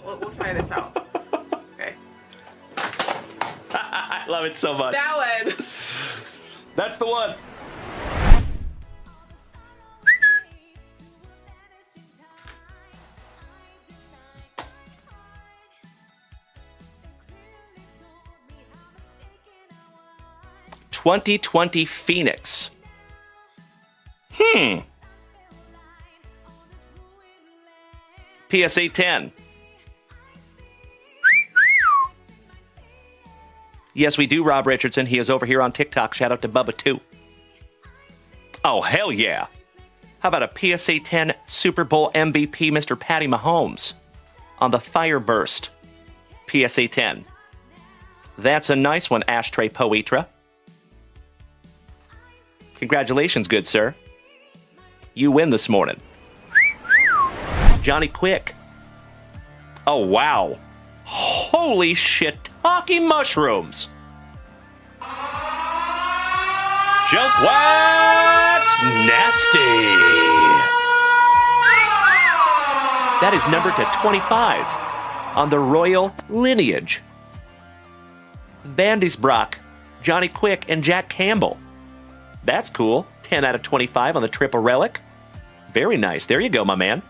We'll try this out. Okay. I love it so much. That one. That's the one. '2020 Phoenix. PSA 10. Yes, we do, Rob Richardson. He is over here on TikTok. Shout out to Bubba, too. Oh, hell yeah. How about a PSA 10 Super Bowl MVP, Mr. Patty Mahomes, on the Fireburst PSA 10. That's a nice one, Ashtray Poetra. Congratulations, good sir. You win this morning. Johnny Quick. Oh, wow. Holy shit, talking mushrooms. Junk Wax Nasty. That is numbered to 25 on the Royal Lineage. Bandysbrock, Johnny Quick, and Jack Campbell. That's cool. 10 out of 25 on the Triple Relic. Very nice. There you go, my man.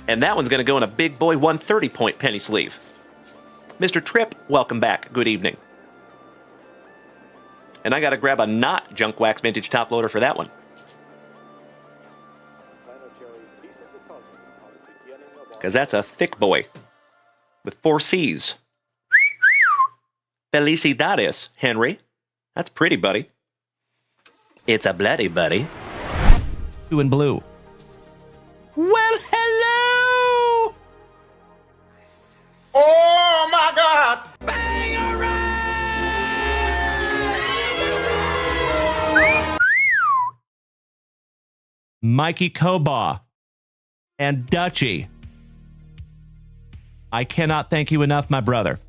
And that one's going to go in a big boy 130-point penny sleeve. Mr. Tripp, welcome back. Good evening. And I got to grab a not Junk Wax Vintage top loader for that one. Because that's a thick boy with 4 C's. Felicidades, Henry. That's pretty, buddy. It's a bloody buddy. 2 in blue. Well, hello! Oh my God! Mikey Kobaugh and Dutchie. I cannot thank you enough, my brother.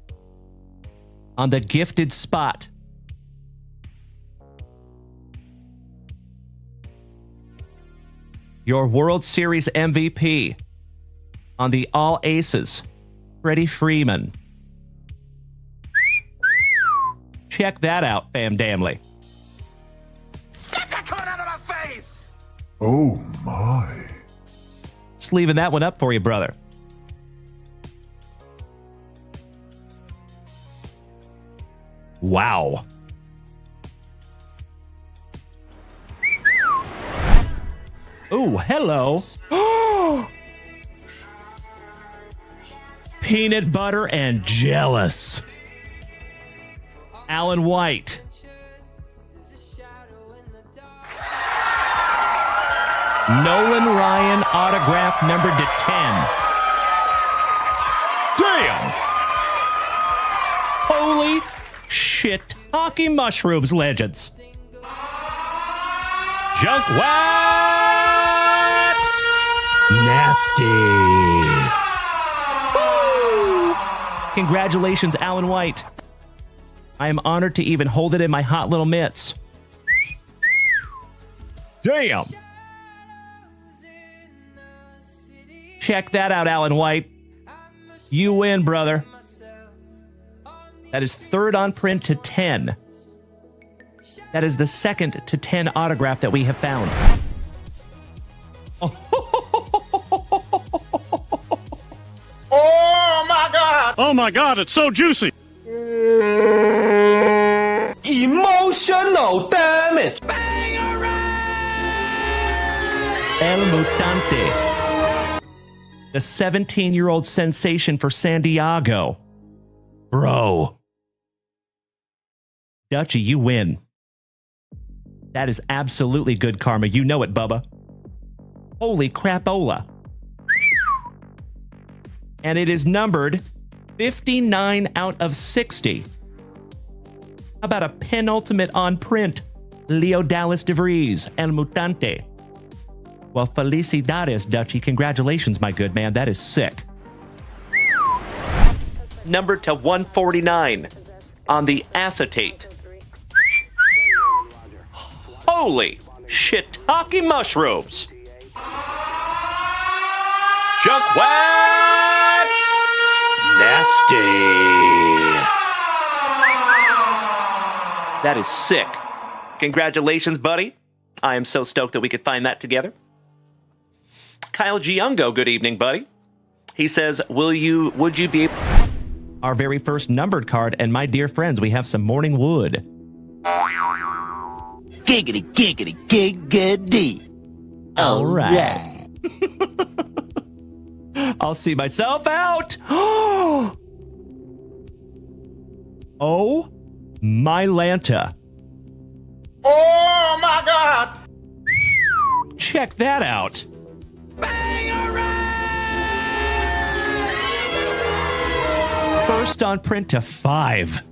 On the gifted spot. Your World Series MVP on the All Aces, Freddie Freeman. Check that out, fam damnly. Get that card out of my face! Oh my. Just leaving that one up for you, brother. Wow. Oh, hello. Peanut butter and jealous. Alan White. Nolan Ryan autograph numbered to 10. Damn. Holy shit. Hockey mushrooms, legends. Junk Wax Nasty. Woo. Congratulations, Alan White. I am honored to even hold it in my hot little mitts. Damn. Check that out, Alan White. You win, brother. That is 3rd on print to 10. That is the 2nd to 10 autograph that we have found. Oh my God! Oh my God, it's so juicy. Emotional damage! El Mutante. The 17-year-old sensation for San Diego. Bro. Dutchie, you win. That is absolutely good karma. You know it, Bubba. Holy crapola. And it is numbered 59 out of 60. How about a penultimate on print? Leo Dallas DeVries, El Mutante. Well, felicidades, Dutchie. Congratulations, my good man. That is sick. Numbered to 149 on the acetate. Holy shiitake mushrooms. Junk What? Nasty. That is sick. Congratulations, buddy. I am so stoked that we could find that together. Kyle Giungo, good evening, buddy. He says, would you be our very first numbered card? And my dear friends, we have some morning wood. Giggity, giggity, giggity. All right. I'll see myself out. Oh, my Lanta. Oh my God! Check that out. First on print to 5.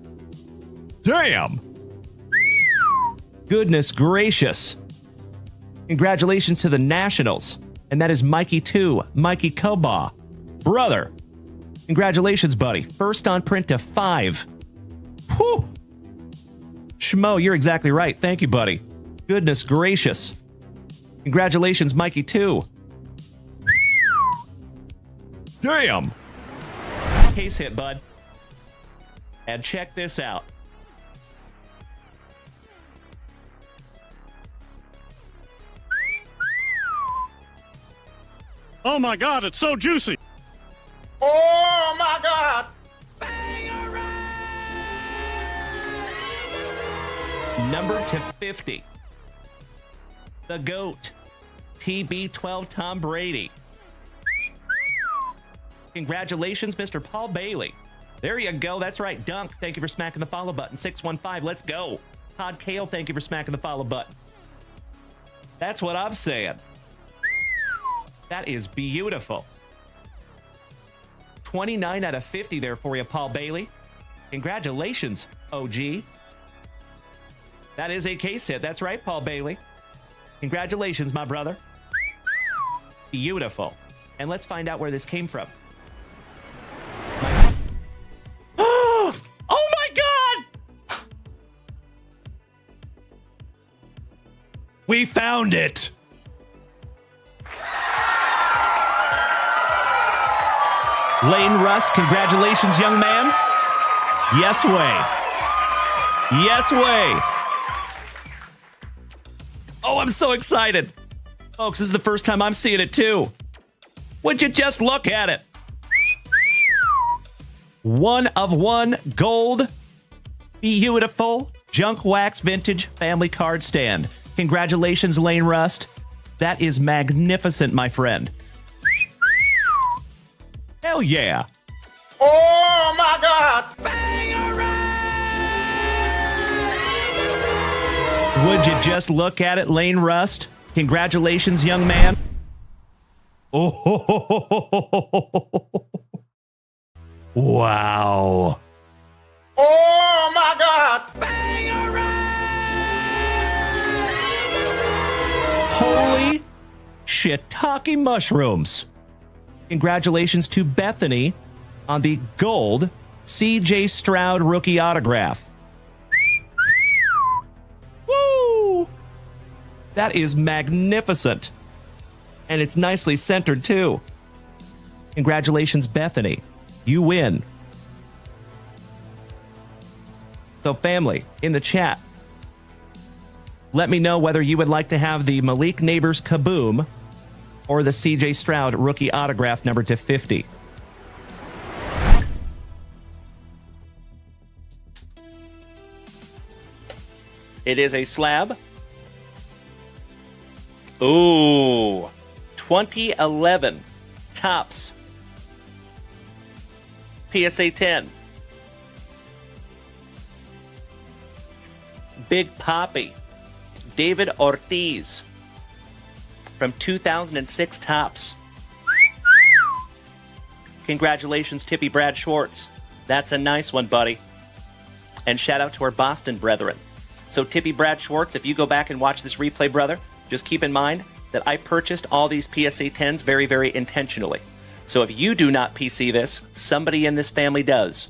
Damn. Goodness gracious. Congratulations to the Nationals. And that is Mikey 2, Mikey Koba. Brother. Congratulations, buddy. First on print to 5. Whew. Schmo, you're exactly right. Thank you, buddy. Goodness gracious. Congratulations, Mikey 2. Damn. Case hit, bud. And check this out. Oh my God, it's so juicy. Oh my God! Numbered to 50. The GOAT. TB12 Tom Brady. Congratulations, Mr. Paul Bailey. There you go. That's right. Dunk, thank you for smacking the follow button. 615, let's go. Todd Kale, thank you for smacking the follow button. That's what I'm saying. That is beautiful. 29 out of 50 there for you, Paul Bailey. Congratulations, OG. That is a case hit. That's right, Paul Bailey. Congratulations, my brother. Beautiful. And let's find out where this came from. Oh my God! We found it! Lane Rust, congratulations, young man. Yes way. Yes way. Oh, I'm so excited. Folks, this is the first time I'm seeing it too. Would you just look at it? 1 of 1 gold. Beautiful junk wax vintage family card stand. Congratulations, Lane Rust. That is magnificent, my friend. Hell yeah. Oh my God! Would you just look at it, Lane Rust? Congratulations, young man. Oh, wow. Oh my God! Holy shiitake mushrooms. Congratulations to Bethany on the gold CJ Stroud rookie autograph. Woo! That is magnificent. And it's nicely centered, too. Congratulations, Bethany. You win. So, family, in the chat, let me know whether you would like to have the Malik Neighbors Kaboom or the CJ Stroud rookie autograph number to 50. It is a slab. Ooh. 2011 Topps PSA 10. Big Poppy. David Ortiz. From 2006 Topps. Congratulations, Tippy Brad Schwartz. That's a nice one, buddy. And shout out to our Boston brethren. So Tippy Brad Schwartz, if you go back and watch this replay, brother, just keep in mind that I purchased all these PSA 10s very, very intentionally. So if you do not PC this, somebody in this family does.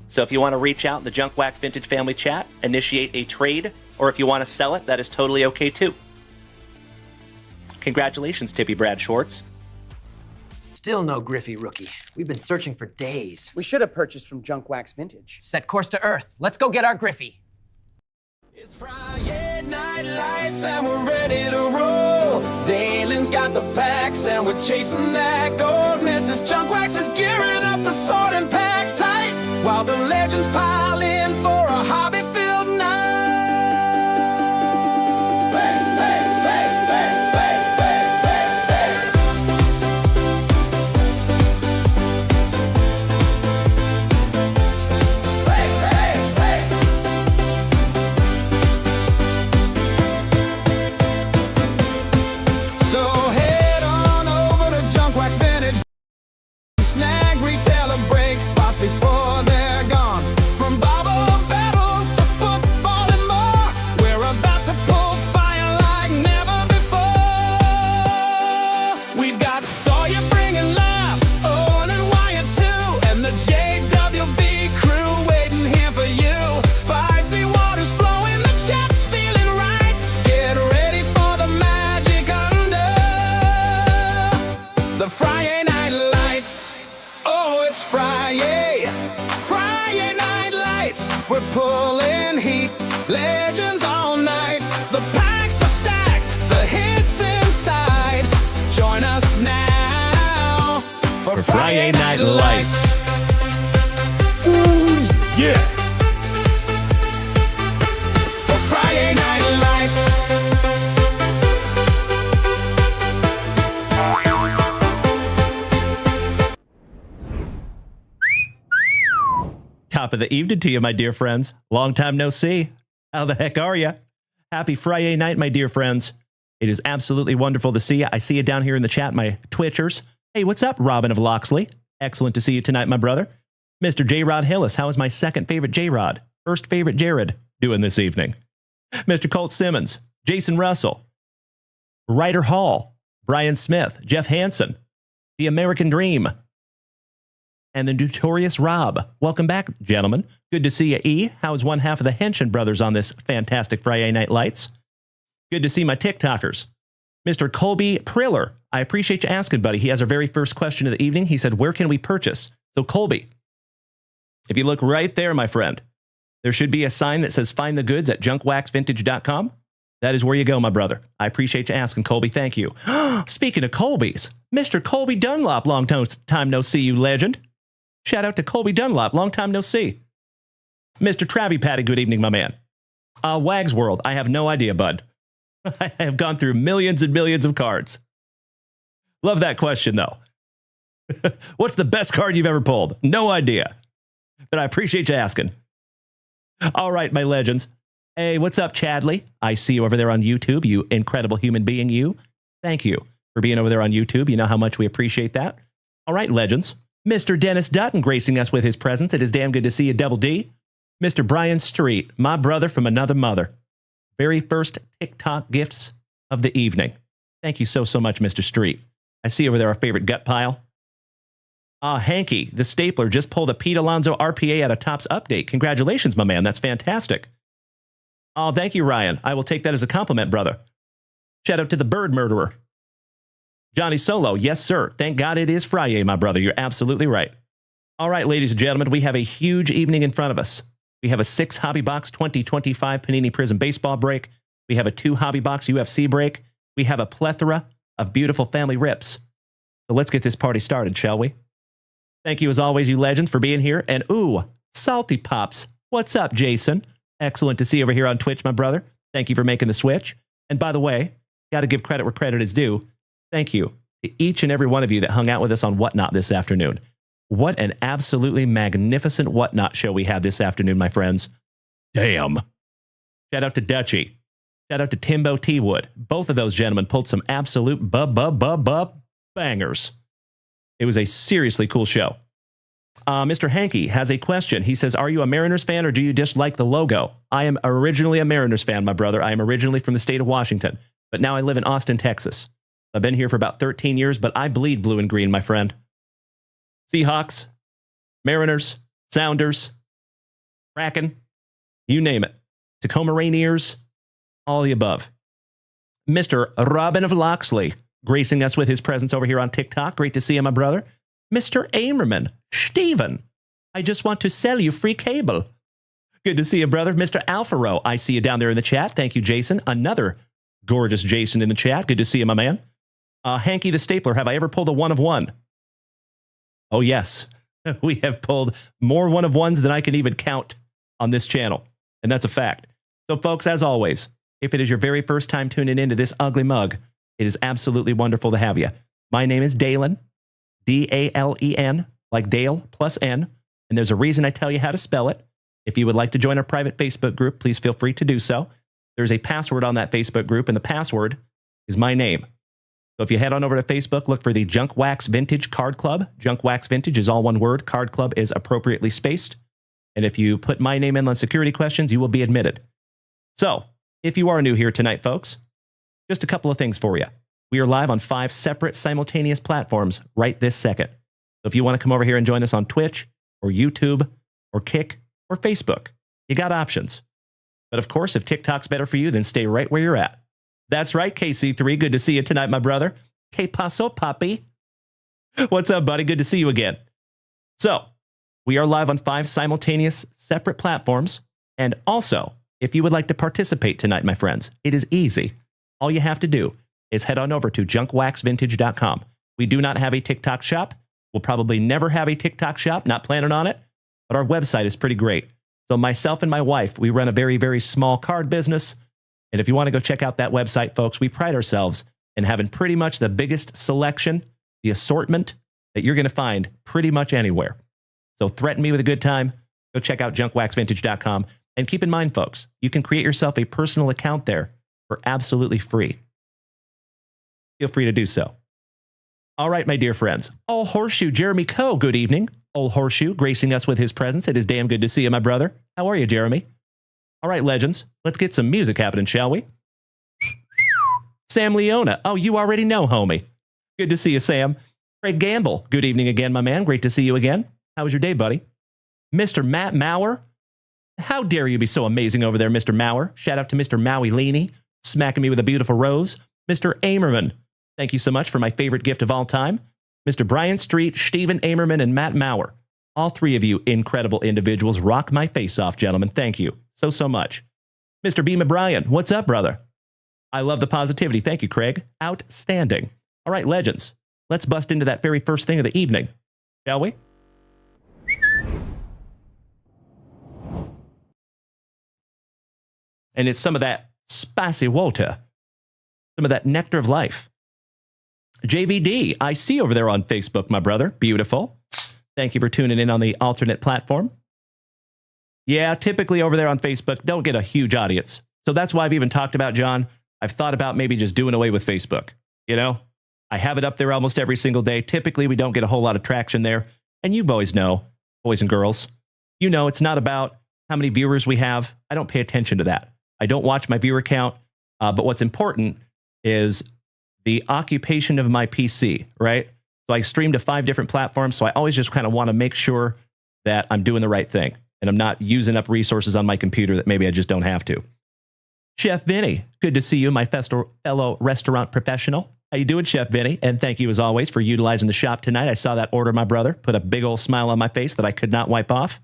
So if you want to reach out in the Junk Wax Vintage family chat, initiate a trade, or if you want to sell it, that is totally okay too. Congratulations, Tippy Brad Schwartz. Still no Griffey rookie. We've been searching for days. We should have purchased from Junk Wax Vintage. Set course to Earth. Let's go get our Griffey. It's Friday night lights and we're ready to roll. Dalen's got the packs and we're chasing that gold. Mrs. Junk Wax is gearing up to sort and pack tight while the legends pile in for a hobby-filled night. Bang, bang, bang, bang, bang, bang, bang, bang. Bang, bang, bang. So head on over to Junk Wax Vintage. Snag retailer break spots before they're gone. From bobble battles to football and more, we're about to pull fire like never before. We've got Sawyer bringing laughs, Owen and Wyatt too, and the JWB crew waiting here for you. Spicy waters flowing, the chat's feeling right. Get ready for the magic under the FriYAY night lights. Oh, it's FriYAY, FriYAY night lights. We're pulling heat, legends all night. The packs are stacked, the hits inside. Join us now for FriYAY night lights. Ooh, yeah. For FriYAY night lights. Top of the evening to you, my dear friends. Long time no see. How the heck are you? Happy FriYAY night, my dear friends. It is absolutely wonderful to see you. I see you down here in the chat, my Twitchers. Hey, what's up, Robin of Loxley? Excellent to see you tonight, my brother. Mr. J-Rod Hillis, how is my second favorite J-Rod? First favorite Jared doing this evening? Mr. Colt Simmons, Jason Russell, Ryder Hall, Brian Smith, Jeff Hansen, The American Dream, and the notorious Rob. Welcome back, gentlemen. Good to see you, E. How's one half of the Henshin brothers on this fantastic FriYAY night lights? Good to see my TikTokers. Mr. Colby Priller, I appreciate you asking, buddy. He has our very first question of the evening. He said, where can we purchase? So, Colby, if you look right there, my friend, there should be a sign that says find the goods at junkwaxvintage.com. That is where you go, my brother. I appreciate you asking, Colby. Thank you. Speaking of Colbys, Mr. Colby Dunlop, long time no see, you legend. Shout out to Colby Dunlop. Long time no see. Mr. Travie Patty, good evening, my man. Wags World, I have no idea, bud. I have gone through millions and millions of cards. Love that question, though. What's the best card you've ever pulled? No idea. But I appreciate you asking. All right, my legends. Hey, what's up, Chadley? I see you over there on YouTube, you incredible human being, you. Thank you for being over there on YouTube. You know how much we appreciate that. All right, legends. Mr. Dennis Dutton gracing us with his presence. It is damn good to see you, Double D. Mr. Brian Street, my brother from another mother. Very first TikTok gifts of the evening. Thank you so much, Mr. Street. I see over there our favorite gut pile. Hanky, the stapler, just pulled a Pete Alonso RPA out of Topps update. Congratulations, my man. That's fantastic. Oh, thank you, Ryan. I will take that as a compliment, brother. Shout out to the bird murderer. Johnny Solo, yes, sir. Thank God it is FriYAY, my brother. You're absolutely right. All right, ladies and gentlemen, we have a huge evening in front of us. We have a 6 Hobby Box 2025 Panini Prizm Baseball break. We have a 2 Hobby Box UFC break. We have a plethora of beautiful family rips. So let's get this party started, shall we? Thank you, as always, you legends, for being here. And, ooh, Salty Pops. What's up, Jason? Excellent to see you over here on Twitch, my brother. Thank you for making the switch. And by the way, got to give credit where credit is due. Thank you to each and every one of you that hung out with us on Whatnot this afternoon. What an absolutely magnificent Whatnot show we had this afternoon, my friends. Damn. Shout out to Dutchy. Shout out to Timbo T-Wood. Both of those gentlemen pulled some absolute bangers. It was a seriously cool show. Mr. Hankey has a question. He says, are you a Mariners fan or do you just like the logo? I am originally a Mariners fan, my brother. I am originally from the state of Washington, but now I live in Austin, Texas. I've been here for about 13 years, but I bleed blue and green, my friend. Seahawks, Mariners, Sounders, Kraken, you name it. Tacoma Rainiers, all the above. Mr. Robin of Loxley. gracing us with his presence over here on TikTok. Great to see you, my brother. Mr. Amerman, Steven, I just want to sell you free cable. Good to see you, brother. Mr. Alfaro, I see you down there in the chat. Thank you, Jason. Another gorgeous Jason in the chat. Good to see you, my man. Hanky the Stapler, have I ever pulled a 1 of 1? Oh, yes. We have pulled more 1 of 1s than I can even count on this channel. And that's a fact. So, folks, as always, if it is your very first time tuning into this ugly mug, it is absolutely wonderful to have you. My name is Dalen, D-A-L-E-N, like Dale plus N. And there's a reason I tell you how to spell it. If you would like to join our private Facebook group, please feel free to do so. There's a password on that Facebook group, and the password is my name. So if you head on over to Facebook, look for the Junk Wax Vintage Card Club. Junk Wax Vintage is all one word. Card Club is appropriately spaced. And if you put my name in on security questions, you will be admitted. So if you are new here tonight, folks, just a couple of things for you. We are live on 5 separate simultaneous platforms right this second. So if you want to come over here and join us on Twitch or YouTube or Kick or Facebook, you got options. But of course, if TikTok's better for you, then stay right where you're at. That's right, KC3. Good to see you tonight, my brother. Que paso, papi? What's up, buddy? Good to see you again. So, we are live on 5 simultaneous separate platforms. And also, if you would like to participate tonight, my friends, it is easy. All you have to do is head on over to junkwaxvintage.com. We do not have a TikTok shop. We'll probably never have a TikTok shop, not planning on it. But our website is pretty great. So myself and my wife, we run a very, very small card business. And if you want to go check out that website, folks, we pride ourselves in having pretty much the biggest selection, the assortment that you're going to find pretty much anywhere. So threaten me with a good time. Go check out junkwaxvintage.com. And keep in mind, folks, you can create yourself a personal account there for absolutely free. Feel free to do so. All right, my dear friends. Old Horseshoe Jeremy Coe, good evening. Old Horseshoe gracing us with his presence. It is damn good to see you, my brother. How are you, Jeremy? All right, legends. Let's get some music happening, shall we? Sam Leona. Oh, you already know, homie. Good to see you, Sam. Craig Gamble. Good evening again, my man. Great to see you again. How was your day, buddy? Mr. Matt Mauer. How dare you be so amazing over there, Mr. Mauer. Shout out to Mr. Maui Leaney, smacking me with a beautiful rose. Mr. Amerman. Thank you so much for my favorite gift of all time. Mr. Brian Street, Stephen Amerman, and Matt Mauer. All 3 of you incredible individuals rock my face off, gentlemen. Thank you so much. Mr. B. O'Brien, what's up, brother? I love the positivity. Thank you, Craig. Outstanding. All right, legends. Let's bust into that very first thing of the evening, shall we? And it's some of that spicy water, some of that nectar of life. JVD, I see over there on Facebook, my brother. Beautiful. Thank you for tuning in on the alternate platform. Yeah, typically over there on Facebook, don't get a huge audience. So that's why I've even talked about, John, I've thought about maybe just doing away with Facebook. You know, I have it up there almost every single day. Typically, we don't get a whole lot of traction there. And you boys know, boys and girls, you know, it's not about how many viewers we have. I don't pay attention to that. I don't watch my viewer count. But what's important is the occupation of my PC, right? So I stream to 5 different platforms. So I always just kind of want to make sure that I'm doing the right thing and I'm not using up resources on my computer that maybe I just don't have to. Chef Vinny, good to see you, my fellow restaurant professional. How you doing, Chef Vinny? And thank you, as always, for utilizing the shop tonight. I saw that order, my brother. Put a big old smile on my face that I could not wipe off.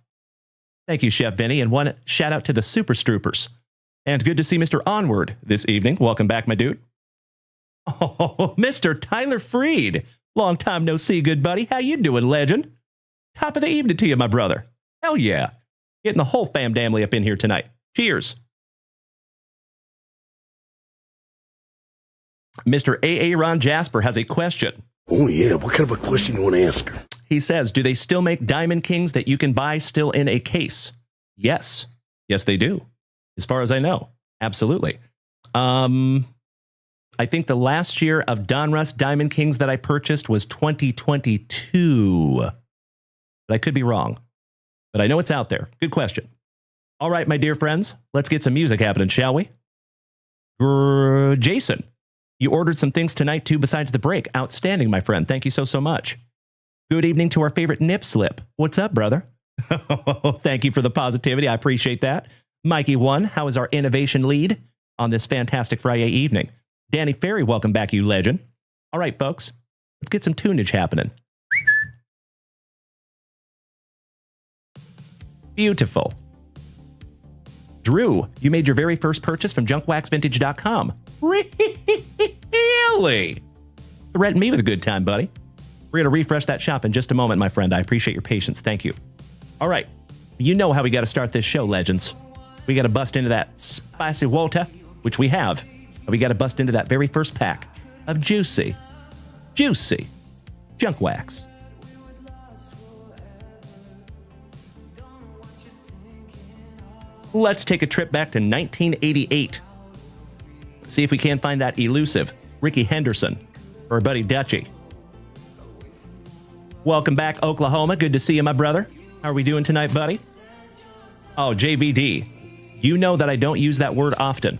Thank you, Chef Vinny. And one shout out to the Super Stroopers. And good to see Mr. Onward this evening. Welcome back, my dude. Oh, Mr. Tyler Freed. Long time no see, good buddy. How you doing, legend? Top of the evening to you, my brother. Hell yeah. Getting the whole fam family up in here tonight. Cheers. Mr. A.A. Ron Jasper has a question. Oh, yeah. What kind of a question you want to ask her? He says, do they still make Diamond Kings that you can buy still in a case? Yes. Yes, they do. As far as I know. Absolutely. I think the last year of Donruss Diamond Kings that I purchased was 2022. But I could be wrong. But I know it's out there. Good question. All right, my dear friends, let's get some music happening, shall we? Jason, you ordered some things tonight too besides the break. Outstanding, my friend. Thank you so much. Good evening to our favorite Nip Slip. What's up, brother? Thank you for the positivity. I appreciate that. Mikey1, how is our innovation lead on this fantastic Friday evening? Danny Ferry, welcome back, you legend. All All right, folks, let's get some tunage happening. Beautiful. Drew, you made your very first purchase from junkwaxvintage.com. Really? Threaten me with a good time, buddy. We're going to refresh that shop in just a moment, my friend. I appreciate your patience. Thank you. All right. You know how we got to start this show, legends. We got to bust into that spicy water, which we have. And we got to bust into that very first pack of juicy junk wax. Let's take a trip back to 1988. See if we can't find that elusive Ricky Henderson or our buddy Dutchie. Welcome back, Oklahoma. Good to see you, my brother. How are we doing tonight, buddy? Oh, JVD. You know that I don't use that word often.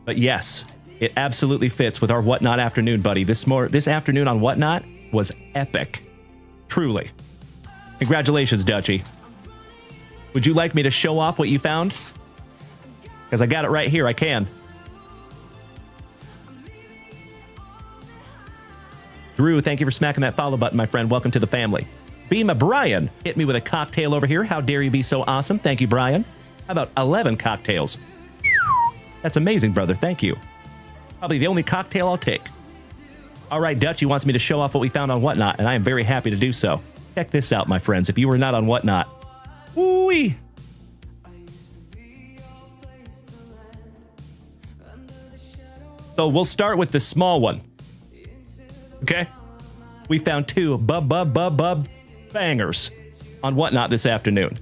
But yes, it absolutely fits with our Whatnot afternoon, buddy. This afternoon on Whatnot was epic. Truly. Congratulations, Dutchie. Would you like me to show off what you found? Because I got it right here. I can. Drew, thank you for smacking that follow button, my friend. Welcome to the family. Beema Brian hit me with a cocktail over here. How dare you be so awesome? Thank you, Brian. How about 11 cocktails? That's amazing, brother. Thank you. Probably the only cocktail I'll take. All right, Dutchie wants me to show off what we found on Whatnot, and I am very happy to do so. Check this out, my friends. If you were not on Whatnot, woo-wee. So we'll start with the small one. Okay? We found two bangers on Whatnot this afternoon.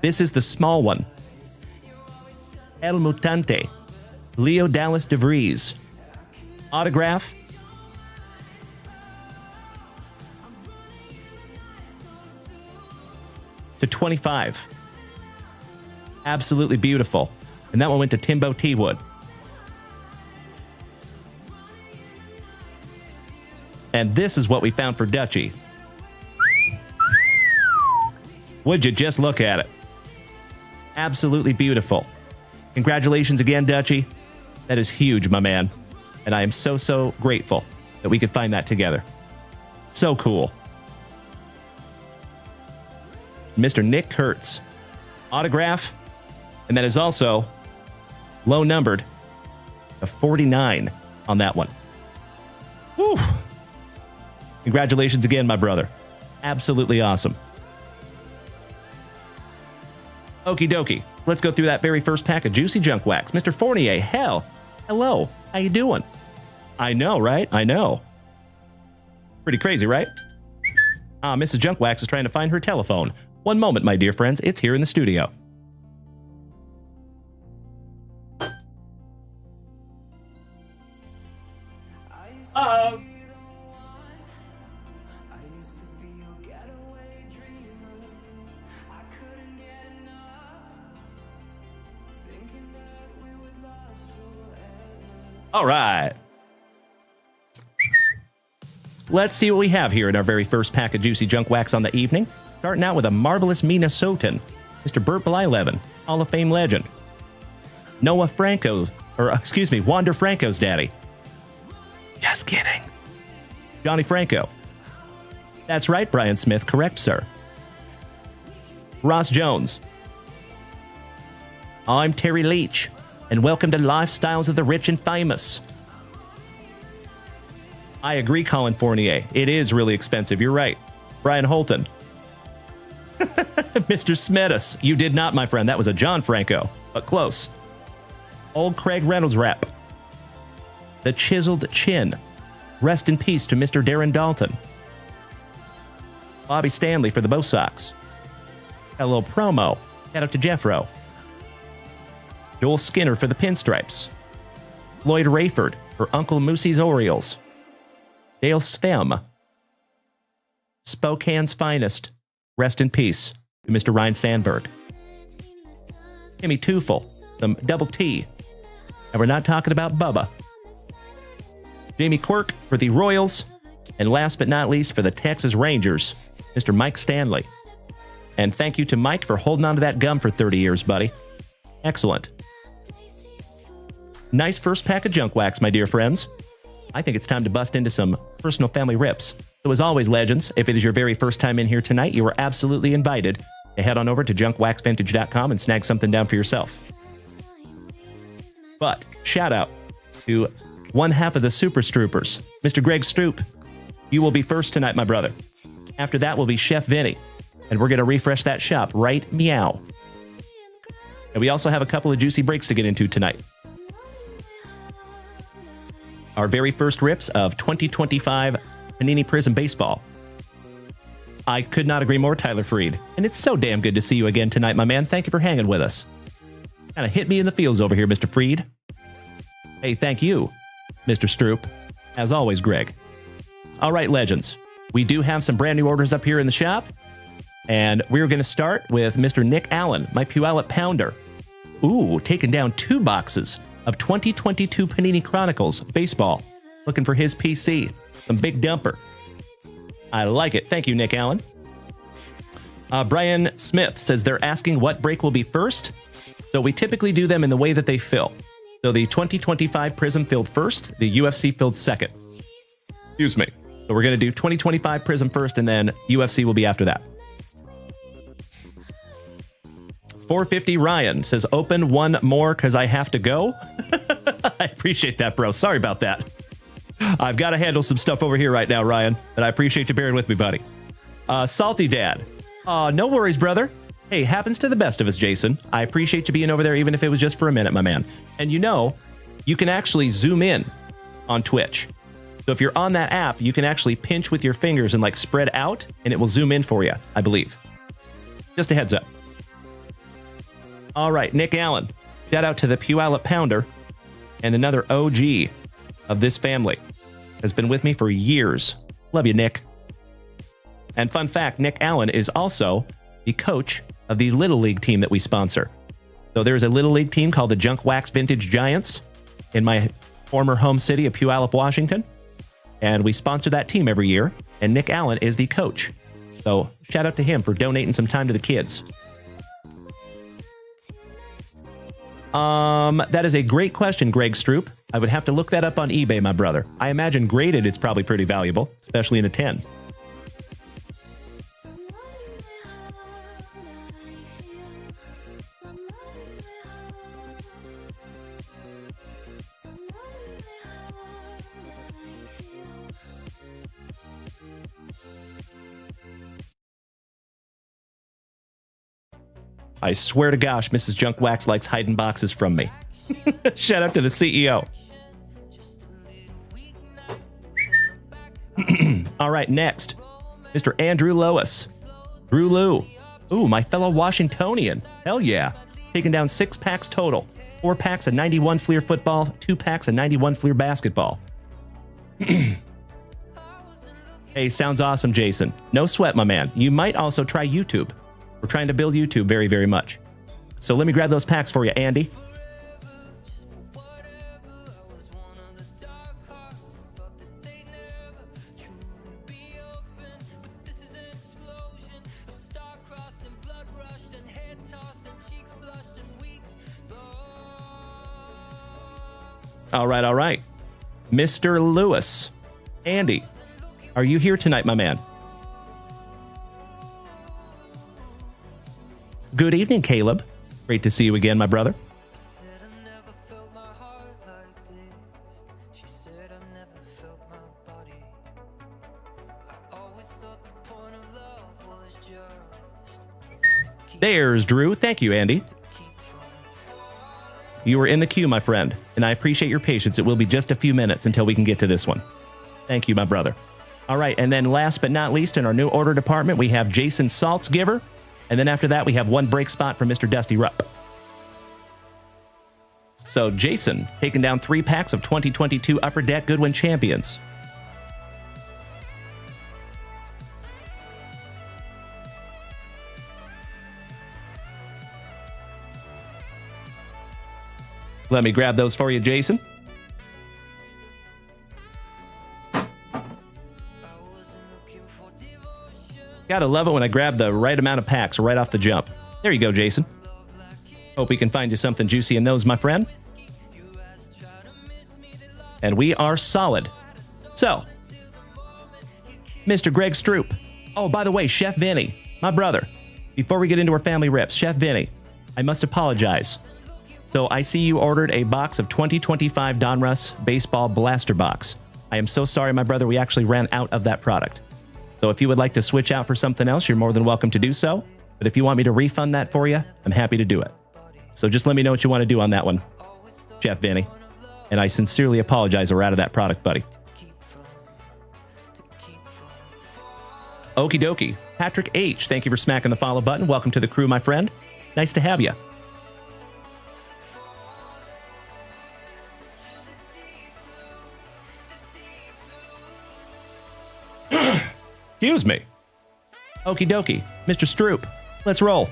This is the small one. El Mutante, Leo Dallas DeVries. Autograph. To 25. Absolutely beautiful. And that one went to Timbo T. Wood. And this is what we found for Dutchie. Would you just look at it? Absolutely beautiful. Congratulations again, Dutchie. That is huge, my man. And I am so grateful that we could find that together. So cool. Mr. Nick Kurtz. Autograph. And that is also low numbered. A 49 on that one. Whew. Congratulations again, my brother. Absolutely awesome. Okie dokie. Let's go through that very first pack of juicy junk wax. Mr. Fournier, hello. How you doing? I know, right? I know. Pretty crazy, right? Mrs. Junk Wax is trying to find her telephone. One moment, my dear friends. It's here in the studio. All right. Let's see what we have here in our very first pack of juicy junk wax on the evening. Starting out with a marvelous Minnesotan, Mr. Burt Blyleven, Hall of Fame legend. Wander Franco's daddy. Just kidding. Johnny Franco. That's right, Brian Smith. Correct, sir. Ross Jones. I'm Terry Leach, and welcome to Lifestyles of the Rich and Famous. I agree, Colin Fournier. It is really expensive. You're right. Brian Holton. Mr. Smedis. You did not, my friend. That was a John Franco, but close. Old Craig Reynolds rap. The Chiseled Chin. Rest in peace to Mr. Darren Dalton. Bobby Stanley for the Bo Sox. Hello promo. Shout out to Jeffro. Joel Skinner for the Pinstripes. Lloyd Rayford for Uncle Moosey's Orioles. Dale Svem. Spokane's finest. Rest in peace to Mr. Ryan Sandberg. Timmy Tufel, the Double T. And we're not talking about Bubba. Jamie Quirk for the Royals. And last but not least for the Texas Rangers, Mr. Mike Stanley. And thank you to Mike for holding on to that gum for 30 years, buddy. Excellent. Nice first pack of junk wax, my dear friends. I think it's time to bust into some personal family rips. So as always, legends, if it is your very first time in here tonight, you are absolutely invited to head on over to junkwaxvintage.com and snag something down for yourself. But shout out to one half of the Super Stroopers, Mr. Greg Stroop. You will be first tonight, my brother. After that will be Chef Vinny, and we're going to refresh that shop right meow. And we also have a couple of juicy breaks to get into tonight. Our very first rips of 2025 Panini Prizm Baseball. I could not agree more, Tyler Freed. And it's so damn good to see you again tonight, my man. Thank you for hanging with us. Kind of hit me in the feels over here, Mr. Freed. Hey, thank you, Mr. Stroop. As always, Greg. All right, legends. We do have some brand new orders up here in the shop. And we're going to start with Mr. Nick Allen, my Puyallup Pounder. Ooh, taking down 2 boxes of 2022 Panini Chronicles Baseball. Looking for his PC. Some big dumper. I like it. Thank you, Nick Allen. Brian Smith says they're asking what break will be first. So we typically do them in the way that they fill. So the 2025 Prizm filled first, the UFC filled second. Excuse me. So we're going to do 2025 Prizm first, and then UFC will be after that. 450 Ryan says, open one more because I have to go. I appreciate that, bro. Sorry about that. I've got to handle some stuff over here right now, Ryan, but I appreciate you bearing with me, buddy. Salty Dad. No worries, brother. Hey, happens to the best of us, Jason. I appreciate you being over there, even if it was just for a minute, my man. And you know, you can actually zoom in on Twitch. So if you're on that app, you can actually pinch with your fingers and like spread out, and it will zoom in for you, I believe. Just a heads up. All right, Nick Allen. Shout out to the Puyallup Pounder and another OG of this family. Has been with me for years. Love you, Nick. And fun fact, Nick Allen is also the coach of the Little League team that we sponsor. So there's a Little League team called the Junk Wax Vintage Giants in my former home city of Puyallup, Washington. And we sponsor that team every year. And Nick Allen is the coach. So shout out to him for donating some time to the kids. That is a great question, Greg Stroop. I would have to look that up on eBay, my brother. I imagine graded it's probably pretty valuable, especially in a 10. I swear to gosh, Mrs. Junk Wax likes hiding boxes from me. Shout out to the CEO. All right, next, Mr. Andrew Lois. Drew Lou. Ooh, my fellow Washingtonian. Hell yeah. Taking down 6 packs total. 4 packs of 91 Fleer football, 2 packs of 91 Fleer basketball. Hey, sounds awesome, Jason. No sweat, my man. You might also try YouTube. We're trying to build YouTube very, very much. So let me grab those packs for you, Andy. All right, all right. Mr. Lewis. Andy, are you here tonight, my man? Good evening, Caleb. Great to see you again, my brother. There's Drew. Thank you, Andy. You were in the queue, my friend, and I appreciate your patience. It will be just a few minutes until we can get to this one. Thank you, my brother. All right, and then last but not least, in our new order department, we have Jason Saltzgiver. And then after that, we have one break spot for Mr. Dusty Rupp. So Jason taking down 3 packs of 2022 Upper Deck Goodwin Champions. Let me grab those for you, Jason. Gotta love it when I grab the right amount of packs right off the jump. There you go, Jason. Hope we can find you something juicy in those, my friend. And we are solid So, Mr. Greg Stroop. Oh, by the way, Chef Vinny, my brother. Before we get into our family rips, Chef Vinny, I must apologize. So I see you ordered a box of 2025 Donruss Baseball Blaster Box. I am so sorry, my brother. We actually ran out of that product. So if you would like to switch out for something else, you're more than welcome to do so. But if you want me to refund that for you, I'm happy to do it. So just let me know what you want to do on that one, Chef Vinny. And I sincerely apologize we're out of that product, buddy. Okie dokie. Patrick H., thank you for smacking the follow button. Welcome to the crew, my friend. Nice to have you. Excuse me. Okie dokie. Mr. Stroop, let's roll.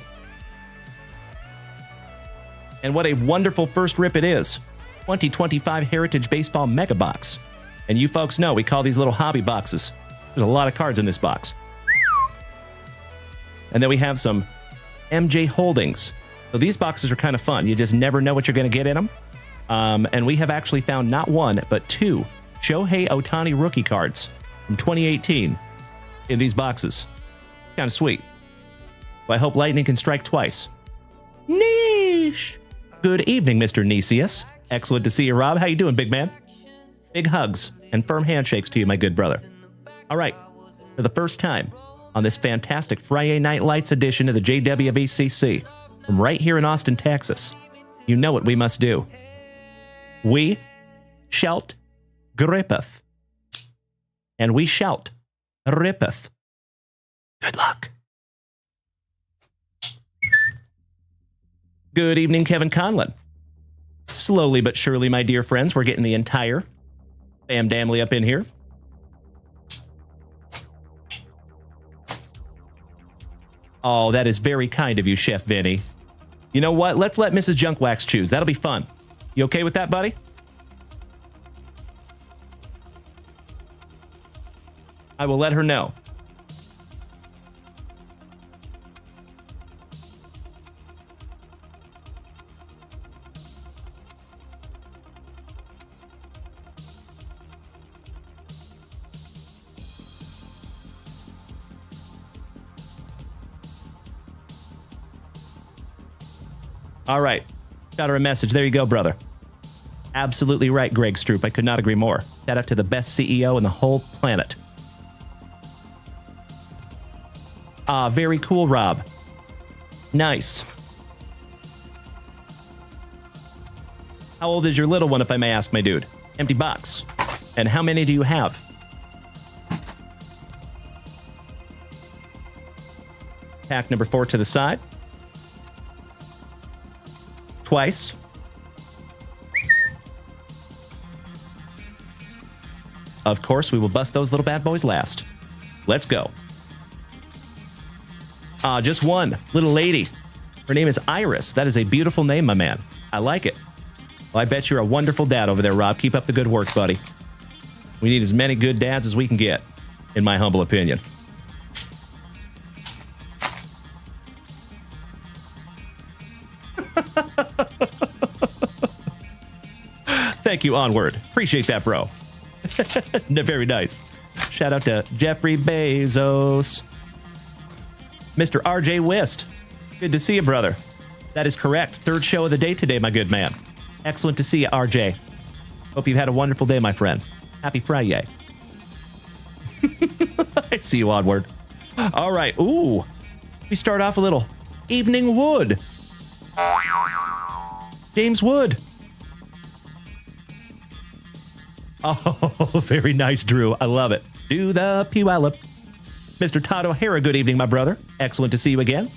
And what a wonderful first rip it is. 2025 Heritage Baseball Mega Box. And you folks know we call these little hobby boxes. There's a lot of cards in this box. And then we have some MJ Holdings. So these boxes are kind of fun. You just never know what you're going to get in them. And we have actually found not one, but two Shohei Ohtani rookie cards from 2018 in these boxes. Kind of sweet. Well, I hope lightning can strike twice. Niche. Good evening, Mr. Nicius. Excellent to see you, Rob. How you doing, big man? Big hugs and firm handshakes to you, my good brother. All right. For the first time on this fantastic FriYAY Night Lights edition of the JWVCC from right here in Austin, Texas, you know what we must do. We shalt grippeth. And we shalt rippeth. Good luck. Good evening, Kevin Conlon. Slowly but surely, my dear friends, we're getting the entire fam-damly up in here. Oh, that is very kind of you, Chef Vinny. You know what? Let's let Mrs. Junkwax choose. That'll be fun. You okay with that, buddy? I will let her know. All right. Got her a message. There you go, brother. Absolutely right, Greg Stroop. I could not agree more. Shout out to the best CEO in the whole planet. Ah, very cool, Rob. Nice. How old is your little one, if I may ask, my dude? Empty box. And how many do you have? Pack number 4 to the side. Twice. Of course, we will bust those little bad boys last. Let's go. Just one little lady. Her name is Iris. That is a beautiful name, my man. I like it. Well, I bet you're a wonderful dad over there, Rob. Keep up the good work, buddy. We need as many good dads as we can get, in my humble opinion. Thank you, Onward. Appreciate that, bro. Very nice. Shout out to Jeffrey Bezos. Mr. RJ Wist. Good to see you, brother. That is correct. Third show of the day today, my good man. Excellent to see you, RJ. Hope you've had a wonderful day, my friend. Happy FriYAY. I see you, Onward. All right. Ooh. We start off a little Evening Wood. James Wood. Oh, very nice, Drew. I love it. Do the Puyallup. Mr. Todd O'Hara, good evening, my brother. Excellent to see you again.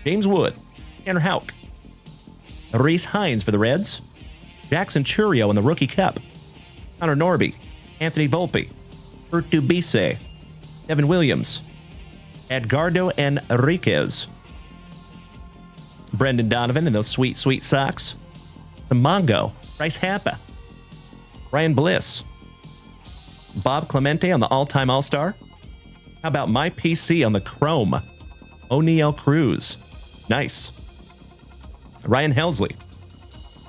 James Wood. Tanner Houck. Reese Hines for the Reds. Jackson Churio in the Rookie Cup. Connor Norby. Anthony Volpe. Urtubise. Devin Williams. Edgardo Enriquez. Brendan Donovan in those sweet, sweet socks. Some Mongo. Bryce Happa. Ryan Bliss. Bob Clemente on the all-time All-Star. How about my PC on the Chrome? O'Neal Cruz. Nice. Ryan Helsley.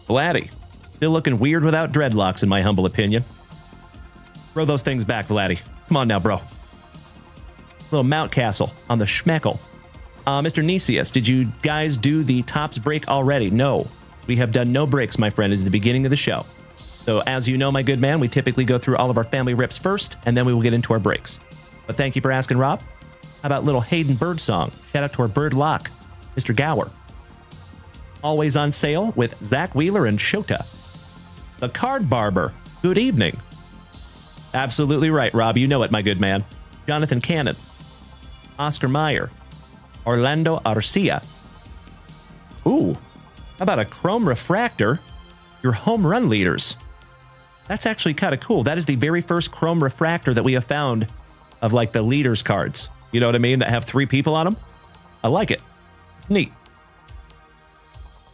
Vladdy. Still looking weird without dreadlocks, in my humble opinion. Throw those things back, Vladdy. Come on now, bro. Little Mount Castle on the Schmeckle. Mr. Nicias, did you guys do the Topps break already? No. We have done no breaks, my friend. It's the beginning of the show. So as you know, my good man, we typically go through all of our family rips first, and then we will get into our breaks. But thank you for asking, Rob. How about little Hayden Bird song? Shout out to our Bird Lock, Mr. Gower. Always on sale with Zach Wheeler and Shota. The Card Barber. Good evening. Absolutely right, Rob. You know it, my good man. Jonathan Cannon. Oscar Meyer. Orlando Arcia. Ooh. How about a Chrome Refractor? Your home run leaders. That's actually kind of cool. That is the very first Chrome Refractor that we have found of like the leaders cards. You know what I mean? That have 3 people on them. I like it. It's neat.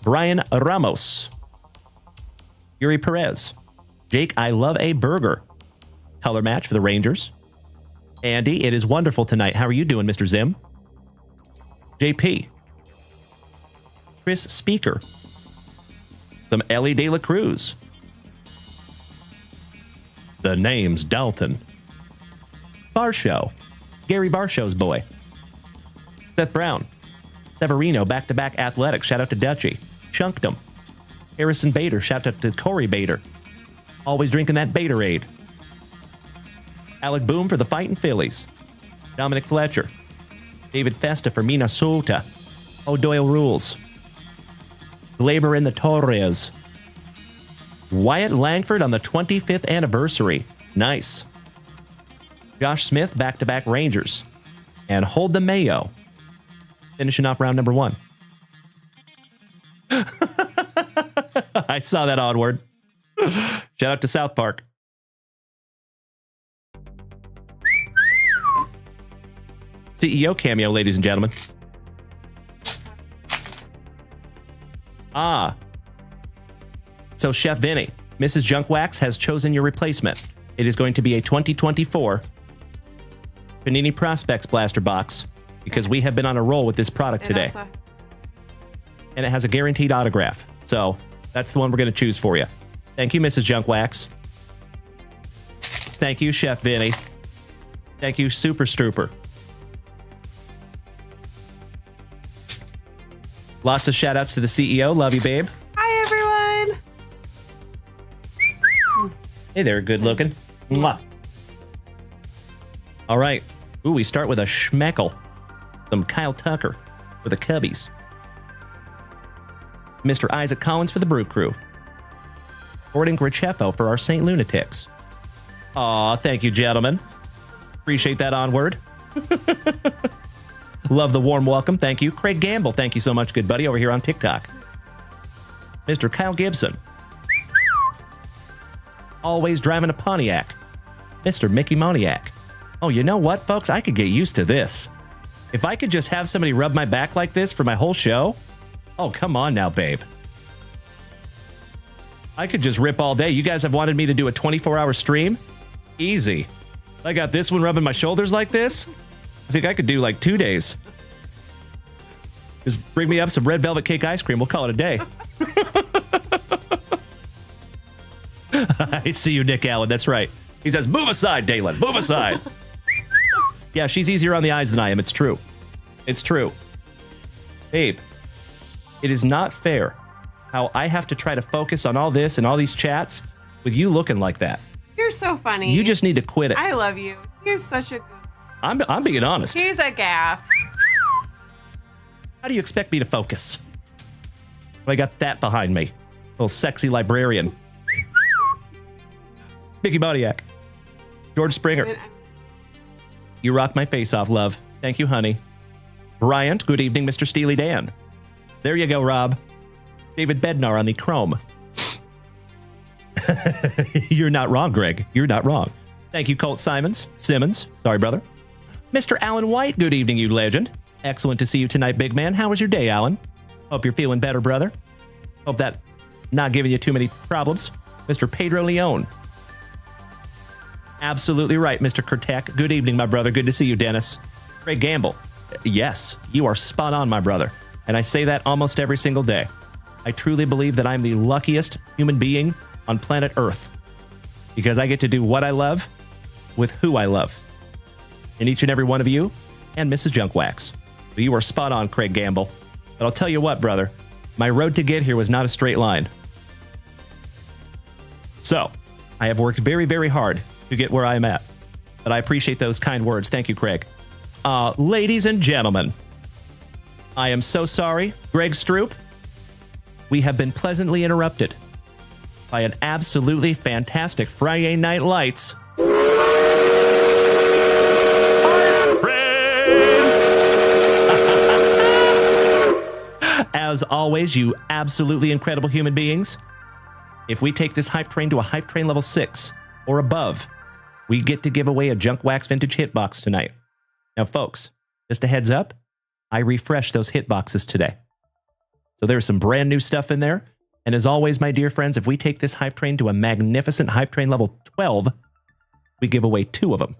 Brian Ramos. Yuri Perez. Jake, I love a burger. Color match for the Rangers. Andy, it is wonderful tonight. How are you doing, Mr. Zim? JP. Chris Speaker. Some Ellie De La Cruz. The name's Dalton. Barshow. Gary Barshow's boy. Seth Brown. Severino, back-to-back athletics. Shout out to Dutchy. Chunked him. Harrison Bader. Shout out to Corey Bader. Always drinking that Baderade. Alec Boom for the Fightin' Phillies. Dominic Fletcher. David Festa for Minnesota. O'Doyle Rules. Glaber in the Torres. Wyatt Langford on the 25th anniversary. Nice. Josh Smith, back-to-back Rangers. And Hold the Mayo. Finishing off round number 1. I saw that onward. Shout out to South Park. CEO cameo, ladies and gentlemen. So Chef Vinny, Mrs. Junkwax has chosen your replacement. It is going to be a 2024 Panini Prospects Blaster Box because we have been on a roll with this product today. And it has a guaranteed autograph. So that's the one we're going to choose for you. Thank you, Mrs. Junkwax. Thank you, Chef Vinny. Thank you, Super Strooper. Lots of shout outs to the CEO. Love you, babe. Hi, everyone. Hey there, good looking. Mwah. All right. Ooh, we start with a Schmeckle. Some Kyle Tucker for the Cubbies. Mr. Isaac Collins for the Brew Crew. Gordon Grichefo for our St. Lunatics. Aw, thank you, gentlemen. Appreciate that onward. Love the warm welcome. Thank you. Craig Gamble, thank you so much, good buddy, over here on TikTok. Mr. Kyle Gibson. Always driving a Pontiac. Mr. Mickey Moniac. Oh, you know what, folks? I could get used to this. If I could just have somebody rub my back like this for my whole show. Oh, come on now, babe. I could just rip all day. You guys have wanted me to do a 24-hour stream? Easy. I got this one rubbing my shoulders like this. I think I could do like 2 days. Just bring me up some red velvet cake ice cream. We'll call it a day. I see you, Nick Allen. That's right. He says, move aside, Dalen. Move aside. Yeah, she's easier on the eyes than I am. It's true. It's true. Babe, it is not fair how I have to try to focus on all this and all these chats with you looking like that. You're so funny. You just need to quit it. I love you. You're such a good... I'm being honest. Here's a gaff. How do you expect me to focus? I got that behind me. Little sexy librarian. Mickey Moniac. George Springer. You rock my face off, love. Thank you, honey. Bryant, good evening, Mr. Steely Dan. There you go, Rob. David Bednar on the Chrome. You're not wrong, Greg. You're not wrong. Thank you, Colt Simmons. Sorry, brother. Mr. Alan White, good evening, you legend. Excellent to see you tonight, big man. How was your day, Alan? Hope you're feeling better, brother. Hope that not giving you too many problems. Mr. Pedro Leon. Absolutely right, Mr. Kurtek. Good evening, my brother. Good to see you, Dennis. Craig Gamble. Yes, you are spot on, my brother. And I say that almost every single day. I truly believe that I'm the luckiest human being on planet Earth. Because I get to do what I love with who I love. And each and every one of you, and Mrs. Junkwax. You are spot on, Craig Gamble. But I'll tell you what, brother, my road to get here was not a straight line. So, I have worked very, very hard to get where I'm at. But I appreciate those kind words. Thank you, Craig. Ladies and gentlemen, I am so sorry, Greg Stroop. We have been pleasantly interrupted by an absolutely fantastic FriYAY Night Lights. As always, you absolutely incredible human beings. If we take this hype train to a hype train level 6 or above, we get to give away a Junkwax Vintage Hitbox tonight. Now, folks, just a heads up, I refreshed those hitboxes today. So there's some brand new stuff in there. And as always, my dear friends, if we take this hype train to a magnificent hype train level 12, we give away 2 of them.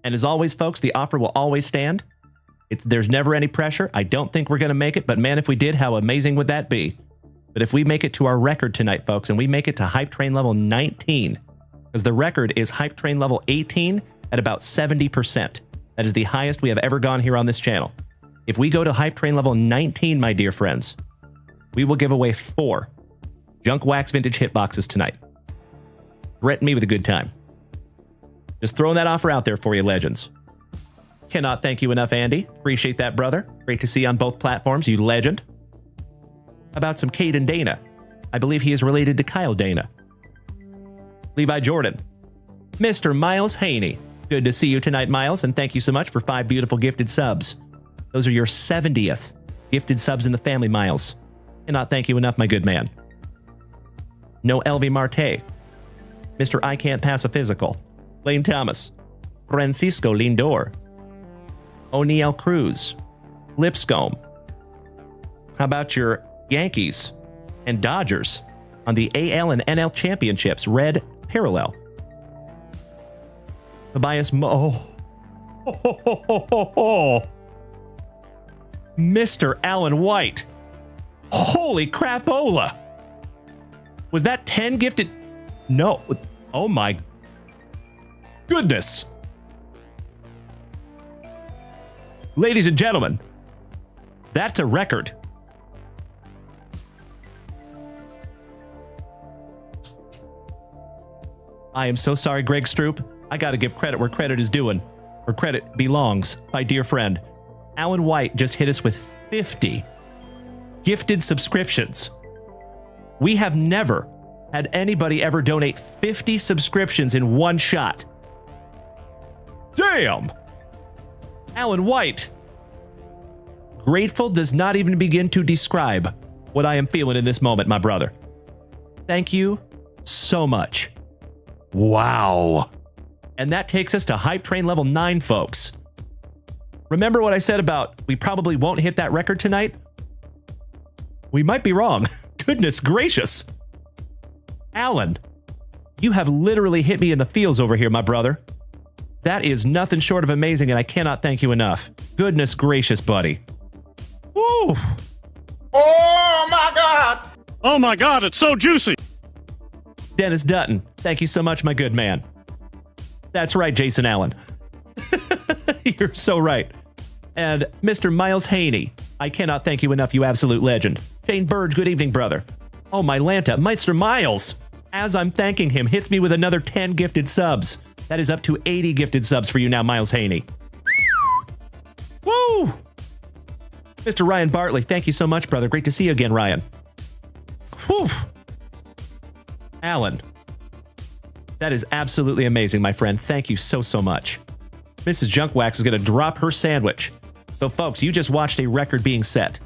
And as always, folks, the offer will always stand. There's never any pressure. I don't think we're going to make it, but man, if we did, how amazing would that be? But if we make it to our record tonight, folks, and we make it to hype train level 19, because the record is hype train level 18 at about 70%. That is the highest we have ever gone here on this channel. If we go to hype train level 19, my dear friends, we will give away 4 Junkwax Vintage Hitboxes tonight. Threaten me with a good time. Just throwing that offer out there for you, legends. Cannot thank you enough, Andy. Appreciate that, brother. Great to see you on both platforms, you legend. How about some Caden Dana? I believe he is related to Kyle Dana. Levi Jordan. Mr. Miles Haney. Good to see you tonight, Miles, and thank you so much for 5 beautiful gifted subs. Those are your 70th gifted subs in the family, Miles. Cannot thank you enough, my good man. No Elvie Marte. Mr. I Can't Pass a Physical. Lane Thomas. Francisco Lindor. O'Neill Cruz. Lipscomb. How about your Yankees and Dodgers on the AL and NL championships? Red parallel. Tobias Mr. Alan White. Holy crapola. Was that 10 gifted? No. Oh my goodness. Ladies and gentlemen, that's a record. I am so sorry, Greg Stroop. I got to give credit where credit is due, where credit belongs, my dear friend. Alan White just hit us with 50 gifted subscriptions. We have never had anybody ever donate 50 subscriptions in one shot. Damn! Alan White. Grateful does not even begin to describe what I am feeling in this moment, my brother. Thank you so much. Wow. And that takes us to hype train level 9, folks. Remember what I said about we probably won't hit that record tonight? We might be wrong. Goodness gracious. Alan, you have literally hit me in the feels over here, my brother. That is nothing short of amazing, and I cannot thank you enough. Goodness gracious, buddy. Woo! Oh my God! Oh my God, it's so juicy. Dennis Dutton, thank you so much, my good man. That's right, Jason Allen. You're so right. And Mr. Miles Haney, I cannot thank you enough, you absolute legend. Shane Burge, good evening, brother. Oh, my Lanta, Meister Miles, as I'm thanking him, hits me with another 10 gifted subs. That is up to 80 gifted subs for you now, Miles Haney. Woo! Mr. Ryan Bartley, thank you so much, brother. Great to see you again, Ryan. Whew. Alan, that is absolutely amazing, my friend. Thank you so, so much. Mrs. Junkwax is going to drop her sandwich. So, folks, you just watched a record being set.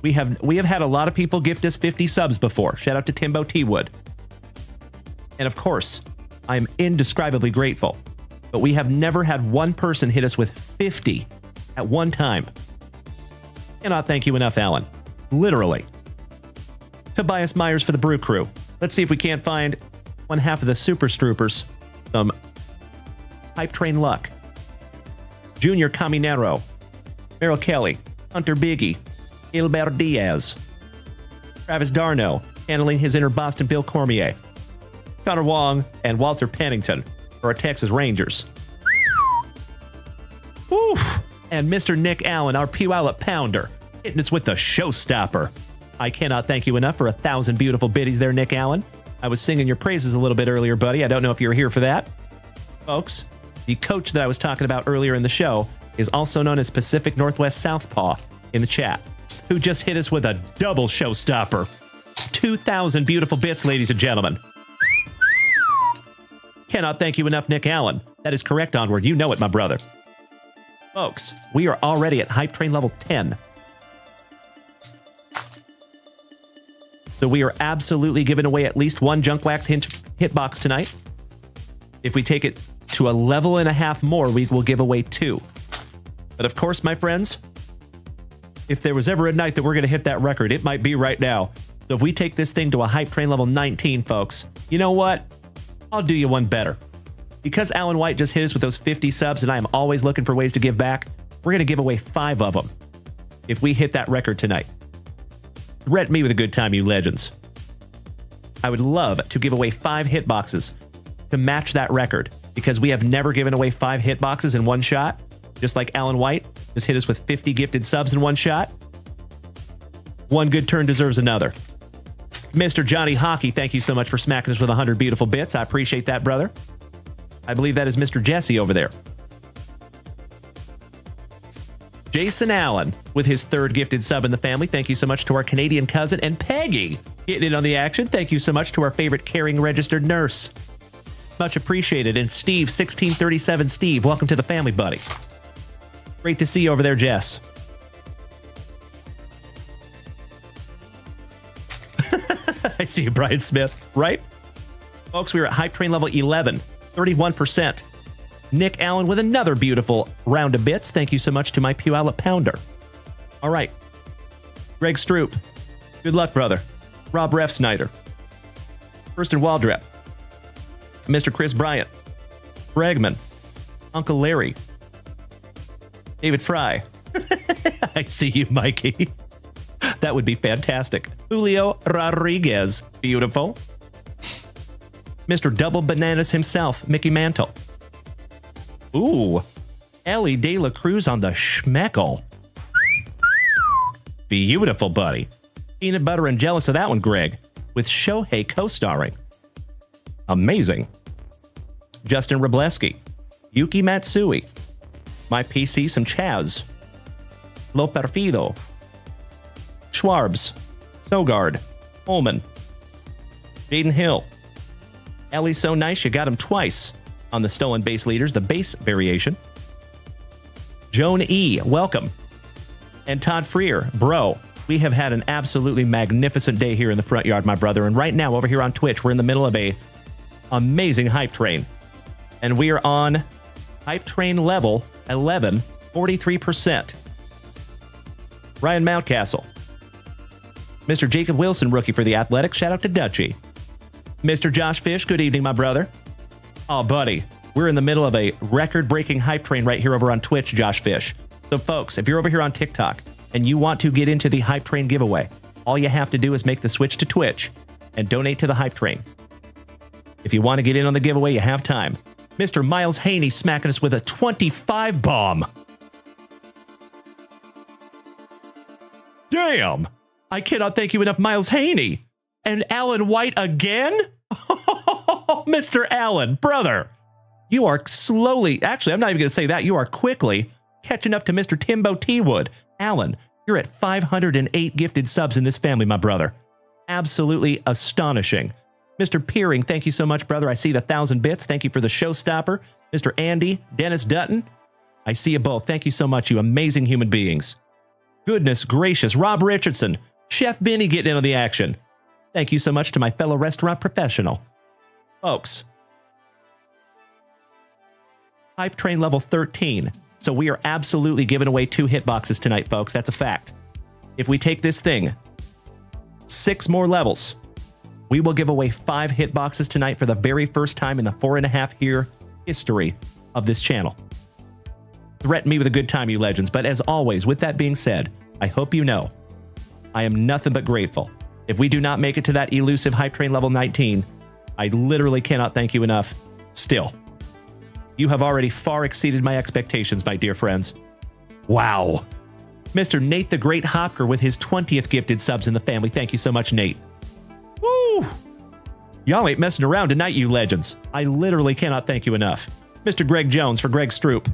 We have had a lot of people gift us 50 subs before. Shout out to Timbo T. Wood. And, of course, I'm indescribably grateful. But we have never had one person hit us with 50 at one time. Cannot thank you enough, Alan. Literally. Tobias Myers for the Brew Crew. Let's see if we can't find one half of the Super Stroopers some hype train luck. Junior Caminero. Merrill Kelly. Hunter Biggie. Ilber Diaz. Travis Darno, handling his inner Boston Bill Cormier. Connor Wong and Walter Pennington. for our Texas Rangers. Oof. And Mr. Nick Allen, our Puyallup Pounder, hitting us with the showstopper. I cannot thank you enough for 1,000 beautiful biddies there, Nick Allen. I was singing your praises a little bit earlier, buddy. I don't know if you were here for that. Folks, the coach that I was talking about earlier in the show is also known as Pacific Northwest Southpaw in the chat, who just hit us with a double showstopper. 2,000 beautiful bits, ladies and gentlemen. Cannot thank you enough, Nick Allen. That is correct, Onward. You know it, my brother. Folks, we are already at Hype Train level 10. So we are absolutely giving away at least one Junk Wax hitbox tonight. If we take it to a level and a half more, we will give away 2. But of course, my friends, if there was ever a night that we're going to hit that record, it might be right now. So if we take this thing to a Hype Train level 19, folks, you know what? I'll do you one better. Because Alan White just hit us with those 50 subs and I am always looking for ways to give back, we're going to give away 5 of them if we hit that record tonight. Threat me with a good time, you legends. I would love to give away 5 hitboxes to match that record because we have never given away 5 hitboxes in one shot, just like Alan White just hit us with 50 gifted subs in one shot. One good turn deserves another. Mr. Johnny Hockey, thank you so much for smacking us with 100 beautiful bits. I appreciate that, brother. I believe that is Mr. Jesse over there. Jason Allen with his 3rd gifted sub in the family. Thank you so much to our Canadian cousin. And Peggy getting in on the action. Thank you so much to our favorite caring registered nurse. Much appreciated. And Steve, 1637 Steve, welcome to the family, buddy. Great to see you over there, Jess. I see you, Brian Smith, right? Folks, we are at Hype Train level 11. 31%. Nick Allen with another beautiful round of bits. Thank you so much to my Puyallup Pounder. All right. Greg Stroop. Good luck, brother. Rob Ref Snyder. Kirsten Waldrep. Mr. Chris Bryant. Bregman. Uncle Larry. David Fry. I see you, Mikey. That would be fantastic. Julio Rodriguez. Beautiful. Mr. Double Bananas himself, Mickey Mantle. Ooh, Ellie De La Cruz on the schmeckle. Beautiful, buddy. Peanut butter and jealous of that one, Greg, with Shohei co-starring. Amazing. Justin Robleski. Yuki Matsui. My PC, some Chaz. Lo Perfido. Schwarbs. Sogard. Holman. Jaden Hill. Ellie's so nice you got him twice on the Stolen Base Leaders, the base variation. Joan E., welcome. And Todd Freer, bro, we have had an absolutely magnificent day here in the front yard, my brother. And right now over here on Twitch, we're in the middle of a amazing hype train. And we are on hype train level 11, 43%. Ryan Mountcastle. Mr. Jacob Wilson, rookie for the Athletics. Shout out to Dutchie. Mr. Josh Fish, good evening, my brother. Oh, buddy, we're in the middle of a record-breaking hype train right here over on Twitch, Josh Fish. So, folks, if you're over here on TikTok and you want to get into the hype train giveaway, all you have to do is make the switch to Twitch and donate to the hype train. If you want to get in on the giveaway, you have time. Mr. Miles Haney smacking us with a 25 bomb. Damn! I cannot thank you enough, Miles Haney. And Alan White again? Oh, Mr. Allen, brother. You are slowly, actually, I'm not even going to say that. You are quickly catching up to Mr. Timbo T. Wood. Allen, you're at 508 gifted subs in this family, my brother. Absolutely astonishing. Mr. Peering, thank you so much, brother. I see the 1,000 bits. Thank you for the showstopper. Mr. Andy, Dennis Dutton, I see you both. Thank you so much, you amazing human beings. Goodness gracious. Rob Richardson, Chef Vinny getting in on the action. Thank you so much to my fellow restaurant professional. Folks, hype train level 13. So we are absolutely giving away 2 hitboxes tonight, folks. That's a fact. If we take this thing 6 more levels, we will give away 5 hitboxes tonight for the very first time in the 4.5-year history of this channel. Threaten me with a good time, you legends. But as always, with that being said, I hope you know I am nothing but grateful. If we do not make it to that elusive hype train level 19, I literally cannot thank you enough still. You have already far exceeded my expectations, my dear friends. Wow. Mr. Nate the Great Hopker with his 20th gifted subs in the family. Thank you so much, Nate. Woo! Y'all ain't messing around tonight, you legends. I literally cannot thank you enough. Mr. Greg Jones for Greg Stroop.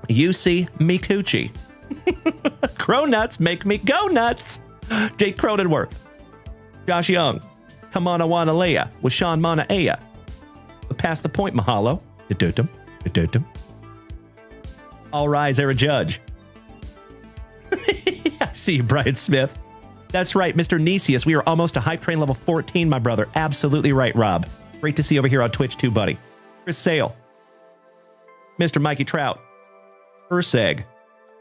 UC Mikuchi. Cronuts make me go nuts. Jake Cronenworth. Josh Young. Come on, Awana Leia with Sean Mana Aya. So pass the point, mahalo. All rise, Era Judge. I see you, Brian Smith. That's right, Mr. Nesius. We are almost to Hype Train level 14, my brother. Absolutely right, Rob. Great to see you over here on Twitch too, buddy. Chris Sale. Mr. Mikey Trout. Urseg.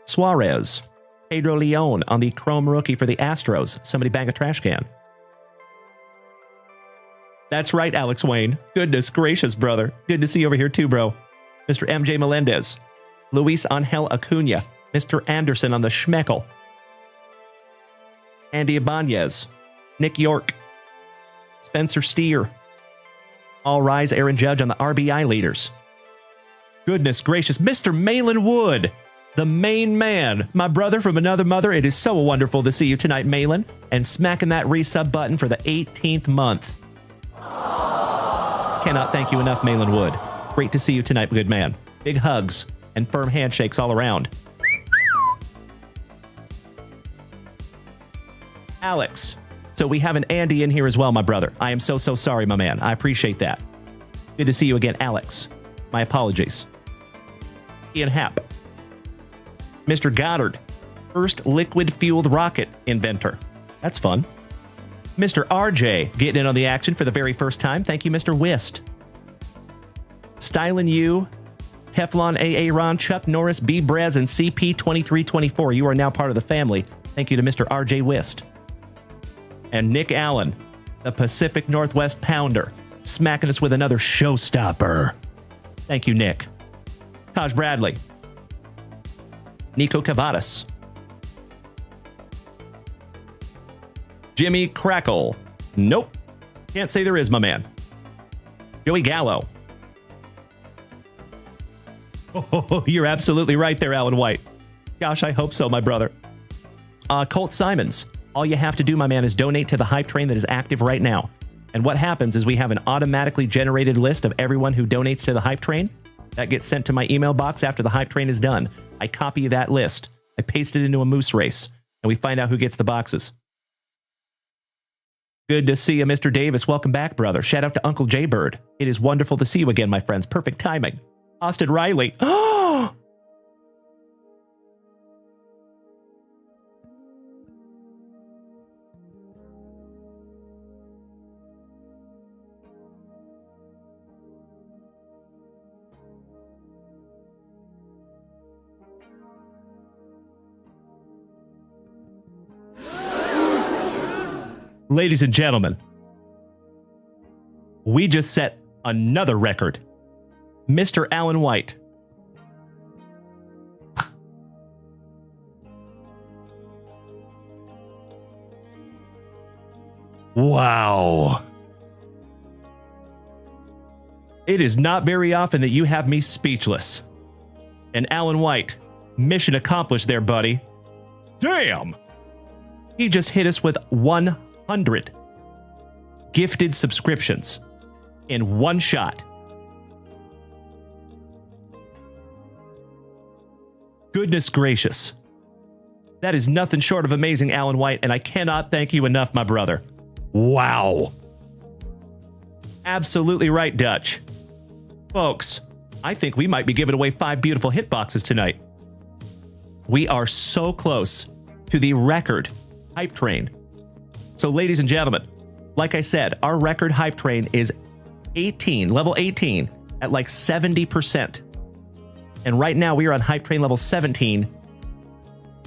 Suarez. Pedro Leon on the Chrome rookie for the Astros. Somebody bang a trash can. That's right, Alex Wayne. Goodness gracious, brother. Good to see you over here too, bro. Mr. MJ Melendez. Luis Angel Acuna. Mr. Anderson on the Schmeckel. Andy Ibanez. Nick York. Spencer Steer. All rise, Aaron Judge on the RBI leaders. Goodness gracious, Mr. Malin Wood. The main man. My brother from another mother. It is so wonderful to see you tonight, Malin. And smacking that resub button for the 18th month. Cannot thank you enough, Malin Wood. Great to see you tonight, good man. Big hugs and firm handshakes all around. Alex. So we have an Andy in here as well, my brother. I am so sorry, my man. I appreciate that. Good to see you again, Alex. My apologies. Ian Happ. Mr. Goddard. First liquid-fueled rocket inventor. That's fun. Mr. RJ getting in on the action for the very first time. Thank you, Mr. Wist. Stylin' You, Teflon AA Ron, Chuck Norris, B. Brez, and CP2324. You are now part of the family. Thank you to Mr. RJ Wist. And Nick Allen, the Pacific Northwest Pounder, smacking us with another showstopper. Thank you, Nick. Taj Bradley. Nico Cavadas. Jimmy Crackle. Nope. Can't say there is, my man. Joey Gallo. Oh, you're absolutely right there, Alan White. Gosh, I hope so, my brother. Colt Simons. All you have to do, my man, is donate to the Hype Train that is active right now. And what happens is we have an automatically generated list of everyone who donates to the Hype Train. That gets sent to my email box after the Hype Train is done. I copy that list. I paste it into a moose race. And we find out who gets the boxes. Good to see you, Mr. Davis. Welcome back, brother. Shout out to Uncle J Bird. It is wonderful to see you again, my friends. Perfect timing. Austin Riley. Oh! Ladies and gentlemen, we just set another record. Mr. Alan White. Wow. It is not very often that you have me speechless. And Alan White, mission accomplished there, buddy. Damn! He just hit us with 100 gifted subscriptions in one shot. Goodness gracious. That is nothing short of amazing, Alan White, and I cannot thank you enough, my brother. Wow. Absolutely right, Dutch. Folks, I think we might be giving away 5 beautiful hit boxes tonight. We are so close to the record Hype Train. So, ladies and gentlemen, like I said, our record Hype Train is 18, level 18, at like 70%. And right now we are on Hype Train level 17.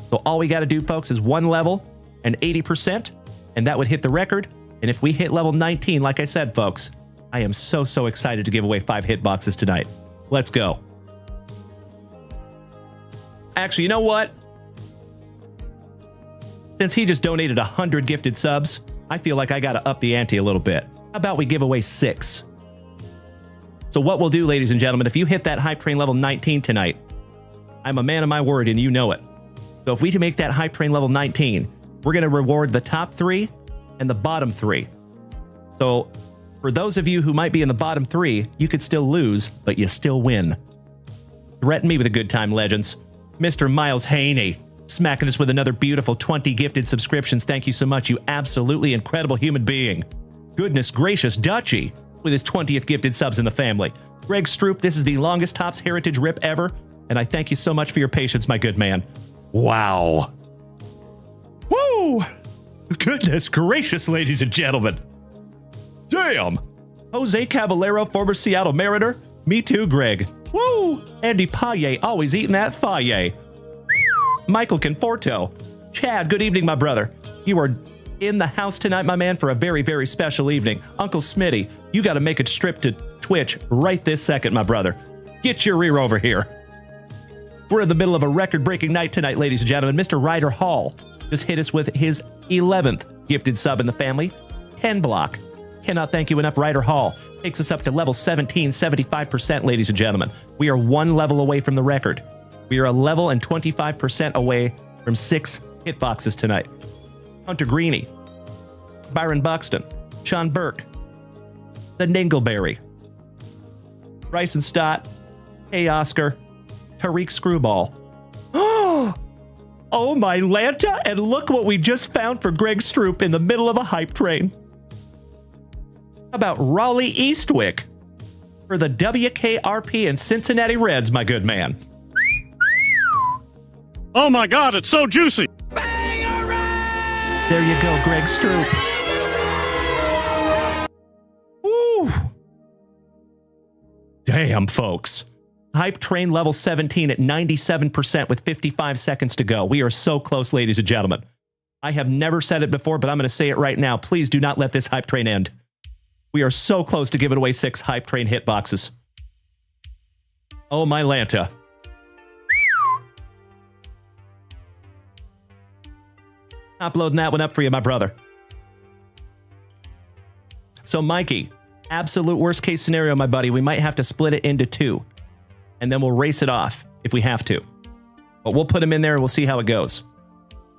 So all we got to do, folks, is one level and 80%, and that would hit the record. And if we hit level 19, like I said, folks, I am so excited to give away 5 hit boxes tonight. Let's go. Actually, you know what? Since he just donated 100 gifted subs, I feel like I got to up the ante a little bit. How about we give away 6? So what we'll do, ladies and gentlemen, if you hit that hype train level 19 tonight, I'm a man of my word and you know it. So if we can make that hype train level 19, we're going to reward the top 3 and the bottom 3. So for those of you who might be in the bottom 3, you could still lose, but you still win. Threaten me with a good time, legends. Mr. Miles Haney, smacking us with another beautiful 20 gifted subscriptions. Thank you so much, you absolutely incredible human being. Goodness gracious, Dutchy, with his 20th gifted subs in the family. Greg Stroop, this is the longest Topps Heritage rip ever, and I thank you so much for your patience, my good man. Wow. Woo! Goodness gracious, ladies and gentlemen. Damn! Jose Caballero, former Seattle Mariner. Me too, Greg. Woo! Andy Paye, always eating that FriYAY. Michael Conforto. Chad, good evening, my brother. You are in the house tonight, my man, for a very, very special evening. Uncle Smitty, you got to make a trip to Twitch right this second, my brother. Get your rear over here. We're in the middle of a record-breaking night tonight, ladies and gentlemen. Mr. Ryder Hall just hit us with his 11th gifted sub in the family. 10 block. Cannot thank you enough, Ryder Hall. Takes us up to level 17, 75%, ladies and gentlemen. We are 1 level away from the record. We are a level and 25% away from 6 hitboxes tonight. Hunter Greeny, Byron Buxton, Sean Burke, The Dingleberry, Bryson Stott, Hey Oscar, Tariq Screwball. Oh my Lanta, and look what we just found for Greg Stroop in the middle of a hype train. How about Raleigh Eastwick for the WKRP and Cincinnati Reds, my good man. Oh my God, it's so juicy. There you go, Greg Stroop. Woo! Damn, folks. Hype train level 17 at 97% with 55 seconds to go. We are so close, ladies and gentlemen. I have never said it before, but I'm going to say it right now. Please do not let this hype train end. We are so close to giving away 6 hype train hitboxes. Oh, my Lanta. Uploading that one up for you, my brother. So, Mikey, absolute worst case scenario, my buddy, we might have to split it into 2. And then we'll race it off if we have to. But we'll put them in there and we'll see how it goes.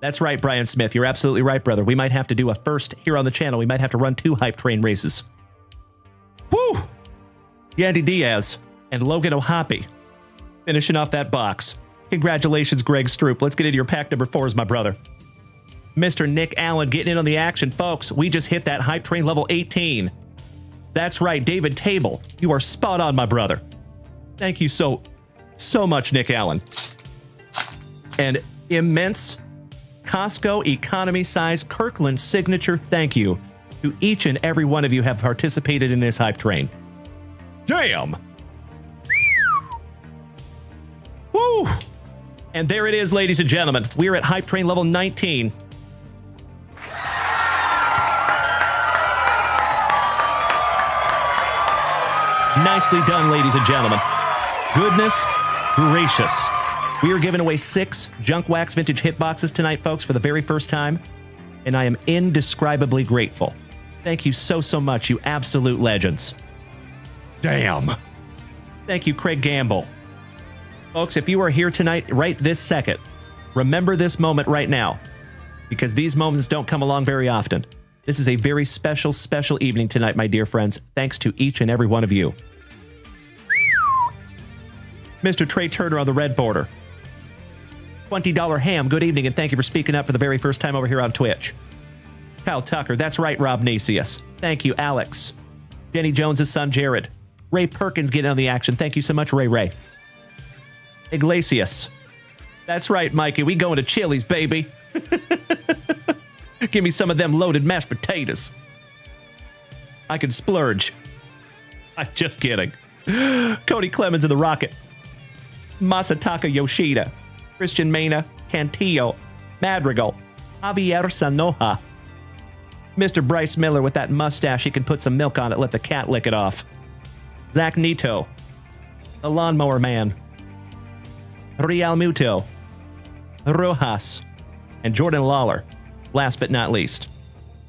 That's right, Brian Smith. You're absolutely right, brother. We might have to do a first here on the channel. We might have to run 2 hype train races. Woo! Yandy Diaz and Logan O'Hoppy finishing off that box. Congratulations, Greg Stroop. Let's get into your pack number 4s, my brother. Mr. Nick Allen getting in on the action, folks. We just hit that hype train level 18. That's right, David Table. You are spot on, my brother. Thank you so much, Nick Allen. And immense Costco economy size Kirkland signature thank you to each and every one of you have participated in this hype train. Damn! Woo! And there it is, ladies and gentlemen. We are at hype train level 19. Nicely done, ladies and gentlemen. Goodness gracious. We are giving away 6 Junk Wax Vintage hitboxes tonight, folks, for the very first time. And I am indescribably grateful. Thank you so much, you absolute legends. Damn. Thank you, Craig Gamble. Folks, if you are here tonight, right this second, remember this moment right now, because these moments don't come along very often. This is a very special, special evening tonight, my dear friends, thanks to each and every one of you. Mr. Trey Turner on the red border. $20 ham, good evening, and thank you for speaking up for the very first time over here on Twitch. Kyle Tucker, that's right, Rob Nasius. Thank you, Alex. Jenny Jones' son, Jared. Ray Perkins getting on the action. Thank you so much, Ray. Iglesias. That's right, Mikey, we going to Chili's, baby. Give me some of them loaded mashed potatoes. I can splurge. I'm just kidding. Cody Clemens of the Rocket. Masataka Yoshida. Christian Mena. Cantillo. Madrigal. Javier Sanoja. Mr. Bryce Miller with that mustache. He can put some milk on it. Let the cat lick it off. Zach Nito. The Lawnmower Man. Real Muto. Rojas. And Jordan Lawler. Last but not least.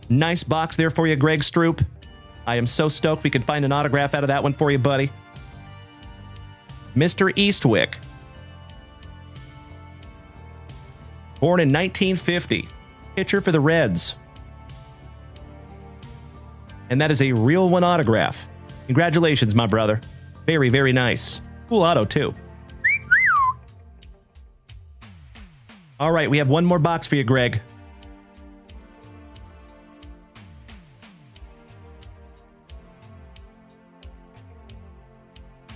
Nice box there for you, Greg Stroop. I am so stoked we can find an autograph out of that one for you, buddy. Mr. Eastwick. Born in 1950. Pitcher for the Reds. And that is a real one autograph. Congratulations, my brother. Very, very nice. Cool auto, too. All right, we have one more box for you, Greg.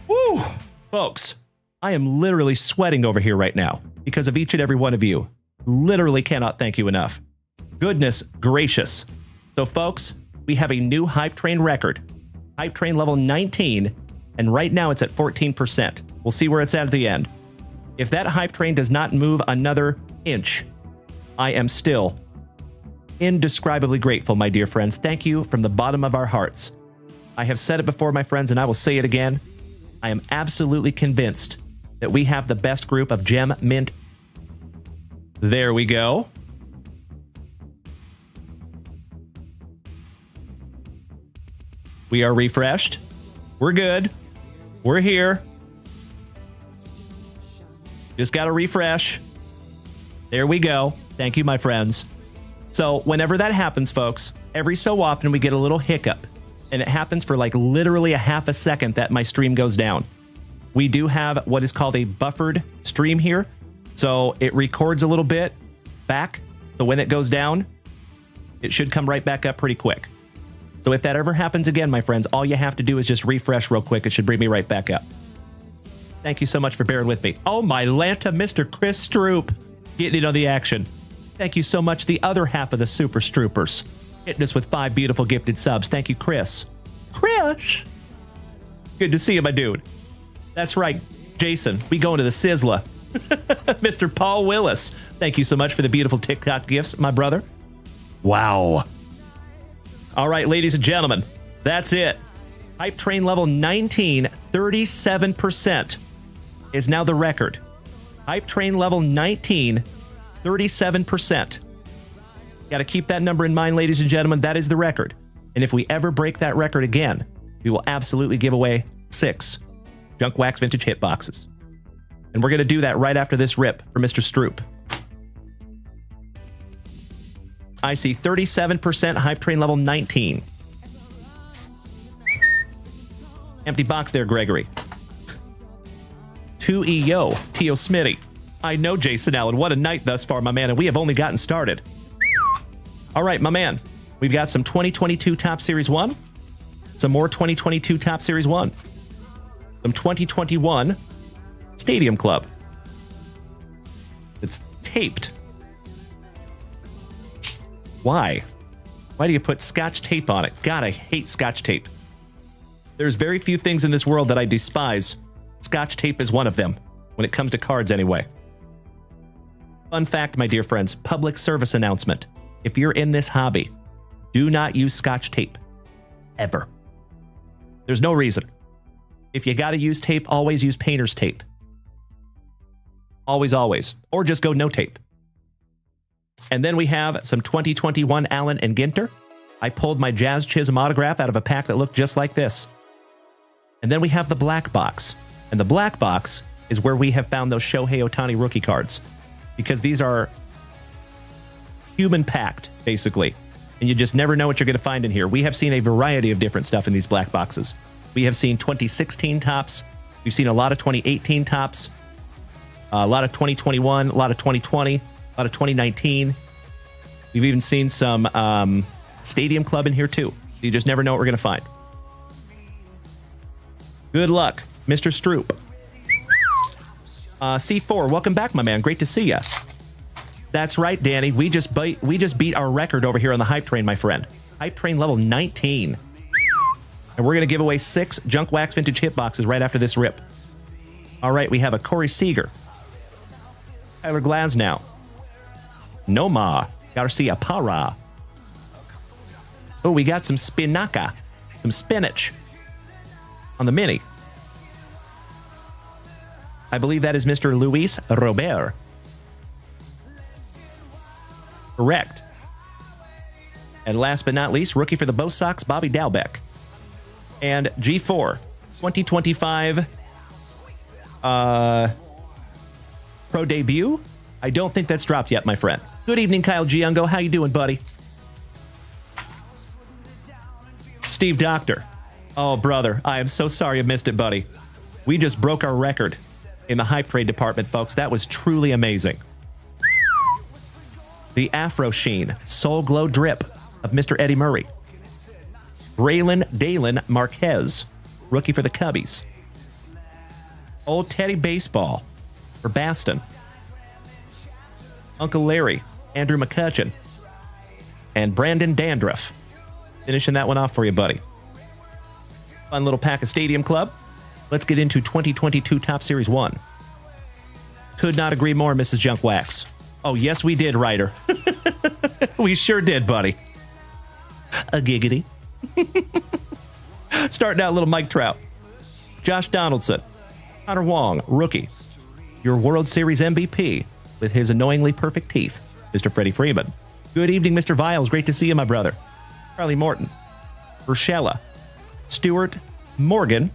Woo! Folks, I am literally sweating over here right now because of each and every one of you. Literally cannot thank you enough. Goodness gracious. So, folks, we have a new Hype Train record. Hype Train level 19, and right now it's at 14%. We'll see where it's at the end. If that Hype Train does not move another inch, I am still indescribably grateful, my dear friends. Thank you from the bottom of our hearts. I have said it before, my friends, and I will say it again. I am absolutely convinced that we have the best group of gem mint. There we go. We are refreshed. We're good. We're here. Just got to refresh. There we go. Thank you, my friends. So whenever that happens, folks, every so often we get a little hiccup. And it happens for like literally a half a second that my stream goes down. We do have what is called a buffered stream here. So it records a little bit back. So when it goes down, it should come right back up pretty quick. So if that ever happens again, my friends, all you have to do is just refresh real quick. It should bring me right back up. Thank you so much for bearing with me. Oh, my Lanta, Mr. Chris Stroop, getting in on the action. Thank you so much, the other half of the Super Stroopers, hitting us with 5 beautiful gifted subs. Thank you, Chris. Chris! Good to see you, my dude. That's right, Jason. We going to the Sizzler. Mr. Paul Willis. Thank you so much for the beautiful TikTok gifts, my brother. Wow. All right, ladies and gentlemen, that's it. Hype Train level 19, 37% is now the record. Hype Train level 19, 37%. Got to keep that number in mind, ladies and gentlemen. That is the record. And if we ever break that record again, we will absolutely give away 6 Junk Wax Vintage hit boxes. And we're going to do that right after this rip for Mr. Stroop. I see 37% Hype Train level 19. Empty box there, Gregory. 2EO, T.O. Smitty. I know, Jason Allen. What a night thus far, my man, and we have only gotten started. All right, my man. We've got some 2022 Topps Series 1. Some more 2022 Topps Series 1. Some 2021 Stadium Club. It's taped. Why? Why do you put Scotch tape on it? God, I hate Scotch tape. There's very few things in this world that I despise. Scotch tape is one of them, when it comes to cards anyway. Fun fact, my dear friends, public service announcement. If you're in this hobby, do not use Scotch tape. Ever. There's no reason. If you gotta use tape, always use painter's tape. Always, always. Or just go no tape. And then we have some 2021 Allen and Ginter. I pulled my Jazz Chisholm autograph out of a pack that looked just like this. And then we have the black box. And the black box is where we have found those Shohei Ohtani rookie cards. Because these are human-packed, basically. And you just never know what you're going to find in here. We have seen a variety of different stuff in these black boxes. We have seen 2016 tops. We've seen a lot of 2018 tops. A lot of 2021, a lot of 2020, a lot of 2019. We've even seen some Stadium Club in here, too. You just never know what we're going to find. Good luck, Mr. Stroop. C4, welcome back, my man. Great to see you. That's right, Danny. We just beat our record over here on the Hype Train, my friend. Hype Train level 19. And we're going to give away 6 Junk Wax Vintage hit boxes right after this rip. All right, we have a Corey Seager. Tyler Glasnow. Noma. Garcia Parra. Oh, we got some Spinaca. Some spinach. On the mini. I believe that is Mr. Luis Robert. Correct. And last but not least, rookie for the Bo Sox, Bobby Dalbec. And G4, 2025 Pro debut? I don't think that's dropped yet, my friend. Good evening, Kyle Giungo. How you doing, buddy? Steve Doctor. Oh, brother, I am so sorry I missed it, buddy. We just broke our record in the hype trade department, folks. That was truly amazing. The Afro Sheen Soul Glow Drip of Mr. Eddie Murray. Braylon Dalen Marquez, rookie for the Cubbies. Old Teddy Baseball for Baston. Uncle Larry, Andrew McCutcheon. And Brandon Dandruff. Finishing that one off for you, buddy. Fun little pack of Stadium Club. Let's get into 2022 Topps Series 1. Could not agree more, Mrs. Junk Wax. Oh, yes, we did, Ryder. We sure did, buddy. A giggity. Starting out, little Mike Trout. Josh Donaldson. Connor Wong, rookie. Your World Series MVP with his annoyingly perfect teeth, Mr. Freddie Freeman. Good evening, Mr. Viles. Great to see you, my brother. Charlie Morton. Urshela. Stewart Morgan.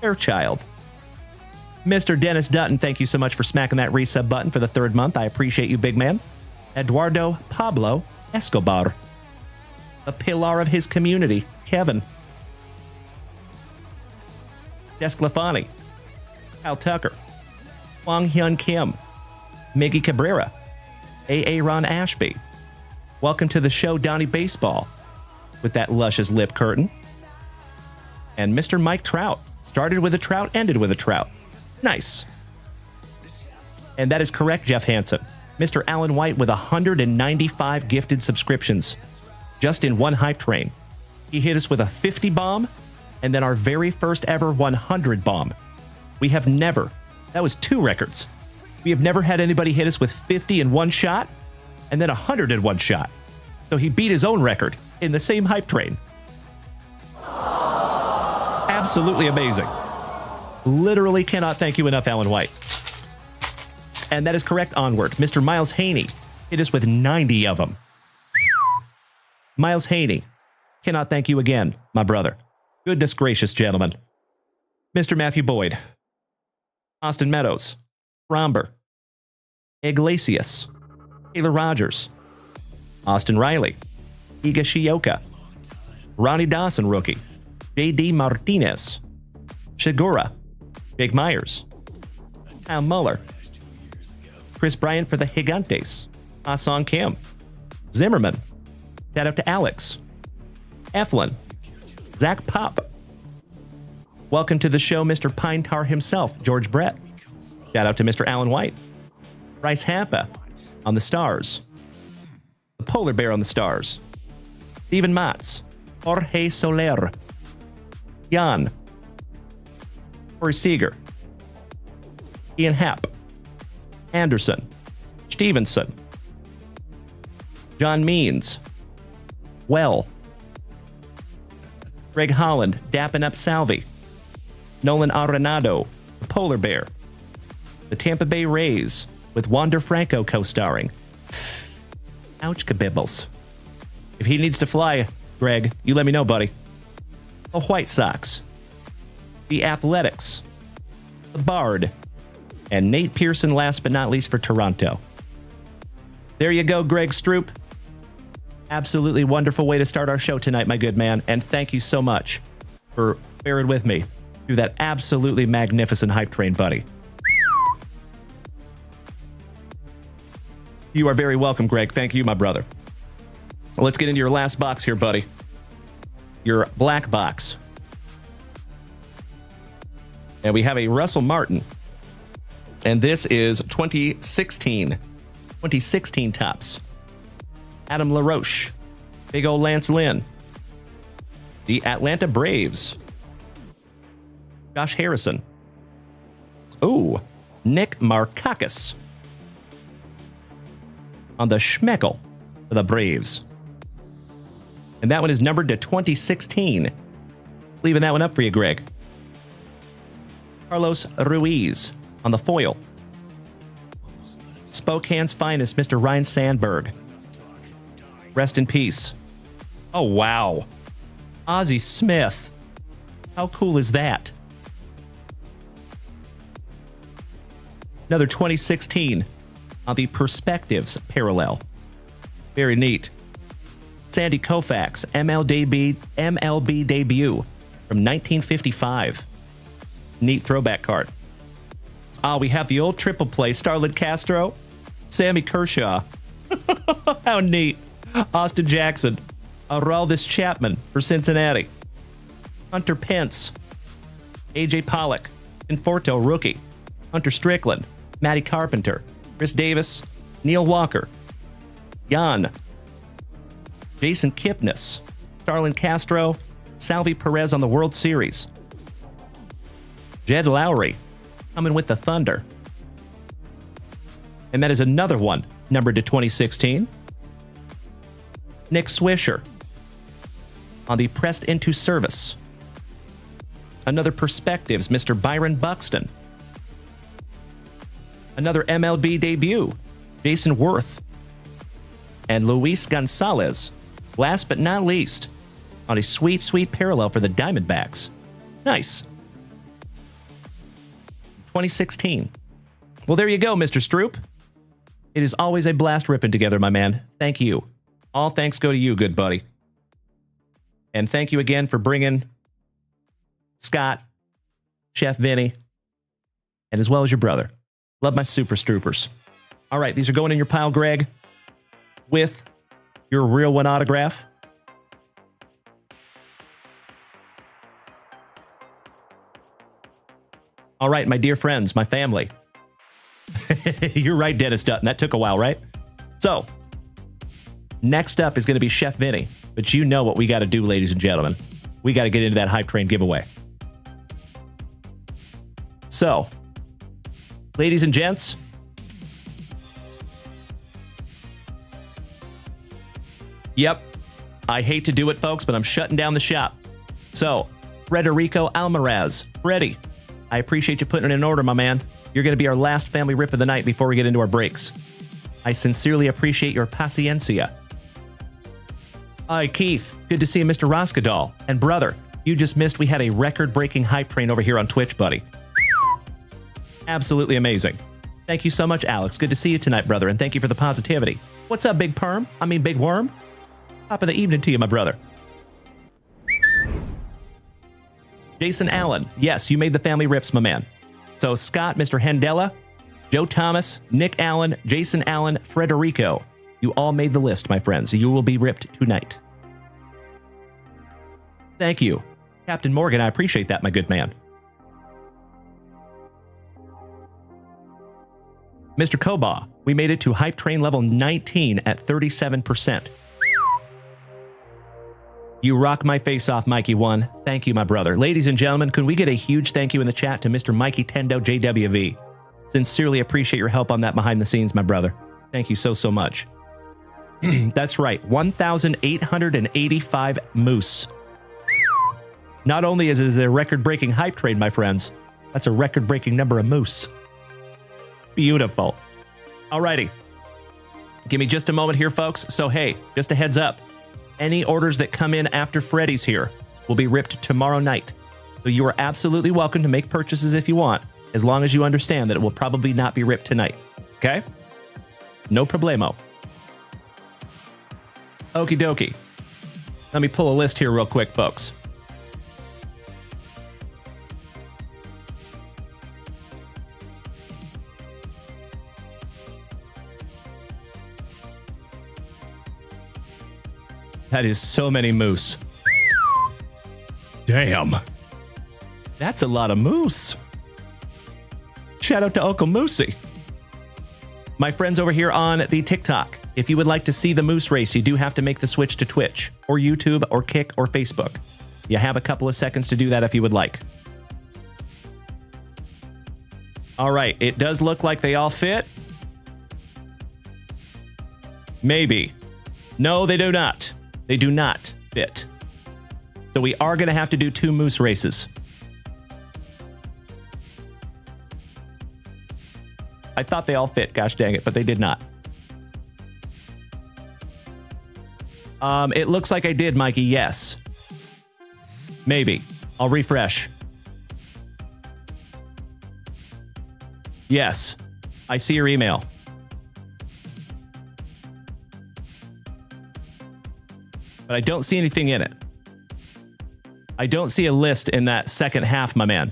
Fairchild. Mr. Dennis Dutton, thank you so much for smacking that resub button for the 3rd month. I appreciate you, big man. Eduardo Pablo Escobar. A pillar of his community, Kevin. Desclafani. Kyle Tucker. Hwang Hyun Kim. Miggy Cabrera. A.A. Ron Ashby. Welcome to the show, Donnie Baseball, with that luscious lip curtain. And Mr. Mike Trout. Started with a Trout, ended with a Trout. Nice. And that is correct, Jeff Hansen. Mr. Alan White with 195 gifted subscriptions just in one hype train. He hit us with a 50 bomb and then our very first ever 100 bomb. We have never, that was 2 records. We have never had anybody hit us with 50 in one shot and then 100 in one shot. So he beat his own record in the same hype train. Absolutely amazing. Literally cannot thank you enough, Alan White. And that is correct, onward. Mr. Miles Haney hit us with 90 of them. Miles Haney, cannot thank you again, my brother. Goodness gracious, gentlemen. Mr. Matthew Boyd. Austin Meadows. Romber. Iglesias. Taylor Rogers. Austin Riley. Iga Shioka. Ronnie Dawson, rookie. J.D. Martinez. Shigura. Jake Myers. Kyle Muller. Chris Bryant for the Gigantes. Ah-Song Kim. Zimmerman. Shout out to Alex. Eflin. Zach Pop. Welcome to the show, Mr. Pine Tar himself, George Brett. Shout out to Mr. Alan White. Bryce Hampa on the Stars. The Polar Bear on the Stars. Stephen Matz. Jorge Soler. Jan. Corey Seager. Ian Happ. Anderson. Stevenson. John Means. Well. Greg Holland, dapping up Salvi. Nolan Arenado, the Polar Bear. The Tampa Bay Rays, with Wander Franco co-starring. Ouch, kabibbles. If he needs to fly, Greg, you let me know, buddy. The White Sox. The Athletics. The Bard. And Nate Pearson, last but not least, for Toronto. There you go, Greg Stroop. Absolutely wonderful way to start our show tonight, my good man. And thank you so much for bearing with me through that absolutely magnificent hype train, buddy. You are very welcome, Greg. Thank you, my brother. Well, let's get into your last box here, buddy. Your black box. And we have a Russell Martin. And this is 2016 Topps. Adam LaRoche. Big ol' Lance Lynn. The Atlanta Braves. Josh Harrison. Ooh, Nick Markakis. On the Schmeckel for the Braves. And that one is numbered to 2016. Just leaving that one up for you, Greg. Carlos Ruiz on the foil. Spokane's finest, Mr. Ryan Sandberg. Rest in peace. Oh, wow. Ozzie Smith. How cool is that? Another 2016 on the Perspectives parallel. Very neat. Sandy Koufax, MLB debut from 1955. Neat throwback card. We have the old triple play, Starlin Castro, Sammy Kershaw. How neat. Austin Jackson, Aroldis Chapman for Cincinnati. Hunter Pence, AJ Pollock, Conforto rookie. Hunter Strickland, Matty Carpenter, Chris Davis, Neil Walker, Jan, Jason Kipnis, Starlin Castro, Salvi Perez on the World Series. Jed Lowry coming with the Thunder. And that is another one numbered to 2016. Nick Swisher on the Pressed Into Service. Another Perspectives, Mr. Byron Buxton. Another MLB debut, Jason Worth. And Luis Gonzalez, last but not least, on a sweet, sweet parallel for the Diamondbacks. Nice. 2016. Well, there you go, Mr. Stroop. It is always a blast ripping together, my man. Thank you. All thanks go to you, good buddy. And thank you again for bringing Scott, Chef Vinny, and as well as your brother. Love my Super Stroopers. All right, these are going in your pile, Greg, with your real one autograph. All right, my dear friends, my family. You're right, Dennis Dutton. That took a while, right? So, next up is going to be Chef Vinny. But you know what we got to do, ladies and gentlemen. We got to get into that Hype Train giveaway. So, ladies and gents, yep, I hate to do it, folks, but I'm shutting down the shop. So, Frederico Almaraz. Freddy, I appreciate you putting it in order, my man. You're going to be our last family rip of the night before we get into our breaks. I sincerely appreciate your paciencia. Hi, Keith. Good to see you, Mr. Roskadal. And brother, you just missed we had a record-breaking Hype Train over here on Twitch, buddy. Absolutely amazing. Thank you so much, Alex. Good to see you tonight, brother, and thank you for the positivity. What's up, Big Perm? I mean, Big Worm? Top of the evening to you, my brother. Jason Allen. Yes, you made the family rips, my man. So Scott, Mr. Hendella, Joe Thomas, Nick Allen, Jason Allen, Frederico. You all made the list, my friends. You will be ripped tonight. Thank you. Captain Morgan, I appreciate that, my good man. Mr. Koba, we made it to Hype Train level 19 at 37%. You rock my face off, Mikey1. Thank you, my brother. Ladies and gentlemen, could we get a huge thank you in the chat to Mr. Mikey Tendo JWV? Sincerely appreciate your help on that behind the scenes, my brother. Thank you so, so much. That's right, 1,885 moose. Not only is it a record-breaking Hype Train, my friends, that's a record-breaking number of moose. Beautiful. Alrighty. Give me just a moment here, folks. So, hey, just a heads up. Any orders that come in after Freddy's here will be ripped tomorrow night. So you are absolutely welcome to make purchases if you want, as long as you understand that it will probably not be ripped tonight. Okay? No problemo. Okie dokie. Let me pull a list here real quick, folks. That is so many moose. Damn. That's a lot of moose. Shout out to Uncle Moosey. My friends over here on the TikTok, if you would like to see the moose race, you do have to make the switch to Twitch or YouTube or Kick or Facebook. You have a couple of seconds to do that if you would like. All right, it does look like they all fit. Maybe. No, they do not. They do not fit. So we are going to have to do 2 moose races. I thought they all fit, gosh dang it, but they did not. It looks like I did, Mikey, yes. Maybe. I'll refresh. Yes. I see your email. But I don't see anything in it. I don't see a list in that second half, my man.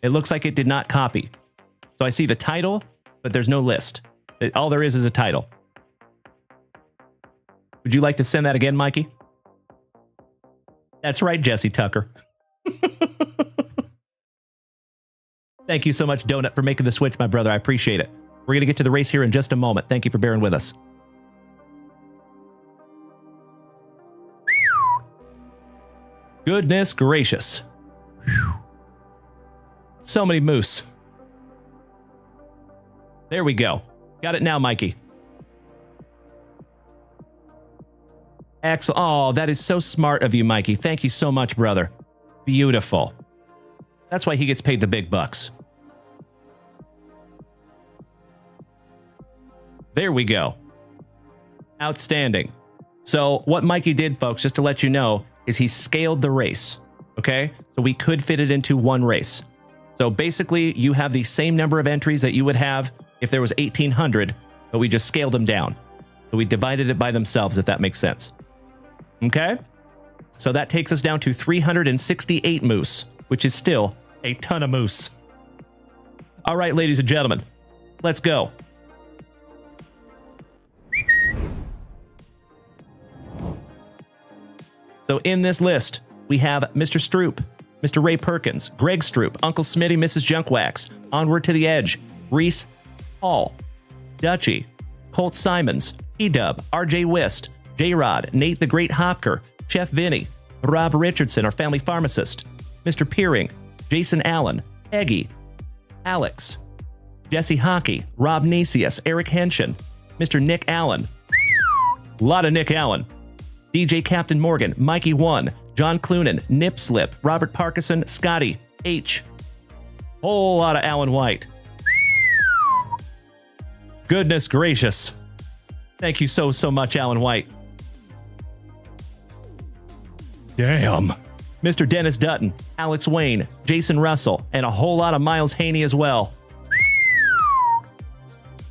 It looks like it did not copy. So I see the title, but there's no list. All there is a title. Would you like to send that again, Mikey? That's right, Jesse Tucker. Thank you so much, Donut, for making the switch, my brother. I appreciate it. We're going to get to the race here in just a moment. Thank you for bearing with us. Goodness gracious. So many moose. There we go. Got it now, Mikey. Excellent. Oh, that is so smart of you, Mikey. Thank you so much, brother. Beautiful. That's why he gets paid the big bucks. There we go. Outstanding. So what Mikey did, folks, just to let you know, is he scaled the race. Okay? So we could fit it into one race. So basically, you have the same number of entries that you would have if there was 1,800, but we just scaled them down. So we divided it by themselves, if that makes sense. Okay? So that takes us down to 368 moose, which is still a ton of moose. All right, ladies and gentlemen, let's go. So in this list, we have Mr. Stroop, Mr. Ray Perkins, Greg Stroop, Uncle Smitty, Mrs. Junkwax, Onward to the Edge, Reese Hall, Dutchie, Colt Simons, E-Dub, RJ Wist, J-Rod, Nate the Great Hopker, Chef Vinny, Rob Richardson, our family pharmacist, Mr. Peering, Jason Allen, Eggy, Alex, Jesse Hockey, Rob Nasius, Eric Henshin, Mr. Nick Allen, a lot of Nick Allen, DJ Captain Morgan, Mikey One, John Clunan, Nip Slip, Robert Parkinson, Scotty, H. Whole lot of Alan White. Goodness gracious. Thank you so much, Alan White. Damn. Mr. Dennis Dutton, Alex Wayne, Jason Russell, and a whole lot of Miles Haney as well.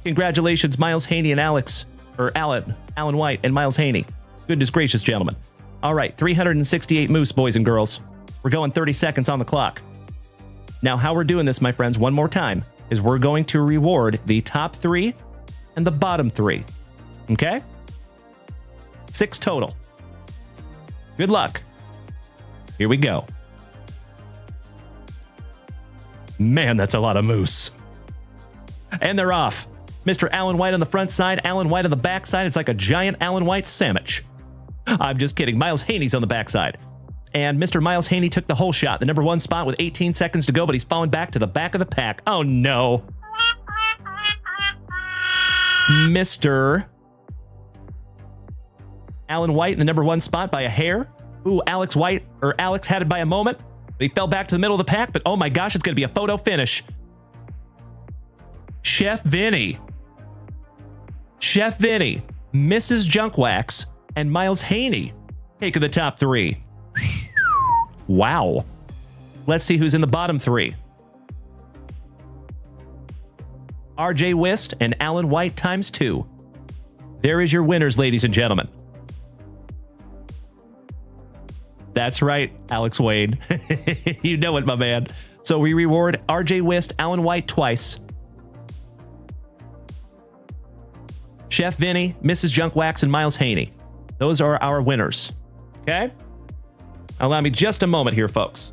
Congratulations, Miles Haney and Alan White and Miles Haney. Goodness gracious, gentlemen. All right, 368 moose, boys and girls. We're going 30 seconds on the clock. Now, how we're doing this, my friends, one more time, is we're going to reward the top 3 and the bottom 3. Okay? 6 total. Good luck. Here we go. Man, that's a lot of moose. And they're off. Mr. Alan White on the front side, Alan White on the back side. It's like a giant Alan White sandwich. I'm just kidding. Miles Haney's on the backside. And Mr. Miles Haney took the whole shot. The number 1 spot with 18 seconds to go, but he's falling back to the back of the pack. Oh, no. Mr. Alan White in the number 1 spot by a hair. Ooh, Alex had it by a moment. But he fell back to the middle of the pack, but oh my gosh, it's going to be a photo finish. Chef Vinny, Mrs. Junkwax, and Miles Haney taking the top 3. Wow. Let's see who's in the bottom 3. RJ Wist and Alan White times 2. There is your winners, ladies and gentlemen. That's right, Alex Wade. You know it, my man. So we reward RJ Wist, Alan White twice. Chef Vinny, Mrs. Junkwax, and Miles Haney. Those are our winners. Okay? Allow me just a moment here, folks.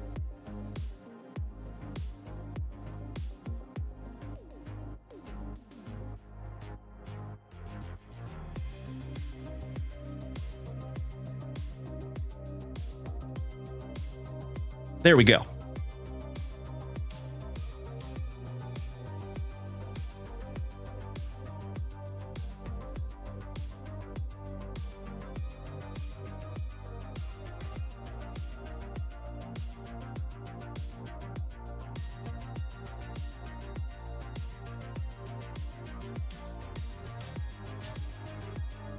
There we go.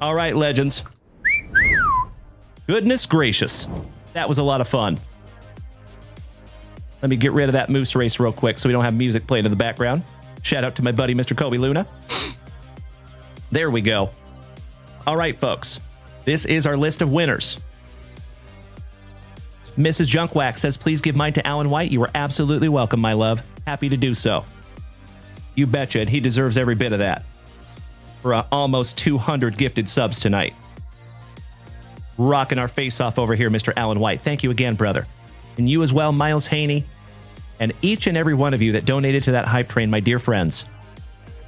All right, legends. Goodness gracious. That was a lot of fun. Let me get rid of that moose race real quick so we don't have music playing in the background. Shout out to my buddy, Mr. Kobe Luna. There we go. All right, folks. This is our list of winners. Mrs. Junkwax says, please give mine to Alan White. You are absolutely welcome, my love. Happy to do so. You betcha, and he deserves every bit of that. For almost 200 gifted subs tonight. Rocking our face off over here, Mr. Alan White. Thank you again, brother. And you as well, Miles Haney. And each and every one of you that donated to that hype train, my dear friends.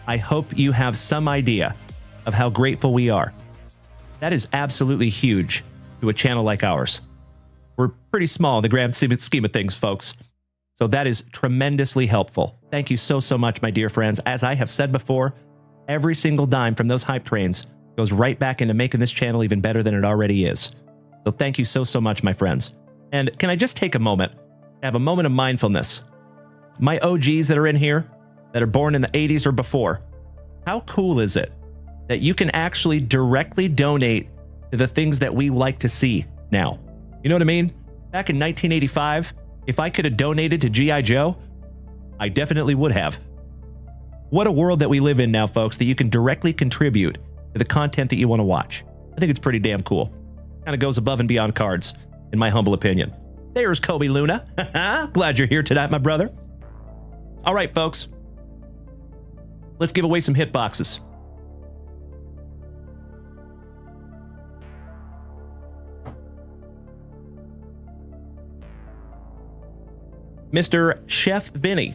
I hope you have some idea of how grateful we are. That is absolutely huge to a channel like ours. We're pretty small in the grand scheme of things, folks. So that is tremendously helpful. Thank you so, so much, my dear friends. As I have said before, every single dime from those hype trains goes right back into making this channel even better than it already is. So thank you so, so much, my friends. And can I just take a moment, have a moment of mindfulness? My OGs that are in here, that are born in the 80s or before, how cool is it that you can actually directly donate to the things that we like to see now? You know what I mean? Back in 1985, if I could have donated to G.I. Joe, I definitely would have. What a world that we live in now, folks, that you can directly contribute to the content that you want to watch. I think it's pretty damn cool. Kind of goes above and beyond cards, in my humble opinion. There's Kobe Luna. Glad you're here tonight, my brother. All right, folks. Let's give away some hit boxes. Mr. Chef Vinny.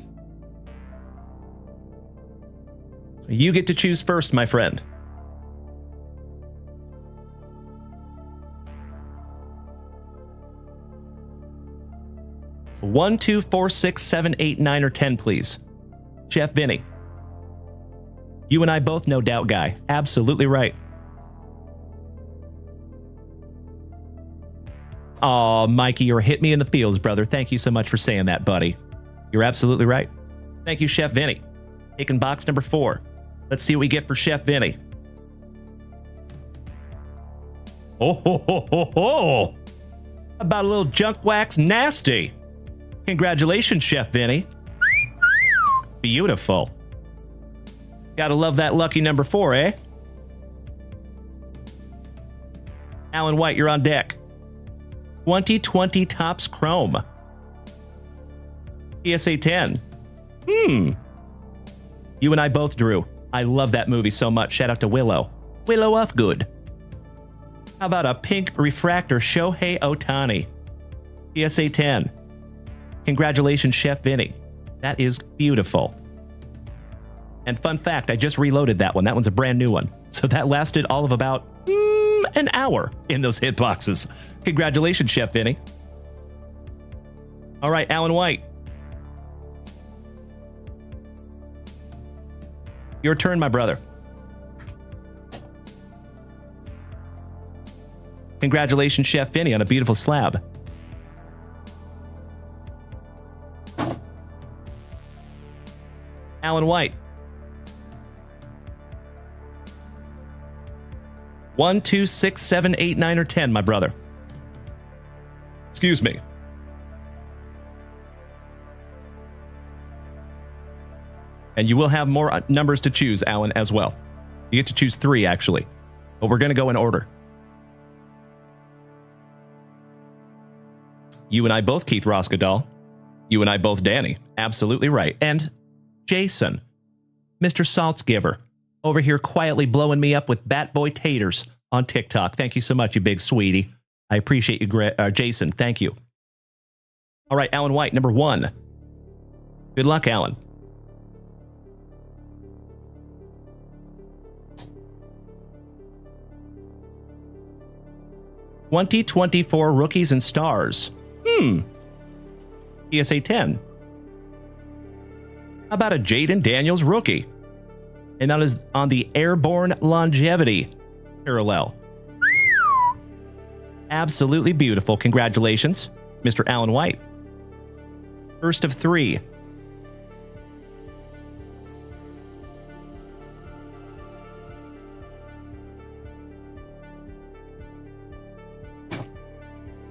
You get to choose first, my friend. One, 2, 4, 6, 7, 8, 9, or 10, please. Chef Vinny. You and I both know Doubt Guy. Absolutely right. Aw, Mikey, you're hit me in the feels, brother. Thank you so much for saying that, buddy. You're absolutely right. Thank you, Chef Vinny. Taking box number 4. Let's see what we get for Chef Vinny. Oh, ho, ho, ho, ho. How about a little junk wax nasty? Congratulations, Chef Vinny. Beautiful. Gotta love that lucky number 4, eh? Alan White, you're on deck. 2020 Topps Chrome. PSA 10. You and I both drew. I love that movie so much. Shout out to Willow. Willow Ufgood. How about a pink refractor Shohei Ohtani? PSA 10. Congratulations, Chef Vinny. That is beautiful. And fun fact, I just reloaded that one. That one's a brand new one. So that lasted all of about an hour in those hit boxes. Congratulations, Chef Vinny. All right, Alan White. Your turn, my brother. Congratulations, Chef Vinny, on a beautiful slab. Alan White. 1, 2, 6, 7, 8, 9, or 10, my brother. Excuse me. And you will have more numbers to choose, Alan, as well. You get to choose 3, actually. But we're going to go in order. You and I both, Keith Roskadal. You and I both, Danny. Absolutely right. And Jason, Mr. Saltzgiver, over here quietly blowing me up with Bat Boy Taters on TikTok. Thank you so much, you big sweetie. I appreciate you, Jason. Thank you. All right, Alan White, number 1. Good luck, Alan. '2024 Rookies and Stars. PSA 10. How about a Jaden Daniels rookie? And that is on the Airborne Longevity parallel. Absolutely beautiful. Congratulations, Mr. Alan White. First of 3.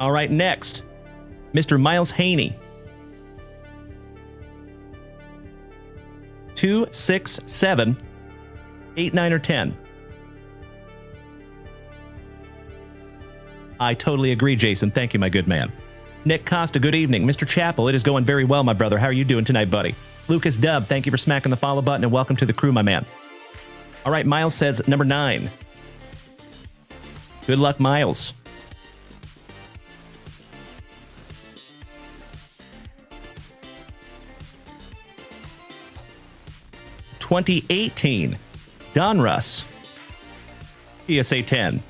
All right, next, Mr. Miles Haney. 2, 6, 7, 8, 9, or 10? I totally agree, Jason. Thank you, my good man. Nick Costa, good evening. Mr. Chappell, it is going very well, my brother. How are you doing tonight, buddy? Lucas Dubb, thank you for smacking the follow button, and welcome to the crew, my man. All right, Miles says number 9. Good luck, Miles. (2018) Donruss. PSA 10.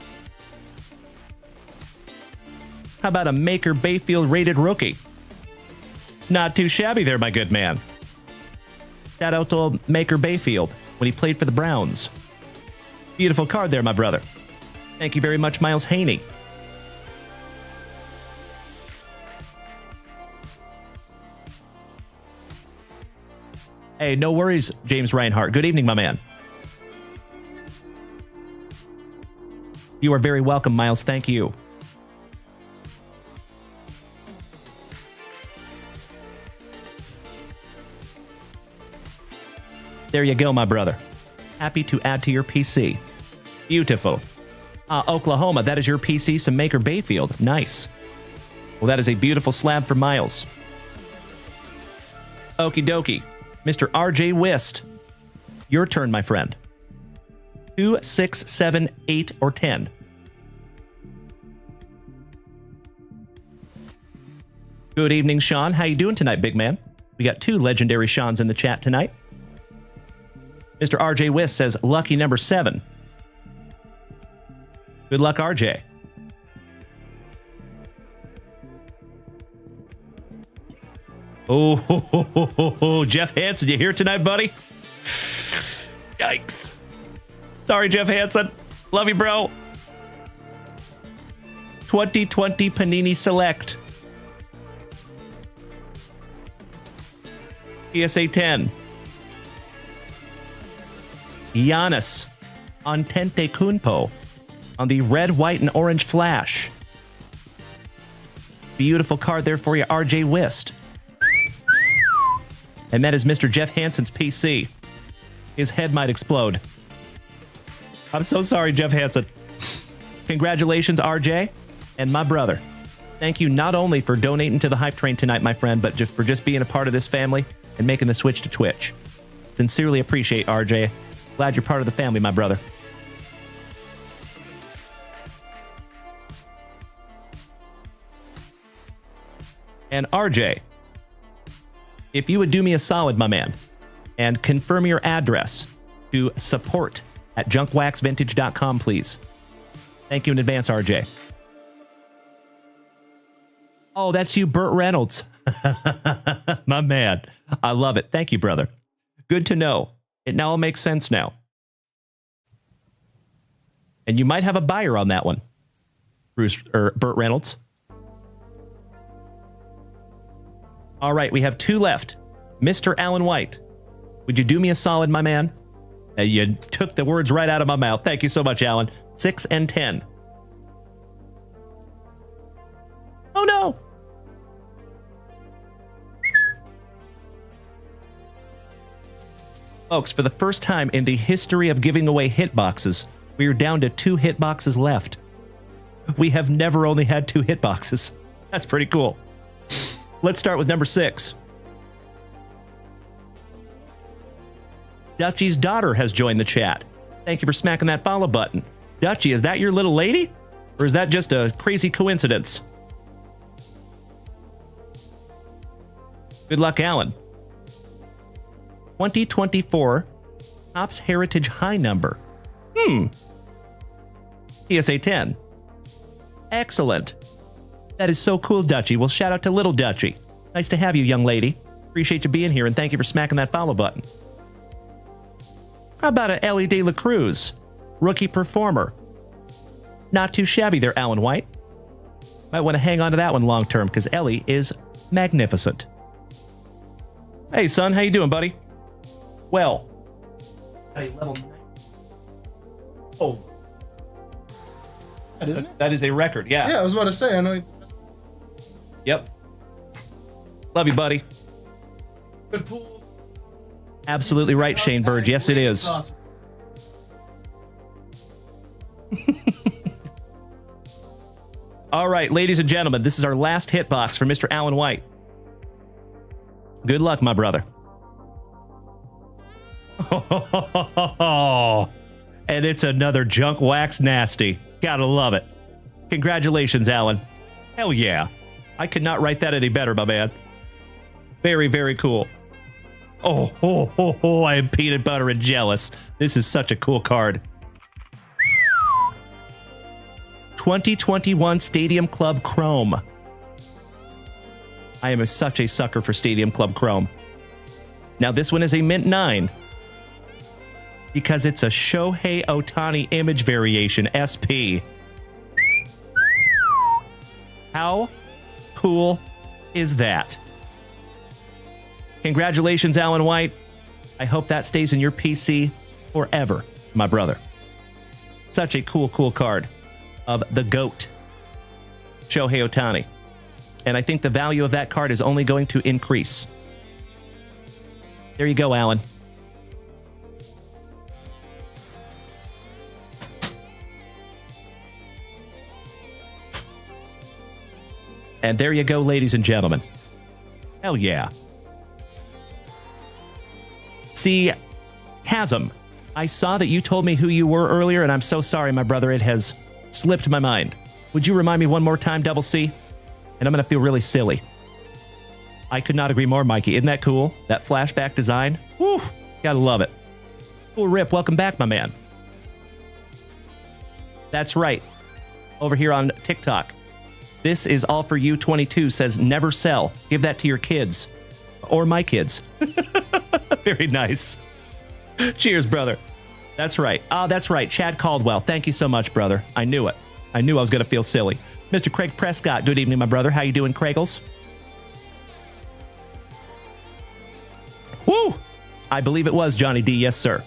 How about a Maker Bayfield rated rookie? Not too shabby there, my good man. Shout out to old Maker Bayfield when he played for the Browns. Beautiful card there, my brother. Thank you very much, Miles Haney. Hey, no worries, James Reinhart. Good evening, my man. You are very welcome, Miles. Thank you. There you go, my brother. Happy to add to your PC. Beautiful. Oklahoma, that is your PC, some Maker Bayfield. Nice. Well, that is a beautiful slab for Miles. Okie dokie. Mr. RJ Wist. Your turn, my friend. 2, 6, 7, 8, or 10. Good evening, Sean. How you doing tonight, big man? We got 2 legendary Seans in the chat tonight. Mr. RJ Wist says, lucky number 7. Good luck, RJ. Oh, Jeff Hansen, you here tonight, buddy? Yikes. Sorry, Jeff Hansen. Love you, bro. 2020 Panini Select. PSA 10. Giannis Antetokounmpo on the red, white, and orange flash. Beautiful card there for you, RJ Wist. And that is Mr. Jeff Hansen's PC. His head might explode. I'm so sorry, Jeff Hansen. Congratulations, RJ, and my brother. Thank you not only for donating to the hype train tonight, my friend, but just for being a part of this family and making the switch to Twitch. Sincerely appreciate, RJ. Glad you're part of the family, my brother. And RJ, if you would do me a solid, my man, and confirm your address to support@junkwaxvintage.com, please. Thank you in advance, RJ. Oh, that's you, Burt Reynolds. My man. I love it. Thank you, brother. Good to know. It now all makes sense now. And you might have a buyer on that one, Burt Reynolds. All right, we have 2 left. Mr. Alan White, would you do me a solid, my man? You took the words right out of my mouth. Thank you so much, Alan. 6 and 10. Oh, no. Folks, for the first time in the history of giving away hitboxes, we are down to 2 hitboxes left. We have never only had 2 hitboxes. That's pretty cool. Let's start with number 6. Dutchie's daughter has joined the chat. Thank you for smacking that follow button. Dutchie, is that your little lady? Or is that just a crazy coincidence? Good luck, Alan. 2024 Topps Heritage High number. PSA 10. Excellent. That is so cool, Dutchie. Well, shout out to little Dutchie. Nice to have you, young lady. Appreciate you being here, and thank you for smacking that follow button. How about a Ellie De La Cruz? Rookie performer. Not too shabby there, Alan White. Might want to hang on to that one long term, because Ellie is magnificent. Hey, son, how you doing, buddy? Well. Hey, level 9. Oh. That isn't it? That is a record, yeah. Yeah, I was about to say, I know. Yep. Love you, buddy. Good pool. Absolutely right, Shane Burge. Yes, it is. All right, ladies and gentlemen, this is our last hit box for Mr. Alan White. Good luck, my brother. And it's another junk wax nasty. Gotta love it. Congratulations, Alan. Hell yeah. I could not write that any better, my man. Very, very cool. Oh, I am peanut butter and jealous. This is such a cool card. 2021 Stadium Club Chrome. I am such a sucker for Stadium Club Chrome. Now, this one is a Mint 9 because it's a Shohei Ohtani image variation, SP. How cool is that? Congratulations, Alan White. I hope that stays in your PC forever, my brother. Such a cool, cool card of the GOAT, Shohei Ohtani. And I think the value of that card is only going to increase. There you go, Alan. And there you go, ladies and gentlemen. Hell yeah. See, Chasm, I saw that you told me who you were earlier, and I'm so sorry, my brother. It has slipped my mind. Would you remind me one more time, Double C? And I'm going to feel really silly. I could not agree more, Mikey. Isn't that cool? That flashback design? Whew, gotta love it. Cool Rip, welcome back, my man. That's right. Over here on TikTok. This is all for you 22 says never sell. Give that to your kids. Or my kids. Very nice. Cheers, brother. That's right. That's right. Chad Caldwell. Thank you so much, brother. I knew it. I knew I was going to feel silly. Mr. Craig Prescott. Good evening, my brother. How you doing, Craigles? Woo! I believe it was Johnny D. Yes, sir.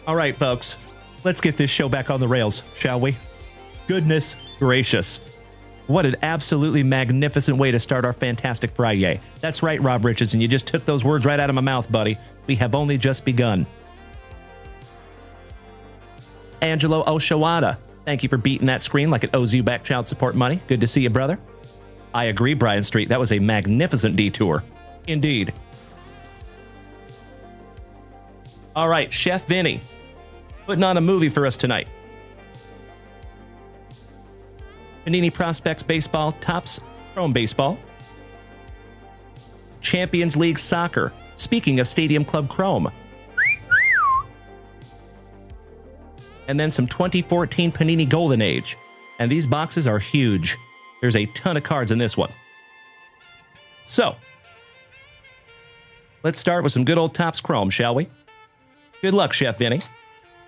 All right, folks. Let's get this show back on the rails, shall we? Goodness gracious. What an absolutely magnificent way to start our fantastic FriYAY. That's right, Rob Richardson. You just took those words right out of my mouth, buddy. We have only just begun. Angelo Oshawada. Thank you for beating that screen like it owes you back child support money. Good to see you, brother. I agree, Brian Street. That was a magnificent detour. Indeed. All right, Chef Vinny. Putting on a movie for us tonight. Panini Prospects Baseball, Topps Chrome Baseball. Champions League Soccer. Speaking of Stadium Club Chrome. And then some 2014 Panini Golden Age. And these boxes are huge. There's a ton of cards in this one. So, let's start with some good old Topps Chrome, shall we? Good luck, Chef Vinny.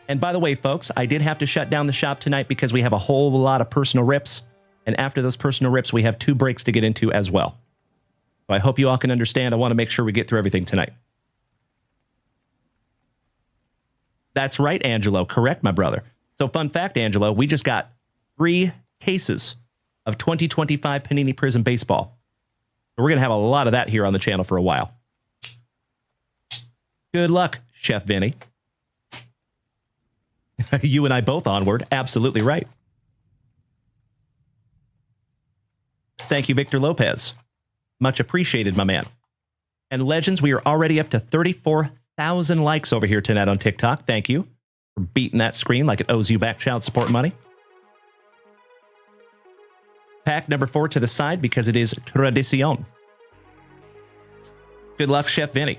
And by the way, folks, I did have to shut down the shop tonight because we have a whole lot of personal rips. And after those personal rips, we have 2 breaks to get into as well. So I hope you all can understand. I want to make sure we get through everything tonight. That's right, Angelo. Correct, my brother. So fun fact, Angelo, we just got 3 cases of 2025 Panini Prizm Baseball. So we're going to have a lot of that here on the channel for a while. Good luck, Chef Vinny. You and I both onward. Absolutely right. Thank you, Victor Lopez. Much appreciated, my man. And Legends, we are already up to 34,000 likes over here tonight on TikTok. Thank you for beating that screen like it owes you back child support money. Pack number 4 to the side because it is tradición. Good luck, Chef Vinny.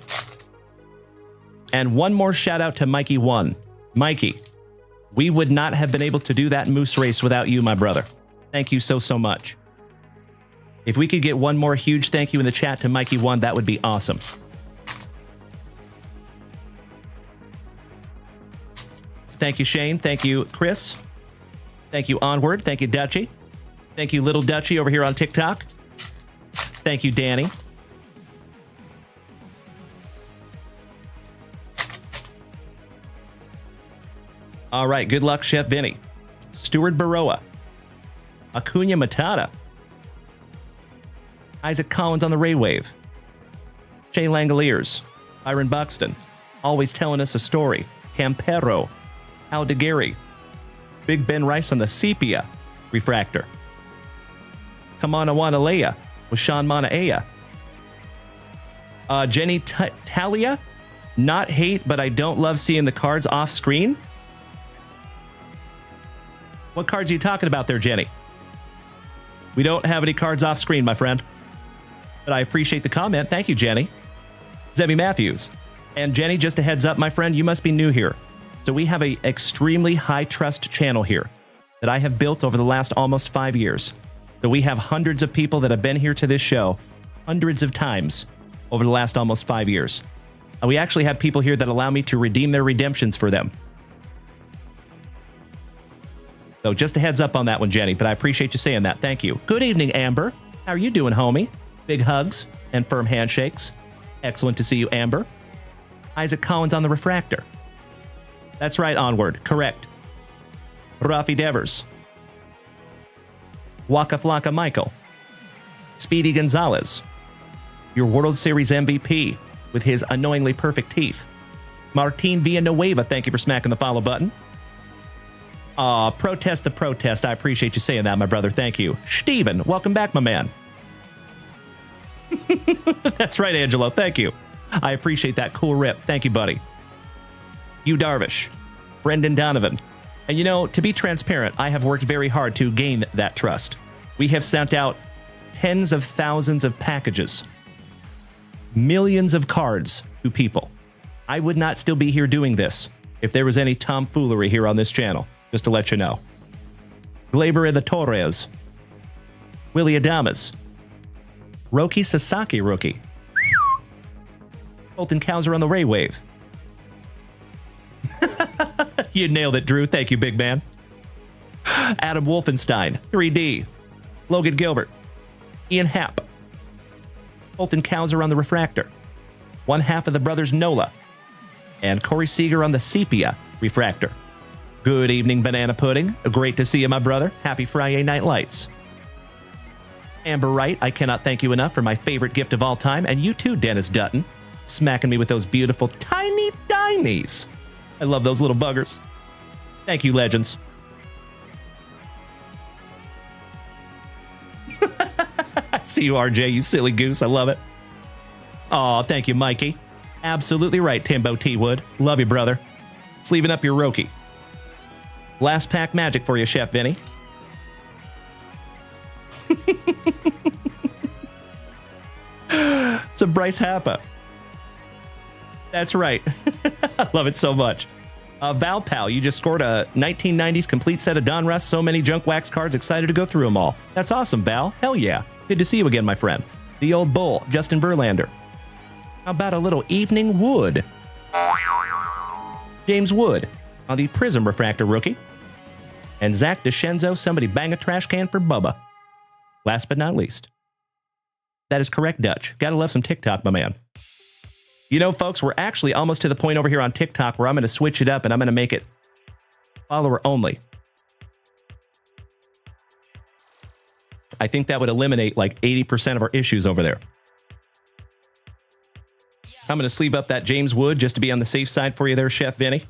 And one more shout out to Mikey 1. Mikey, we would not have been able to do that moose race without you, my brother. Thank you so, so much. If we could get one more huge thank you in the chat to Mikey 1, that would be awesome. Thank you, Shane. Thank you, Chris. Thank you, Onward. Thank you, Dutchie. Thank you, Little Dutchie over here on TikTok. Thank you, Danny. All right, good luck, Chef Vinny. Stuart Baroa. Acuna Matata. Isaac Collins on the Ray Wave. Jay Langoliers, Byron Buxton, always telling us a story. Campero, Al DeGary, Big Ben Rice on the Sepia Refractor. Kamana Wanalea with Sean Manaea. Jenny Talia, not hate, but I don't love seeing the cards off screen. What cards are you talking about there, Jenny? We don't have any cards off screen, my friend. But I appreciate the comment. Thank you, Jenny. Zebby Matthews. And Jenny, just a heads up, my friend, you must be new here. So we have an extremely high trust channel here that I have built over the last almost 5 years. So we have hundreds of people that have been here to this show hundreds of times over the last almost 5 years. And we actually have people here that allow me to redeem their redemptions for them. So just a heads up on that one, Jenny, but I appreciate you saying that. Thank you. Good evening, Amber. How are you doing, homie? Big hugs and firm handshakes. Excellent to see you, Amber. Isaac Collins on the refractor. That's right, Onward. Correct. Rafi Devers. Waka Flocka Michael. Speedy Gonzalez. Your World Series MVP with his annoyingly perfect teeth. Martin Villanueva, thank you for smacking the follow button. Protest the protest. I appreciate you saying that, my brother. Thank you. Steven, welcome back, my man. That's right, Angelo. Thank you. I appreciate that cool rip. Thank you, buddy. You Darvish. Brendan Donovan. And you know, to be transparent, I have worked very hard to gain that trust. We have sent out tens of thousands of packages, millions of cards to people. I would not still be here doing this if there was any tomfoolery here on this channel, just to let you know. Glaber and the Torres. Willie Adamas. Roki Sasaki rookie. Colton Cowser on the Ray Wave. You nailed it, Drew. Thank you, big man. Adam Wolfenstein, 3D. Logan Gilbert. Ian Happ. Colton Cowser on the Refractor. One half of the brothers Nola. And Corey Seager on the Sepia Refractor. Good evening, Banana Pudding. Great to see you, my brother. Happy Friday Night Lights. Amber Wright, I cannot thank you enough for my favorite gift of all time. And you too, Dennis Dutton. Smacking me with those beautiful tiny tinies. I love those little buggers. Thank you, legends. I see you, RJ, you silly goose. I love it. Aw, thank you, Mikey. Absolutely right, Timbo T. Wood. Love you, brother. Sleeving up your Roki. Last pack magic for you, Chef Vinny. So Bryce Happa. That's right. I love it so much. Val Pal, you just scored a 1990s complete set of Donruss. So many junk wax cards. Excited to go through them all. That's awesome, Val. Hell yeah. Good to see you again, my friend. The old bull, Justin Verlander. How about a little Evening Wood? James Wood on the Prizm Refractor rookie. And Zach DeScenzo, somebody bang a trash can for Bubba. Last but not least. That is correct, Dutch. Gotta love some TikTok, my man. You know, folks, we're actually almost to the point over here on TikTok where I'm going to switch it up and I'm going to make it follower only. I think that would eliminate like 80% of our issues over there. I'm going to sleeve up that James Wood just to be on the safe side for you there, Chef Vinny.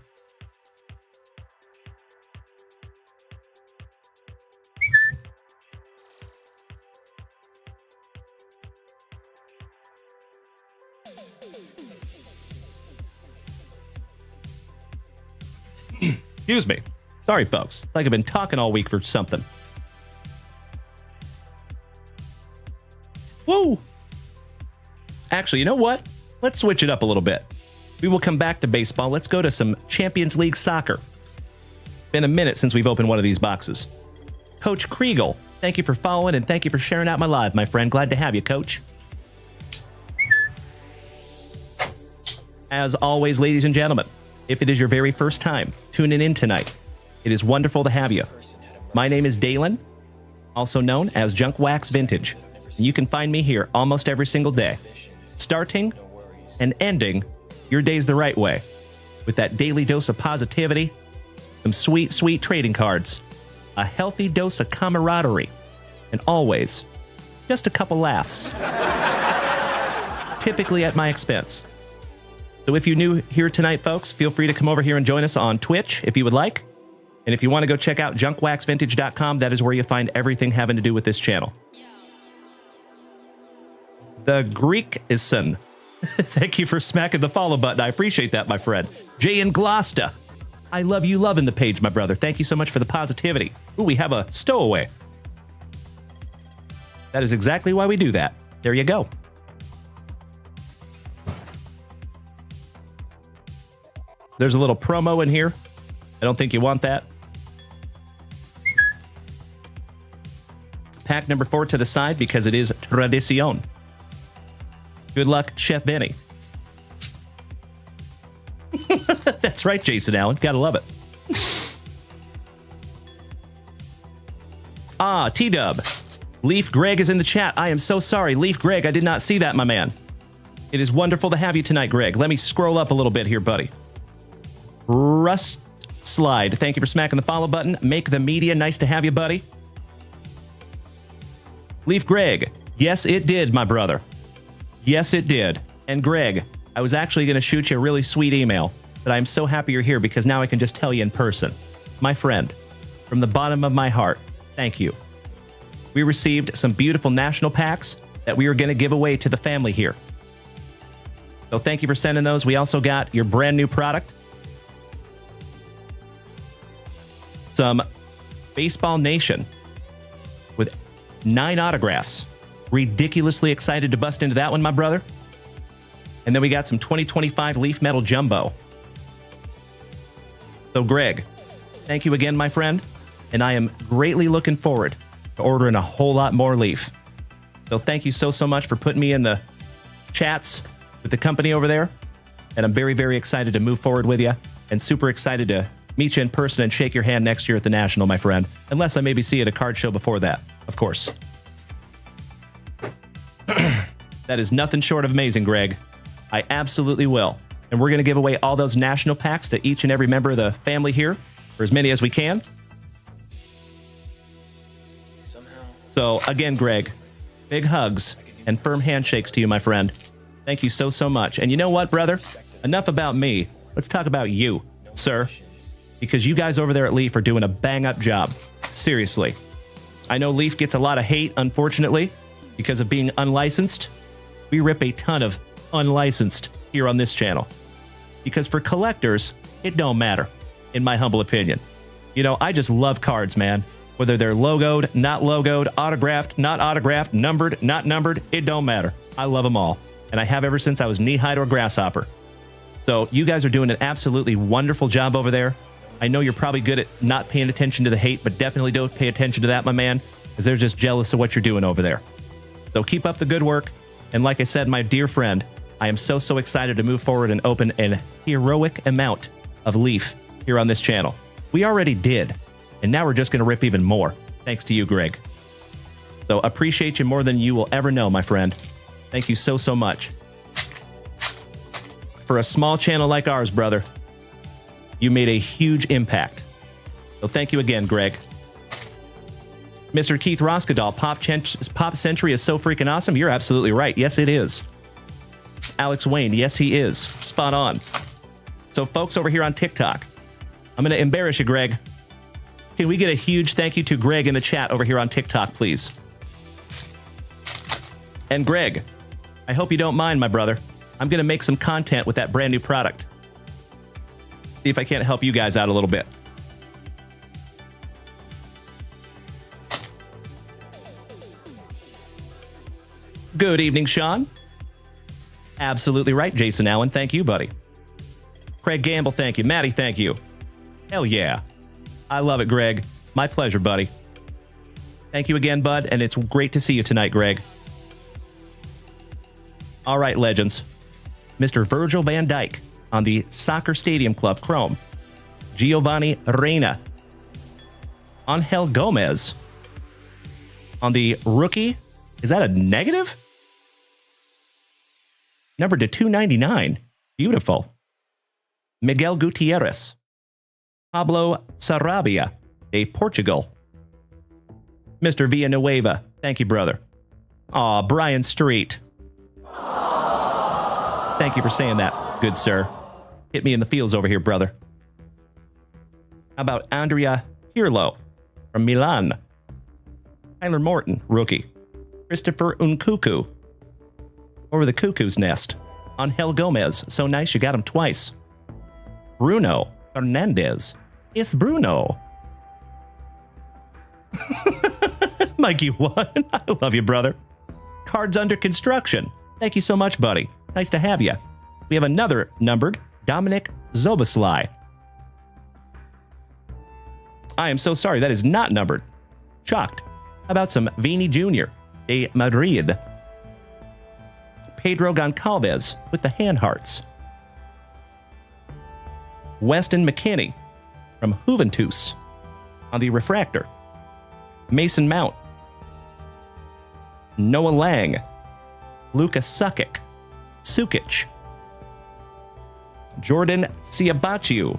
Excuse me. Sorry, folks. It's like I've been talking all week for something. Whoa. Actually, you know what? Let's switch it up a little bit. We will come back to baseball. Let's go to some Champions League soccer. Been a minute since we've opened one of these boxes. Coach Kriegel, thank you for following and thank you for sharing out my live, my friend. Glad to have you, Coach. As always, ladies and gentlemen, if it is your very first time tuning in tonight, it is wonderful to have you. My name is Dalen, also known as Junk Wax Vintage. You can find me here almost every single day, starting and ending your days the right way with that daily dose of positivity, some sweet, sweet trading cards, a healthy dose of camaraderie, and always just a couple laughs. typically at my expense. So if you're new here tonight, folks, feel free to come over here and join us on Twitch if you would like. And if you want to go check out junkwaxvintage.com, that is where you find everything having to do with this channel. The Greek is son. Thank you for smacking the follow button. I appreciate that, my friend. Jay in Gloucester. I love you loving the page, my brother. Thank you so much for the positivity. Ooh, we have a stowaway. That is exactly why we do that. There you go. There's a little promo in here. I don't think you want that. Pack number 4 to the side because it is tradición. Good luck, Chef Benny. That's right, Jason Allen. Gotta love it. Ah, T-Dub. Leaf Greg is in the chat. I am so sorry. Leaf Greg, I did not see that, my man. It is wonderful to have you tonight, Greg. Let me scroll up a little bit here, buddy. Rust Slide. Thank you for smacking the follow button. Make the media. Nice to have you, buddy. Leaf Greg. Yes, it did, my brother. Yes, it did. And Greg, I was actually going to shoot you a really sweet email, but I'm so happy you're here because now I can just tell you in person. My friend, from the bottom of my heart, thank you. We received some beautiful national packs that we are going to give away to the family here. So thank you for sending those. We also got your brand new product. Some Baseball Nation with 9 autographs. Ridiculously excited to bust into that one, my brother. And then we got some 2025 Leaf Metal Jumbo. So Greg, thank you again, my friend. And I am greatly looking forward to ordering a whole lot more Leaf. So thank you so much for putting me in the chats with the company over there. And I'm very, very excited to move forward with you and super excited to meet you in person and shake your hand next year at the National, my friend. Unless I maybe see you at a card show before that, of course. That is nothing short of amazing, Greg. I absolutely will. And we're going to give away all those national packs to each and every member of the family here, for as many as we can. So again, Greg, big hugs and firm handshakes to you, my friend. Thank you so much. And you know what, brother? Enough about me. Let's talk about you, sir. Because you guys over there at Leaf are doing a bang-up job. Seriously. I know Leaf gets a lot of hate, unfortunately, because of being unlicensed. We rip a ton of unlicensed here on this channel. Because for collectors, it don't matter, in my humble opinion. You know, I just love cards, man. Whether they're logoed, not logoed, autographed, not autographed, numbered, not numbered, it don't matter. I love them all. And I have ever since I was knee-high to a grasshopper. So you guys are doing an absolutely wonderful job over there. I know you're probably good at not paying attention to the hate, but definitely don't pay attention to that, my man, because they're just jealous of what you're doing over there. So keep up the good work. And like I said, my dear friend, I am so excited to move forward and open an heroic amount of Leaf here on this channel. We already did, and now we're just going to rip even more, thanks to you, Greg. So appreciate you more than you will ever know, my friend. Thank you so much. For a small channel like ours, brother, you made a huge impact. So thank you again, Greg. Mr. Keith Roskadal, Pop Century is so freaking awesome. You're absolutely right. Yes, it is. Alex Wayne, yes, he is. Spot on. So folks over here on TikTok, I'm going to embarrass you, Greg. Can we get a huge thank you to Greg in the chat over here on TikTok, please? And Greg, I hope you don't mind, my brother. I'm going to make some content with that brand new product. See if I can't help you guys out a little bit. Good evening, Sean. Absolutely right, Jason Allen. Thank you, buddy. Craig Gamble, thank you. Maddie, thank you. Hell yeah. I love it, Greg. My pleasure, buddy. Thank you again, bud, and it's great to see you tonight, Greg. All right, legends. Mr. Virgil van Dijk on the Soccer Stadium Club Chrome. Giovanni Reina. Angel Gomez on the rookie. Is that a negative? Numbered to 299. Beautiful. Miguel Gutierrez. Pablo Sarabia, de Portugal. Mr. Villanueva. Thank you, brother. Aw, Brian Street. Thank you for saying that, good sir. Hit me in the feels over here, brother. How about Andrea Pirlo from Milan? Tyler Morton, rookie. Christopher Nkunku. Over the cuckoo's nest. Angel Gomez. So nice you got him twice. Bruno Fernandez. It's Bruno. Mikey 1. I love you, brother. Cards under construction. Thank you so much, buddy. Nice to have you. We have another numbered Dominic Zoboslai. I am so sorry. That is not numbered. Shocked. How about some Vini Jr. de Madrid? Pedro Goncalves with the hand hearts. Weston McKinney from Juventus on the refractor. Mason Mount. Noah Lang. Lucas Sukic. Jordan Ciabachiu.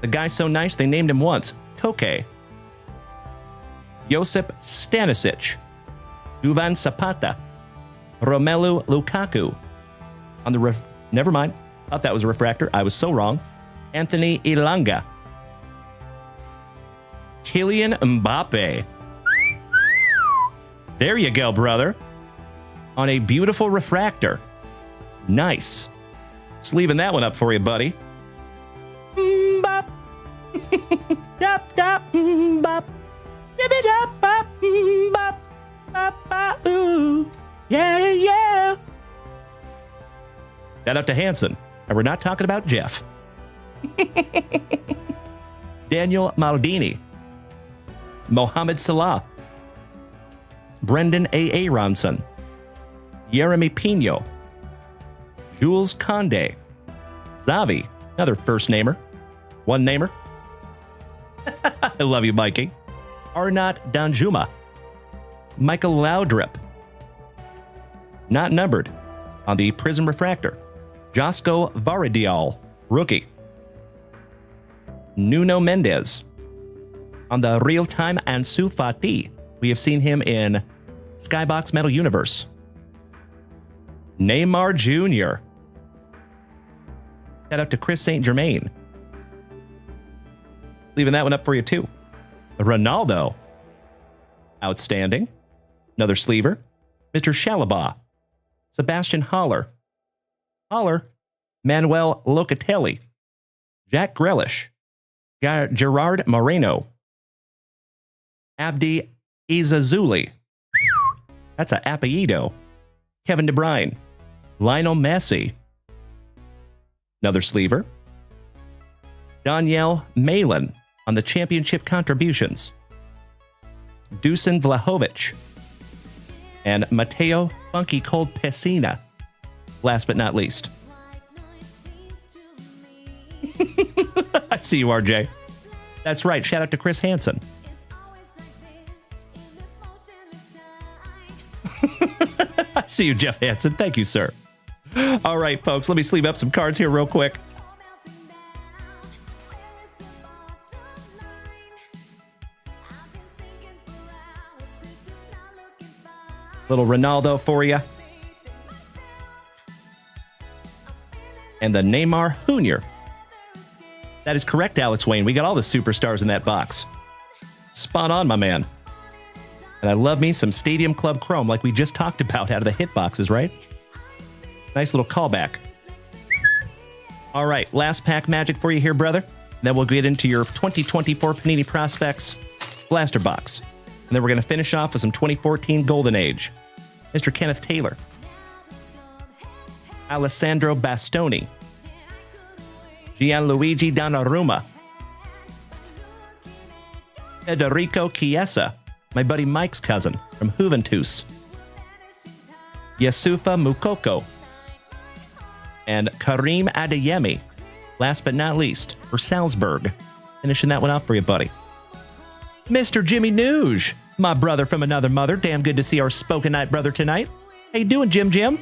The guy so nice they named him once. Koke. Josip Stanisic. Duvan Zapata. Romelu Lukaku. On the never mind. Thought that was a refractor. I was so wrong. Anthony Ilanga. Kylian Mbappe. There you go, brother. On a beautiful refractor. Nice. Just leaving that one up for you, buddy. Bop. Dop, dop, bop. Dip-a-dop, bop, bop. Bop, bop, ooh. Yeah, yeah. Shout out to Hanson. And we're not talking about Jeff. Daniel Maldini. Mohamed Salah. Brendan A. Aronson. Jeremy Pino. Jules Conde. Xavi, another first namer. One namer. I love you, Mikey. Arnott Danjuma. Michael Laudrup. Not numbered. On the Prizm Refractor. Josko Varadial, rookie. Nuno Mendes. On the real-time Ansu Fati. We have seen him in Skybox Metal Universe. Neymar Jr. Shout out to Chris St. Germain. Leaving that one up for you, too. Ronaldo. Outstanding. Another sleever. Mr. Shalaba. Sebastian Haller. Manuel Locatelli. Jack Grealish. Gerard Moreno. Abdi Izazuli. That's a apellido. Kevin De Bruyne. Lionel Messi. Another sleever. Daniel Malin on the championship contributions. Dusan Vlahovic. And Matteo Funky Cold Pessina. Last but not least. I see you, RJ. That's right. Shout out to Chris Hansen. I see you, Jeff Hansen. Thank you, sir. All right, folks. Let me sleeve up some cards here real quick. Little Ronaldo for you. And the Neymar Jr. That is correct, Alex Wayne. We got all the superstars in that box. Spot on, my man. And I love me some Stadium Club Chrome like we just talked about out of the hit boxes, right? Nice little callback. All right, last pack magic for you here, brother. Then we'll get into your 2024 Panini Prospects Blaster Box. And then we're going to finish off with some 2014 Golden Age. Mr. Kenneth Taylor. Alessandro Bastoni. Gianluigi Donnarumma. Federico Chiesa, my buddy Mike's cousin from Juventus. Yasufa Mukoko. And Karim Adeyemi, last but not least, for Salzburg. Finishing that one out for you, buddy. Mr. Jimmy Nuge, my brother from another mother. Damn good to see our Spoken Night brother tonight. How you doing, Jim?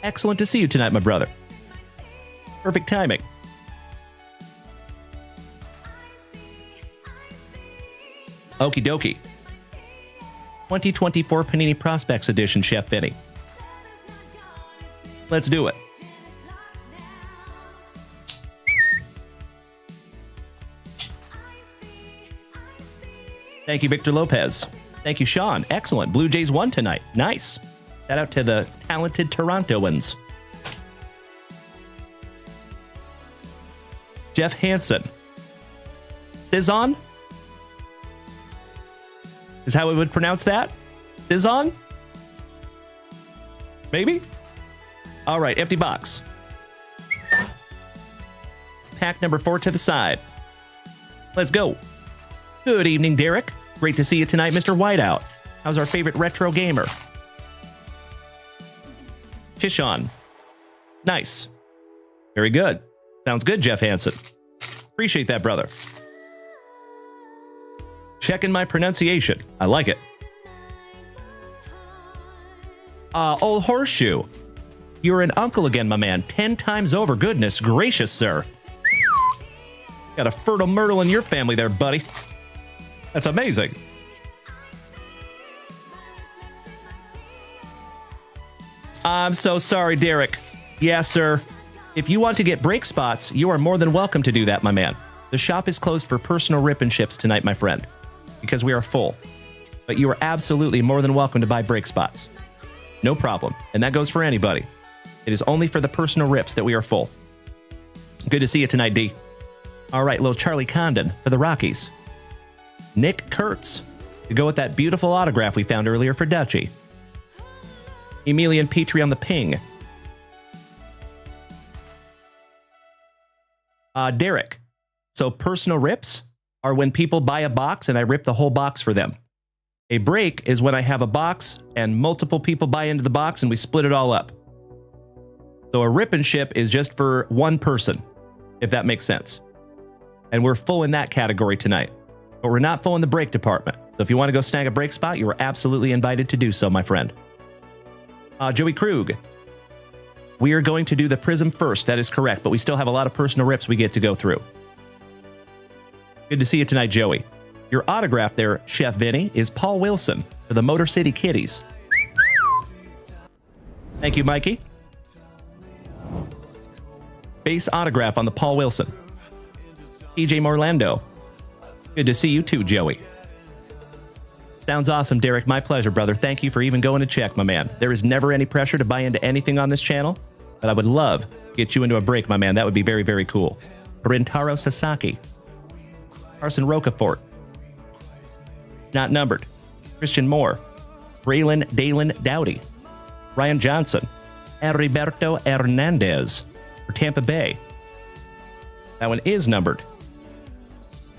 Excellent to see you tonight, my brother. Perfect timing. Okie dokie. 2024 Panini Prospects Edition, Chef Vinny. Let's do it. Thank you, Victor Lopez. Thank you, Sean. Excellent. Blue Jays won tonight. Nice. Shout out to the talented Torontoans. Jeff Hansen. Cizon? Is how we would pronounce that? Cizon? Maybe? All right, empty box. Pack number 4 to the side. Let's go. Good evening, Derek. Great to see you tonight, Mr. Whiteout. How's our favorite retro gamer? Tishon. Nice. Very good. Sounds good, Jeff Hansen. Appreciate that, brother. Checking my pronunciation. I like it. Old Horseshoe. You're an uncle again, my man. 10 times over. Goodness gracious, sir. Got a fertile myrtle in your family there, buddy. That's amazing. I'm so sorry, Derek. Yeah, sir. If you want to get break spots, you are more than welcome to do that, my man. The shop is closed for personal rip and ships tonight, my friend, because we are full. But you are absolutely more than welcome to buy break spots. No problem. And that goes for anybody. It is only for the personal rips that we are full. Good to see you tonight, D. All right, little Charlie Condon for the Rockies. Nick Kurtz to go with that beautiful autograph we found earlier for Dutchie. Emilian Petrie on the ping. Derek. So personal rips are when people buy a box and I rip the whole box for them. A break is when I have a box and multiple people buy into the box and we split it all up. So a rip and ship is just for one person, if that makes sense. And we're full in that category tonight. But we're not full in the break department. So if you want to go snag a break spot, you are absolutely invited to do so, my friend. Joey Krug. We are going to do the Prizm first. That is correct. But we still have a lot of personal rips we get to go through. Good to see you tonight, Joey. Your autograph there, Chef Vinny, is Paul Wilson for the Motor City Kitties. Thank you, Mikey. Base autograph on the Paul Wilson. TJ Morlando. Good to see you too, Joey. Sounds awesome, Derek. My pleasure, brother. Thank you for even going to check, my man. There is never any pressure to buy into anything on this channel, but I would love to get you into a break, my man. That would be very, very cool. Rintaro Sasaki. Carson Rocafort. Not numbered. Christian Moore. Braylon Dalen Dowdy. Ryan Johnson. Heriberto Hernandez for Tampa Bay. That one is numbered.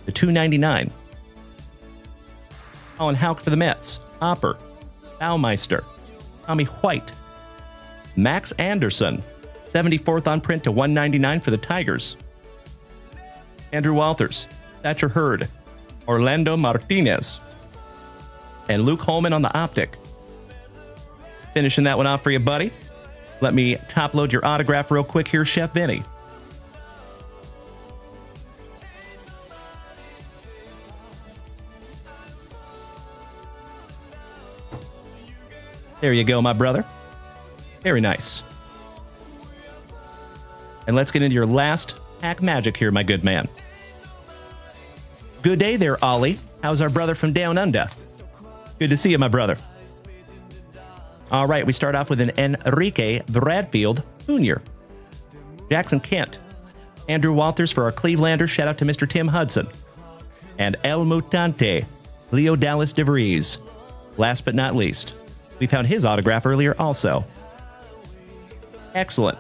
The 299. Colin Houck for the Mets. Hopper. Baumeister. Tommy White. Max Anderson. 74th on print to 199 for the Tigers. Andrew Walters. Thatcher Hurd. Orlando Martinez. And Luke Holman on the optic. Finishing that one off for you, buddy. Let me top load your autograph real quick here, Chef Vinny. There you go, my brother. Very nice. And let's get into your last pack magic here, my good man. Good day there, Ollie. How's our brother from down under? Good to see you, my brother. All right, we start off with an Enrique Bradfield Jr. Jackson Kent. Andrew Walters for our Clevelanders. Shout out to Mr. Tim Hudson. And El Mutante, Leo Dallas DeVries. Last but not least, we found his autograph earlier also. Excellent.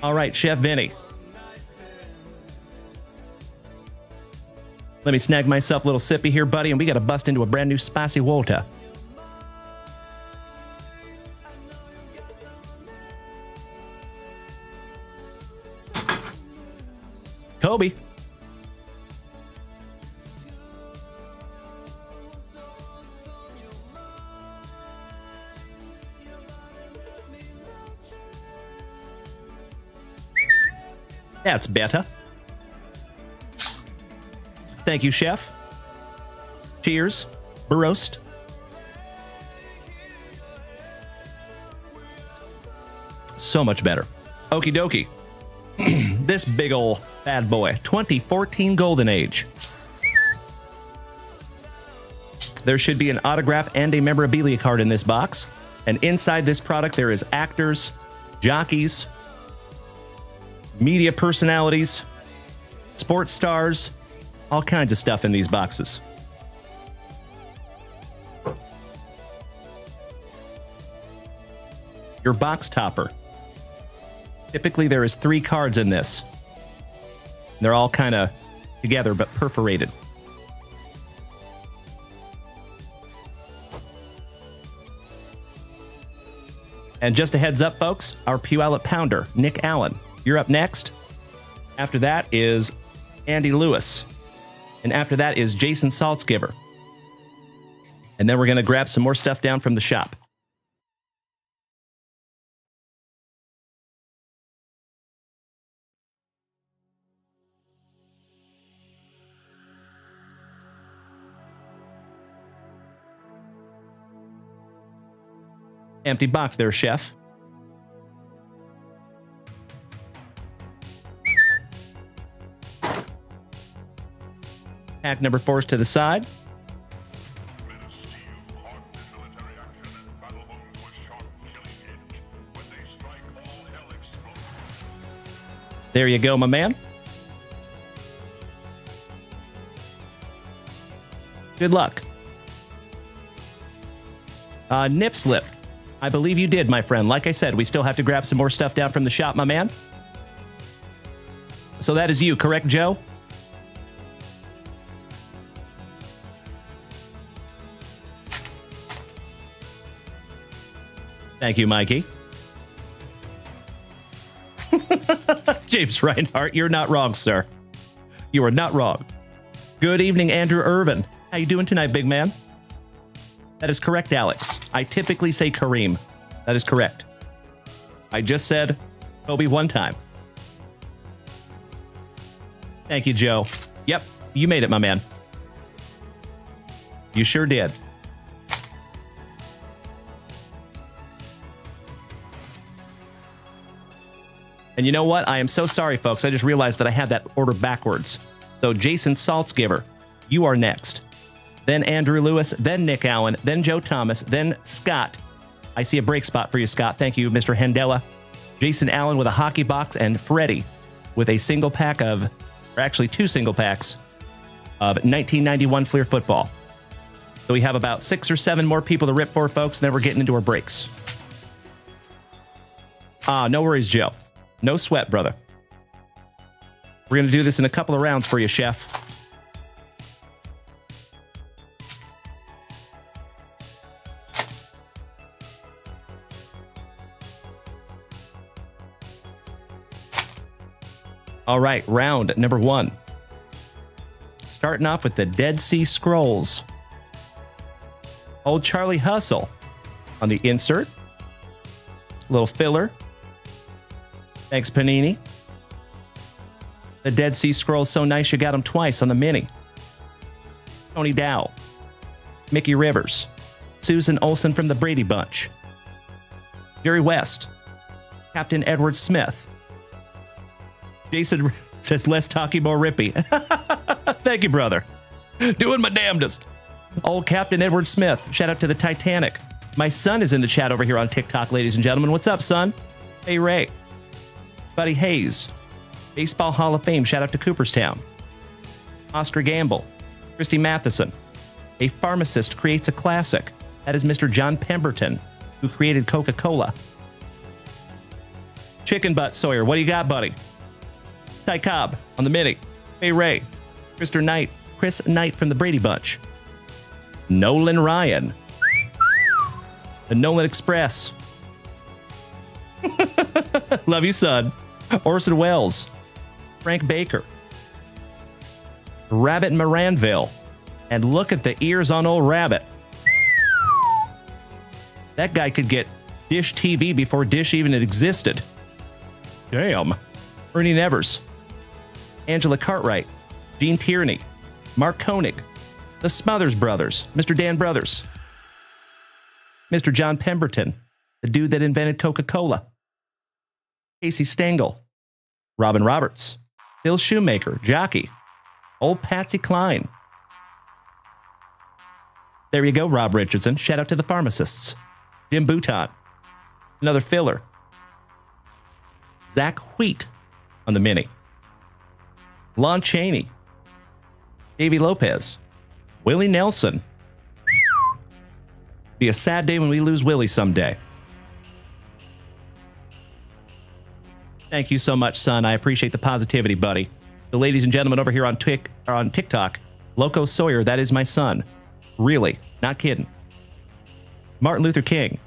All right, Chef Vinny. Let me snag myself a little sippy here, buddy, and we got to bust into a brand new spicy water. Kobe. That's better. Thank you, Chef. Cheers. Barost. so much better. Okie dokie. This big ol' bad boy, 2014 Golden Age. There should be an autograph and a memorabilia card in this box. And inside this product, there is actors, jockeys, media personalities, sports stars, all kinds of stuff in these boxes. Your box topper. Typically, there is 3 cards in this. They're all kind of together, but perforated. And just a heads up, folks, our Puyallup Pounder, Nick Allen, you're up next. After that is Andy Lewis. And after that is Jason Saltzgiver. And then we're going to grab some more stuff down from the shop. Empty box there, chef. Pack number 4 is to the side. There you go, my man. Good luck. Nip slip. I believe you did, my friend. Like I said, we still have to grab some more stuff down from the shop, my man. So that is you, correct, Joe? Thank you, Mikey. James Reinhardt, you're not wrong, sir. You are not wrong. Good evening, Andrew Irvin. How you doing tonight, big man? That is correct, Alex. I typically say Kareem. That is correct. I just said Kobe one time. Thank you, Joe. Yep, you made it, my man. You sure did. And you know what? I am so sorry, folks. I just realized that I had that order backwards. So Jason Saltzgiver, you are next. Then Andrew Lewis, then Nick Allen, then Joe Thomas, then Scott. I see a break spot for you, Scott. Thank you, Mr. Hendela. Jason Allen with a hockey box, and Freddie with a single pack of, or actually 2 single packs of 1991 Fleer football. So we have about 6 or 7 more people to rip for, folks, and then we're getting into our breaks. No worries, Joe. No sweat, brother. We're going to do this in a couple of rounds for you, chef. All right, round number 1. Starting off with the Dead Sea Scrolls. Old Charlie Hustle on the insert. A little filler. Thanks, Panini. The Dead Sea Scrolls, so nice you got them twice on the mini. Tony Dow. Mickey Rivers. Susan Olsen from the Brady Bunch. Jerry West. Captain Edward Smith. Jason says, less talky, more rippy. Thank you, brother. Doing my damnedest. Old Captain Edward Smith. Shout out to the Titanic. My son is in the chat over here on TikTok, ladies and gentlemen. What's up, son? Hey, Ray. Buddy Hayes. Baseball Hall of Fame. Shout out to Cooperstown. Oscar Gamble. Christy Matheson. A pharmacist creates a classic. That is Mr. John Pemberton, who created Coca-Cola. Chicken Butt Sawyer. What do you got, buddy? Ty Cobb on the mini. Hey Ray. Mr. Knight. Chris Knight from the Brady Bunch. Nolan Ryan. The Nolan Express. Love you, son. Orson Welles. Frank Baker. Rabbit Moranville. And look at the ears on old Rabbit. That guy could get Dish TV before Dish even existed. Damn. Ernie Nevers. Angela Cartwright, Gene Tierney, Mark Koenig, the Smothers Brothers, Mr. Dan Brothers, Mr. John Pemberton, the dude that invented Coca-Cola. Casey Stengel, Robin Roberts, Bill Shoemaker, Jockey, Old Patsy Cline. There you go, Rob Richardson. Shout out to the pharmacists. Jim Bouton. Another filler. Zach Wheat on the mini. Lon Chaney. Davey Lopez. Willie Nelson. Be a sad day when we lose Willie someday. Thank you so much, son. I appreciate the positivity, buddy. The ladies and gentlemen over here on TikTok, Loco Sawyer, that is my son. Really, not kidding. Martin Luther King.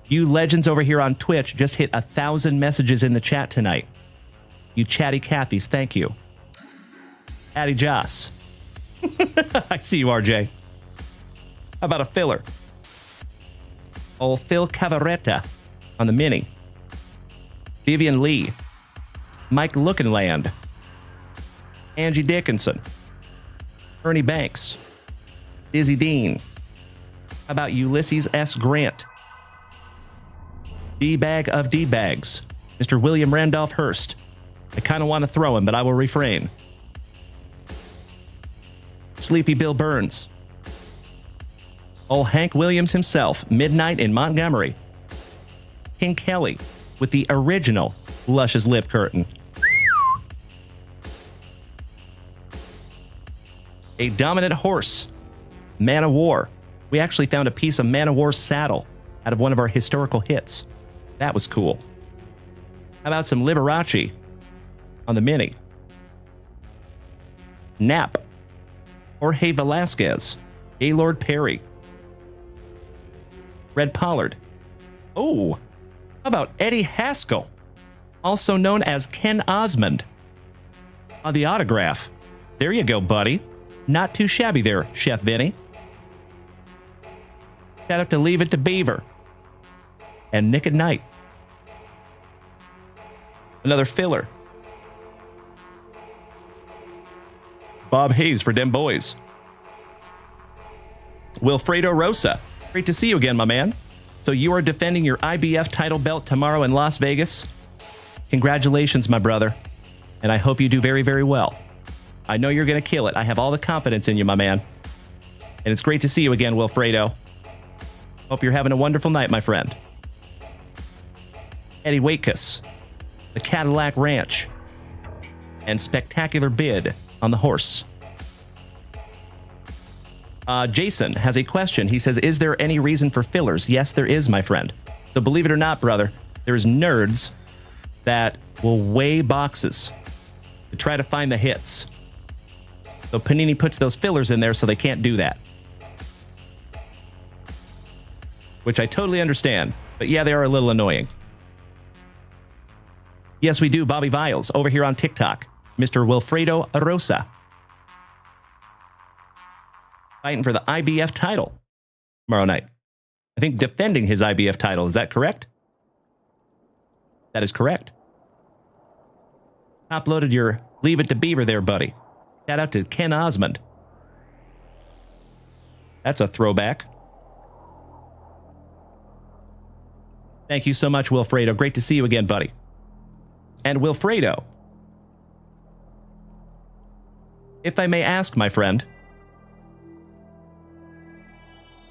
You legends over here on Twitch just hit 1,000 messages in the chat tonight. You chatty Cathys, thank you. Addie Joss. I see you, RJ. How about a filler? Old Phil Cavaretta on the mini. Vivian Lee. Mike Lookinland. Angie Dickinson. Ernie Banks. Dizzy Dean. How about Ulysses S. Grant? D-Bag of D-Bags. Mr. William Randolph Hearst. I kind of want to throw him, but I will refrain. Sleepy Bill Burns. Old Hank Williams himself, Midnight in Montgomery. King Kelly with the original Luscious Lip Curtain. A Dominant Horse, Man of War. We actually found a piece of Man of War's saddle out of one of our historical hits. That was cool. How about some Liberace on the mini? Nap. Jorge Velasquez. Gaylord Perry. Red Pollard. Oh, how about Eddie Haskell, also known as Ken Osmond, on the autograph. There you go, buddy. Not too shabby there, Chef Vinny. Shout out to Leave It to Beaver. And Nick at Night. Another filler. Bob Hayes for Dem Boys. Wilfredo Rosa. Great to see you again, my man. So you are defending your IBF title belt tomorrow in Las Vegas. Congratulations, my brother. And I hope you do very, very well. I know you're going to kill it. I have all the confidence in you, my man. And it's great to see you again, Wilfredo. Hope you're having a wonderful night, my friend. Eddie Waitkus, the Cadillac Ranch, and Spectacular Bid on the horse. Jason has a question. He says, is there any reason for fillers? Yes, there is, my friend. So believe it or not, brother, there's nerds that will weigh boxes to try to find the hits. So Panini puts those fillers in there so they can't do that. Which I totally understand. But yeah, they are a little annoying. Yes, we do. Bobby Viles over here on TikTok. Mr. Wilfredo Rosa. Fighting for the IBF title tomorrow night. I think defending his IBF title. Is that correct? That is correct. Uploaded your Leave It to Beaver there, buddy. Shout out to Ken Osmond. That's a throwback. Thank you so much, Wilfredo. Great to see you again, buddy. And Wilfredo, if I may ask, my friend,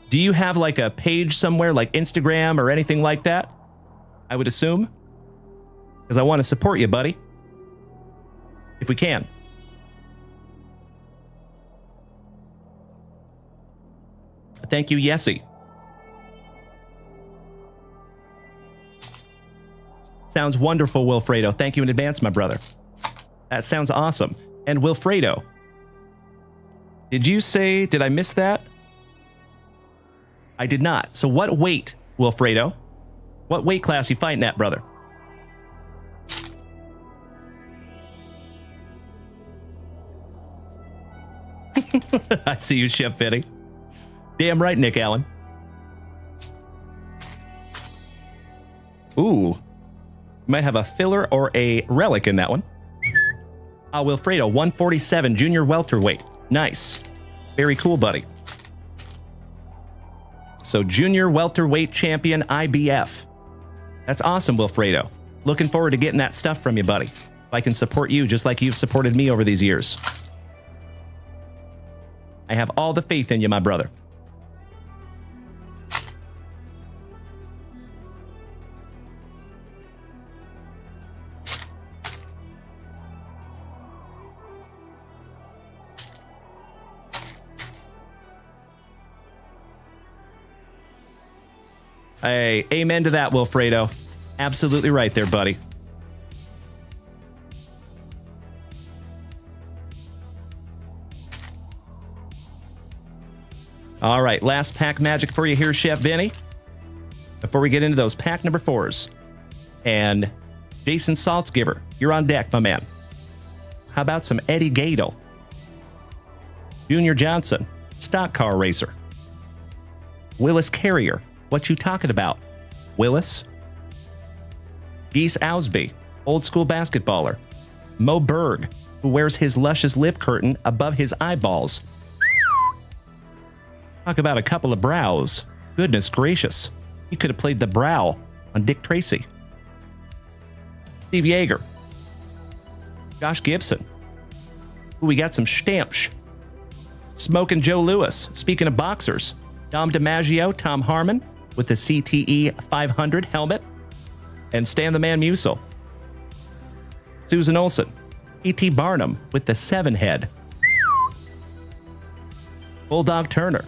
do you have like a page somewhere like Instagram or anything like that? I would assume. Because I want to support you, buddy. If we can. Thank you, Yessie. Sounds wonderful, Wilfredo. Thank you in advance, my brother. That sounds awesome. And Wilfredo, did you say, did I miss that? I did not. So what weight, Wilfredo? What weight class you fighting at, brother? I see you, Chef Fitty. Damn right, Nick Allen. Ooh. Might have a filler or a relic in that one. Wilfredo, 147, junior welterweight. Nice. Very cool, buddy. So, junior welterweight champion IBF. That's awesome, Wilfredo. Looking forward to getting that stuff from you, buddy. If I can support you just like you've supported me over these years. I have all the faith in you, my brother. Hey, amen to that, Wilfredo. Absolutely right there, buddy. All right, last pack magic for you here, Chef Vinny. Before we get into those pack number 4s. And Jason Saltzgiver, you're on deck, my man. How about some Eddie Gadel? Junior Johnson, stock car racer. Willis Carrier, what you talking about? Willis? Geese Ausby, old school basketballer. Mo Berg, who wears his luscious lip curtain above his eyeballs. Talk about a couple of brows. Goodness gracious. He could have played the brow on Dick Tracy. Steve Yeager. Josh Gibson. Ooh, we got some stamps. Smoking Joe Louis. Speaking of boxers. Dom DiMaggio, Tom Harmon with the CTE 500 helmet. And Stan the Man Musial. Susan Olsen. E.T. Barnum with the 7 head. Bulldog Turner.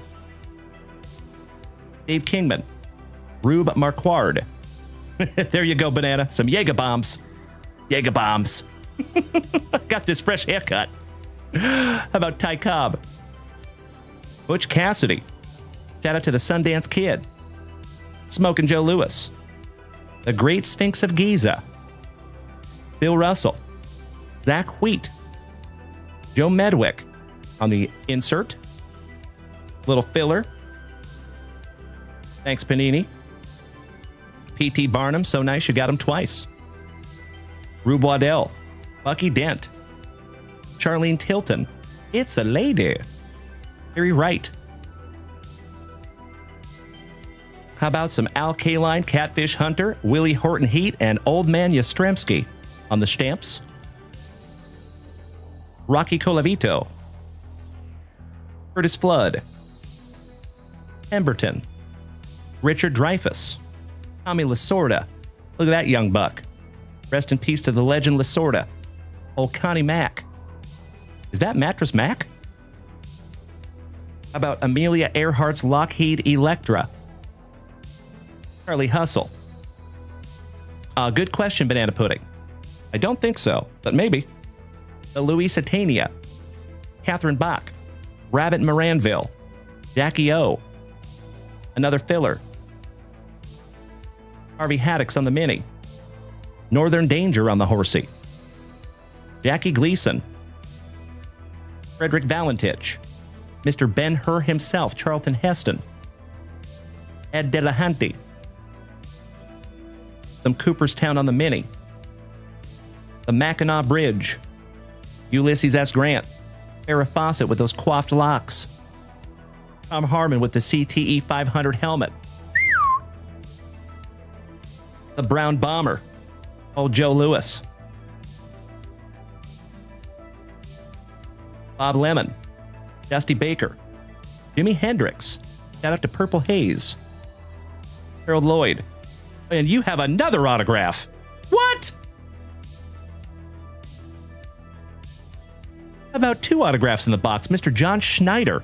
Dave Kingman. Rube Marquard. There you go, Banana. Some Jaeger bombs. Jaeger bombs. Got this fresh haircut. How about Ty Cobb? Butch Cassidy. Shout out to the Sundance Kid. Smoking Joe Louis. The Great Sphinx of Giza. Bill Russell. Zach Wheat. Joe Medwick on the insert. Little filler. Thanks, Panini. P.T. Barnum, so nice you got him twice. Rube Waddell. Bucky Dent. Charlene Tilton. It's a lady. Harry Wright. How about some Al Kaline, Catfish Hunter, Willie Horton Heat, and Old Man Yastrzemski on the stamps? Rocky Colavito. Curtis Flood. Pemberton. Richard Dreyfuss. Tommy Lasorda. Look at that young buck. Rest in peace to the legend Lasorda. Old Connie Mack. Is that Mattress Mac? How about Amelia Earhart's Lockheed Electra? Charlie Hustle. Good question, Banana Pudding. I don't think so, but maybe. The Louisa Tania. Catherine Bach. Rabbit Moranville. Jackie O. Another filler. Harvey Haddix on the mini. Northern Danger on the horsey. Jackie Gleason. Frederick Valentich. Mr. Ben-Hur himself, Charlton Heston. Ed Delahanty. Some Cooperstown on the mini. The Mackinac Bridge. Ulysses S. Grant. Farrah Fawcett with those coiffed locks. Tom Harmon with the CTE 500 helmet. The Brown Bomber. Old Joe Louis. Bob Lemon. Dusty Baker. Jimi Hendrix. Shout out to Purple Haze. Harold Lloyd. And you have another autograph. What? How about 2 autographs in the box? Mr. John Schneider.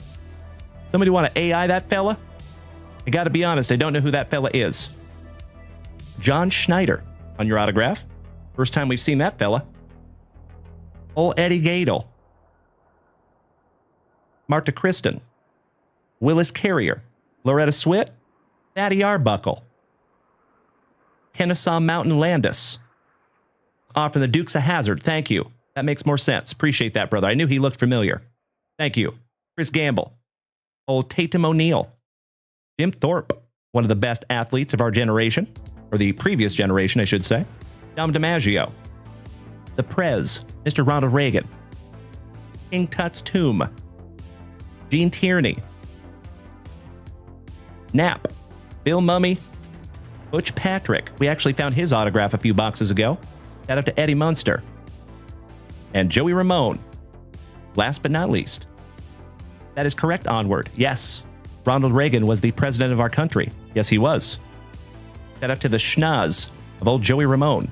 Somebody want to AI that fella? I gotta be honest, I don't know who that fella is. John Schneider on your autograph. First time we've seen that fella. Old Eddie Gadel. Marta Kristen. Willis Carrier. Loretta Swit. Fatty Arbuckle. Kennesaw Mountain Landis. From the Dukes of Hazzard. Thank you. That makes more sense. Appreciate that, brother. I knew he looked familiar. Thank you. Chris Gamble. Old Tatum O'Neal. Jim Thorpe. One of the best athletes of our generation. Or the previous generation, I should say. Dom DiMaggio. The Prez. Mr. Ronald Reagan. King Tut's Tomb. Gene Tierney. Knapp. Bill Mummy. Butch Patrick. We actually found his autograph a few boxes ago. Shout out to Eddie Munster. And Joey Ramone. Last but not least. That is correct, Onward. Yes, Ronald Reagan was the president of our country. Yes, he was. Shout out to the schnoz of old Joey Ramone.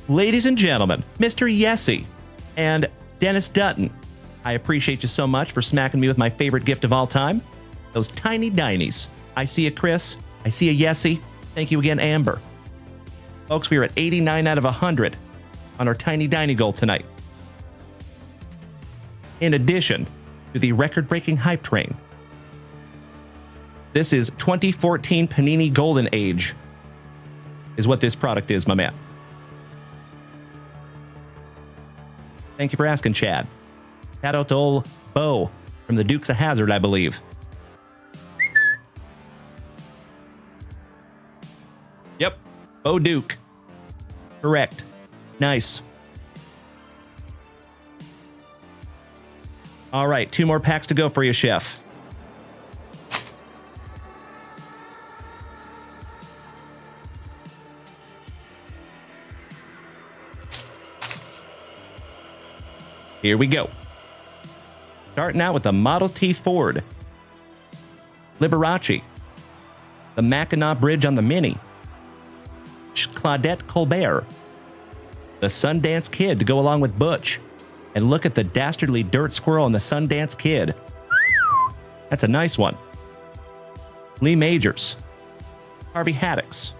Ladies and gentlemen, Mr. Yessie and Dennis Dutton, I appreciate you so much for smacking me with my favorite gift of all time, those tiny dinies. I see a Chris. I see a Yessie. Thank you again, Amber. Folks, we are at 89 out of 100 on our tiny diny goal tonight. In addition to the record-breaking hype train, this is 2014 Panini Golden Age, is what this product is, my man. Thank you for asking, Chad. Shout out to old Bo from the Dukes of Hazzard, I believe. Yep, Bo Duke. Correct. Nice. All right, 2 more packs to go for you, Chef. Here we go. Starting out with the Model T Ford, Liberace, the Mackinac Bridge on the Mini, Claudette Colbert, the Sundance Kid to go along with Butch, and look at the dastardly dirt squirrel and the Sundance Kid. That's a nice one. Lee Majors, Harvey Haddix,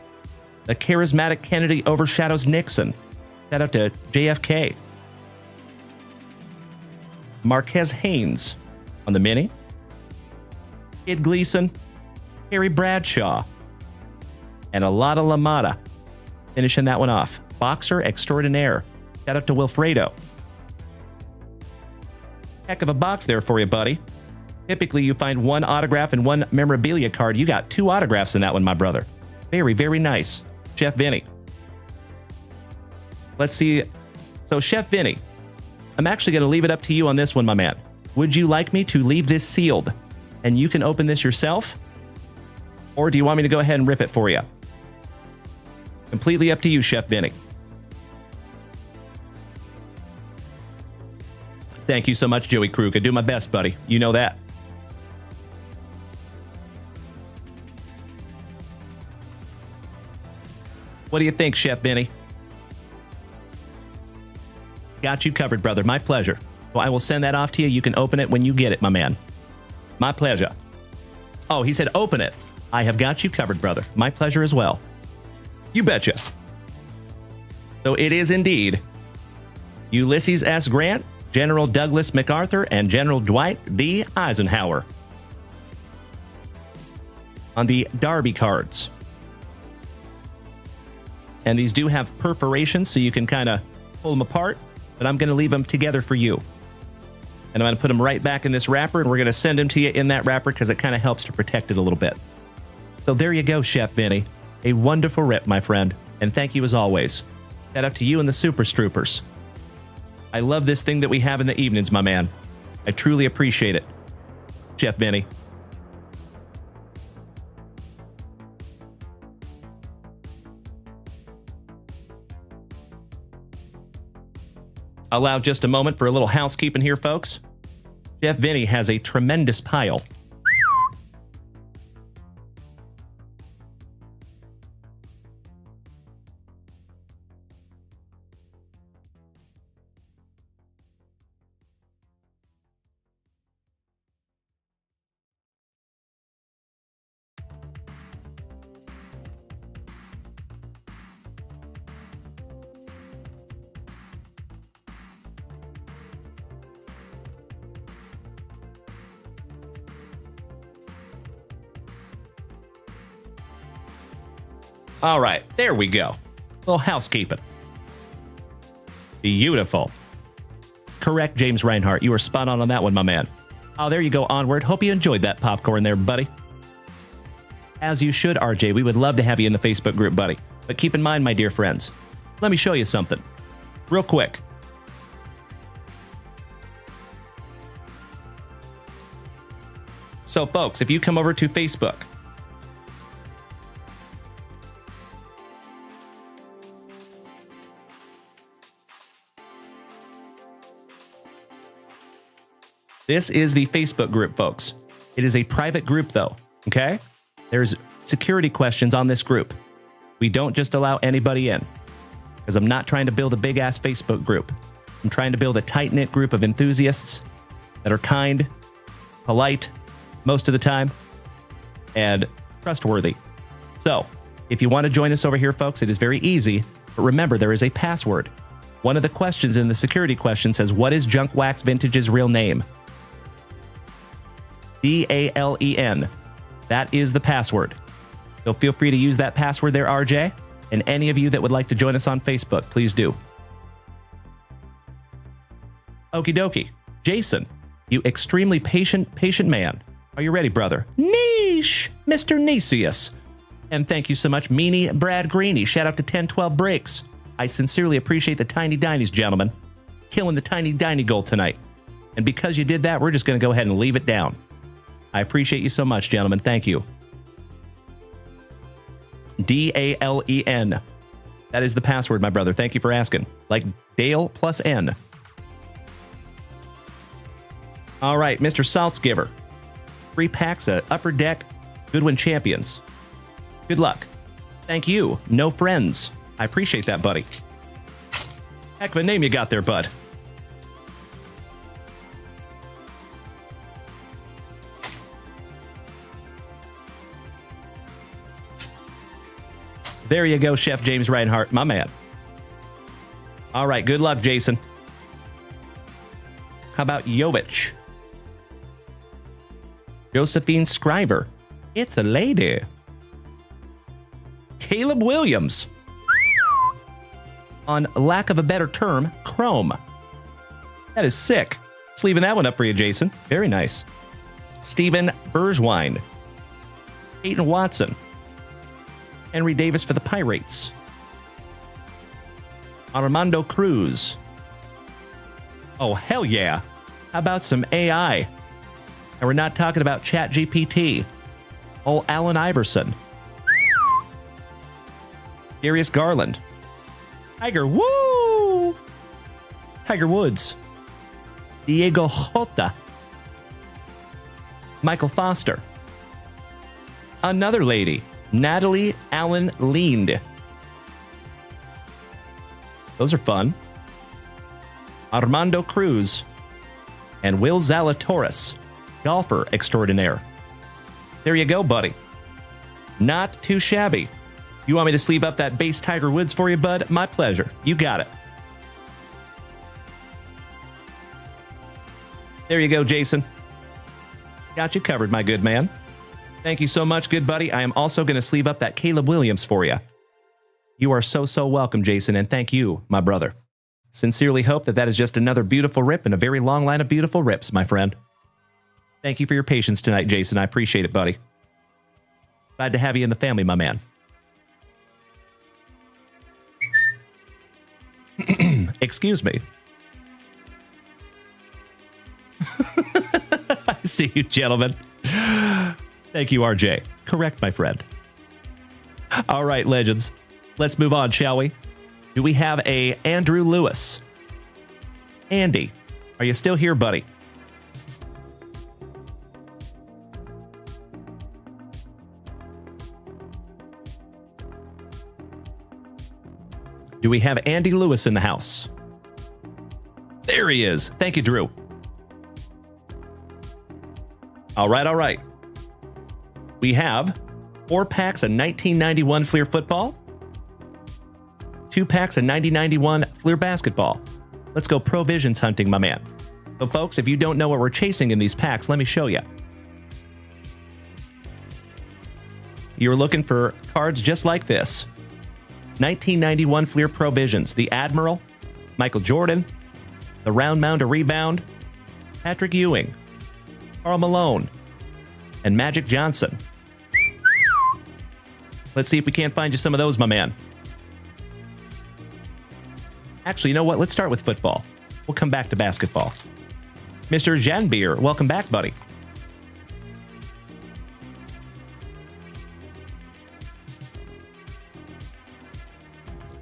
the charismatic Kennedy overshadows Nixon. Shout out to JFK. Marquez Haynes on the Mini. Kid Gleason, Harry Bradshaw, and a lot of LaMotta. Finishing that one off. Boxer extraordinaire. Shout out to Wilfredo. Heck of a box there for you, buddy. Typically, you find 1 autograph and 1 memorabilia card. You got 2 autographs in that one, my brother. Very, very nice. Chef Vinny. Let's see. So, Chef Vinny, I'm actually going to leave it up to you on this one, my man. Would you like me to leave this sealed and you can open this yourself? Or do you want me to go ahead and rip it for you? Completely up to you, Chef Vinny. Thank you so much, Joey Krug. I do my best, buddy. You know that. What do you think, Chef Vinny? Got you covered, brother. My pleasure. Well, I will send that off to you. You can open it when you get it, my man. My pleasure. Oh, he said open it. I have got you covered, brother. My pleasure as well. You betcha. So it is indeed Ulysses S. Grant, General Douglas MacArthur, and General Dwight D. Eisenhower on the Derby cards. And these do have perforations, so you can kind of pull them apart, but I'm going to leave them together for you. And I'm going to put them right back in this wrapper, and we're going to send them to you in that wrapper because it kind of helps to protect it a little bit. So there you go, Chef Vinny. A wonderful rip, my friend. And thank you as always. Shout out to you and the Super Stroopers. I love this thing that we have in the evenings, my man. I truly appreciate it. Chef Vinny. Allow just a moment for a little housekeeping here, folks. Chef Vinny has a tremendous pile. All right, there we go. A little housekeeping. Beautiful. Correct, James Reinhart. You were spot on that one, my man. Oh, there you go, Onward. Hope you enjoyed that popcorn there, buddy. As you should, RJ. We would love to have you in the Facebook group, buddy. But keep in mind, my dear friends, let me show you something. Real quick. So, folks, if you come over to Facebook, This is the Facebook group, folks. It is a private group, though, okay? There's security questions on this group. We don't just allow anybody in, because I'm not trying to build a big-ass Facebook group. I'm trying to build a tight-knit group of enthusiasts that are kind, polite most of the time, and trustworthy. So, if you want to join us over here, folks, it is very easy, but remember, there is a password. One of the questions in the security question says, what is Junk Wax Vintage's real name? DALEN. That is the password. So feel free to use that password there, RJ. And any of you that would like to join us on Facebook, please do. Okie dokie. Jason, you extremely patient man. Are you ready, brother? Niche, Mr. Nicius. And thank you so much, Meanie Brad Greeny. Shout out to 1012 Breaks. I sincerely appreciate the Tiny Dinies, gentlemen. Killing the Tiny Diny goal tonight. And because you did that, we're just going to go ahead and leave it down. I appreciate you so much, gentlemen. Thank you. DALEN. That is the password, my brother. Thank you for asking. Like Dale plus N. All right, Mr. Saltzgiver. 3 packs of Upper Deck Goodwin Champions. Good luck. Thank you. No friends. I appreciate that, buddy. Heck of a name you got there, bud. There you go, Chef James Reinhart, my man. All right, good luck, Jason. How about Jovich? Josephine Scriver. It's a lady. Caleb Williams. On lack of a better term, Chrome. That is sick. Just leaving that one up for you, Jason. Very nice. Stephen Bergwijn. Peyton Watson. Henry Davis for the Pirates. Armando Cruz. Oh, hell yeah. How about some AI? And we're not talking about ChatGPT. Oh, Allen Iverson. Darius Garland. Tiger Woo! Tiger Woods. Diego Jota. Michael Foster. Another lady. Natalie Allen Leand. Those are fun. Armando Cruz. And Will Zalatoris. Golfer extraordinaire. There you go, buddy. Not too shabby. You want me to sleeve up that base Tiger Woods for you, bud? My pleasure. You got it. There you go, Jason. Got you covered, my good man. Thank you so much, good buddy. I am also going to sleeve up that Caleb Williams for you. You are so welcome, Jason, and thank you, my brother. Sincerely hope that is just another beautiful rip in a very long line of beautiful rips, my friend. Thank you for your patience tonight, Jason. I appreciate it, buddy. Glad to have you in the family, my man. Excuse me. I see you, gentlemen. Thank you, RJ. Correct, my friend. All right, legends. Let's move on, shall we? Do we have a Andrew Lewis? Andy, are you still here, buddy? Do we have Andy Lewis in the house? There he is. Thank you, Drew. All right. We have 4 packs of 1991 Fleer football, 2 packs of 1991 Fleer basketball. Let's go provisions hunting, my man. So, folks, if you don't know what we're chasing in these packs, let me show you. You're looking for cards just like this. 1991 Fleer Provisions, the Admiral, Michael Jordan, the Round Mound to Rebound, Patrick Ewing, Karl Malone, and Magic Johnson. Let's see if we can't find you some of those, my man. Actually, you know what? Let's start with football. We'll come back to basketball. Mr. Janbeer, welcome back, buddy.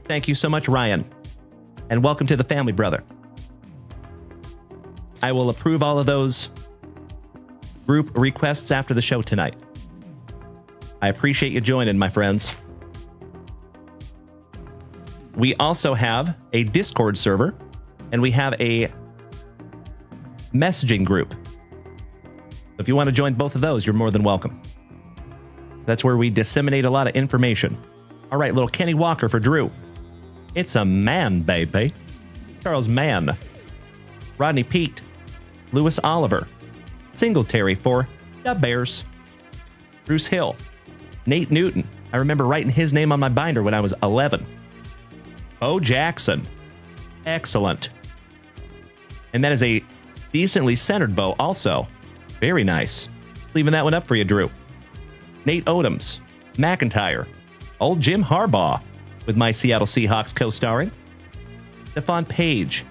Thank you so much, Ryan. And welcome to the family, brother. I will approve all of those group requests after the show tonight. I appreciate you joining, my friends. We also have a Discord server, and we have a messaging group. If you want to join both of those, you're more than welcome. That's where we disseminate a lot of information. All right, little Kenny Walker for Drew. It's a man, baby. Charles Mann. Rodney Pete. Lewis Oliver. Singletary for the Bears. Bruce Hill. Nate Newton. I remember writing his name on my binder when I was 11. Bo Jackson. Excellent. And that is a decently centered bow also. Very nice. Leaving that one up for you, Drew. Nate Odoms. McIntyre. Old Jim Harbaugh with my Seattle Seahawks co-starring. Stephon Page.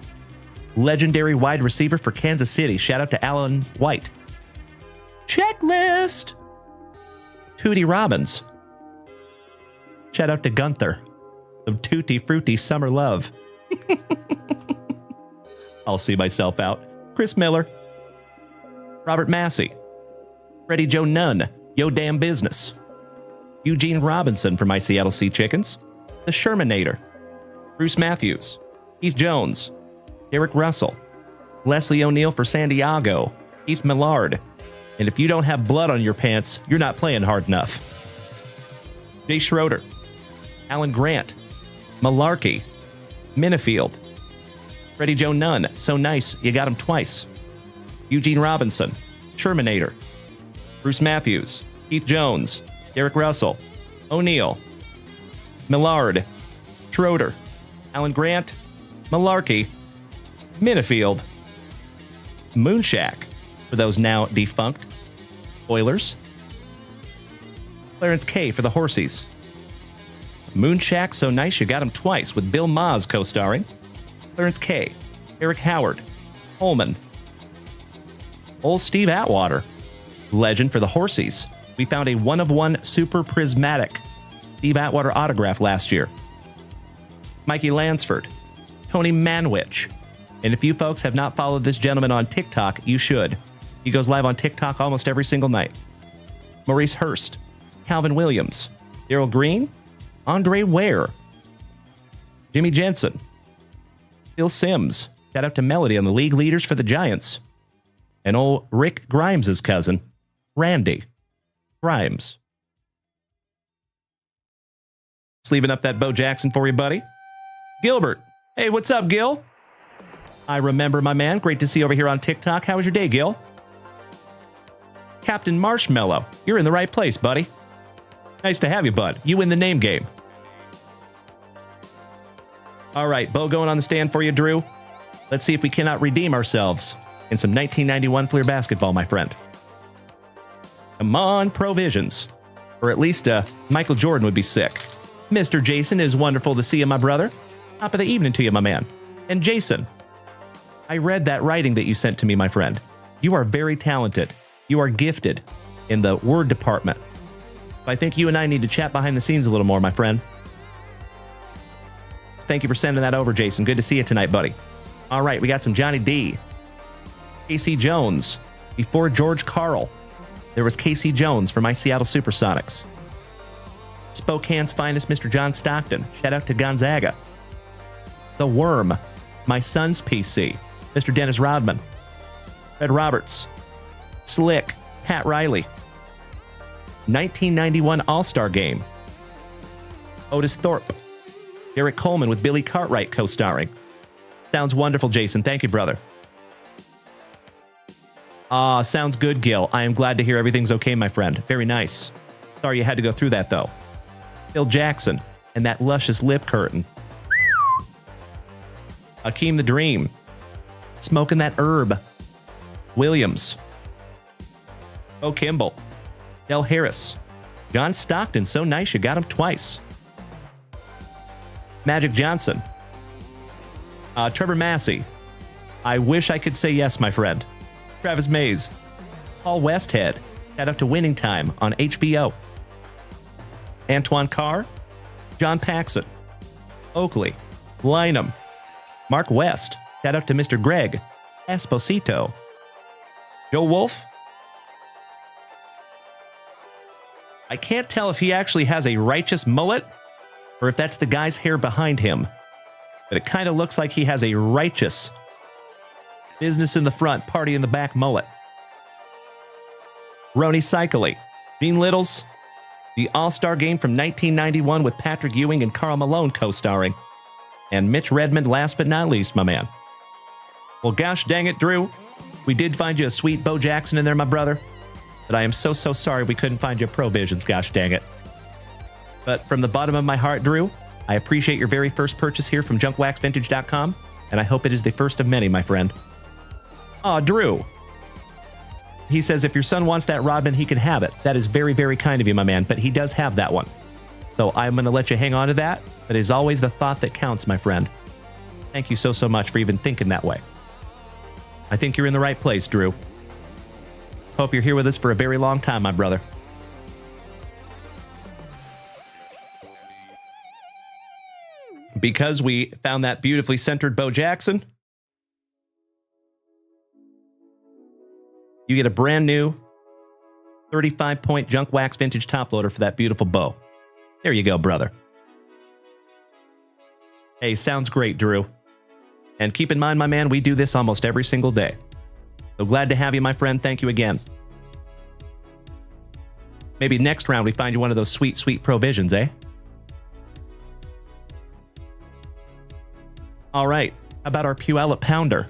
Legendary wide receiver for Kansas City. Shout out to Alan White. Checklist. Tootie Robbins. Shout out to Gunther. Some tutti frutti summer love. I'll see myself out. Chris Miller. Robert Massey. Freddie Joe Nunn. Yo Damn Business. Eugene Robinson for my Seattle Sea Chickens. The Shermanator. Bruce Matthews. Keith Jones. Derek Russell. Leslie O'Neill for San Diego. Keith Millard. And if you don't have blood on your pants, you're not playing hard enough. Jay Schroeder. Alan Grant. Malarkey. Minifield. Freddie Joe Nunn. So nice, you got him twice. Eugene Robinson. Shermanator. Bruce Matthews. Keith Jones. Derek Russell. O'Neill. Millard. Schroeder. Alan Grant. Malarkey. Minifield. Moonshack. For those now defunct. Oilers. Clarence K. for the Horsies. Moonshack, so nice you got him twice with Bill Maas co-starring. Clarence K. Eric Howard. Holman. Old Steve Atwater. Legend for the Horsies. We found a 1-of-1 super prismatic Steve Atwater autograph last year. Mikey Lansford. Tony Manwich. And if you folks have not followed this gentleman on TikTok, you should. He goes live on TikTok almost every single night. Maurice Hurst. Calvin Williams. Daryl Green. Andre Ware. Jimmy Jensen. Phil Sims. Shout out to Melody on the league leaders for the Giants. And old Rick Grimes' cousin, Randy Grimes. Sleeving up that Bo Jackson for you, buddy. Gilbert. Hey, what's up, Gil? I remember, my man. Great to see you over here on TikTok. How was your day, Gil? Captain Marshmallow. You're in the right place, buddy. Nice to have you, bud. You win the name game. All right, Bo going on the stand for you, Drew. Let's see if we cannot redeem ourselves in some 1991 Fleer basketball, my friend. Come on, Provisions. Or at least Michael Jordan would be sick. Mr. Jason, it is wonderful to see you, my brother. Top of the evening to you, my man. And Jason, I read that writing that you sent to me, my friend. You are very talented. You are gifted in the word department. I think you and I need to chat behind the scenes a little more, my friend. Thank you for sending that over, Jason. Good to see you tonight, buddy. All right, we got some Johnny D. Casey Jones. Before George Carl, there was Casey Jones for my Seattle Supersonics. Spokane's finest, Mr. John Stockton. Shout out to Gonzaga. The Worm. My son's PC. Mr. Dennis Rodman. Fred Roberts. Slick. Pat Riley. 1991 All-Star Game. Otis Thorpe. Derek Coleman with Billy Cartwright co-starring. Sounds wonderful, Jason. Thank you, brother. Sounds good, Gil. I am glad to hear everything's okay, my friend. Very nice. Sorry you had to go through that, though. Phil Jackson and that luscious lip curtain. Akeem the Dream. Smoking that herb. Williams. Bo Kimball. Del Harris. John Stockton. So nice you got him twice. Magic Johnson. Trevor Massey. I wish I could say yes, my friend. Travis Mays. Paul Westhead. Shout out to Winning Time on HBO. Antoine Carr. John Paxson. Oakley. Lynham. Mark West. Shout out to Mr. Greg Esposito. Joe Wolf. I can't tell if he actually has a righteous mullet or if that's the guy's hair behind him. But it kind of looks like he has a righteous business in the front, party in the back mullet. Roni Cycley, Dean Littles, the All-Star Game from 1991 with Patrick Ewing and Karl Malone co-starring. And Mitch Redmond, last but not least, my man. Well, gosh dang it, Drew. We did find you a sweet Bo Jackson in there, my brother. But I am so sorry we couldn't find you a Provisions, gosh dang it. But from the bottom of my heart, Drew, I appreciate your very first purchase here from JunkWaxVintage.com, and I hope it is the first of many, my friend. Aw, Drew. He says if your son wants that Rodman, he can have it. That is very, very kind of you, my man, but he does have that one. So I'm going to let you hang on to that, but it is always the thought that counts, my friend. Thank you so much for even thinking that way. I think you're in the right place, Drew. Hope you're here with us for a very long time, my brother. Because we found that beautifully centered Bo Jackson, you get a brand new 35-point Junk Wax Vintage top loader for that beautiful Bo. There you go, brother. Hey, sounds great, Drew. And keep in mind, my man, we do this almost every single day. So glad to have you, my friend. Thank you again. Maybe next round we find you one of those sweet, sweet Provisions, eh? All right. How about our Puyallup Pounder?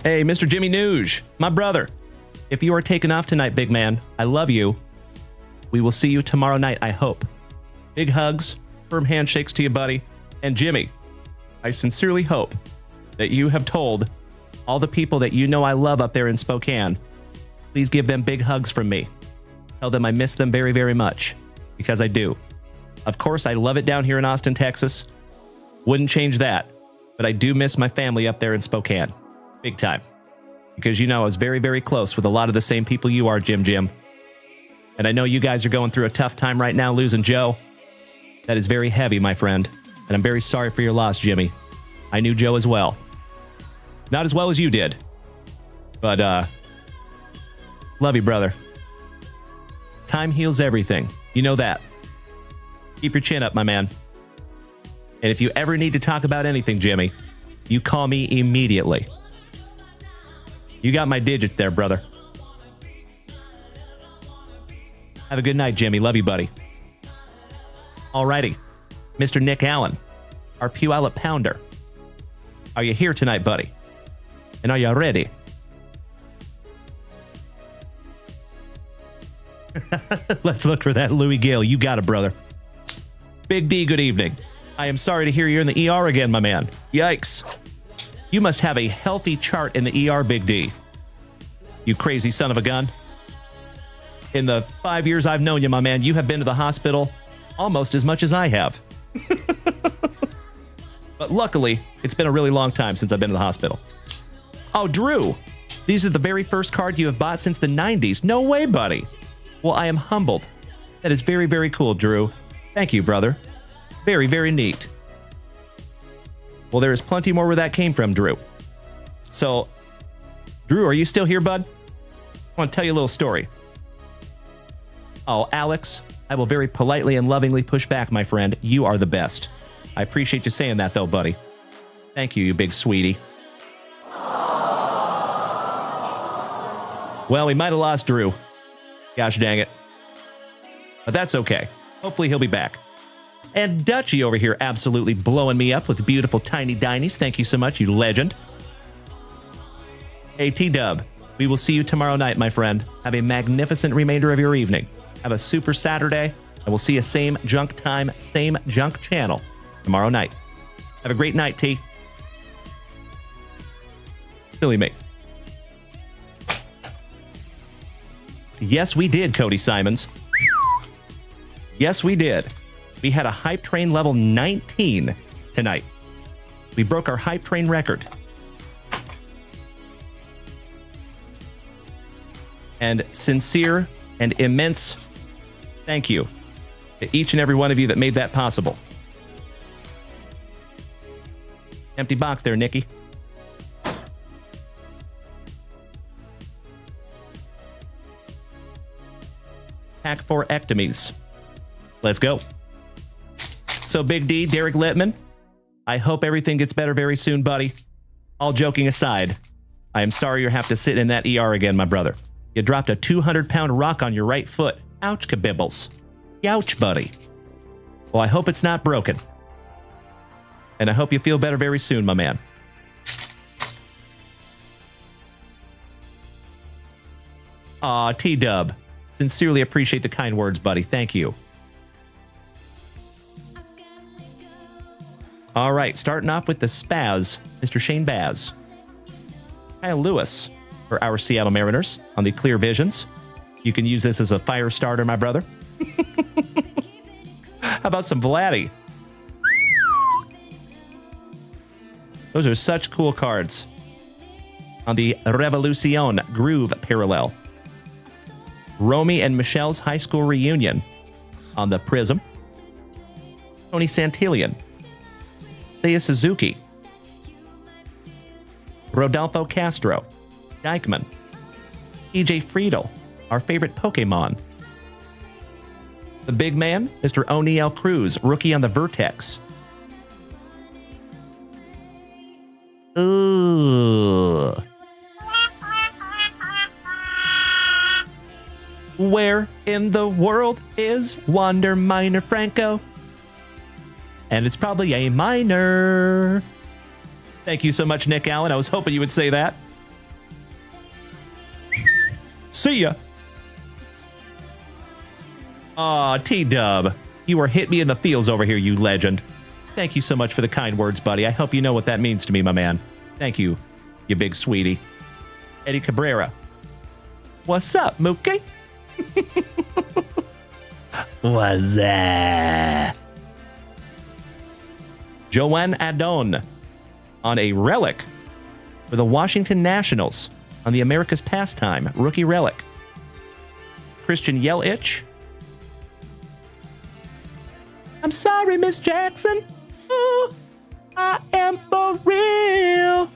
Hey, Mr. Jimmy Nuge, my brother. If you are taking off tonight, big man, I love you. We will see you tomorrow night, I hope. Big hugs, firm handshakes to you, buddy. And Jimmy, I sincerely hope that you have told all the people that you know I love up there in Spokane, please give them big hugs from me. Tell them I miss them very, very much, because I do. Of course, I love it down here in Austin, Texas. Wouldn't change that, but I do miss my family up there in Spokane. Big time. Because you know I was very, very close with a lot of the same people you are, Jim. And I know you guys are going through a tough time right now losing Joe. That is very heavy, my friend. And I'm very sorry for your loss, Jimmy. I knew Joe as well. Not as well as you did. But, love you, brother. Time heals everything. You know that. Keep your chin up, my man. And if you ever need to talk about anything, Jimmy, you call me immediately. You got my digits there, brother. Have a good night, Jimmy. Love you, buddy. Alrighty. Mr. Nick Allen, our Puyallup Pounder. Are you here tonight, buddy? And are you ready? Let's look for that Louis Gale. You got it, brother. Big D, good evening. I am sorry to hear you're in the ER again, my man. Yikes. You must have a healthy chart in the ER, Big D. You crazy son of a gun. In the 5 years I've known you, my man, you have been to the hospital almost as much as I have. But luckily, it's been a really long time since I've been to the hospital. Oh, Drew, these are the very first cards you have bought since the 90s. No way, buddy. Well, I am humbled. That is very, very cool, Drew. Thank you, brother. Very, very neat. Well, there is plenty more where that came from, Drew. So, Drew, are you still here, bud? I want to tell you a little story. Oh, Alex, I will very politely and lovingly push back, my friend. You are the best. I appreciate you saying that, though, buddy. Thank you, you big sweetie. Well, we might have lost Drew. Gosh dang it. But that's okay. Hopefully he'll be back. And Dutchie over here absolutely blowing me up with beautiful tiny dinies. Thank you so much, you legend. Hey, T-Dub, we will see you tomorrow night, my friend. Have a magnificent remainder of your evening. Have a super Saturday, and we'll see you same junk time, same junk channel tomorrow night. Have a great night, T. Silly me. Yes, we did, Cody Simons. Yes, we did. We had a Hype Train level 19 tonight. We broke our Hype Train record. And sincere and immense thank you to each and every one of you that made that possible. Empty box there, Nikki. Pack 4 ectomies. Let's go. So, Big D, Derek Littman, I hope everything gets better very soon, buddy. All joking aside, I am sorry you have to sit in that ER again, my brother. You dropped a 200-pound rock on your right foot. Ouch, kabibbles. Youch, buddy. Well, I hope it's not broken. And I hope you feel better very soon, my man. Aw, T-Dub. Sincerely appreciate the kind words, buddy. Thank you. All right, starting off with the Spaz, Mr. Shane Baz. Kyle Lewis for our Seattle Mariners on the Clear Visions. You can use this as a fire starter, my brother. How about some Vladdy? Those are such cool cards. On the Revolucion Groove Parallel. Romy and Michelle's high school reunion on the Prizm. Tony Santillan. Seiya Suzuki. Rodolfo Castro. Dykeman. EJ Friedel, our favorite Pokemon. The big man, Mr. O'Neal Cruz, rookie on the Vertex. Ugh. Where in the world is Wander Minor Franco? And it's probably a minor. Thank you so much, Nick Allen. I was hoping you would say that. See ya. Aw, T-Dub. You were hit me in the feels over here, you legend. Thank you so much for the kind words, buddy. I hope you know what that means to me, my man. Thank you, you big sweetie. Eddie Cabrera. What's up, Mookie? What's that? Joanne Adon on a relic for the Washington Nationals on the America's Pastime rookie relic. Christian Yelich. I'm sorry, Miss Jackson. Ooh, I am for real.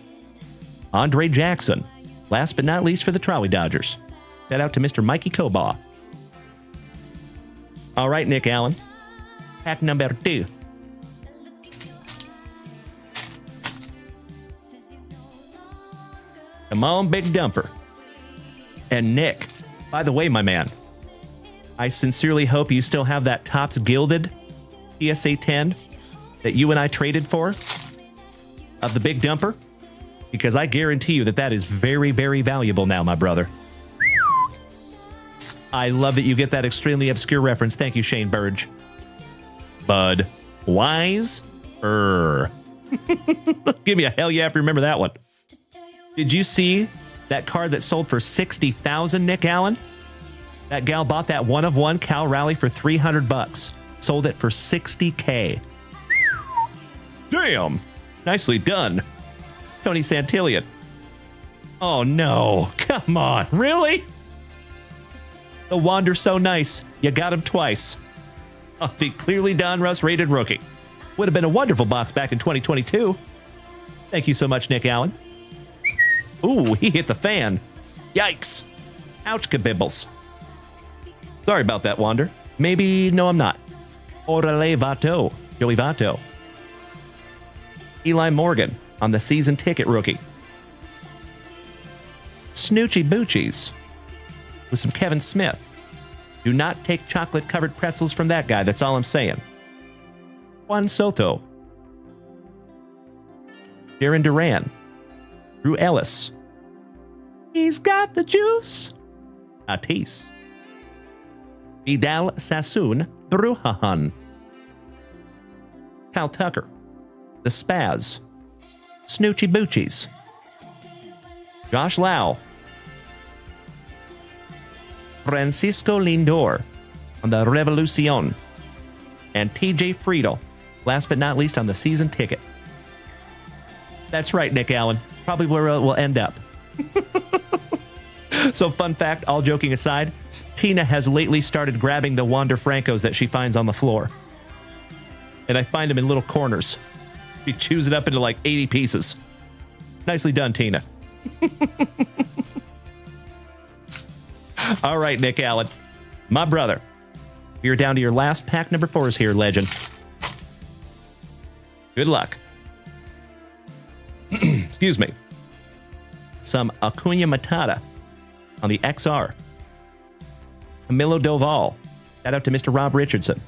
Andre Jackson. Last but not least for the Trolley Dodgers. Shout out to Mr. Mikey Kobaugh. All right, Nick Allen. Pack number 2. Come on, Big Dumper. And Nick, by the way, my man, I sincerely hope you still have that Topps Gilded PSA 10 that you and I traded for of the Big Dumper, because I guarantee you that that is very, very valuable now, my brother. I love that you get that extremely obscure reference. Thank you, Shane Burge. Bud Wise. Give me a hell yeah if you remember that one. Did you see that card that sold for $60,000, Nick Allen? That gal bought that one-of-one Cal Rally for $300. Sold it for $60K. Damn. Nicely done. Tony Santillan. Oh, no. Come on. Really? The Wander's so nice. You got him twice. Oh, the clearly Donruss rated rookie. Would have been a wonderful box back in 2022. Thank you so much, Nick Allen. Ooh, he hit the fan. Yikes. Ouch, kabibbles. Sorry about that, Wander. Maybe, no, I'm not. Orale Vato. Joey Vato. Eli Morgan on the season ticket rookie. Snoochie Boochies with some Kevin Smith. Do not take chocolate-covered pretzels from that guy. That's all I'm saying. Juan Soto. Darren Duran. Drew Ellis. He's got the juice. Tatis. Vidal Sassoon Brujahan. Kyle Tucker. The Spaz. Snoochie Boochies. Josh Lau. Francisco Lindor on the Revolucion. And TJ Friedel, last but not least on the season ticket. That's right, Nick Allen. Probably where we'll end up. So, fun fact, all joking aside, Tina has lately started grabbing the Wander Francos that she finds on the floor. And I find them in little corners. She chews it up into like 80 pieces. Nicely done, Tina. All right, Nick Allen. My brother, you're down to your last pack number 4s here, legend. Good luck. Excuse me. Some Acuna Matata on the XR. Camilo Doval. Shout out to Mr. Rob Richardson.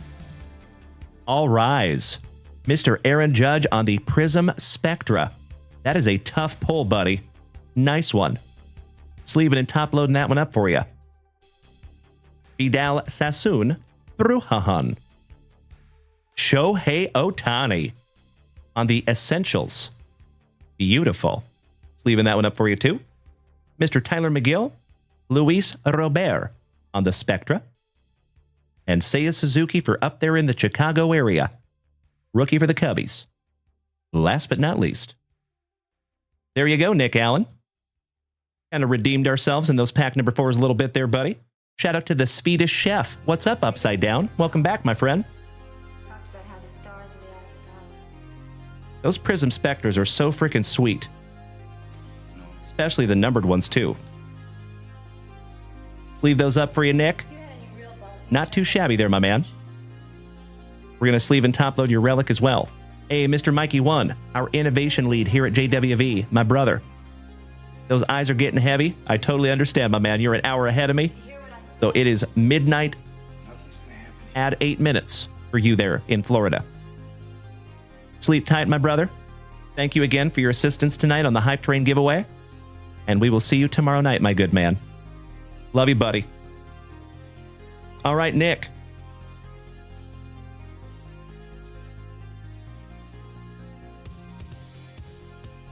All Rise. Mr. Aaron Judge on the Prizm Spectra. That is a tough pull, buddy. Nice one. Sleeving and top loading that one up for you. Vidal Sassoon Brujahan. Shohei Ohtani on the Essentials. Beautiful. Sleeving that one up for you too. Mr. Tyler McGill, Luis Robert on the Spectra. And Seiya Suzuki for up there in the Chicago area. Rookie for the Cubbies. Last but not least. There you go, Nick Allen. Kind of redeemed ourselves in those pack number 4s a little bit there, buddy. Shout out to the Swedish Chef. What's up, Upside Down? Welcome back, my friend. Those Prizm Spectras are so freaking sweet. Especially the numbered ones, too. Sleeve those up for you, Nick. Not too shabby there, my man. We're going to sleeve and top load your relic as well. Hey, Mr. Mikey 1, our innovation lead here at JWV, my brother. Those eyes are getting heavy. I totally understand, my man. You're an hour ahead of me. So it is midnight. Add 8 minutes for you there in Florida. Sleep tight, my brother. Thank you again for your assistance tonight on the Hype Train giveaway. And we will see you tomorrow night, my good man. Love you, buddy. All right, Nick.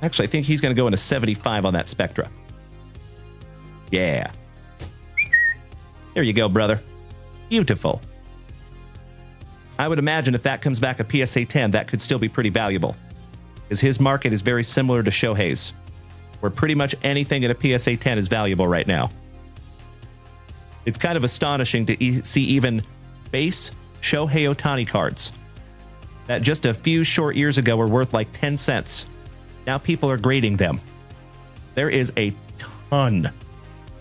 Actually, I think he's going to go into 75 on that Spectra. Yeah. There you go, brother. Beautiful. I would imagine if that comes back a PSA 10, that could still be pretty valuable. Because his market is very similar to Shohei's, where pretty much anything in a PSA 10 is valuable right now. It's kind of astonishing to see even base Shohei Ohtani cards that just a few short years ago were worth like 10 cents. Now people are grading them. There is a ton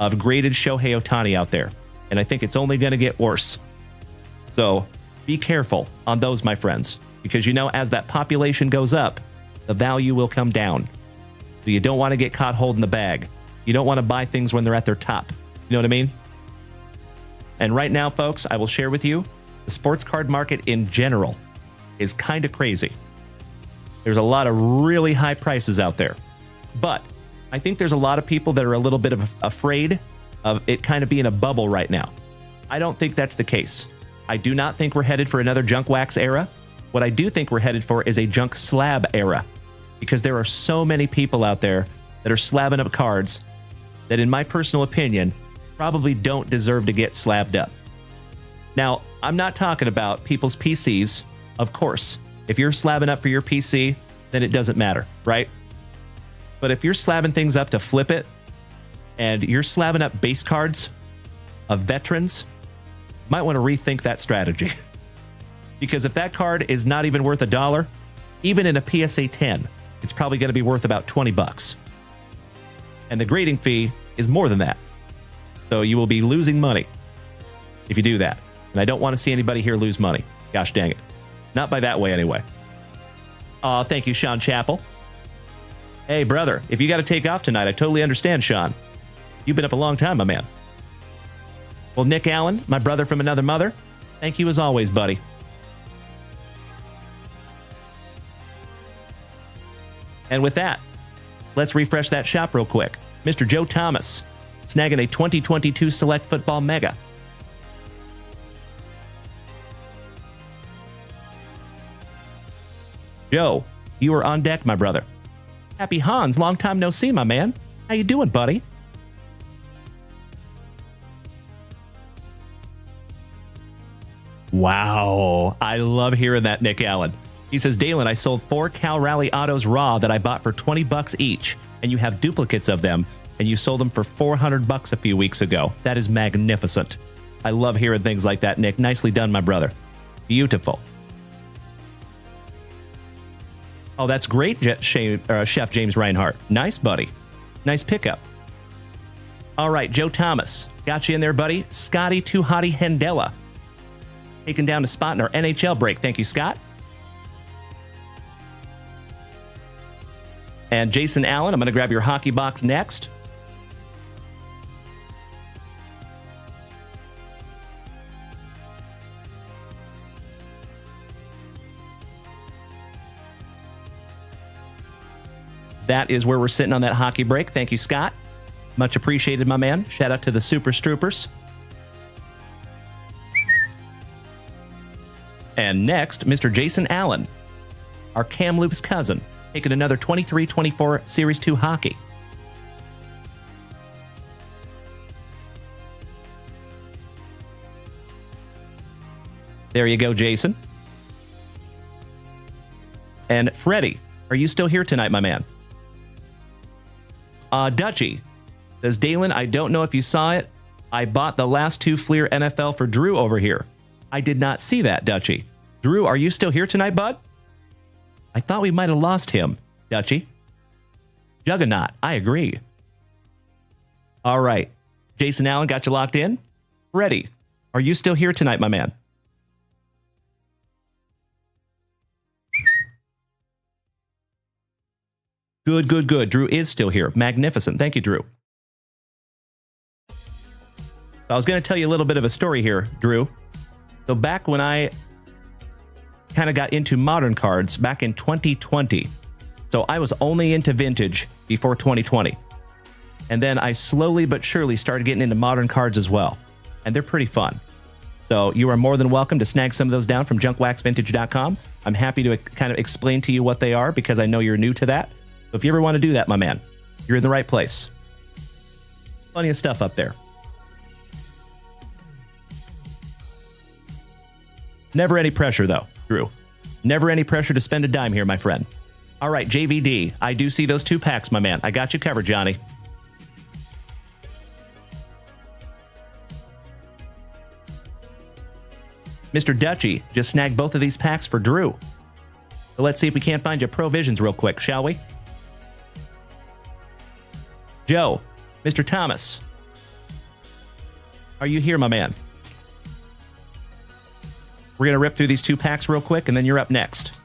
of graded Shohei Ohtani out there, and I think it's only going to get worse. So be careful on those, my friends, because you know as that population goes up, the value will come down. So you don't want to get caught holding the bag. You don't want to buy things when they're at their top. You know what I mean? And right now, folks, I will share with you, the sports card market in general is kind of crazy. There's a lot of really high prices out there. But I think there's a lot of people that are a little bit afraid of it kind of being a bubble right now. I don't think that's the case. I do not think we're headed for another junk wax era. What I do think we're headed for is a junk slab era, because there are so many people out there that are slabbing up cards that, in my personal opinion, probably don't deserve to get slabbed up. Now, I'm not talking about people's PCs, of course. If you're slabbing up for your PC, then it doesn't matter, right? But if you're slabbing things up to flip it, and you're slabbing up base cards of veterans, you might want to rethink that strategy. Because if that card is not even worth $1, even in a PSA 10, it's probably going to be worth about 20 bucks. And the grading fee is more than that. So you will be losing money if you do that. And I don't want to see anybody here lose money. Gosh dang it. Not by that way, anyway. Thank you, Sean Chappell. Hey, brother, if you got to take off tonight, I totally understand, Sean. You've been up a long time, my man. Well, Nick Allen, my brother from another mother, thank you as always, buddy. And with that, let's refresh that shop real quick. Mr. Joe Thomas, snagging a 2022 Select Football Mega. Joe, you are on deck, my brother. Happy Hans, long time no see, my man. How you doing, buddy? Wow, I love hearing that, Nick Allen. He says, Dalen, I sold 4 Cal Rally Autos raw that I bought for 20 bucks each, and you have duplicates of them, and you sold them for 400 bucks a few weeks ago. That is magnificent. I love hearing things like that, Nick. Nicely done, my brother. Beautiful. Oh, that's great, Chef James Reinhart. Nice, buddy. Nice pickup. All right, Joe Thomas. Got you in there, buddy. Scotty Too Hottie Hendela. Taken down a spot in our NHL break. Thank you, Scott. And Jason Allen, I'm going to grab your hockey box next. That is where we're sitting on that hockey break. Thank you, Scott. Much appreciated, my man. Shout out to the Super Stroopers. And next, Mr. Jason Allen, our Kamloops cousin, taking another 23-24 Series 2 hockey. There you go, Jason. And Freddie, are you still here tonight, my man? Dutchy says, Dalen, I don't know if you saw it. I bought the last 2 Fleer NFL for Drew over here. I did not see that, Dutchy. Drew, are you still here tonight, bud? I thought we might have lost him, Dutchy. Juggernaut, I agree. All right. Jason Allen got you locked in. Freddie, are you still here tonight, my man? Good, good, good. Drew is still here. Magnificent. Thank you, Drew. I was going to tell you a little bit of a story here, Drew. So back when I kind of got into modern cards back in 2020. So I was only into vintage before 2020. And then I slowly but surely started getting into modern cards as well. And they're pretty fun. So you are more than welcome to snag some of those down from junkwaxvintage.com. I'm happy to kind of explain to you what they are because I know you're new to that. So if you ever want to do that, my man, you're in the right place. Plenty of stuff up there. Never any pressure, though, Drew. Never any pressure to spend a dime here, my friend. All right, JVD, I do see those 2 packs, my man. I got you covered, Johnny. Mr. Dutchy just snagged both of these packs for Drew. So let's see if we can't find you provisions real quick, shall we? Joe, Mr. Thomas, are you here, my man? We're going to rip through these 2 packs real quick, and then you're up next.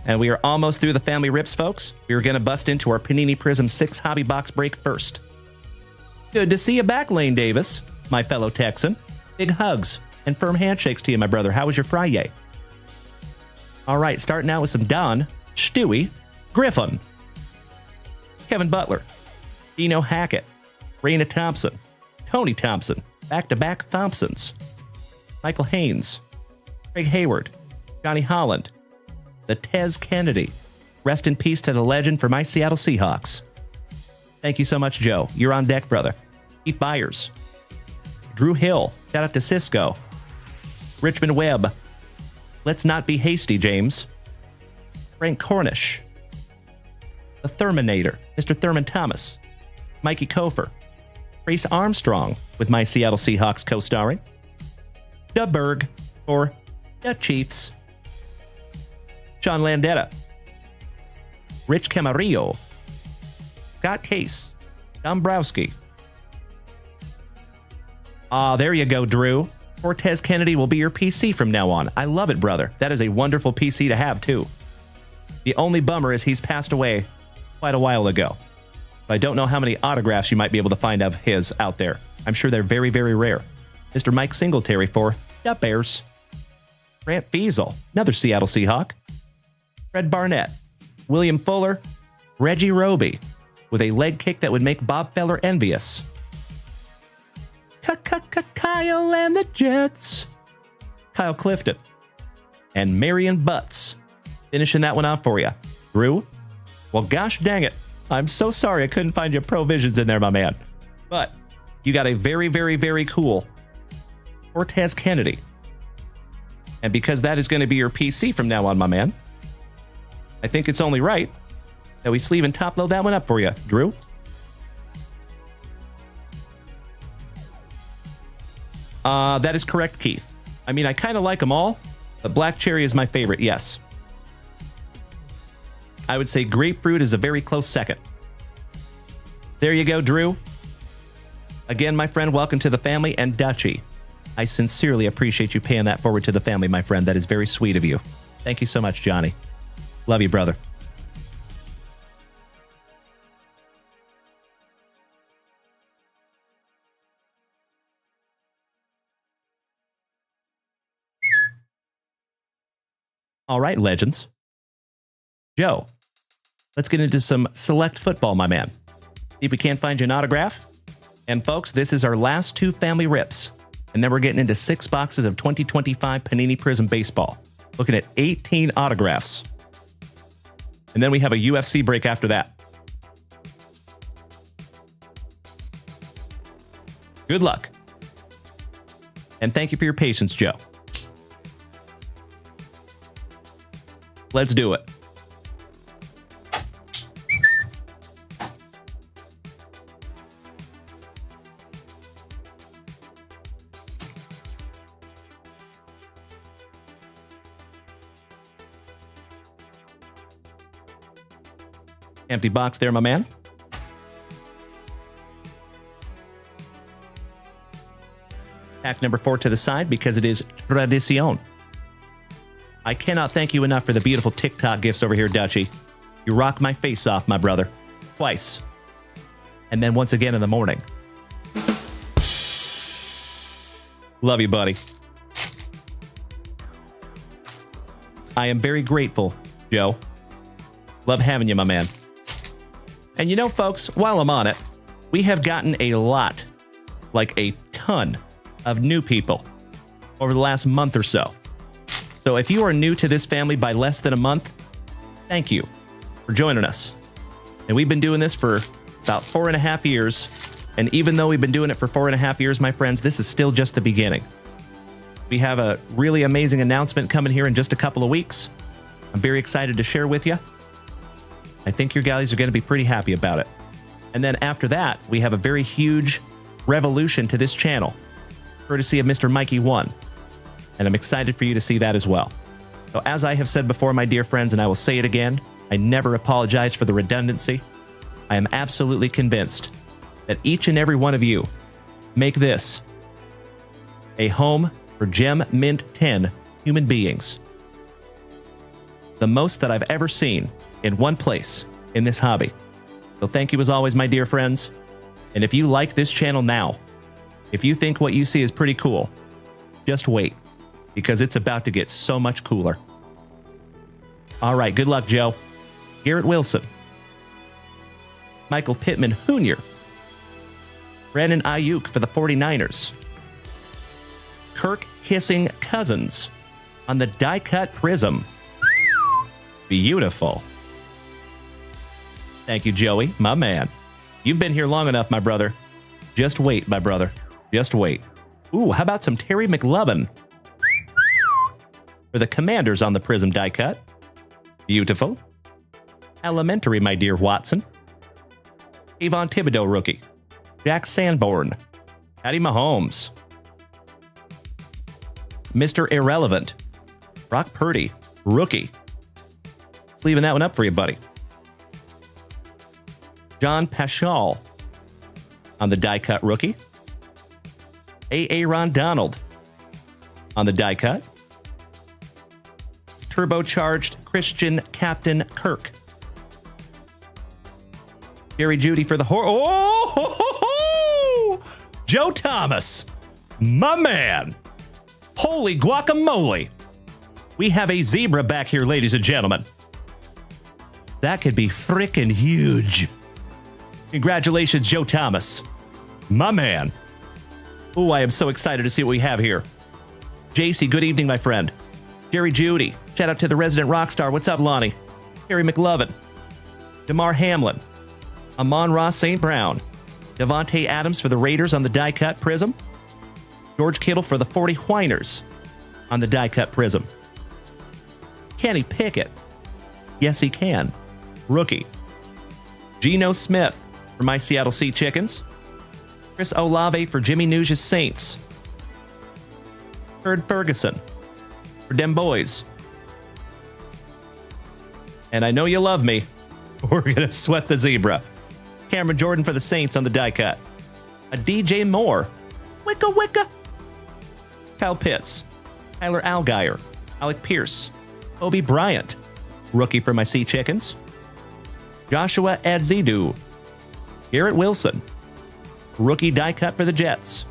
And we are almost through the family rips, folks. We are going to bust into our Panini Prizm 6 Hobby Box break first. Good to see you back, Lane Davis, my fellow Texan. Big hugs and firm handshakes to you, my brother. How was your FriYAY? All right, starting out with some Don, Stewie, Griffin, Kevin Butler, Dino Hackett, Raina Thompson, Tony Thompson, back-to-back Thompsons, Michael Haynes, Craig Hayward, Johnny Holland, the Tez Kennedy. Rest in peace to the legend for my Seattle Seahawks. Thank you so much, Joe. You're on deck, brother. Keith Byers, Drew Hill, shout out to Cisco, Richmond Webb, let's not be hasty, James, Frank Cornish, the Therminator, Mr. Thurman Thomas, Mikey Kofer, Trace Armstrong with my Seattle Seahawks co-starring, Dubberg for the Chiefs, Sean Landetta, Rich Camarillo, Scott Case, Dombrowski. There you go, Drew. Cortez Kennedy will be your PC from now on. I love it, brother. That is a wonderful PC to have, too. The only bummer is he's passed away quite a while ago. I don't know how many autographs you might be able to find of his out there. I'm sure they're very, very rare. Mr. Mike Singletary for the Bears. Grant Fiesel, another Seattle Seahawk. Fred Barnett. William Fuller. Reggie Roby with a leg kick that would make Bob Feller envious. Kyle and the Jets. Kyle Clifton. And Marion Butts. Finishing that one off for you. Drew? Well, gosh dang it. I'm so sorry I couldn't find your provisions in there, my man. But you got a very, very, very cool Cortez Kennedy. And because that is going to be your PC from now on, my man, I think it's only right that we sleeve and top load that one up for you, Drew. That is correct, Keith. I mean, I kind of like them all, but Black Cherry is my favorite, yes. I would say Grapefruit is a very close second. There you go, Drew. Again, my friend, welcome to the family. And Dutchie, I sincerely appreciate you paying that forward to the family, my friend. That is very sweet of you. Thank you so much, Johnny. Love you, brother. All right, legends. Joe, let's get into some select football, my man. See if we can't find you an autograph. And folks, this is our last 2 family rips. And then we're getting into 6 boxes of 2025 Panini Prizm Baseball. Looking at 18 autographs. And then we have a UFC break after that. Good luck. And thank you for your patience, Joe. Let's do it. Empty box there, my man. Pack number 4 to the side because it is tradición. I cannot thank you enough for the beautiful TikTok gifts over here, Dutchie. You rock my face off, my brother. Twice. And then once again in the morning. Love you, buddy. I am very grateful, Joe. Love having you, my man. And you know, folks, while I'm on it, we have gotten a lot, like a ton, of new people over the last month or so. So if you are new to this family by less than a month, thank you for joining us. And we've been doing this for about 4.5 years. And even though we've been doing it for 4.5 years, my friends, this is still just the beginning. We have a really amazing announcement coming here in just a couple of weeks. I'm very excited to share with you. I think your guys are going to be pretty happy about it. And then after that, we have a very huge revolution to this channel, courtesy of Mr. Mikey 1. And I'm excited for you to see that as well. So as I have said before, my dear friends, and I will say it again, I never apologize for the redundancy. I am absolutely convinced that each and every one of you make this a home for Gem Mint 10 human beings. The most that I've ever seen in one place in this hobby. So thank you as always, my dear friends. And if you like this channel now, if you think what you see is pretty cool, just wait, because it's about to get so much cooler. All right, good luck, Joe. Garrett Wilson. Michael Pittman Jr. Brandon Ayuk for the 49ers. Kirk Kissing Cousins on the die-cut Prism. Beautiful. Thank you, Joey, my man. You've been here long enough, my brother. Just wait, my brother. Just wait. Ooh, how about some Terry McLovin for the Commanders on the Prism die cut? Beautiful. Elementary, my dear Watson. Avon Thibodeau rookie. Jack Sanborn. Patty Mahomes. Mr. Irrelevant. Brock Purdy, rookie. Just leaving that one up for you, buddy. John Paschal on the die cut rookie. Aaron Donald on the die cut. Turbocharged Christian Captain Kirk. Jerry Judy for the Joe Thomas, my man. Holy guacamole. We have a zebra back here, ladies and gentlemen. That could be frickin' huge. Congratulations, Joe Thomas, my man. Ooh, I am so excited to see what we have here. JC, good evening, my friend. Jerry Judy, shout out to the resident rock star. What's up, Lonnie? Terry McLovin. DeMar Hamlin. Amon-Ra St. Brown. Devontae Adams for the Raiders on the die-cut Prism. George Kittle for the 40 Whiners on the die-cut Prism. Kenny Pickett. Yes, he can. Rookie. Geno Smith for my Seattle Sea Chickens. Chris Olave for Jimmy Nugent's Saints. Herb Ferguson for Dem Boys. And I know you love me. We're going to sweat the zebra. Cameron Jordan for the Saints on the die cut. a DJ Moore, Wicca Wicca, Kyle Pitts, Tyler Allgeier, Alec Pierce, Kobe Bryant, rookie for my Sea Chickens, Joshua Adzidu, Garrett Wilson, rookie die cut for the Jets,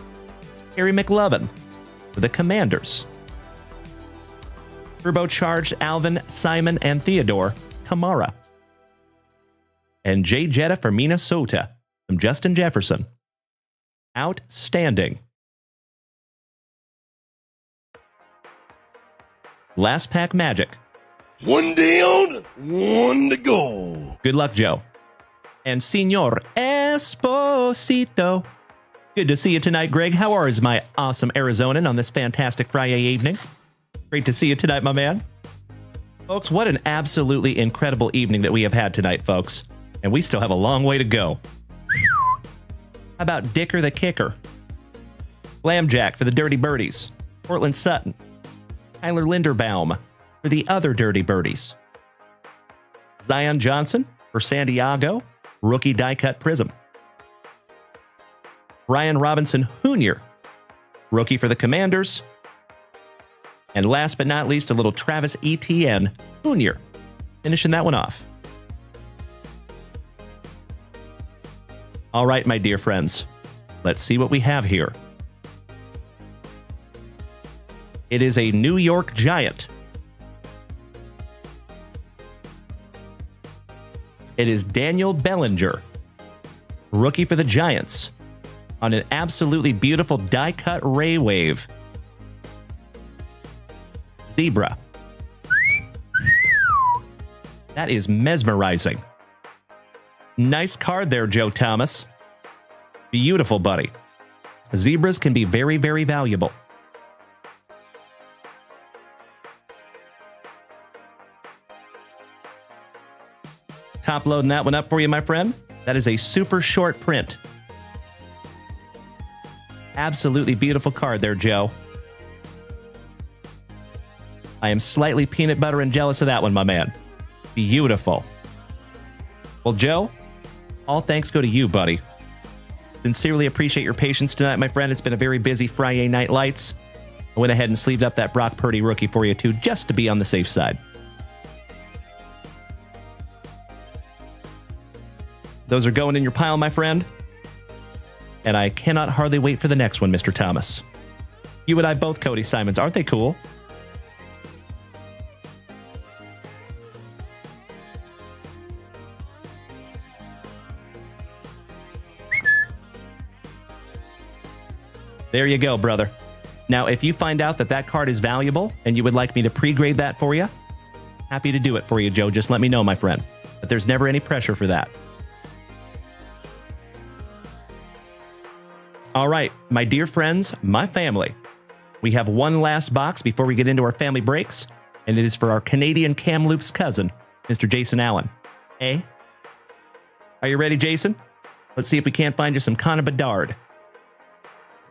Harry McLovin for the Commanders, turbocharged Alvin, Simon, and Theodore Kamara, and Jay Jetta for Minnesota from Justin Jefferson. Outstanding. Last pack magic. One down, one to go. Good luck, Joe. And Senor Esposito. Good to see you tonight, Greg. How are my awesome Arizonan on this fantastic Friday evening? Great to see you tonight, my man. Folks, what an absolutely incredible evening that we have had tonight, folks. And we still have a long way to go. How about Dicker the Kicker? Lambjack for the Dirty Birdies. Portland Sutton. Tyler Linderbaum for the other Dirty Birdies. Zion Johnson for San Diego, rookie die cut Prism. Brian Robinson Jr., rookie for the Commanders. And last but not least, a little Travis Etienne Jr., finishing that one off. All right, my dear friends, let's see what we have here. It is a New York Giant. It is Daniel Bellinger, rookie for the Giants, on an absolutely beautiful die-cut Ray Wave. Zebra. That is mesmerizing. Nice card there, Joe Thomas. Beautiful, buddy. Zebras can be very, very valuable. Top loading that one up for you, my friend. That is a super short print. Absolutely beautiful card there, Joe. I am slightly peanut butter and jealous of that one, my man. Beautiful. Well, Joe, all thanks go to you, buddy. Sincerely appreciate your patience tonight, my friend. It's been a very busy Friday night lights. I went ahead and sleeved up that Brock Purdy rookie for you, too, just to be on the safe side. Those are going in your pile, my friend. And I cannot hardly wait for the next one, Mr. Thomas. You and I both, Cody Simons. Aren't they cool? There you go, brother. Now, if you find out that that card is valuable and you would like me to pre-grade that for you, happy to do it for you, Joe. Just let me know, my friend. But there's never any pressure for that. All right, my dear friends, my family. We have one last box before we get into our family breaks, and it is for our Canadian Kamloops cousin, Mr. Jason Allen. Eh? Are you ready, Jason? Let's see if we can't find you some Connor Bedard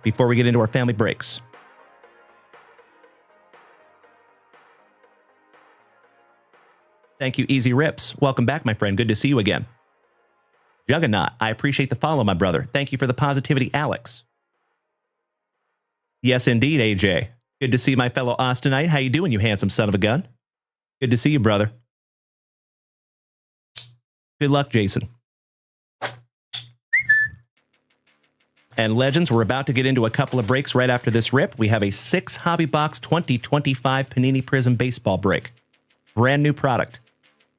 before we get into our family breaks. Thank you, Easy Rips. Welcome back, my friend. Good to see you again. Juggernaut, I appreciate the follow, my brother. Thank you for the positivity, Alex. Yes, indeed, AJ. Good to see my fellow Austinite. How you doing, you handsome son of a gun? Good to see you, brother. Good luck, Jason. And Legends, we're about to get into a couple of breaks right after this rip. We have a 6 Hobby Box 2025 Panini Prizm baseball break. Brand new product.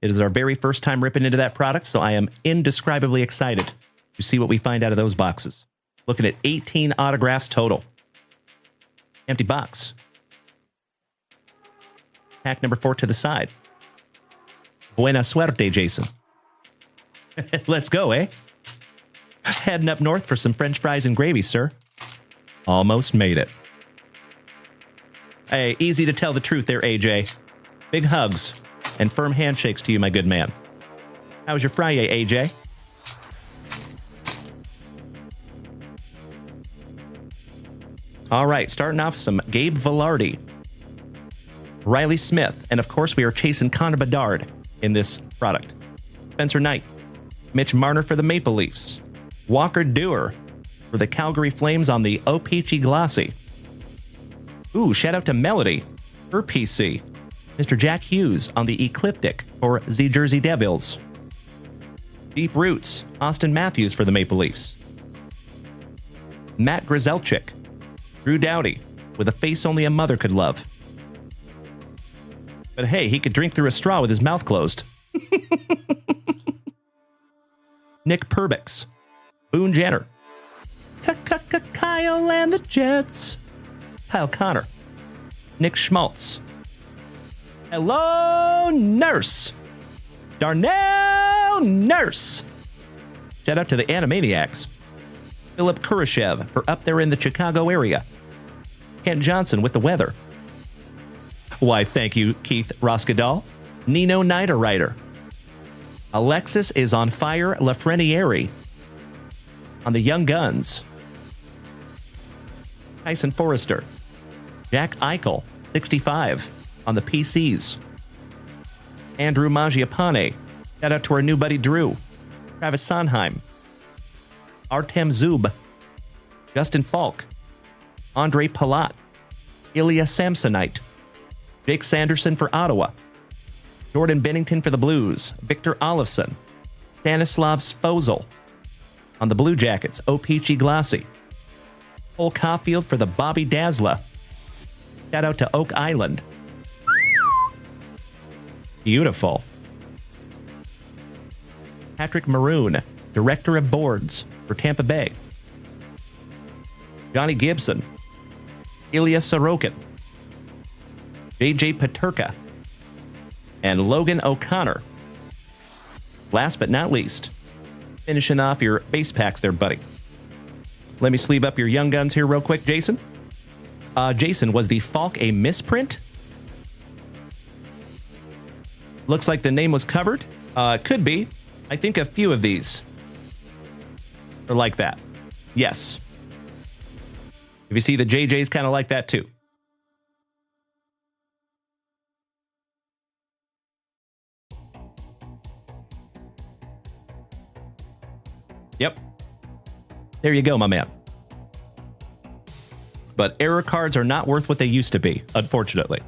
It is our very first time ripping into that product, so I am indescribably excited to see what we find out of those boxes. Looking at 18 autographs total. Empty box. Pack number 4 to the side. Buena suerte, Jason. Let's go, eh? Heading up north for some French fries and gravy, sir. Almost made it. Hey, easy to tell the truth there, AJ. Big hugs and firm handshakes to you, my good man. How was your FriYAY, AJ? All right, starting off some Gabe Velarde, Riley Smith, and of course we are chasing Connor Bedard in this product. Spencer Knight, Mitch Marner for the Maple Leafs, Walker Dewar, for the Calgary Flames on the O-Peachy Glossy. Ooh, shout out to Melody, her PC. Mr. Jack Hughes on the Ecliptic for the Jersey Devils. Deep Roots, Austin Matthews for the Maple Leafs. Matt Grzelczyk, Drew Doughty, with a face only a mother could love. But hey, he could drink through a straw with his mouth closed. Nick Perbix, Boone Jenner, Kyle and the Jets, Kyle Connor, Nick Schmaltz, Hello Nurse, Darnell Nurse. Shout out to the Animaniacs. Philip Kurashev for Up There in the Chicago Area. Kent Johnson with the weather. Why, thank you, Keith Roskadal. Nino Nighterrider. Alexis is on fire Lafreniere on the Young Guns. Tyson Forrester. Jack Eichel, 65, on the PCs. Andrew Mangiapane. Shout out to our new buddy Drew. Travis Sondheim. Artem Zub. Justin Falk. Andre Palat. Ilya Samsonite. Jake Sanderson for Ottawa. Jordan Bennington for the Blues. Victor Olofsson. Stanislav Sposal on the Blue Jackets. O-Peachy Glossy. Cole Caulfield for the Bobby Dazzler. Shout out to Oak Island. Beautiful. Patrick Maroon, Director of Boards for Tampa Bay. Johnny Gibson. Ilya Sorokin. JJ Paterka. And Logan O'Connor. Last but not least, finishing off your base packs there, buddy. Let me sleeve up your Young Guns here real quick, Jason. Jason, was the Falk a misprint? Looks like the name was covered. Could be. I think a few of these are like that. Yes. If you see the JJ's kind of like that too. Yep. There you go, my man. But error cards are not worth what they used to be, unfortunately.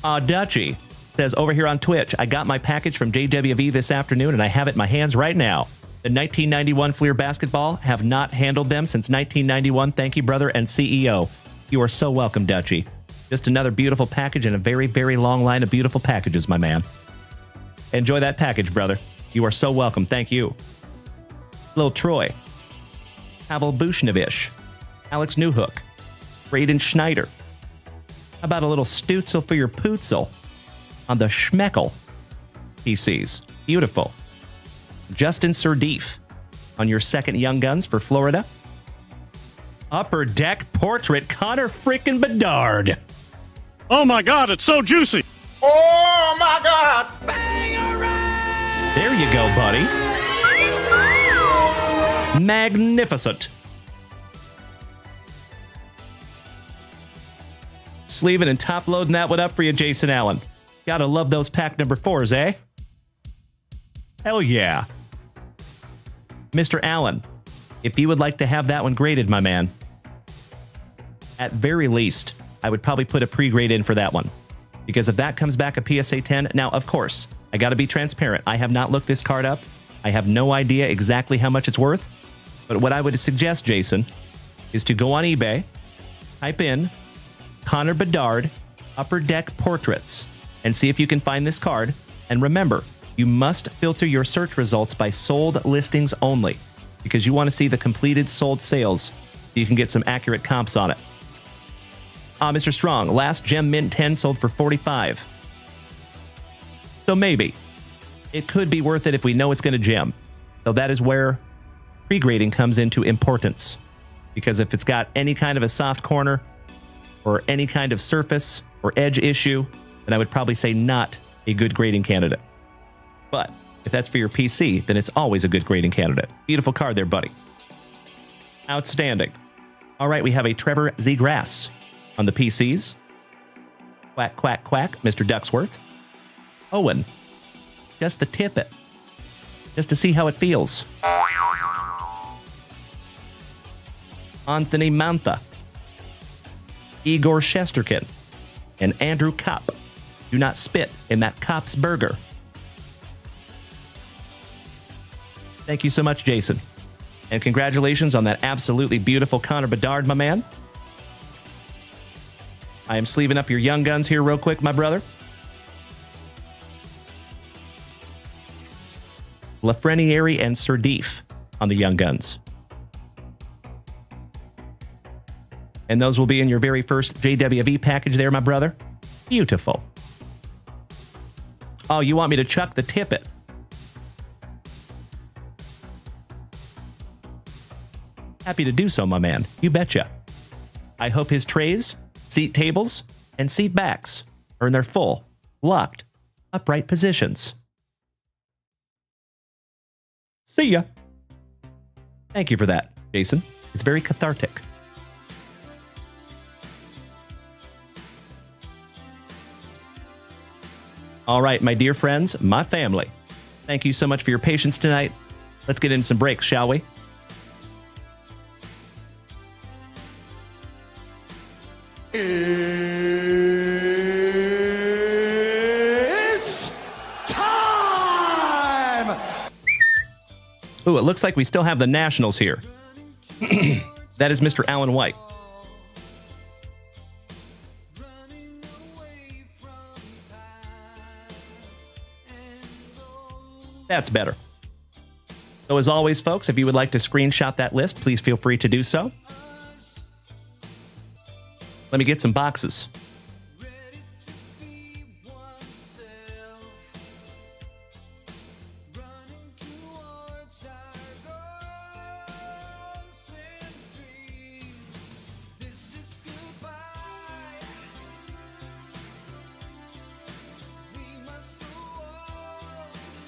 Dutchy says over here on Twitch, I got my package from JWV this afternoon and I have it in my hands right now. The 1991 Fleer basketball have not handled them since 1991. Thank you, brother and CEO. You are so welcome, Dutchy. Just another beautiful package and a very, very long line of beautiful packages, my man. Enjoy that package, brother. You are so welcome. Thank you. Lil Troy. Pavel Bushnevish. Alex Newhook. Braden Schneider. How about a little Stutzel for your Pootzel on the Schmeckel PCs? Beautiful. Justin Surdif on your second Young Guns for Florida. Upper Deck Portrait Connor frickin' Bedard. Oh my God, it's so juicy. Oh my God! There you go, buddy. Magnificent. Sleeving and top loading that one up for you, Jason Allen. Gotta love those pack number 4s, eh? Hell yeah. Mr. Allen, if you would like to have that one graded, my man, at very least, I would probably put a pre-grade in for that one. Because if that comes back a PSA 10, now, of course, I gotta be transparent. I have not looked this card up. I have no idea exactly how much it's worth. But what I would suggest, Jason, is to go on eBay, type in Connor Bedard Upper Deck Portraits, and see if you can find this card. And remember, you must filter your search results by sold listings only, because you want to see the completed sold sales so you can get some accurate comps on it. Mr. Strong, last Gem Mint 10 sold for $45. So maybe. It could be worth it if we know it's going to gem. So that is where pre-grading comes into importance. Because if it's got any kind of a soft corner or any kind of surface or edge issue, then I would probably say not a good grading candidate. But if that's for your PC, then it's always a good grading candidate. Beautiful card there, buddy. Outstanding. All right, we have a Trevor Z. Grass on the PCs. Quack, quack, quack, Mr. Ducksworth. Owen. Just to tip it. Just to see how it feels. Anthony Mantha, Igor Shesterkin, and Andrew Kopp. Do not spit in that Kopp's burger. Thank you so much, Jason. And congratulations on that absolutely beautiful Connor Bedard, my man. I am sleeving up your young guns here real quick, my brother. Lafreniere and Serdif on the young guns. And those will be in your very first JWV package there, my brother. Beautiful. Oh, you want me to chuck the tippet? Happy to do so, my man. You betcha. I hope his trays, seat tables, and seat backs are in their full, locked, upright positions. See ya. Thank you for that, Jason. It's very cathartic. All right, my dear friends, my family. Thank you so much for your patience tonight. Let's get into some breaks, shall we? It's time! Ooh, it looks like we still have the Nationals here. That is Mr. Alan White. That's better. So as always, folks, if you would like to screenshot that list, please feel free to do so. Let me get some boxes.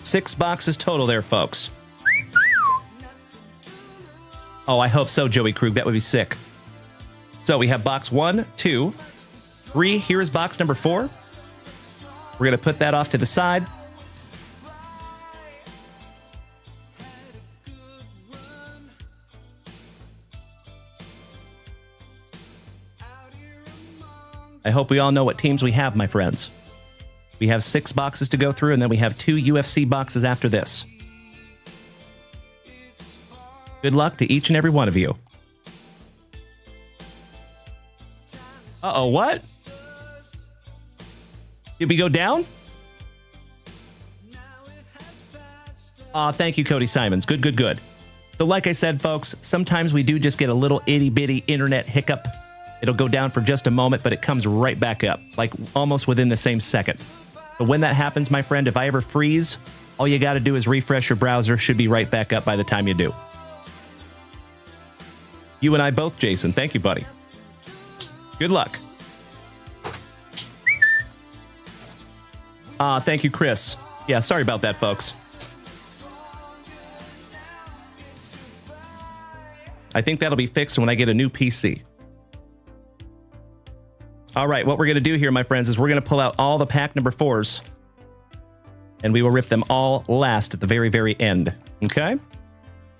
Six boxes total there, folks. Oh, I hope so, Joey Krug. That would be sick. So we have box 1, 2, 3. Here is box number 4. We're going to put that off to the side. I hope we all know what teams we have, my friends. We have 6 boxes to go through, and then we have 2 UFC boxes after this. Good luck to each and every one of you. Uh-oh, what? Did we go down? Aw, thank you, Cody Simons. Good, good, good. So like I said, folks, sometimes we do just get a little itty-bitty internet hiccup. It'll go down for just a moment, but it comes right back up, like almost within the same second. But when that happens, my friend, if I ever freeze, all you got to do is refresh your browser. Should be right back up by the time you do. You and I both, Jason. Thank you, buddy. Good luck. Thank you, Chris. Yeah, sorry about that, folks. I think that'll be fixed when I get a new PC. All right, what we're going to do here, my friends, is we're going to pull out all the pack number 4s, and we will rip them all last at the very, very end. Okay?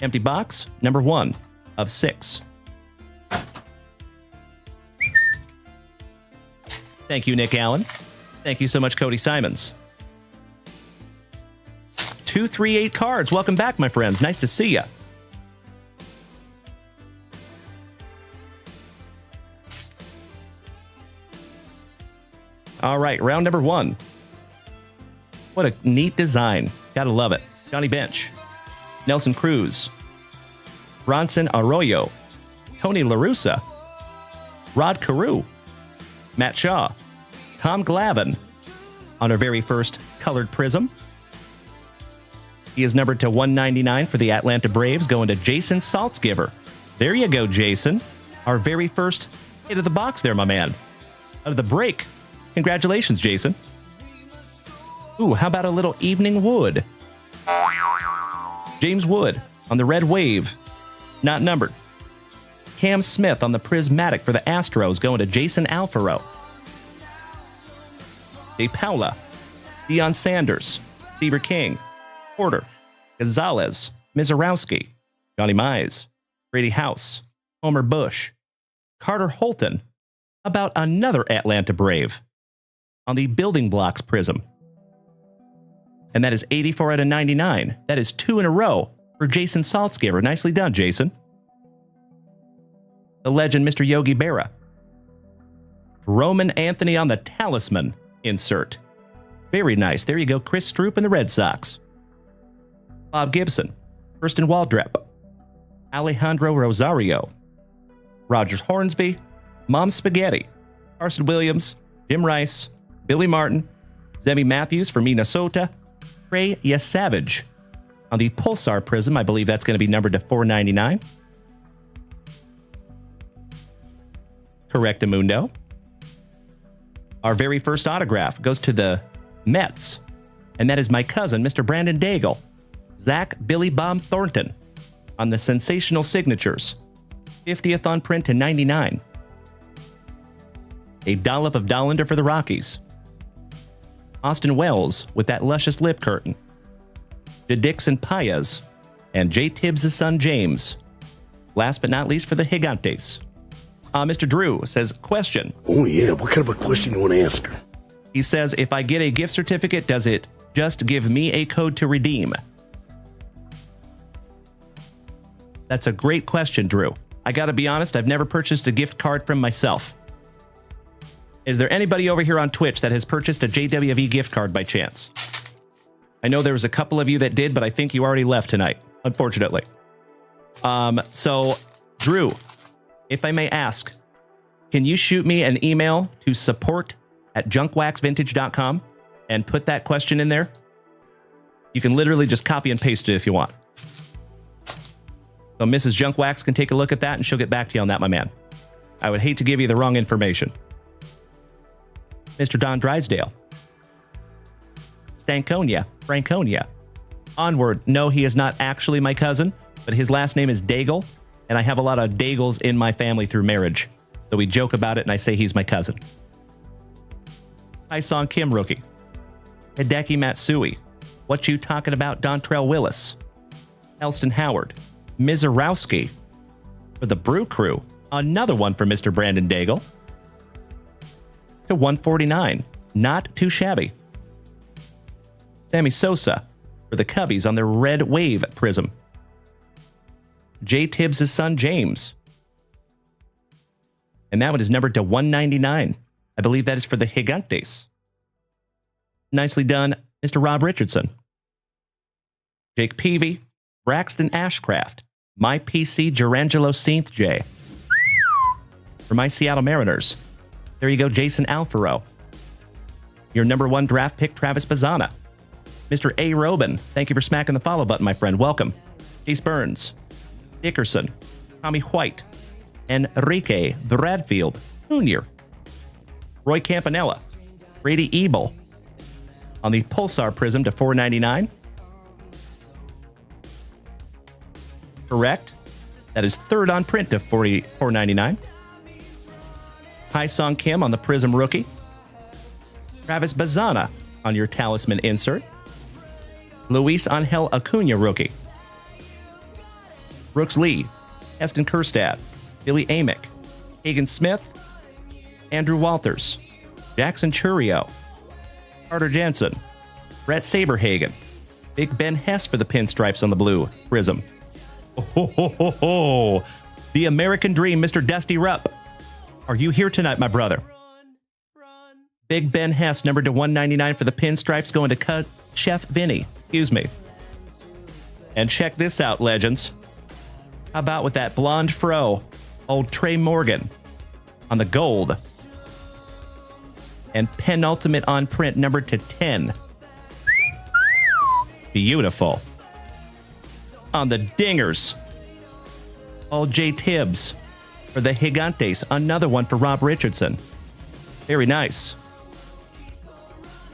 Empty box, number 1 of 6. Thank you, Nick Allen. Thank you so much, Cody Simons. 238 cards. Welcome back, my friends. Nice to see you. All right, round number 1. What a neat design. Gotta love it. Johnny Bench, Nelson Cruz, Bronson Arroyo, Tony La Russa, Rod Carew, Matt Shaw, Tom Glavine on our very first colored prism. He is numbered to 199 for the Atlanta Braves, going to Jason Saltzgiver. There you go, Jason. Our very first hit of the box there, my man. Out of the break. Congratulations, Jason. Ooh, how about a little Evening Wood? James Wood on the Red Wave, not numbered. Cam Smith on the Prismatic for the Astros, going to Jason Alfaro. De Paula, Deion Sanders, Steve King, Porter, Gonzalez, Mizorowski, Johnny Mize, Brady House, Homer Bush, Carter Holton. About another Atlanta Brave on the Building Blocks Prism. And that is 84 out of 99. That is 2 in a row for Jason Saltzgiver. Nicely done, Jason. The legend, Mr. Yogi Berra. Roman Anthony on the Talisman insert. Very nice. There you go. Chris Stroop and the Red Sox. Bob Gibson. Kirsten Waldrep. Alejandro Rosario. Rogers Hornsby. Mom Spaghetti. Carson Williams. Jim Rice. Billy Martin. Zemi Matthews from Minnesota. FriYAY Savage. On the Pulsar Prism, I believe that's going to be numbered to 499. Correctamundo. Our very first autograph goes to the Mets, and that is my cousin, Mr. Brandon Daigle. Zach Billy Bob Thornton on the Sensational Signatures. 50th on print to 99. A dollop of Dollander for the Rockies. Austin Wells with that luscious lip curtain. Dixon Paez and J. Tibbs' son James. Last but not least for the Gigantes. Mr. Drew says, question. Oh, yeah. What kind of a question you want to ask her? He says, if I get a gift certificate, does it just give me a code to redeem? That's a great question, Drew. I got to be honest, I've never purchased a gift card from myself. Is there anybody over here on Twitch that has purchased a JWV gift card by chance? I know there was a couple of you that did, but I think you already left tonight, unfortunately. So, Drew, if I may ask, can you shoot me an email to support@junkwaxvintage.com and put that question in there? You can literally just copy and paste it if you want. So Mrs. Junkwax can take a look at that and she'll get back to you on that, my man. I would hate to give you the wrong information. Mr. Don Drysdale. Stankonia, Franconia. Onward, no, he is not actually my cousin, but his last name is Daigle, and I have a lot of Daigles in my family through marriage. So we joke about it, and I say he's my cousin. Hi-Song Kim rookie. Hideki Matsui. What you talking about, Dontrell Willis. Elston Howard. Mizorowski. For the Brew Crew. Another one for Mr. Brandon Daigle. To 149. Not too shabby. Sammy Sosa for the Cubbies on their Red Wave Prism. J. Tibbs' son James. And that one is numbered to 199. I believe that is for the Gigantes. Nicely done, Mr. Rob Richardson. Jake Peavy, Braxton Ashcraft, my PC Gerangelo Saint J. For my Seattle Mariners. There you go, Jason Alfaro. Your number 1 draft pick, Travis Bazzana. Mr. A. Robin, thank you for smacking the follow button, my friend. Welcome. Case Burns, Dickerson, Tommy White, Enrique Bradfield Jr., Roy Campanella, Brady Ebel on the Pulsar Prism to 499. Correct. That is third on print to 499. Hi-Song Kim on the Prism Rookie. Travis Bazzana on your Talisman insert. Luis Angel Acuna Rookie. Brooks Lee, Heston Kjerstad, Billy Amick, Hagen Smith, Andrew Walters, Jackson Churio, Carter Jensen, Brett Saberhagen, Big Ben Hess for the pinstripes on the blue Prism. Oh, the American Dream, Mr. Dusty Rupp. Are you here tonight, my brother? Big Ben Hess, numbered to 199 for the pinstripes, going to Chef Vinny. Excuse me. And check this out, legends. How about with that blonde fro, old Trey Morgan on the gold. And penultimate on print, numbered to 10. Beautiful. On the dingers, old J. Tibbs for the Gigantes. Another one for Rob Richardson. Very nice.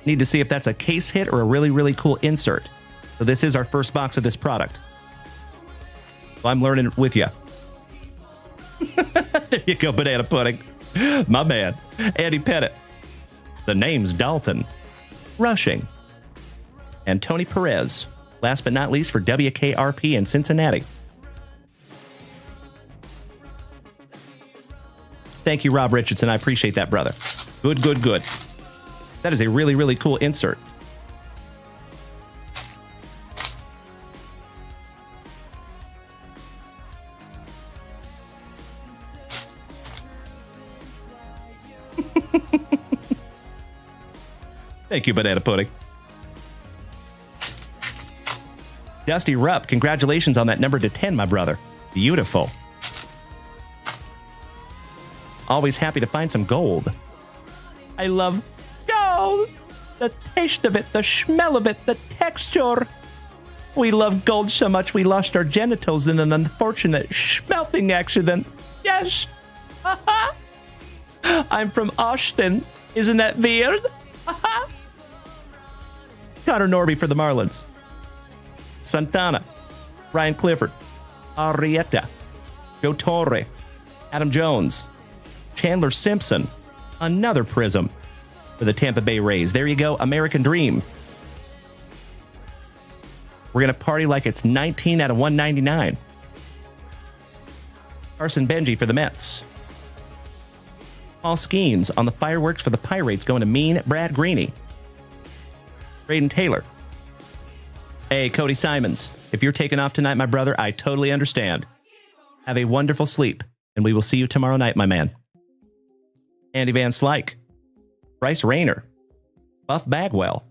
Need to see if that's a case hit or a really, really cool insert. So this is our first box of this product. So I'm learning with you. There you go, Banana Pudding. My man. Andy Pettit. The name's Dalton. Rushing. And Tony Perez. Last but not least for WKRP in Cincinnati. Thank you, Rob Richardson. I appreciate that, brother. Good, good, good. That is a really, really cool insert. Thank you, Banana Pudding. Dusty Rupp, congratulations on that number to 10, my brother. Beautiful. Always happy to find some gold. I love gold. The taste of it, the smell of it, the texture. We love gold so much we lost our genitals in an unfortunate smelting accident. Yes. I'm from Austin. Isn't that weird? Connor Norby for the Marlins. Santana. Ryan Clifford. Arrieta. Joe Torre. Adam Jones. Chandler Simpson. Another Prism for the Tampa Bay Rays. There you go. American Dream. We're going to party like it's 19 out of 199. Carson Benji for the Mets. Paul Skeens on the fireworks for the Pirates going to Mean Brad Greeny. Braden Taylor. Hey, Cody Simons. If you're taking off tonight, my brother, I totally understand. Have a wonderful sleep, and we will see you tomorrow night, my man. Andy Van Slyke. Bryce Rayner. Buff Bagwell.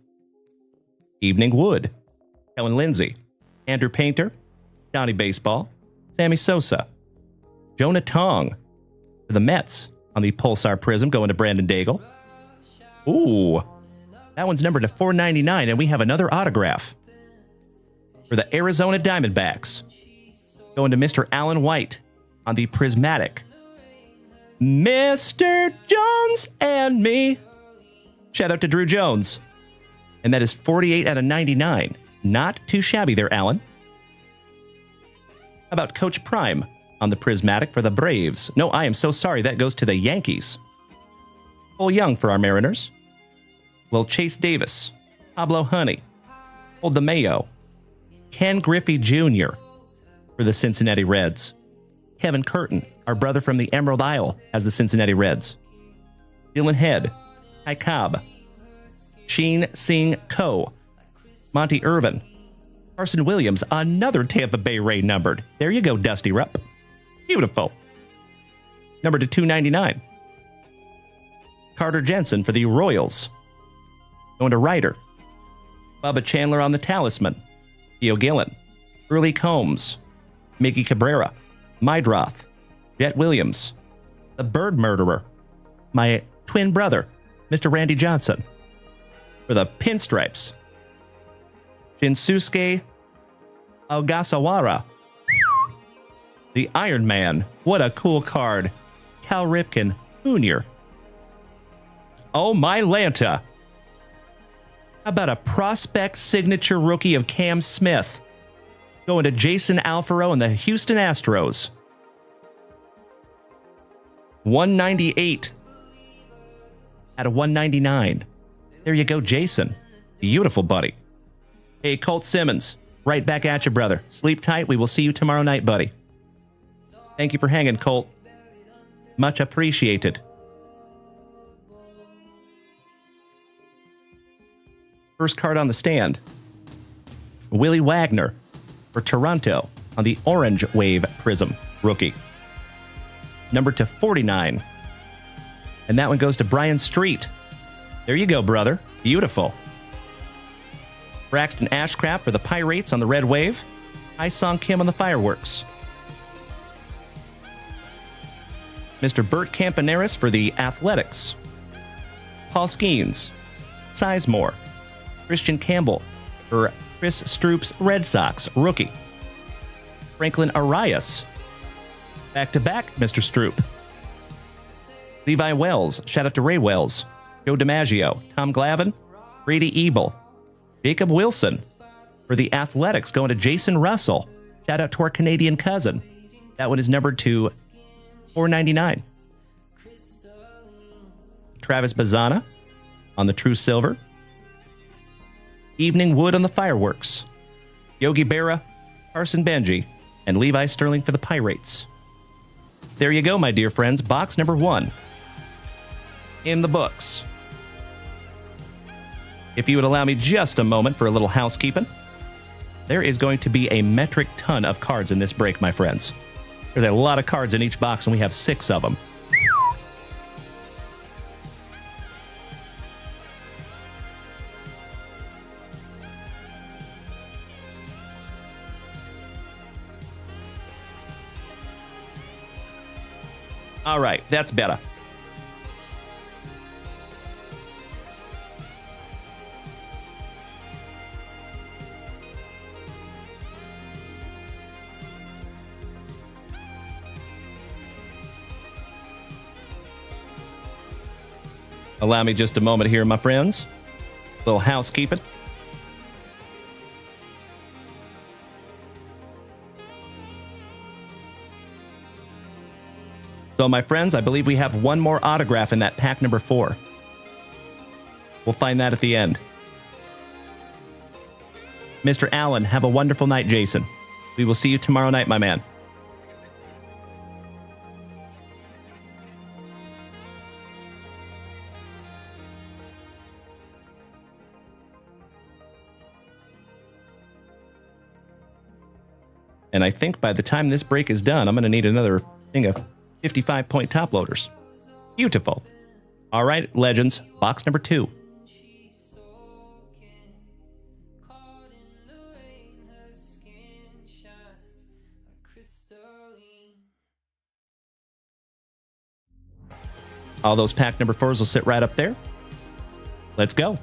Evening Wood. Kellen Lindsay. Andrew Painter. Johnny Baseball. Sammy Sosa. Jonah Tong. For the Mets on the Pulsar Prism going to Brandon Daigle. Ooh. That one's numbered to 499, and we have another autograph for the Arizona Diamondbacks. Going to Mr. Alan White on the Prismatic. Mr. Jones and me. Shout out to Drew Jones. And that is 48 out of 99. Not too shabby there, Alan. How about Coach Prime on the Prismatic for the Braves? No, I am so sorry. That goes to the Yankees. Cole Young for our Mariners. Well, Chase Davis, Pablo Honey, Old DeMayo, Ken Griffey Jr. for the Cincinnati Reds. Kevin Curtin, our brother from the Emerald Isle, has the Cincinnati Reds. Dylan Head, Ty Cobb, Sheen Sing Ko, Monty Irvin, Carson Williams, another Tampa Bay Ray numbered. There you go, Dusty Rupp. Beautiful. Number to 299. Carter Jensen for the Royals. Going to Ryder. Bubba Chandler on the Talisman. Theo Gillen. Early Combs. Mickey Cabrera. Mydroth. Jet Williams. The Bird Murderer. My twin brother, Mr. Randy Johnson. For the Pinstripes. Shinsuke Ogasawara. The Iron Man. What a cool card. Cal Ripken Jr. Oh my Lanta. How about a prospect signature rookie of Cam Smith? Going to Jason Alfaro and the Houston Astros. 198 out of 199. There you go, Jason. Beautiful, buddy. Hey, Colt Simmons. Right back at you, brother. Sleep tight. We will see you tomorrow night, buddy. Thank you for hanging, Colt. Much appreciated. First card on the stand. Willie Wagner for Toronto on the Orange Wave Prism rookie. Number to 49. And that one goes to Brian Street. There you go, brother. Beautiful. Braxton Ashcraft for the Pirates on the Red Wave. Song Kim on the Fireworks. Mr. Bert Campaneris for the Athletics. Paul Skeens. Sizemore. Christian Campbell for Chris Stroop's Red Sox rookie. Franklin Arias. Back-to-back, Mr. Stroop. Levi Wells. Shout out to Ray Wells. Joe DiMaggio. Tom Glavine. Brady Ebel. Jacob Wilson. For the Athletics, going to Jason Russell. Shout out to our Canadian cousin. That one is numbered to 499. Travis Bazzana on the True Silver. Evening Wood on the Fireworks. Yogi Berra, Carson Benji, and Levi Sterling for the Pirates. there you go, my dear friends. Box number 1 in the books. If you would allow me just a moment for a little housekeeping, there is going to be a metric ton of cards in this break, my friends. There's a lot of cards in each box, and we have 6 of them. All right, that's better. Allow me just a moment here, my friends. A little housekeeping. So, my friends, I believe we have one more autograph in that pack number 4. We'll find that at the end. Mr. Allen, have a wonderful night, Jason. We will see you tomorrow night, my man. And I think by the time this break is done, I'm going to need another thing of 55-point top loaders. Beautiful. All right, Legends, box number 2. All those pack number 4s will sit right up there. Let's go.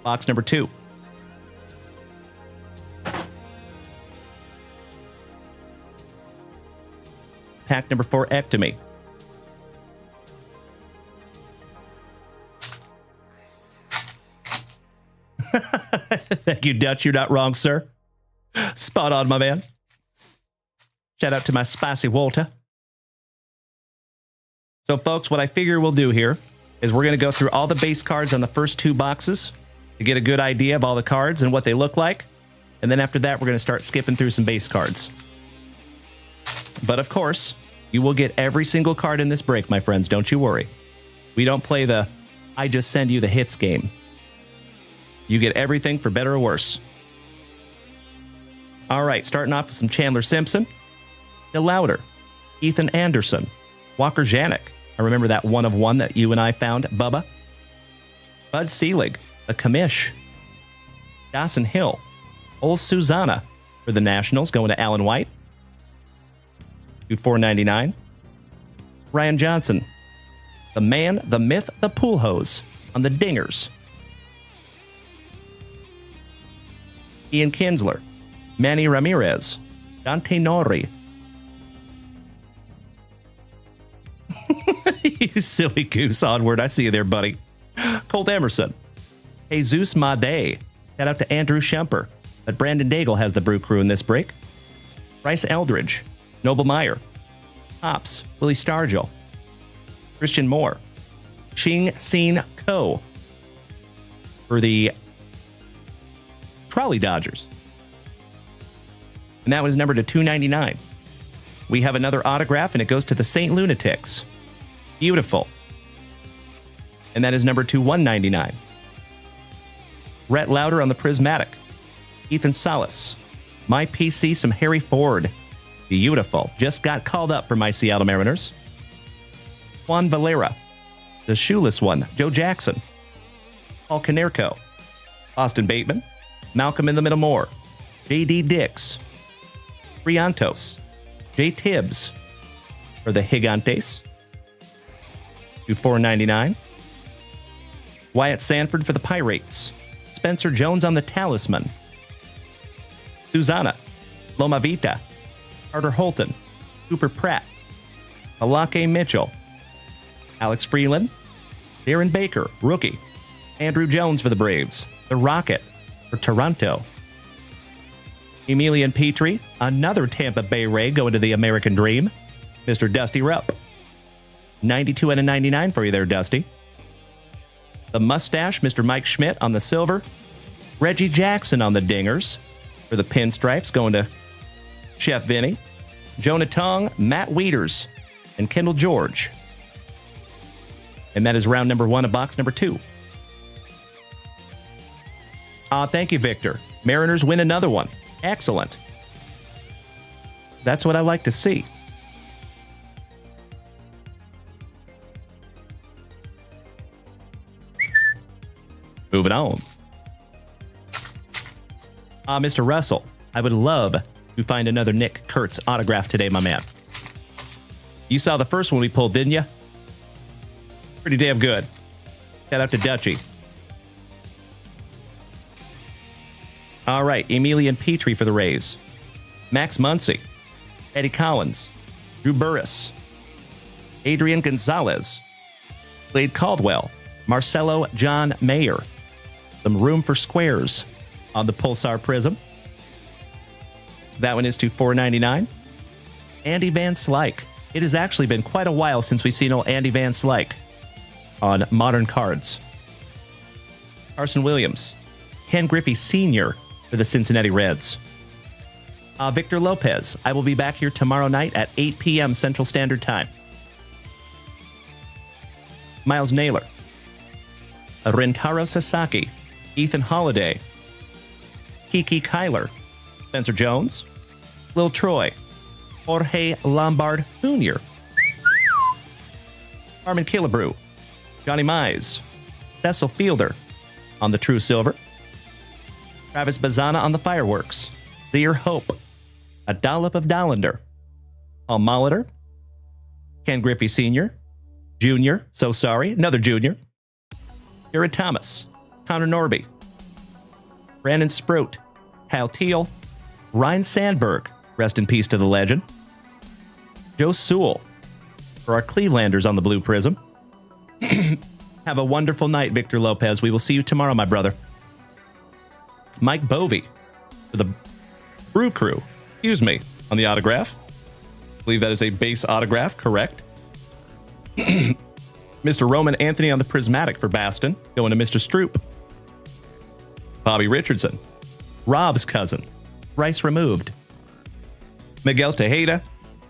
Box number 2. Pack number 4, Ectomy. Thank you, Dutch. You're not wrong, sir. Spot on, my man. Shout out to my spicy Walter. So, folks, what I figure we'll do here is we're going to go through all the base cards on the first 2 boxes to get a good idea of all the cards and what they look like. And then after that, we're going to start skipping through some base cards. But of course, you will get every single card in this break, my friends. Don't you worry. We don't play the I just send you the hits game. You get everything for better or worse. All right, starting off with some Chandler Simpson, DeLauder, Ethan Anderson, Walker Janik. I remember that 1 of 1 that you and I found, Bubba. Bud Selig, the Commish. Dawson Hill, Old Susanna for the Nationals, going to Alan White. $4.99. Ryan Johnson, the man, the myth, the pool hose on the Dingers. Ian Kinsler, Manny Ramirez, Dante Nori. You silly goose, Onward. I see you there, buddy. Colt Emerson, Jesus Made. Shout out to Andrew Schemper. But Brandon Daigle has the Brew Crew in this break. Bryce Eldridge, Noble Meyer, Topps, Willie Stargell, Christian Moore, Ching Sin Ko for the Trolley Dodgers. And that was numbered to $2.99. We have another autograph, and it goes to the St. Lunatics. Beautiful. And that is number to $1.99. Rhett Lauder on the Prismatic. Ethan Salas. My PC, some Harry Ford. Beautiful. Just got called up for my Seattle Mariners. Juan Valera. The shoeless one, Joe Jackson. Paul Konerko. Austin Bateman. Malcolm in the Middle Moore. J.D. Dix. Briantos. Jay Tibbs for the Gigantes. $4.99. Wyatt Sanford for the Pirates. Spencer Jones on the Talisman. Susanna. Loma Vita. Carter Holton. Cooper Pratt. Alake Mitchell. Alex Freeland. Darren Baker, rookie. Andrew Jones for the Braves. The Rocket for Toronto. Emilian Petrie, another Tampa Bay Ray going to the American Dream. Mr. Dusty Rupp. 92 and a 99 for you there, Dusty. The Mustache, Mr. Mike Schmidt on the silver. Reggie Jackson on the dingers for the pinstripes going to Chef Vinny. Jonah Tong, Matt Wieters, and Kendall George. And that is round number 1 of box number 2. Thank you, Victor. Mariners win another one. Excellent. That's what I like to see. Moving on. Mr. Russell, I would love to find another Nick Kurtz autograph today, my man. You saw the first one we pulled, didn't you? Pretty damn good. Shout out to Dutchie. All right, Emilian Petrie for the Rays. Max Muncy. Eddie Collins. Drew Burris. Adrian Gonzalez. Slade Caldwell. Marcelo John Mayer. Some room for squares on the Pulsar Prism. That one is to $4.99. Andy Van Slyke. It has actually been quite a while since we've seen old Andy Van Slyke on modern cards. Carson Williams. Ken Griffey Sr. for the Cincinnati Reds. Victor Lopez. I will be back here tomorrow night at 8 p.m. Central Standard Time. Miles Naylor. Rentaro Sasaki. Ethan Holiday. Kiki Kyler. Spencer Jones. Lil Troy. Jorge Lombard Jr. Armin Killebrew. Johnny Mize. Cecil Fielder on the True Silver. Travis Bazana on the Fireworks. Zaire Hope. A Dollop of Dollander. Paul Molitor. Ken Griffey Sr. Jr. So sorry. Another Junior. Jared Thomas. Connor Norby. Brandon Sprout. Kyle Teal. Ryan Sandberg. Rest in peace to the legend. Joe Sewell. For our Clevelanders on the Blue Prism. Have a wonderful night, Victor Lopez. We will see you tomorrow, my brother. Mike Bovey. For the Brew Crew. Excuse me. On the autograph. I believe that is a base autograph. Correct. Mr. Roman Anthony on the Prismatic for Baston. Going to Mr. Stroop. Bobby Richardson. Rob's cousin. Rice removed. Miguel Tejeda.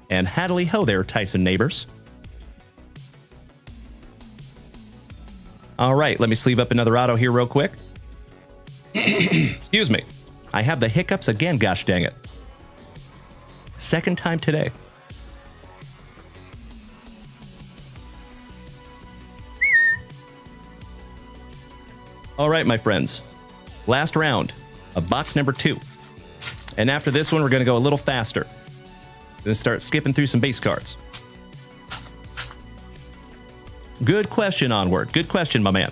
And Hadley Ho there, Tyson Neighbors. All right, let me sleeve up another auto here real quick. Excuse me. I have the hiccups again, gosh dang it. Second time today. All right, my friends. Last round of box number 2. And after this one, we're going to go a little faster. Going to start skipping through some base cards. Good question, Onward. Good question, my man.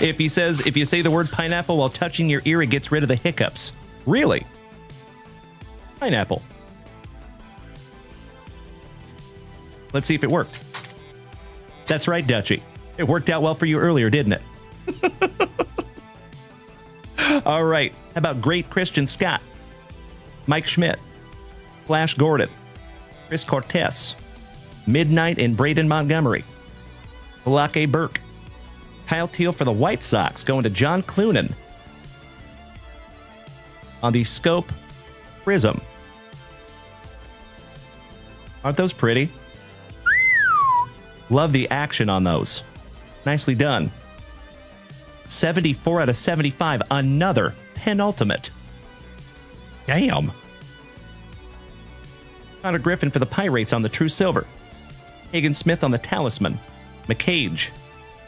If you say the word pineapple while touching your ear, it gets rid of the hiccups. Really? Pineapple. Let's see if it worked. That's right, Dutchie. It worked out well for you earlier, didn't it? All right. How about Great Christian Scott? Mike Schmidt. Flash Gordon. Chris Cortez. Midnight in Braden Montgomery. Balake Burke. Kyle Teal for the White Sox going to John Clunan. On the Scope Prism. Aren't those pretty? Love the action on those. Nicely done. 74 out of 75. Another penultimate. Damn. Connor Griffin for the Pirates on the True Silver. Hagen Smith on the Talisman. McCage.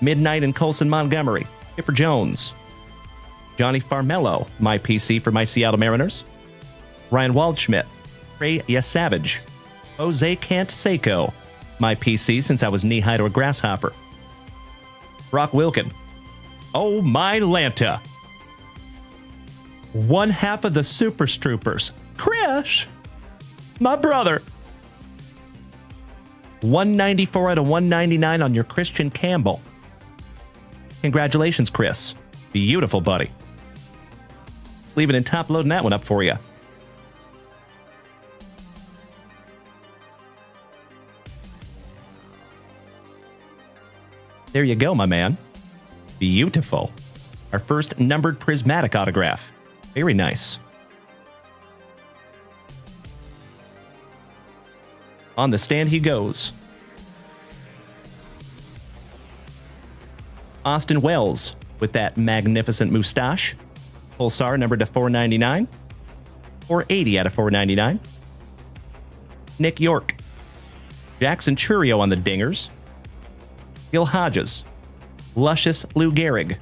Midnight and Colson Montgomery. Kipper Jones. Johnny Farmello, my PC for my Seattle Mariners. Ryan Waldschmidt. Trey Yasavage. Jose Canseco, my PC since I was knee-high to a grasshopper. Brock Wilkin. Oh, my Lanta. One half of the Super Stroopers. Chris, my brother. 194 out of 199 on your Christian Campbell. Congratulations, Chris. Beautiful, buddy. Leaving and top loading that one up for you. There you go, my man. Beautiful. Our first numbered prismatic autograph. Very nice. On the stand he goes. Austin Wells with that magnificent moustache. Pulsar numbered to 499. 480 out of 499. Nick York. Jackson Churio on the dingers. Gil Hodges. Luscious Lou Gehrig.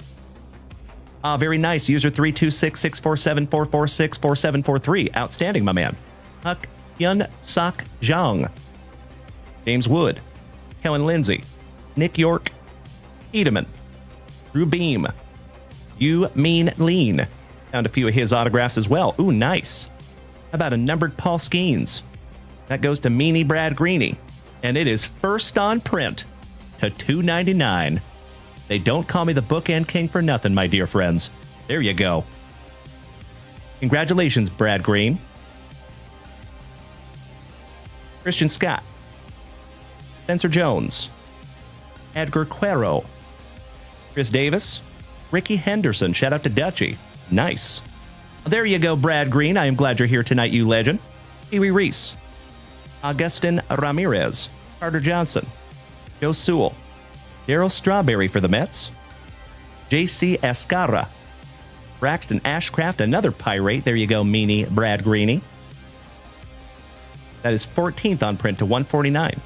Very nice. User 3266474464743. Outstanding, my man. Huck Hyun Sok Jong. James Wood. Kellen Lindsay. Nick York. Edelman. Drew Beam. You Mean Lean. Found a few of his autographs as well. Ooh, nice. How about a numbered Paul Skeens? That goes to Meanie Brad Greeny. And it is first on print to $2.99. They don't call me the bookend king for nothing, my dear friends. There you go. Congratulations, Brad Green. Christian Scott. Spencer Jones. Edgar Cuero. Chris Davis. Ricky Henderson. Shout out to Dutchie. Nice. There you go, Brad Green. I am glad you're here tonight, you legend. Pee-wee Reese. Augustin Ramirez. Carter Johnson. Joe Sewell. Darryl Strawberry for the Mets. J.C. Escarra. Braxton Ashcraft, another Pirate. There you go, Meanie Brad Greeny. That is 14th on print to 149.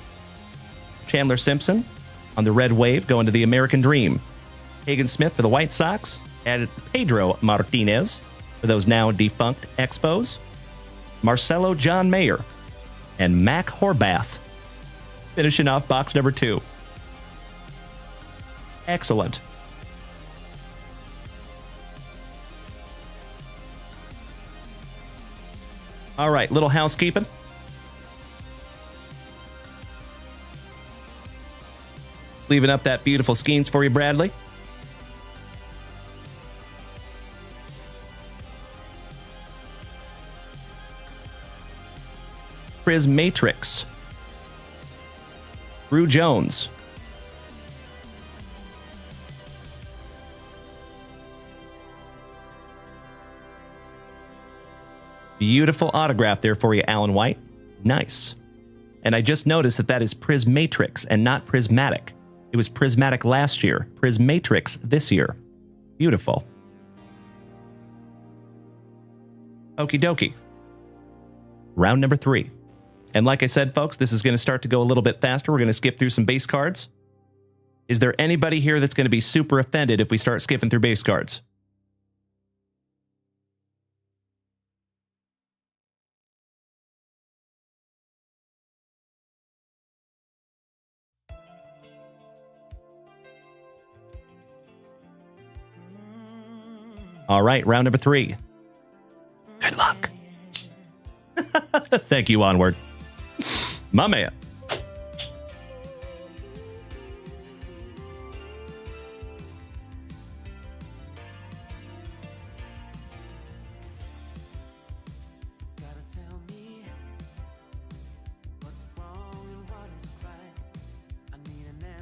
Chandler Simpson on the Red Wave going to the American Dream. Hagen Smith for the White Sox. Added Pedro Martinez for those now defunct Expos. Marcelo John Mayer. And Mac Horbath. Finishing off box number 2. Excellent. All right, little housekeeping. Leaving up that beautiful Skeens for you, Bradley. Prismatrix. Drew Jones. Beautiful autograph there for you, Alan White. Nice. And I just noticed that that is Prismatrix and not Prismatic. It was Prismatic last year. Prismatrix this year. Beautiful. Okie dokie. Round number 3. And like I said, folks, this is going to start to go a little bit faster. We're going to skip through some base cards. Is there anybody here that's going to be super offended if we start skipping through base cards? All right, round number 3. Good luck. Thank you, Onward. My man.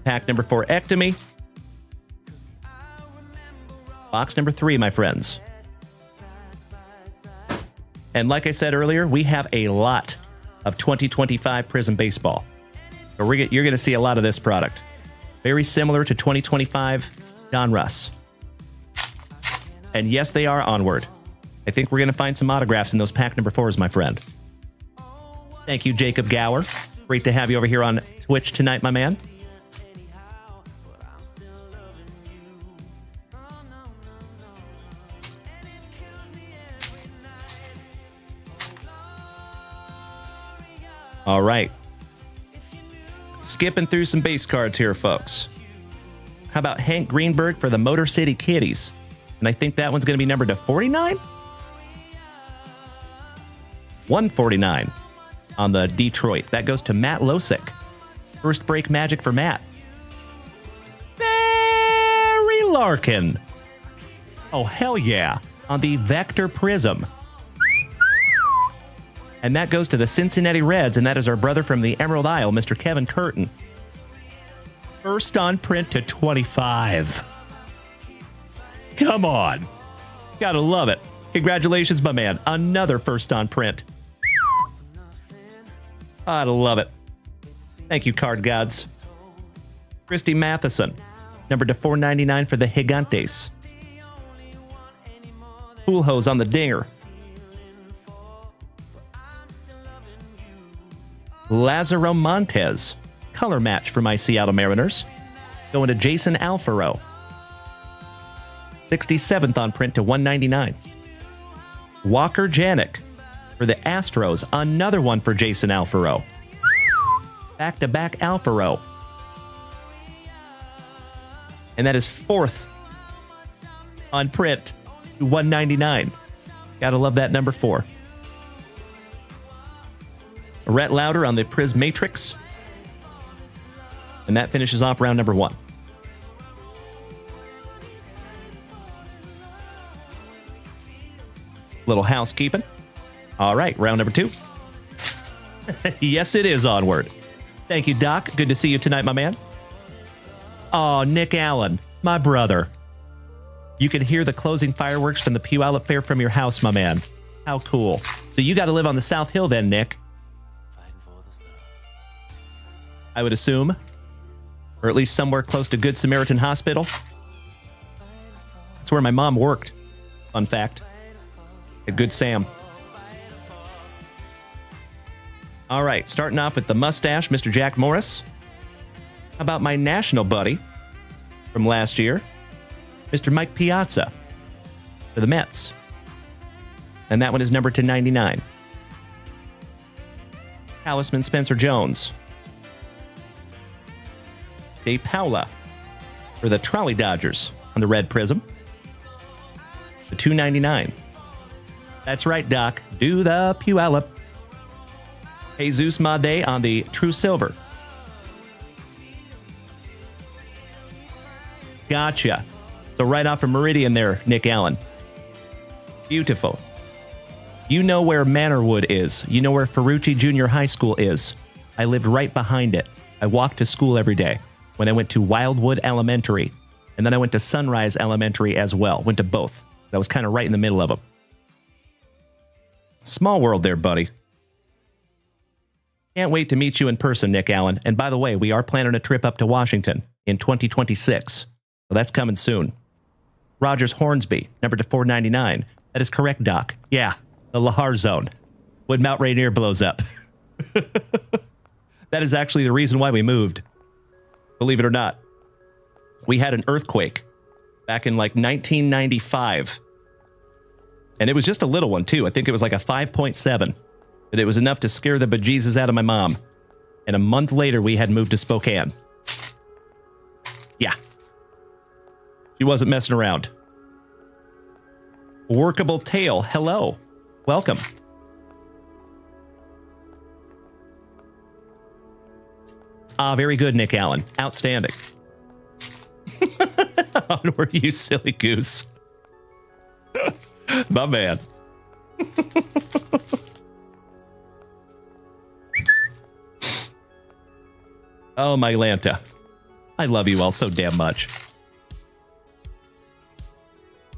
Pack number 4, Ectomy. Box number 3, my friends. And like I said earlier, we have a lot of 2025 Prizm Baseball. So you're going to see a lot of this product. Very similar to 2025 Don Russ. And yes, they are Onward. I think we're going to find some autographs in those pack number 4s, my friend. Thank you, Jacob Gower. Great to have you over here on Twitch tonight, my man. All right. Skipping through some base cards here, folks. How about Hank Greenberg for the Motor City Kitties? And I think that one's going to be numbered to 49? 149 on the Detroit. That goes to Matt Losick. First break magic for Matt. Barry Larkin. Oh, hell yeah. on the Vector Prism. And that goes to the Cincinnati Reds, and that is our brother from the Emerald Isle, Mr. Kevin Curtin. First on print to 25. Come on. Gotta love it. Congratulations, my man. Another first on print. Gotta love it. Thank you, card gods. Christy Matheson, numbered to 499 for the Gigantes. Pool hose on the dinger. Lazaro Montez, color match for my Seattle Mariners. Going to Jason Alfaro. 67th on print to 199. Walker Janik for the Astros. Another one for Jason Alfaro. Back-to-back Alfaro. And that is 4th on print to 199. Gotta love that number 4. Rhett Lauder on the Prizm Matrix. And that finishes off round number 1. Little housekeeping. All right, round number 2. Yes, it is onward. Thank you, Doc. Good to see you tonight, my man. Oh, Nick Allen, my brother. You can hear the closing fireworks from the Puyallup Fair from your house, my man. How cool. So you got to live on the South Hill then, Nick. I would assume. Or at least somewhere close to Good Samaritan Hospital. That's where my mom worked. Fun fact. A Good Sam. All right, starting off with the mustache, Mr. Jack Morris. How about my national buddy from last year, Mr. Mike Piazza for the Mets. And that one is numbered to 99. Talisman Spencer Jones. Dave Paula for the Trolley Dodgers on the red prism. The 299. That's right, Doc. Do the Puyallup. Jesus Made on the True Silver. Gotcha. So right off of Meridian there, Nick Allen. Beautiful. You know where Manorwood is. You know where Ferrucci Junior High School is. I lived right behind it. I walked to school every day when I went to Wildwood Elementary. And then I went to Sunrise Elementary as well. Went to both. That was kind of right in the middle of them. Small world there, buddy. Can't wait to meet you in person, Nick Allen. And by the way, we are planning a trip up to Washington in 2026. So that's coming soon. Rogers Hornsby, number to 499. That is correct, Doc. Yeah, the Lahar Zone. When Mount Rainier blows up. That is actually the reason why we moved. Believe it or not. We had an earthquake back in like 1995. And it was just a little one, too. I think it was like a 5.7. But it was enough to scare the bejesus out of my mom. And a month later, we had moved to Spokane. Yeah. She wasn't messing around. Workable Tail, hello. Welcome. Ah, very good, Nick Allen. Outstanding. Onward, you silly goose. My man. Oh, my Lanta. I love you all so damn much.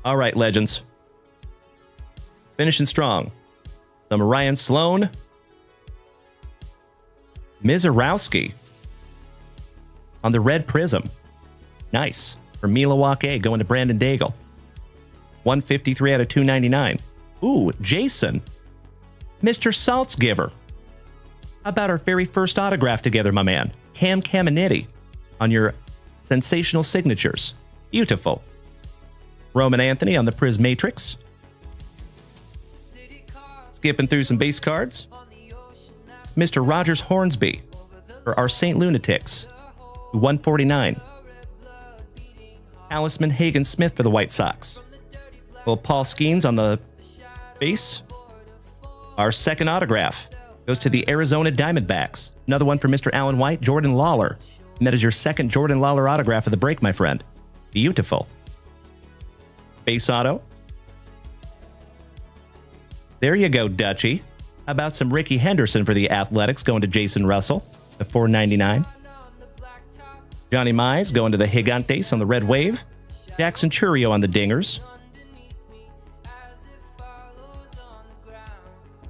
All right, legends. Finishing strong. Some Ryan Sloan. Mizorowski on the red prism. Nice. For Milwaukee, going to Brandon Daigle. 153 out of 299. Ooh, Jason. Mr. Saltzgiver. How about our very first autograph together, my man? Cam Caminiti on your sensational signatures. Beautiful. Roman Anthony on the Prizm Matrix. Skipping through some base cards. Mr. Rogers Hornsby for our St. Lunatics. 149. Talisman Hagen Smith for the White Sox. Little Paul Skeens on the base. Our second autograph goes to the Arizona Diamondbacks. Another one for Mr. Alan White, Jordan Lawler. And that is your second Jordan Lawler autograph of the break, my friend. Beautiful. Base auto. There you go, Dutchie. How about some Ricky Henderson for the Athletics going to Jason Russell, the $4.99. Johnny Mize going to the Gigantes on the Red Wave. Jackson Churio on the Dingers.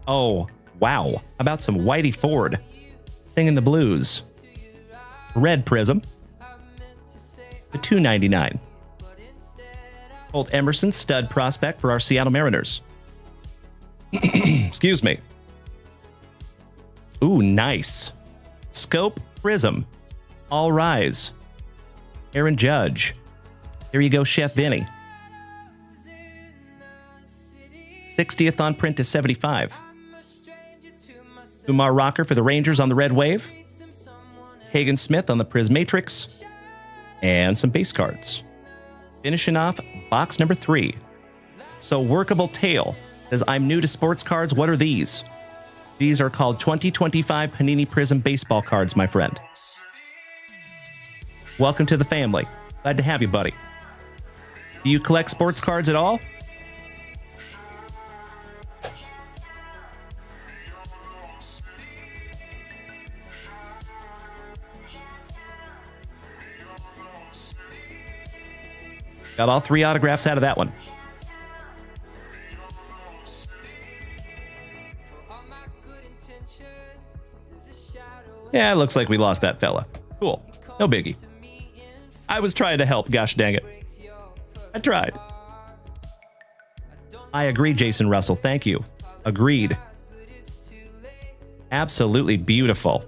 Oh, wow. How about some Whitey Ford singing the blues? Red Prism, the $2.99. Colt Emerson, stud prospect for our Seattle Mariners. Excuse me. Ooh, nice. Scope Prism. All Rise. Aaron Judge. There you go, Chef Vinny. 60th on print to 75. Umar Rocker for the Rangers on the Red Wave. Hagen Smith on the Prismatrix. And some base cards. Finishing off box number 3. So Workable Tale says, I'm new to sports cards. What are these? These are called 2025 Panini Prizm baseball cards, my friend. Welcome to the family. Glad to have you, buddy. Do you collect sports cards at all? Got all 3 autographs out of that one. Yeah, it looks like we lost that fella. Cool. No biggie. I was trying to help, gosh dang it. I tried. I agree, Jason Russell. Thank you. Agreed. Absolutely beautiful.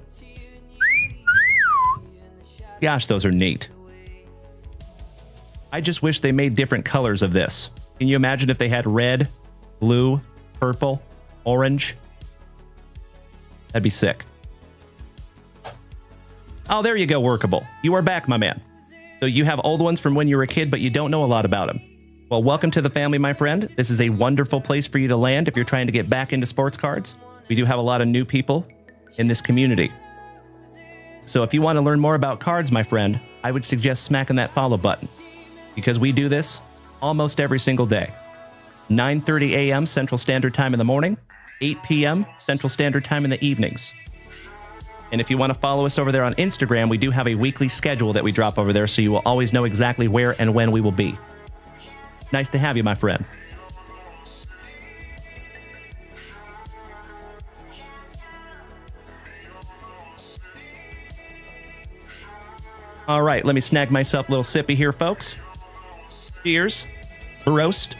Gosh, those are neat. I just wish they made different colors of this. Can you imagine if they had red, blue, purple, orange? That'd be sick. Oh, there you go, Workable. You are back, my man. So you have old ones from when you were a kid, but you don't know a lot about them. Well, welcome to the family, my friend. This is a wonderful place for you to land if you're trying to get back into sports cards. We do have a lot of new people in this community. So if you want to learn more about cards, my friend, I would suggest smacking that follow button, because we do this almost every single day. 9:30 a.m. Central Standard Time in the morning, 8 p.m. Central Standard Time in the evenings. And if you want to follow us over there on Instagram, we do have a weekly schedule that we drop over there, so you will always know exactly where and when we will be. Nice to have you, my friend. All right, let me snag myself a little sippy here, folks. Cheers. Roast.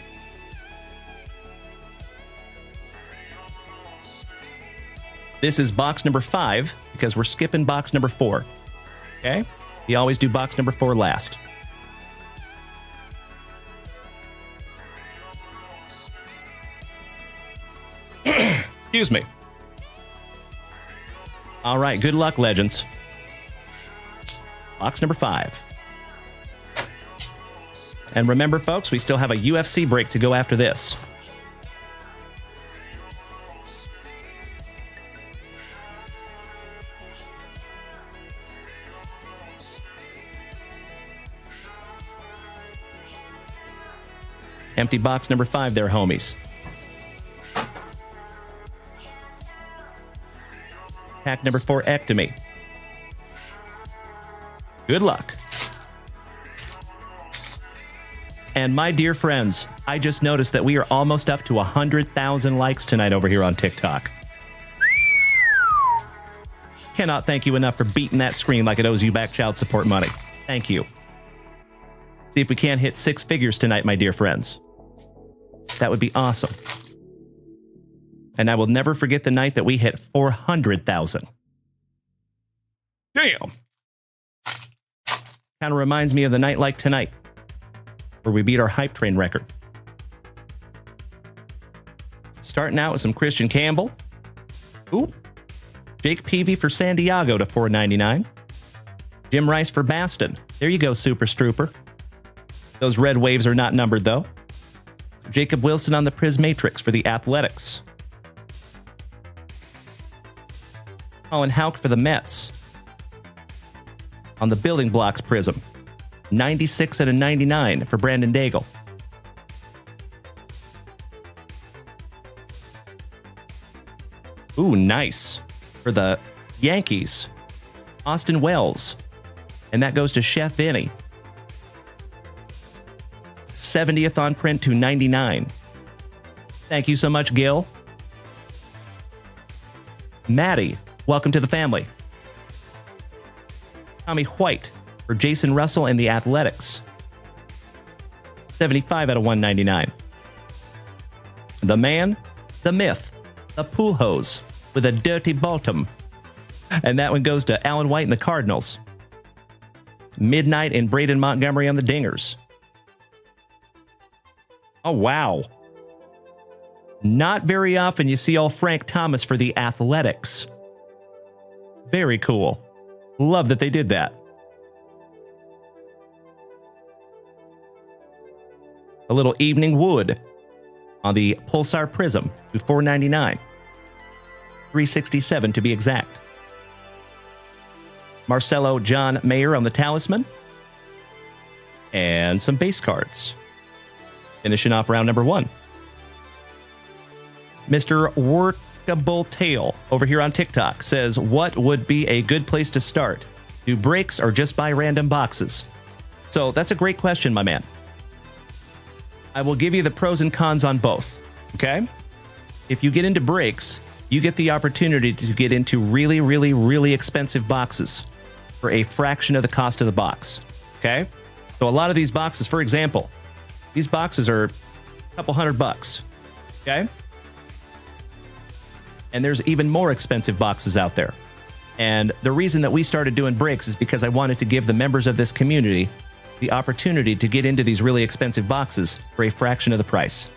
This is box number 5, because we're skipping box number 4. Okay? We always do box number 4 last. Excuse me. All right, good luck, legends. Box number 5. And remember, folks, we still have a UFC break to go after this. Empty box number 5 there, homies. Pack number 4, Ectomy. Good luck. And my dear friends, I just noticed that we are almost up to 100,000 likes tonight over here on TikTok. Cannot thank you enough for beating that screen like it owes you back child support money. Thank you. See if we can't hit 6 figures tonight, my dear friends. That would be awesome. And I will never forget the night that we hit 400,000. Damn. Kind of reminds me of the night like tonight, where we beat our hype train record. Starting out with some Christian Campbell. Ooh. Jake Peavy for San Diego to $4.99. Jim Rice for Baston. There you go, Super Strooper. Those red waves are not numbered, though. Jacob Wilson on the Prismatrix for the Athletics. Colin Houck for the Mets. On the Building Blocks Prism. 96 out of 99 for Brandon Daigle. Ooh, nice. For the Yankees, Austin Wells. And that goes to Chef Vinny. 70th on print to 99. Thank you so much, Gil. Maddie, welcome to the family. Tommy White for Jason Russell and the Athletics. 75 out of 199. The man, the myth, the pool hose with a dirty bottom. And that one goes to Alan White and the Cardinals. Midnight and Braden Montgomery on the Dingers. Oh, wow. Not very often you see all Frank Thomas for the Athletics. Very cool. Love that they did that. A little Evening Wood on the Pulsar Prism to $4.99. $3.67 to be exact. Marcelo John Mayer on the Talisman. And some base cards. Finishing off round number 1. Mr. Workable Tail over here on TikTok says, what would be a good place to start? Do breaks or just buy random boxes? So that's a great question, my man. I will give you the pros and cons on both, okay? If you get into breaks, you get the opportunity to get into really, really, really expensive boxes for a fraction of the cost of the box, okay? So a lot of these boxes, for example, these boxes are a couple $100, okay? And there's even more expensive boxes out there. And the reason that we started doing breaks is because I wanted to give the members of this community the opportunity to get into these really expensive boxes for a fraction of the price.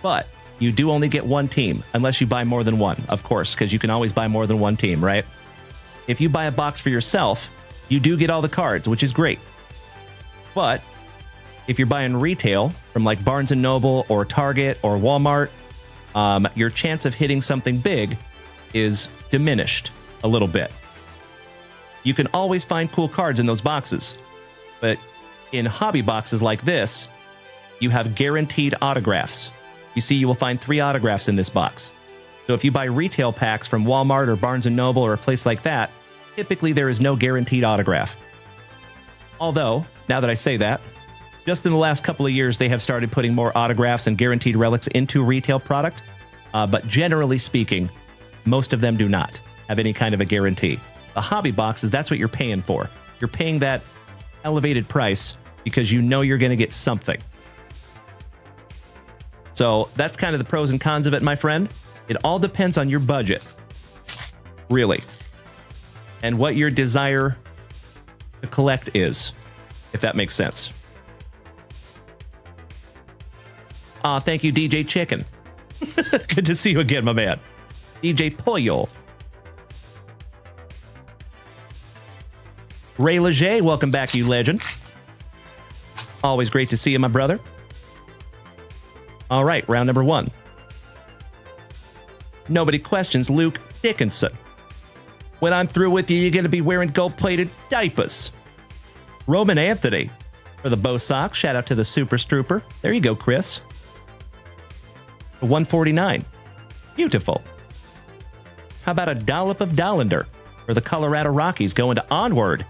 But you do only get one team, unless you buy more than one, of course, because you can always buy more than one team, right? If you buy a box for yourself, you do get all the cards, which is great. But if you're buying retail from like Barnes & Noble or Target or Walmart, your chance of hitting something big is diminished a little bit. You can always find cool cards in those boxes, but in hobby boxes like this, you have guaranteed autographs. You see, you will find 3 autographs in this box. So if you buy retail packs from Walmart or Barnes & Noble or a place like that, typically there is no guaranteed autograph. Although, now that I say that, just in the last couple of years, they have started putting more autographs and guaranteed relics into retail product. But generally speaking, most of them do not have any kind of a guarantee. The hobby boxes, that's what you're paying for. You're paying that elevated price because you know you're going to get something. So that's kind of the pros and cons of it, my friend. It all depends on your budget, really, and what your desire to collect is, if that makes sense. Thank you, DJ Chicken. Good to see you again, my man. DJ Pollo. Ray Leger, welcome back, you legend. Always great to see you, my brother. All right, round number 1. Nobody questions Luke Dickinson. When I'm through with you, you're going to be wearing gold-plated diapers. Roman Anthony for the Bo Sox. Shout out to the Super Strooper. There you go, Chris. 149. Beautiful. How about a dollop of Dollander for the Colorado Rockies going to Onward?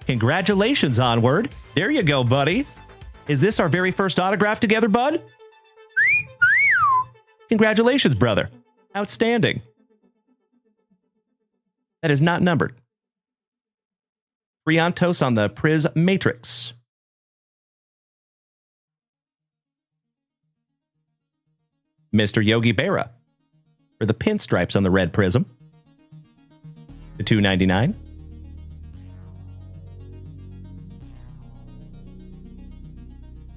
Congratulations, Onward. There you go, buddy. Is this our very first autograph together, bud? Congratulations, brother. Outstanding. That is not numbered. Triantos on the Prizm Matrix. Mr. Yogi Berra for the pinstripes on the red Prism. The $2.99.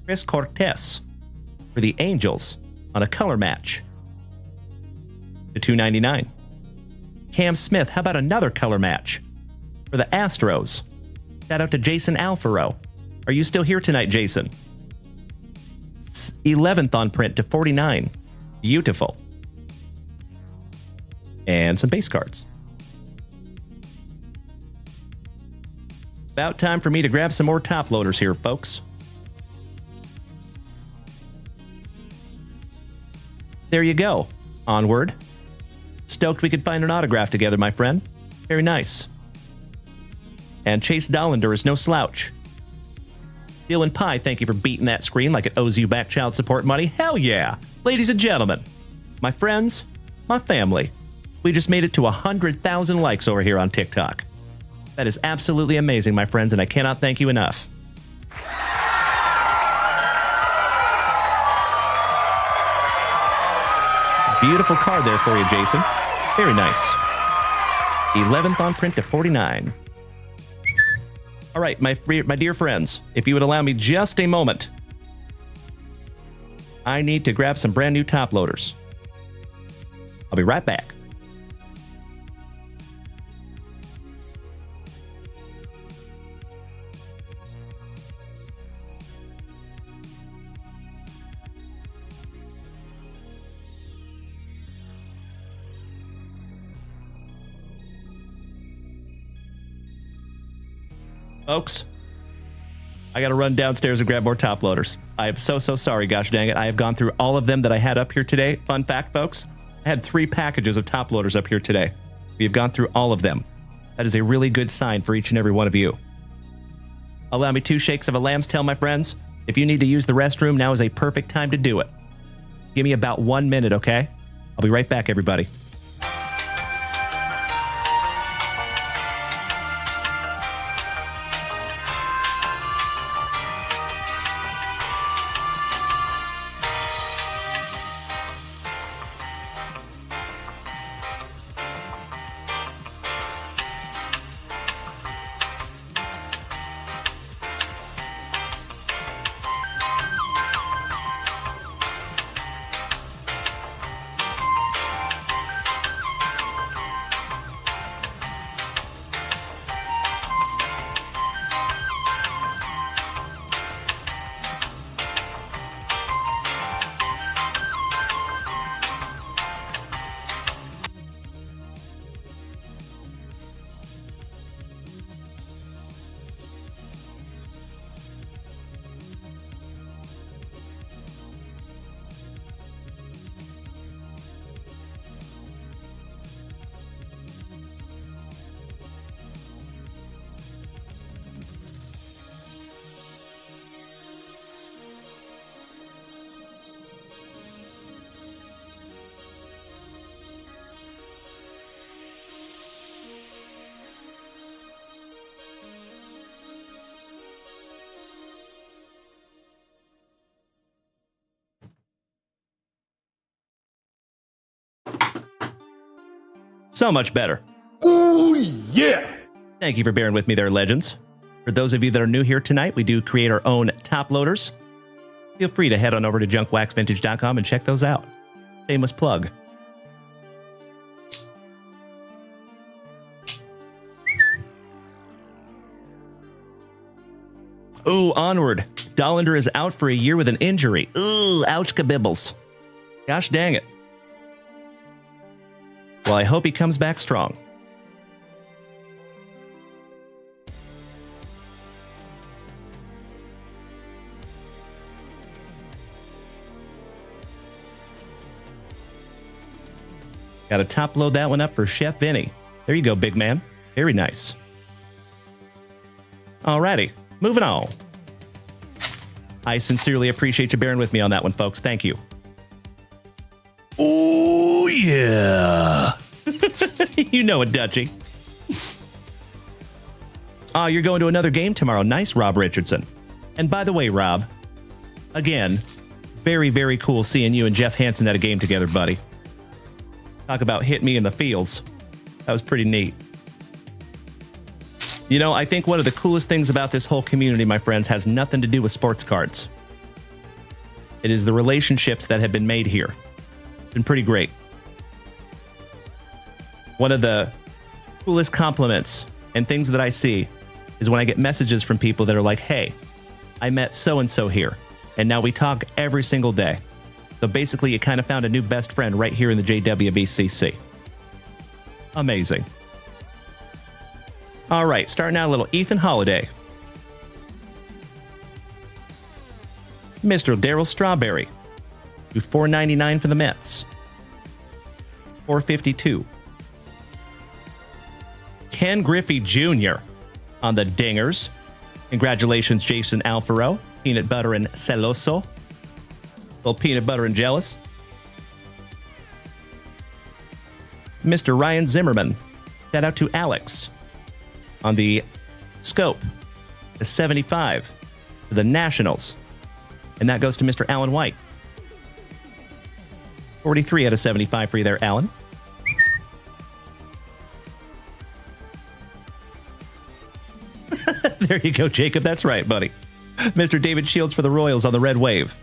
Chris Cortez for the Angels on a color match. The $2.99. Cam Smith, how about another color match for the Astros? Shout out to Jason Alfaro. Are you still here tonight, Jason? 11th on print to 49. Beautiful. And some base cards. About time for me to grab some more top loaders here, folks. There you go. Onward. stoked we could find an autograph together, my friend. Very nice. And Chase Dollander is no slouch. Dylan Pye, thank you for beating that screen like it owes you back child support money. Hell yeah! Ladies and gentlemen, my friends, my family, we just made it to 100,000 likes over here on TikTok. That is absolutely amazing, my friends, and I cannot thank you enough. Beautiful card there for you, Jason. Very nice. 11th on print to 49. All right, my dear friends, if you would allow me just a moment, I need to grab some brand new top loaders. I'll be right back. Folks, I got to run downstairs and grab more top loaders. I am so sorry, gosh dang it. I have gone through all of them that I had up here today. Fun fact, folks, I had 3 packages of top loaders up here today. We have gone through all of them. That is a really good sign for each and every one of you. Allow me 2 shakes of a lamb's tail, my friends. If you need to use the restroom, now is a perfect time to do it. Give me about 1 minute, okay? I'll be right back, everybody. So much better. Oh, yeah. Thank you for bearing with me there, legends. For those of you that are new here tonight, we do create our own top loaders. Feel free to head on over to junkwaxvintage.com and check those out. Shameless plug. Ooh, onward. Dollander is out for a year with an injury. Ooh, ouch kabibbles. Gosh dang it. Well, I hope he comes back strong. Got to top load that one up for Chef Vinny. There you go, big man. Very nice. Alrighty, moving on. I sincerely appreciate you bearing with me on that one, folks. Thank you. Oh, yeah. You know it, Dutchie. Oh, you're going to another game tomorrow. Nice, Rob Richardson. And by the way, Rob, again, very, very cool seeing you and Jeff Hansen at a game together, buddy. Talk about hit me in the fields. That was pretty neat. You know, I think one of the coolest things about this whole community, my friends, has nothing to do with sports cards. It is the relationships that have been made here. Been pretty great. One of the coolest compliments and things that I see is when I get messages from people that are like, hey, I met so-and-so here, and now we talk every single day. So basically, you kind of found a new best friend right here in the JWBCC. Amazing. All right, starting out a little Ethan Holiday. Mr. Darryl Strawberry. $4.99 for the Mets. 452. Ken Griffey Jr. on the dingers. Congratulations, Jason Alfaro. Peanut butter and celoso. Little peanut butter and jealous. Mr. Ryan Zimmerman. Shout out to Alex on the scope. The 75 for the Nationals. And that goes to Mr. Alan White. 43 out of 75 for you there, Alan. There you go, Jacob. That's right, buddy. Mr. David Shields for the Royals on the Red Wave.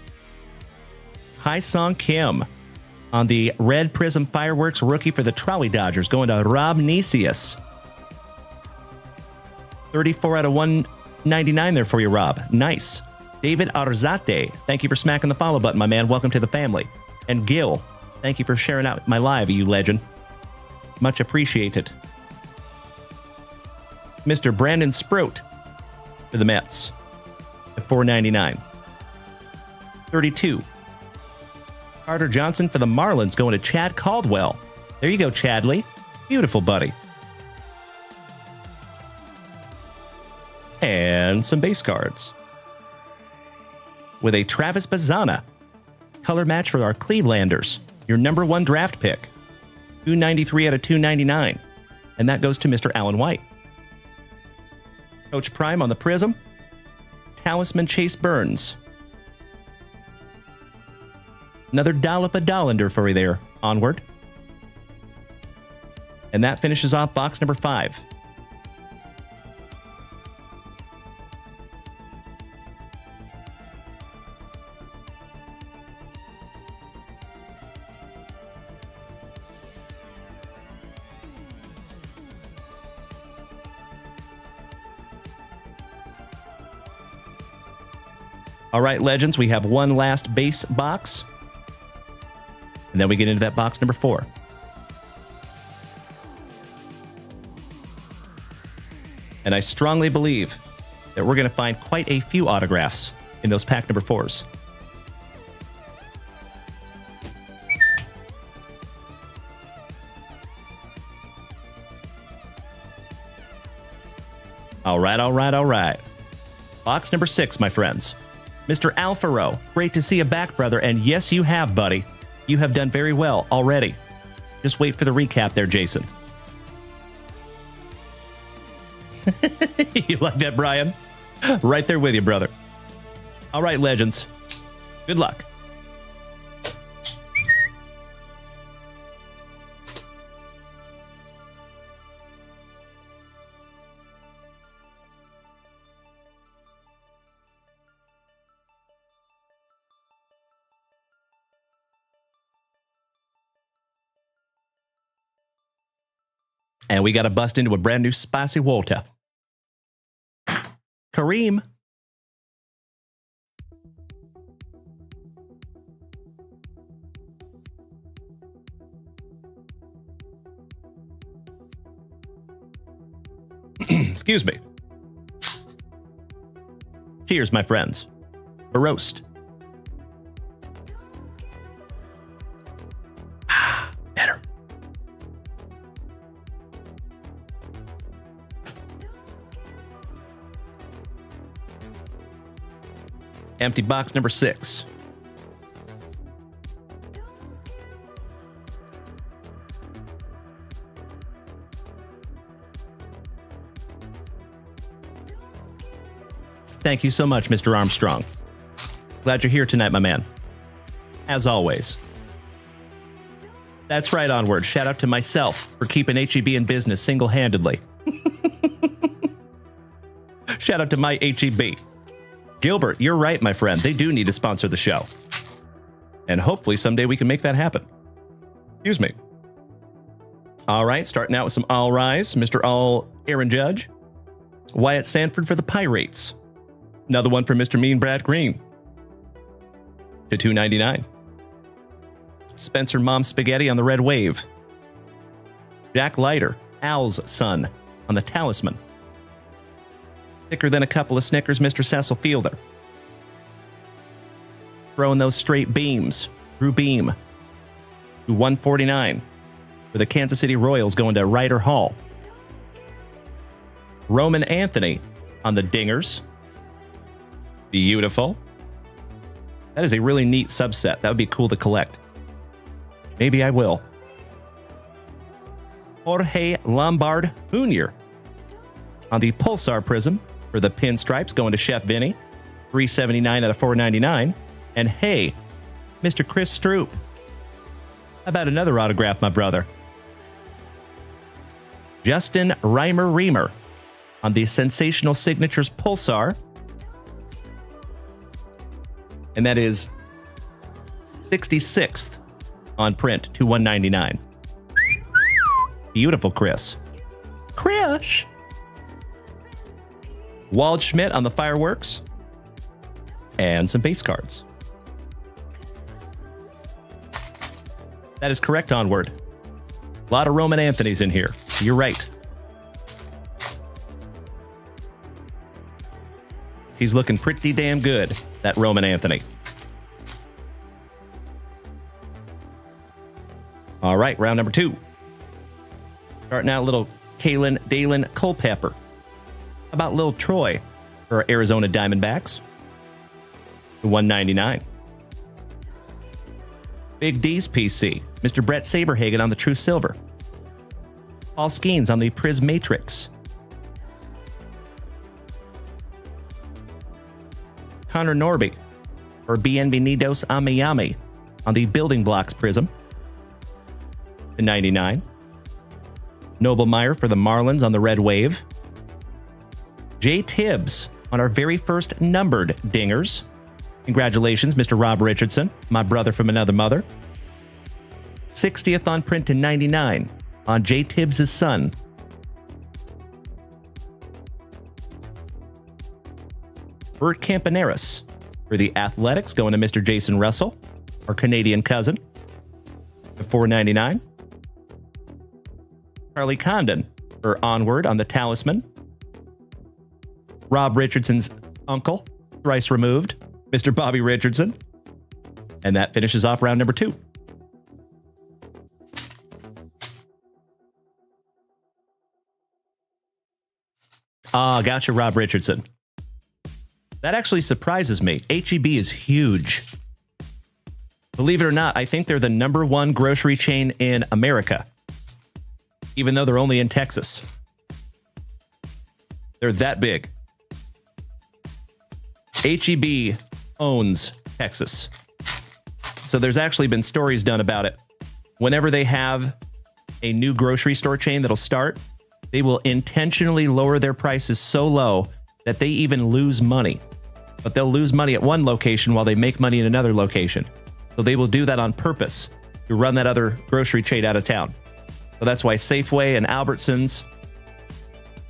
Hi Song Kim on the Red Prism Fireworks rookie for the Trolley Dodgers, going to Rob Nicias. 34 out of 199 there for you, Rob. Nice. David Arzate, thank you for smacking the follow button, my man. Welcome to the family. And Gil, thank you for sharing out my live, you legend. Much appreciated. Mr. Brandon Sprout for the Mets at $4.99. 32. Carter Johnson for the Marlins, going to Chad Caldwell. There you go, Chadley. Beautiful, buddy. And some base cards. With a Travis Bazzana color match for our Clevelanders. Your number 1 draft pick. 293 out of 299. And that goes to Mr. Alan White. Coach Prime on the Prism. Talisman Chase Burns. Another dollop of Dollander for you there. Onward. And that finishes off box number 5. All right, Legends, we have one last base box. And then we get into that box number 4. And I strongly believe that we're going to find quite a few autographs in those pack number 4s. All right, all right, all right. Box number 6, my friends. Mr. Alfaro, great to see you back, brother. And yes, you have, buddy. You have done very well already. Just wait for the recap there, Jason. You like that, Brian? Right there with you, brother. All right, Legends. Good luck. And we got to bust into a brand new spicy water. Kareem. Excuse me. Cheers, my friends. A roast. Better. Empty box number 6. Thank you so much, Mr. Armstrong. Glad you're here tonight, my man. As always. That's right, Onward. Shout out to myself for keeping HEB in business single-handedly. Shout out to my HEB. Gilbert, you're right, my friend. They do need to sponsor the show. And hopefully someday we can make that happen. Excuse me. All right, starting out with some All Rise. Mr. All Aaron Judge. Wyatt Sanford for the Pirates. Another one for Mr. Mean Brad Green. To $2.99. Spencer Mom Spaghetti on the Red Wave. Jack Leiter, Al's son, on the Talisman. Thicker than a couple of Snickers, Mr. Cecil Fielder. Throwing those straight beams. Drew Beam. To $149. for the Kansas City Royals going to Ryder Hall. Roman Anthony on the Dingers. Beautiful. That is a really neat subset. That would be cool to collect. Maybe I will. Jorge Lombard Jr. on the Pulsar Prism for the Pinstripes going to Chef Vinny. 379 out of 499. And hey, Mr. Chris Stroop. How about another autograph, my brother? Justin Reimer on the Sensational Signatures Pulsar. And that is 66th on print to 199. Beautiful, Chris. Chris. Waldschmidt on the Fireworks. And some base cards. That is correct, Onward. A lot of Roman Anthony's in here. You're right. He's looking pretty damn good, that Roman Anthony. All right, round number 2. Starting out, little Kalen Dalen Culpepper. How about little Troy for our Arizona Diamondbacks? To 199. Big D's PC. Mr. Brett Saberhagen on the True Silver. Paul Skeens on the Prismatrix. Connor Norby or Bienvenidos a Miami on the Building Blocks Prism. To 99. Noble Meyer for the Marlins on the Red Wave. Jay Tibbs on our very first numbered Dingers. Congratulations, Mr. Rob Richardson, my brother from another mother. 60th on print to 99 on Jay Tibbs' son. Bert Campaneris for the Athletics going to Mr. Jason Russell, our Canadian cousin. To 499. Charlie Condon for Onward on the Talisman. Rob Richardson's uncle, thrice removed, Mr. Bobby Richardson. And that finishes off round number 2. Ah, gotcha, Rob Richardson. That actually surprises me. HEB is huge. Believe it or not, I think they're the #1 grocery chain in America, even though they're only in Texas. They're that big. HEB owns Texas. So there's actually been stories done about it. Whenever they have a new grocery store chain that'll start, they will intentionally lower their prices so low that they even lose money. But they'll lose money at one location while they make money in another location. So they will do that on purpose to run that other grocery chain out of town. So that's why Safeway and Albertsons,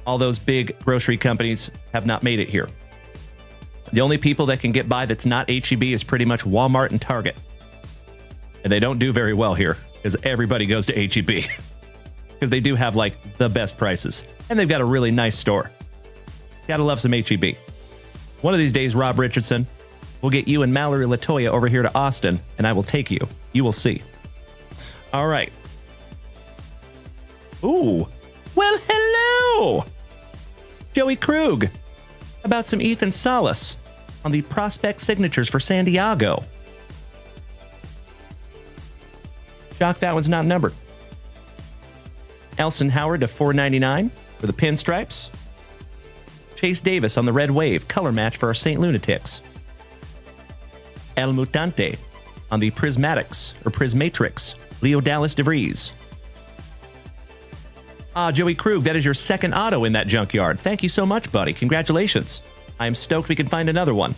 all those big grocery companies, have not made it here. The only people that can get by that's not HEB is pretty much Walmart and Target. And they don't do very well here because everybody goes to HEB. Because they do have like the best prices. And they've got a really nice store. Gotta love some HEB. One of these days, Rob Richardson, we'll get you and Mallory Latoya over here to Austin, and I will take you. You will see. All right. Ooh. Well, hello. Joey Krug. How about some Ethan Salas on the Prospect Signatures for San Diego? Shocked that one's not numbered. Elson Howard to 499 for the Pinstripes. Chase Davis on the Red Wave, color match for our St. Lunatics. El Mutante on the Prismatics, or Prismatrix, Leo Dallas DeVries. Ah, Joey Krug, that is your second auto in that junkyard. Thank you so much, buddy. Congratulations. I am stoked we can find another one.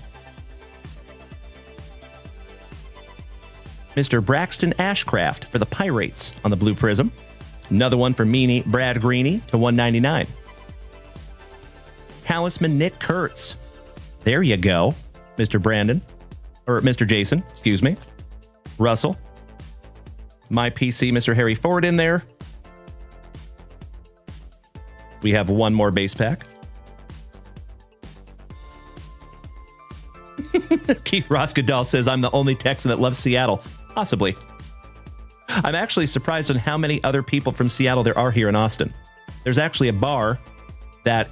Mr. Braxton Ashcraft for the Pirates on the Blue Prism. Another one for Meanie Brad Greeny to 199. Talisman Nick Kurtz. There you go, Mr. Brandon. Or Mr. Jason, excuse me. Russell. My PC, Mr. Harry Ford in there. We have one more base pack. Keith Roskadal says, I'm the only Texan that loves Seattle. Possibly. I'm actually surprised on how many other people from Seattle there are here in Austin. There's actually a bar that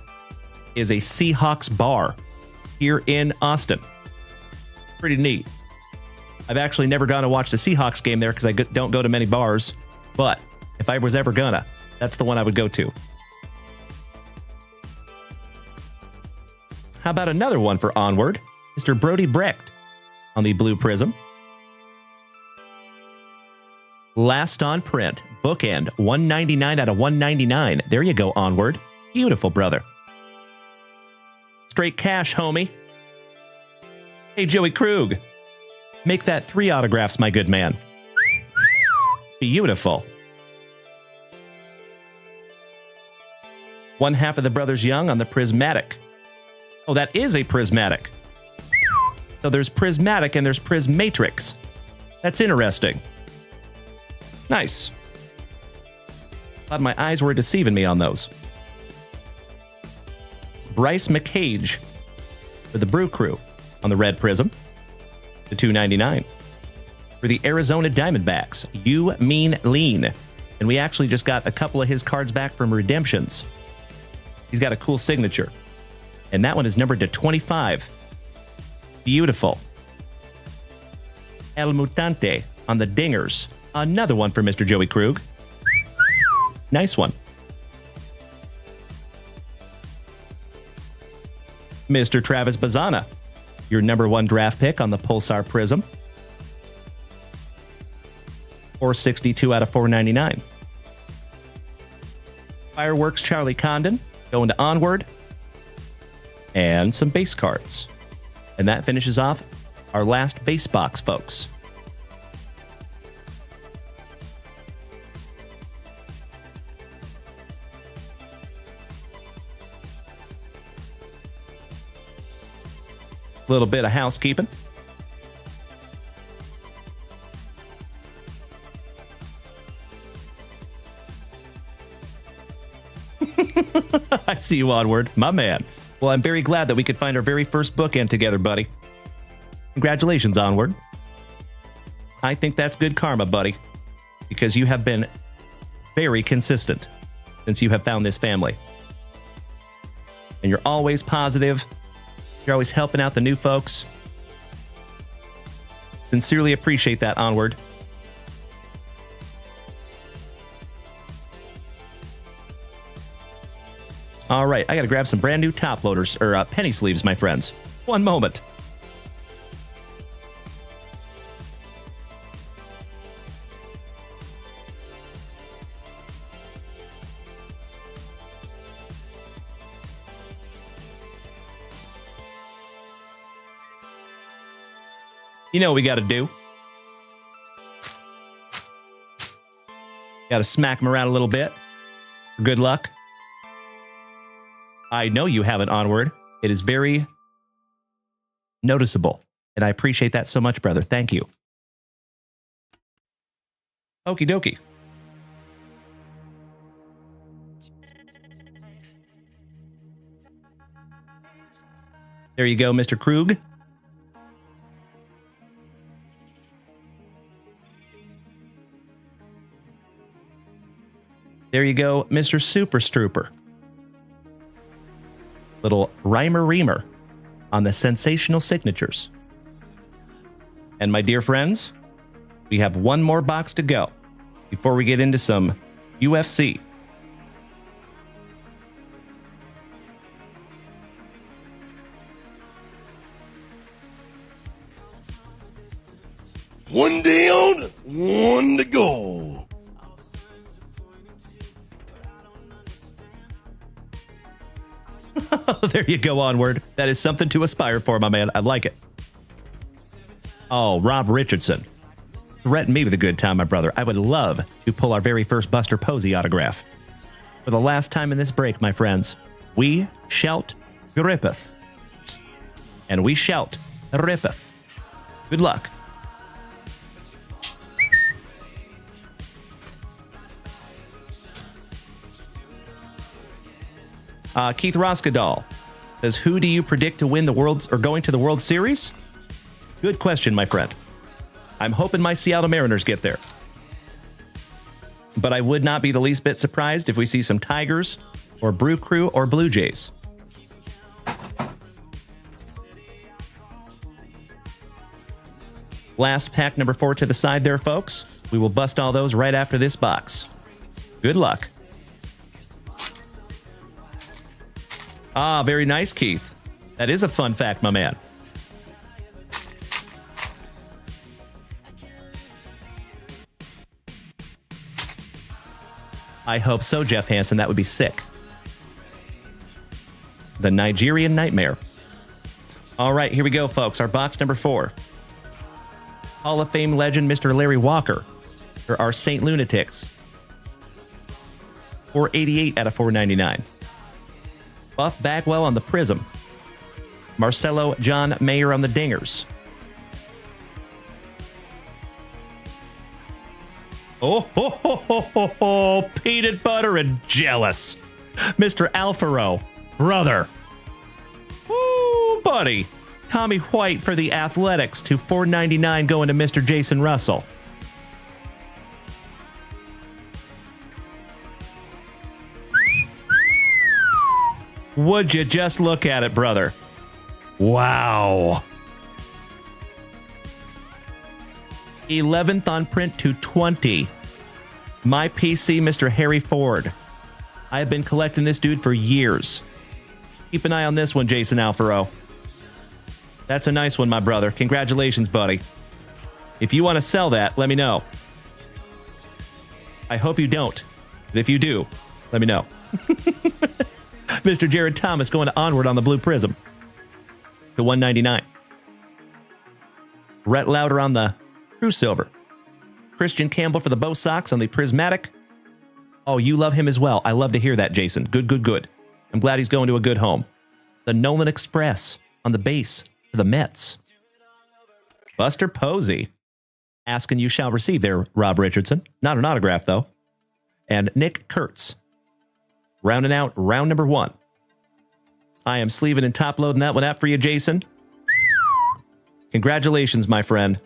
is a Seahawks bar here in Austin. Pretty neat. I've actually never gone to watch the Seahawks game there because I don't go to many bars. But if I was ever gonna, that's the one I would go to. How about another one for Onward? Mr. Brody Brecht on the blue prism. Last on print, bookend, 199 out of 199. There you go, Onward. Beautiful, brother. Straight cash, homie. Hey, Joey Krug. Make that 3 autographs, my good man. Beautiful. One half of the Brothers Young on the Prismatic. Oh, that is a Prismatic. So there's Prismatic and there's Prismatrix. That's interesting. Nice. Thought my eyes were deceiving me on those. Bryce McCage for the Brew Crew on the red prism. The $2.99. For the Arizona Diamondbacks, You Mean Lean. And we actually just got a couple of his cards back from Redemptions. He's got a cool signature. And that one is numbered to 25. Beautiful. El Mutante on the Dingers. Another one for Mr. Joey Krug. Nice one. Mr. Travis Bazana, your #1 draft pick on the Pulsar Prism. 462 out of 499. Fireworks Charlie Condon going to Onward. And some base cards. And that finishes off our last base box, folks. Little bit of housekeeping. I see you, Onward, my man. Well, I'm very glad that we could find our very first bookend together, buddy. Congratulations, Onward. I think that's good karma, buddy, because you have been very consistent since you have found this family. And you're always positive. You're always helping out the new folks. Sincerely appreciate that, Onward. All right, I got to grab some brand new top loaders, or penny sleeves, my friends. One moment. You know what we got to do? Got to smack them around a little bit. Good luck. I know you have it, Onward. It is very noticeable, and I appreciate that so much, brother. Thank you. Okie dokie. There you go, Mr. Krug. There you go, Mr. Super Strooper. Little rhymer-reamer on the sensational signatures. And my dear friends, we have one more box to go before we get into some UFC. One day on, one to go. There you go, Onward. That is something to aspire for, my man. I like it. Oh, Rob Richardson. Threaten me with a good time, my brother. I would love to pull our very first Buster Posey autograph. For the last time in this break, my friends, we shout Grippeth. And we shout Rippeth. Good luck. Keith Roskadal says, who do you predict to win the World's or going to the World Series? Good question, my friend. I'm hoping my Seattle Mariners get there. but I would not be the least bit surprised if we see some Tigers or Brew Crew or Blue Jays. Last pack number 4 to the side there, folks. We will bust all those right after this box. Good luck. Ah, very nice, Keith. That is a fun fact, my man. I hope so, Jeff Hansen. That would be sick. The Nigerian Nightmare. All right, here we go, folks. Our box number 4. Hall of Fame legend, Mr. Larry Walker. For our St. Lunatics. 488 out of 499. Buff Bagwell on the Prism. Marcelo John Mayer on the Dingers. Oh, peanut butter and jealous. Mr. Alfaro, brother. Woo, buddy. Tommy White for the Athletics to 499 going to Mr. Jason Russell. Would you just look at it, brother? Wow. 11th on print to 20. My PC, Mr. Harry Ford. I have been collecting this dude for years. Keep an eye on this one, Jason Alfaro. That's a nice one, my brother. Congratulations, buddy. If you want to sell that, let me know. I hope you don't. But if you do, let me know. Mr. Jared Thomas going to Onward on the Blue Prism to 199. Rhett Lauder on the True Silver. Christian Campbell for the Bo Sox on the Prismatic. Oh, you love him as well. I love to hear that, Jason. Good, good, good. I'm glad he's going to a good home. The Nolan Express on the base for the Mets. Buster Posey. Asking you shall receive there, Rob Richardson. Not an autograph, though. And Nick Kurtz. Rounding out round number 1. I am sleeving and top loading that one up for you, Jason. Congratulations, my friend.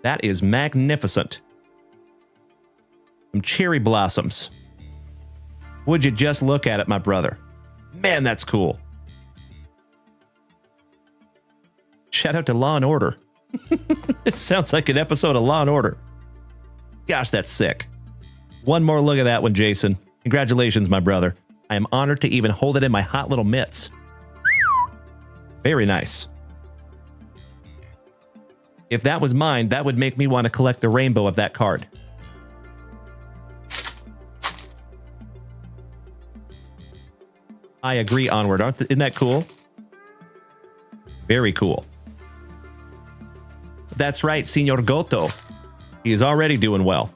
That is magnificent. Some cherry blossoms. Would you just look at it, my brother? Man, that's cool. Shout out to Law & Order. It sounds like an episode of Law & Order. Gosh, that's sick. One more look at that one, Jason. Congratulations, my brother. I am honored to even hold it in my hot little mitts. Very nice. If that was mine, that would make me want to collect the rainbow of that card. I agree, Onward. Isn't that cool? Very cool. That's right, Senor Goto. He is already doing well.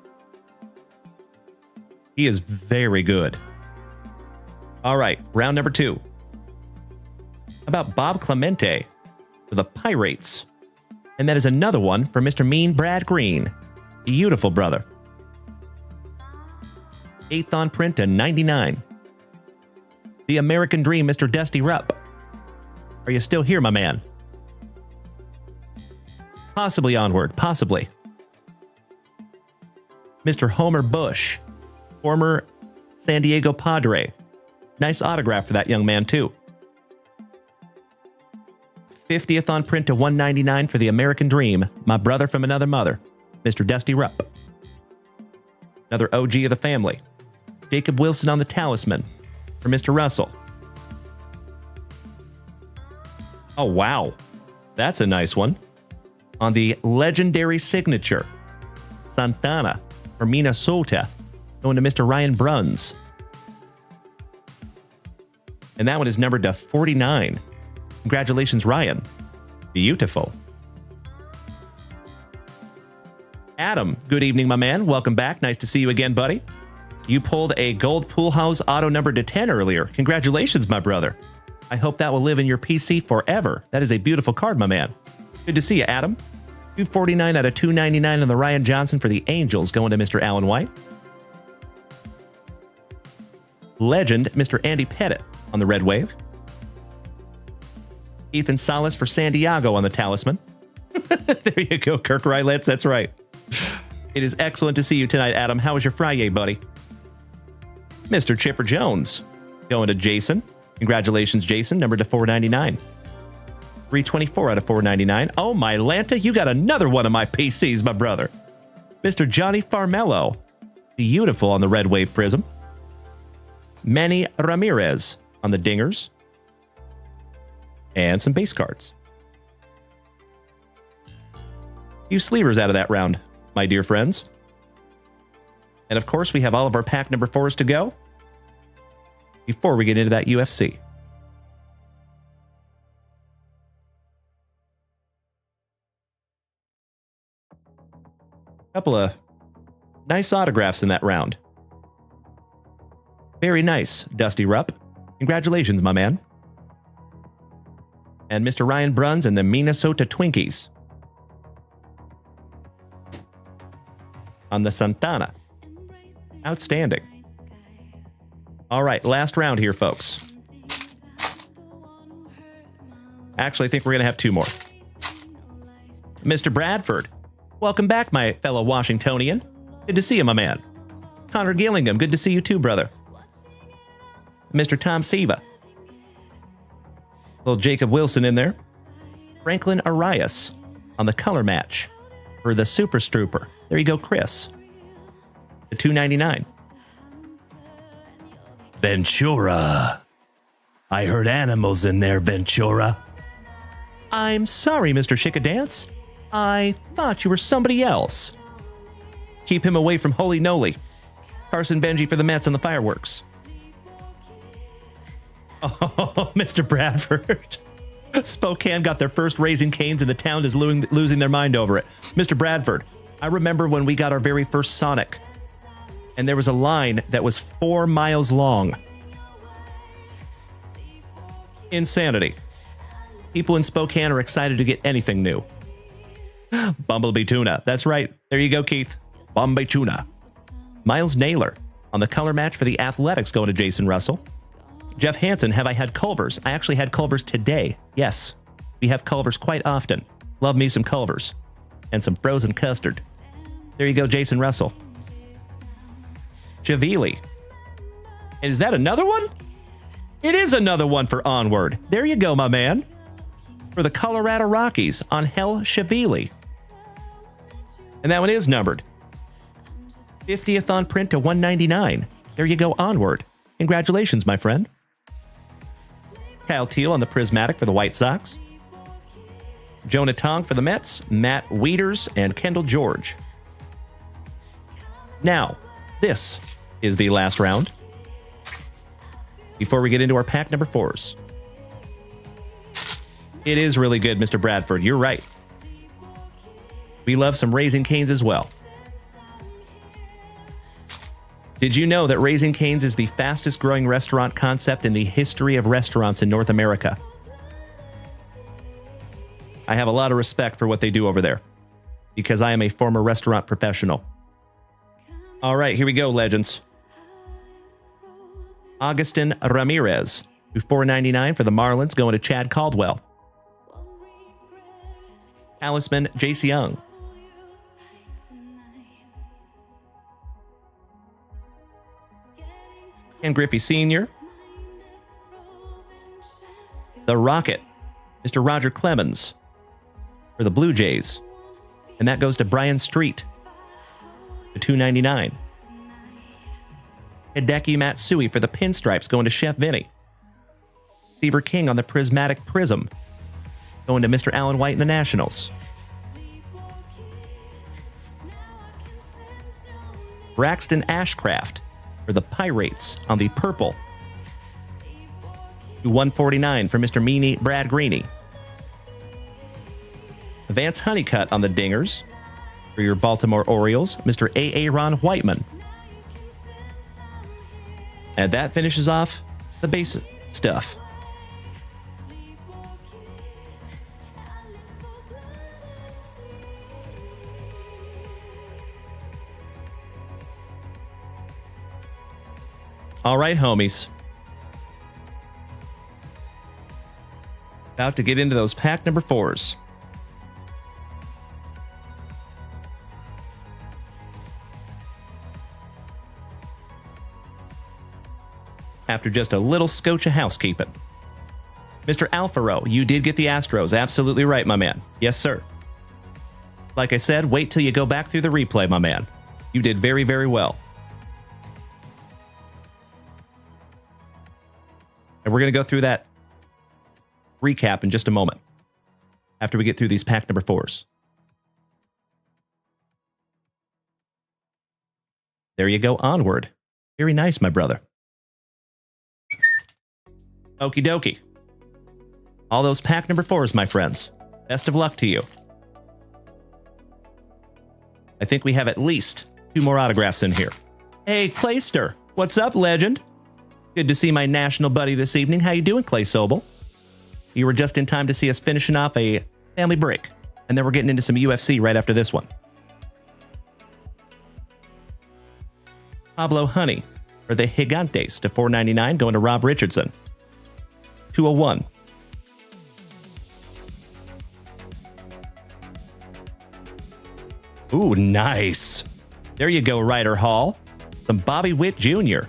He is very good. All right, round number 2. How about Bob Clemente for the Pirates? And that is another one for Mr. Mean Brad Green. Beautiful, brother. 8th on print to 99. The American Dream, Mr. Dusty Rupp. Are you still here, my man? Possibly, Onward, possibly. Mr. Homer Bush, former San Diego Padre. Nice autograph for that young man, too. 50th on print to 199 for the American Dream, my brother from another mother, Mr. Dusty Rupp. Another OG of the family. Jacob Wilson on the Talisman for Mr. Russell. Oh, wow. That's a nice one. On the legendary signature, Santana for Minnesota, going to Mr. Ryan Bruns. And that one is numbered to 49. Congratulations, Ryan. Beautiful. Adam, good evening, my man. Welcome back. Nice to see you again, buddy. You pulled a gold pool house auto numbered to 10 earlier. Congratulations, my brother. I hope that will live in your PC forever. That is a beautiful card, my man. Good to see you, Adam. 249 out of 299 on the Ryan Johnson for the Angels, going to Mr. Alan White. Legend, Mr. Andy Pettit on the Red Wave. Ethan Salas for San Diego on the Talisman. There you go, Kirk Rylance. That's right. It is excellent to see you tonight, Adam. How was your FriYAY, buddy? Mr. Chipper Jones. Going to Jason. Congratulations, Jason. Number to 499. 324 out of 499. Oh, my Lanta, you got another one of my PCs, my brother. Mr. Johnny Farmello. Beautiful on the Red Wave Prism. Manny Ramirez on the Dingers. And some base cards. Few sleevers out of that round, my dear friends. And of course, we have all of our pack number 4s to go before we get into that UFC. Couple of nice autographs in that round. Very nice, Dusty Rupp. Congratulations, my man. And Mr. Ryan Bruns and the Minnesota Twinkies. On the Santana. Outstanding. All right, last round here, folks. Actually, I think we're going to have 2 more. Mr. Bradford. Welcome back, my fellow Washingtonian. Good to see you, my man. Connor Gillingham, good to see you too, brother. Mr. Tom Siva. Little Jacob Wilson in there. Franklin Arias on the color match for the Super Strooper. There you go, Chris. The $2.99. Ventura. I heard animals in there, Ventura. I'm sorry, Mr. Chickadance. I thought you were somebody else. Keep him away from Holy Noly. Carson Benji for the Mets and the fireworks. Oh, Mr. Bradford. Spokane got their first Raising Canes and the town is losing their mind over it. Mr. Bradford, I remember when we got our very first Sonic, and there was a line that was 4 miles long. Insanity. People in Spokane are excited to get anything new. Bumblebee Tuna. That's right. There you go, Keith. Bombay tuna. Miles Naylor on the color match for the Athletics going to Jason Russell. Jeff Hansen, have I had Culvers? I actually had Culvers today. Yes, we have Culvers quite often. Love me some Culvers. And some frozen custard. There you go, Jason Russell. Chavili. Is that another one? It is another one for Onward. There you go, my man. For the Colorado Rockies on Hell Chavili. And that one is numbered. 50th on print to 199. There you go, Onward. Congratulations, my friend. Kyle Teal on the Prismatic for the White Sox. Jonah Tong for the Mets, Matt Wieters, and Kendall George. Now, this is the last round. Before we get into our pack number 4s. It is really good, Mr. Bradford. You're right. We love some Raising Canes as well. Did you know that Raising Canes is the fastest growing restaurant concept in the history of restaurants in North America? I have a lot of respect for what they do over there because I am a former restaurant professional. All right, here we go, legends. Augustin Ramirez, $4.99 for the Marlins, going to Chad Caldwell. Talisman Jace Young. Ken Griffey Sr. The Rocket, Mr. Roger Clemens for the Blue Jays. And that goes to Brian Street, the $2.99. Hideki Matsui for the Pinstripes, going to Chef Vinny. Seaver King on the Prismatic Prism, going to Mr. Alan White and the Nationals. Braxton Ashcraft for the Pirates on the Purple. To 149 for Mr. Meany Brad Greeny. Vance Honeycutt on the Dingers for your Baltimore Orioles, Mr. A. Ron Whiteman. And that finishes off the base stuff. All right, homies. About to get into those pack number 4s. after just a little scotch of housekeeping. Mr. Alfaro, you did get the Astros. Absolutely right, my man. Yes, sir. Like I said, wait till you go back through the replay, my man. You did very, very well. And we're going to go through that recap in just a moment after we get through these pack number 4s. There you go, onward. Very nice, my brother. Okie dokie. All those pack number 4s, my friends. Best of luck to you. I think we have at least 2 more autographs in here. Hey, Clayster. What's up, legend? Good to see my national buddy this evening. How you doing, Clay Sobel? You were just in time to see us finishing off a family break, and then we're getting into some UFC right after this one. Pablo Honey for the Gigantes to $4.99, going to Rob Richardson. 201. Ooh, nice. There you go, Ryder Hall. Some Bobby Witt Jr.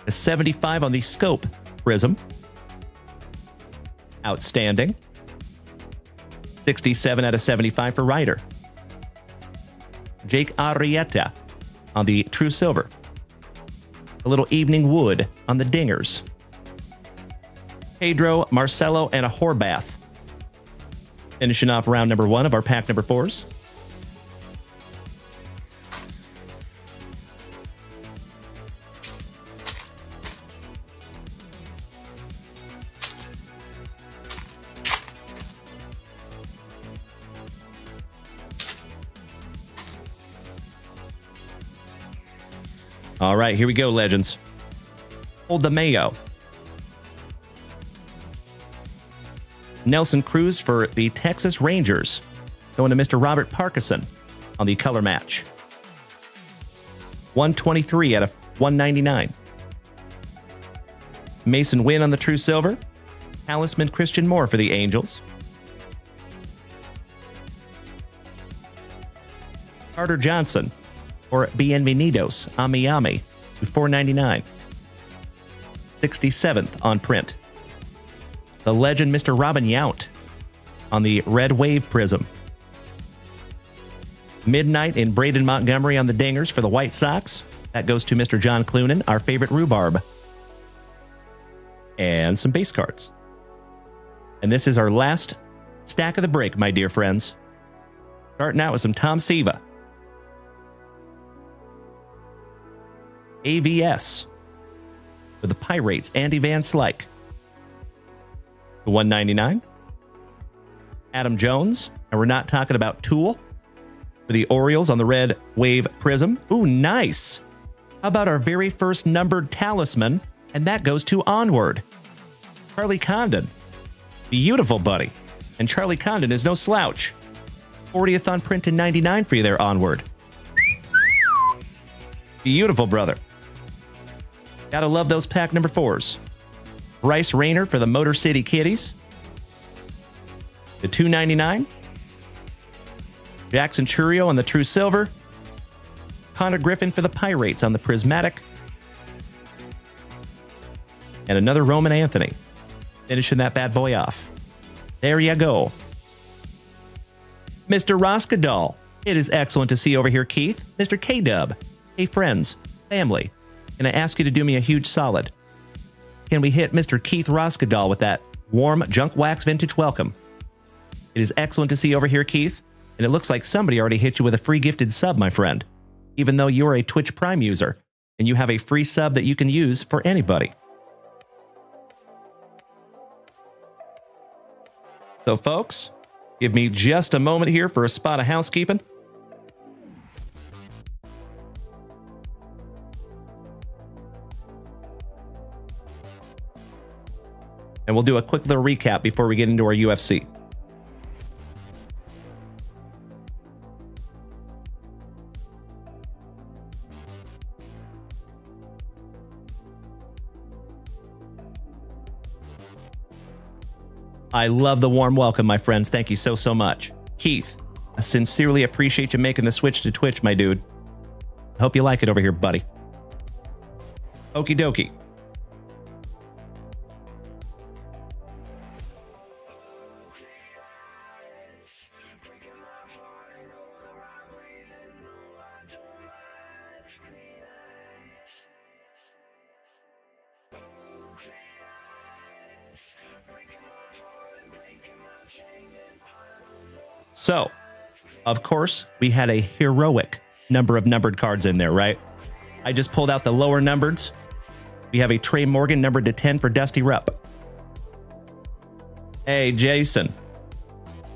A 75 on the Scope Prism. Outstanding. 67 out of 75 for Ryder. Jake Arrieta on the True Silver. A little Evening Wood on the Dingers. Pedro, Marcelo, and a Horvath. Finishing off round number 1 of our pack number 4s. All right, here we go, legends. Hold the Mayo. Nelson Cruz for the Texas Rangers. Going to Mr. Robert Parkinson on the color match. 123 out of 199. Mason Wynn on the True Silver. Talisman Christian Moore for the Angels. Carter Johnson or Bienvenidos a Miami, $4.99. 67th on print. The legend Mr. Robin Yount on the Red Wave Prism. Midnight in Braden Montgomery on the Dingers for the White Sox. That goes to Mr. John Clunan, our favorite rhubarb. And some base cards. And this is our last stack of the break, my dear friends. Starting out with some Tom Siva. AVS for the Pirates, Andy Van Slyke. $1.99. Adam Jones, and we're not talking about Tool, for the Orioles on the Red Wave Prism. Ooh, nice. How about our very first numbered talisman? And that goes to Onward. Charlie Condon. Beautiful, buddy. And Charlie Condon is no slouch. 40th on print in 99 for you there, Onward. Beautiful, brother. Gotta love those pack number 4s. Bryce Rayner for the Motor City Kitties. The $2.99. Jackson Churio on the True Silver. Connor Griffin for the Pirates on the Prismatic. And another Roman Anthony. Finishing that bad boy off. There you go. Mr. Roskadal. It is excellent to see you over here, Keith. Mr. K-Dub. Hey, friends. Family. And I ask you to do me a huge solid. Can we hit Mr. Keith Roskadal with that warm Junk Wax Vintage welcome? It is excellent to see you over here, Keith. And it looks like somebody already hit you with a free gifted sub, my friend. Even though you're a Twitch Prime user. And you have a free sub that you can use for anybody. So, folks, give me just a moment here for a spot of housekeeping. And we'll do a quick little recap before we get into our UFC. I love the warm welcome, my friends. Thank you so, so much. Keith, I sincerely appreciate you making the switch to Twitch, my dude. I hope you like it over here, buddy. Okie dokie. So, of course, we had a heroic number of numbered cards in there, right? I just pulled out the lower numbereds. We have a Trey Morgan numbered to 10 for Dusty Rupp. Hey, Jason.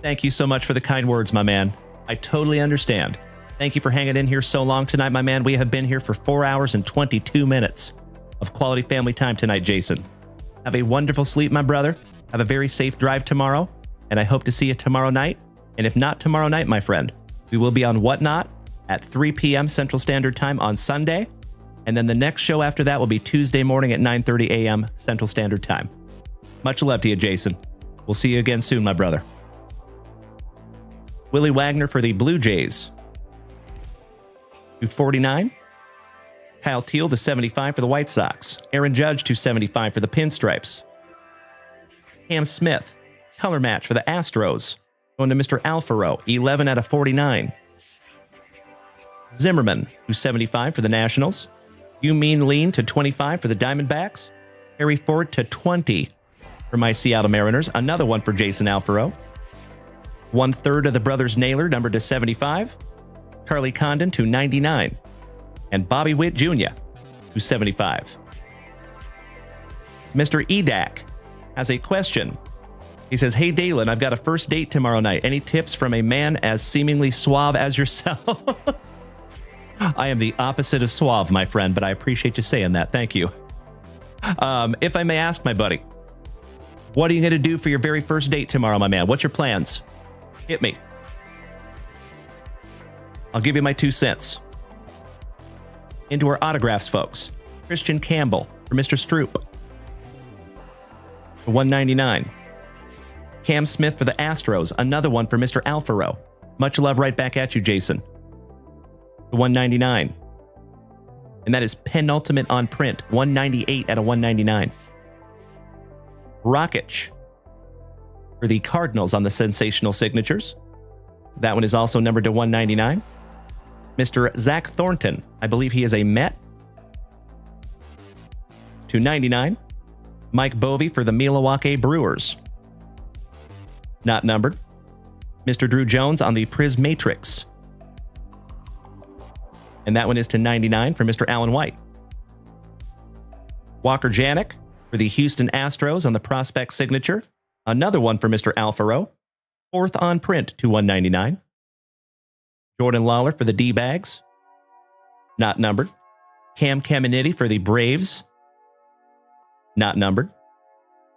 Thank you so much for the kind words, my man. I totally understand. Thank you for hanging in here so long tonight, my man. We have been here for 4 hours and 22 minutes of quality family time tonight, Jason. Have a wonderful sleep, my brother. Have a very safe drive tomorrow, and I hope to see you tomorrow night. And if not tomorrow night, my friend, we will be on Whatnot at 3 p.m. Central Standard Time on Sunday, and then the next show after that will be Tuesday morning at 9:30 a.m. Central Standard Time. Much love to you, Jason. We'll see you again soon, my brother. Willie Wagner for the Blue Jays. 249. Kyle Teal to 75 for the White Sox. Aaron Judge to 75 for the Pinstripes. Cam Smith, color match for the Astros. Going to Mr. Alfaro, 11 out of 49. Zimmerman to 75 for the Nationals. You Mean Lean to 25 for the Diamondbacks. Harry Ford to 20 for my Seattle Mariners. Another one for Jason Alfaro. 1/3 of the Brothers Naylor, numbered to 75. Charlie Condon to 99. And Bobby Witt Jr. to 75. Mr. Edak has a question. He says, hey, Dalen, I've got a first date tomorrow night. Any tips from a man as seemingly suave as yourself? I am the opposite of suave, my friend, but I appreciate you saying that. Thank you. If I may ask, my buddy, what are you going to do for your very first date tomorrow, my man? What's your plans? Hit me. I'll give you my 2 cents. Into our autographs, folks. Christian Campbell for Mr. Stroop. For $199. Cam Smith for the Astros. Another one for Mr. Alfaro. Much love right back at you, Jason. For $199. And that is penultimate on print. 198 out of 199. Rockich for the Cardinals on the sensational signatures. That one is also numbered to 199. Mr. Zach Thornton, I believe he is a Met. 299. Mike Bovey for the Milwaukee Brewers. Not numbered. Mr. Drew Jones on the Prismatrix. And that one is to 99 for Mr. Alan White. Walker Janik for the Houston Astros on the Prospect signature. Another one for Mr. Alfaro. 4th on print to 199. Jordan Lawler for the D-Bags. Not numbered. Cam Caminiti for the Braves. Not numbered.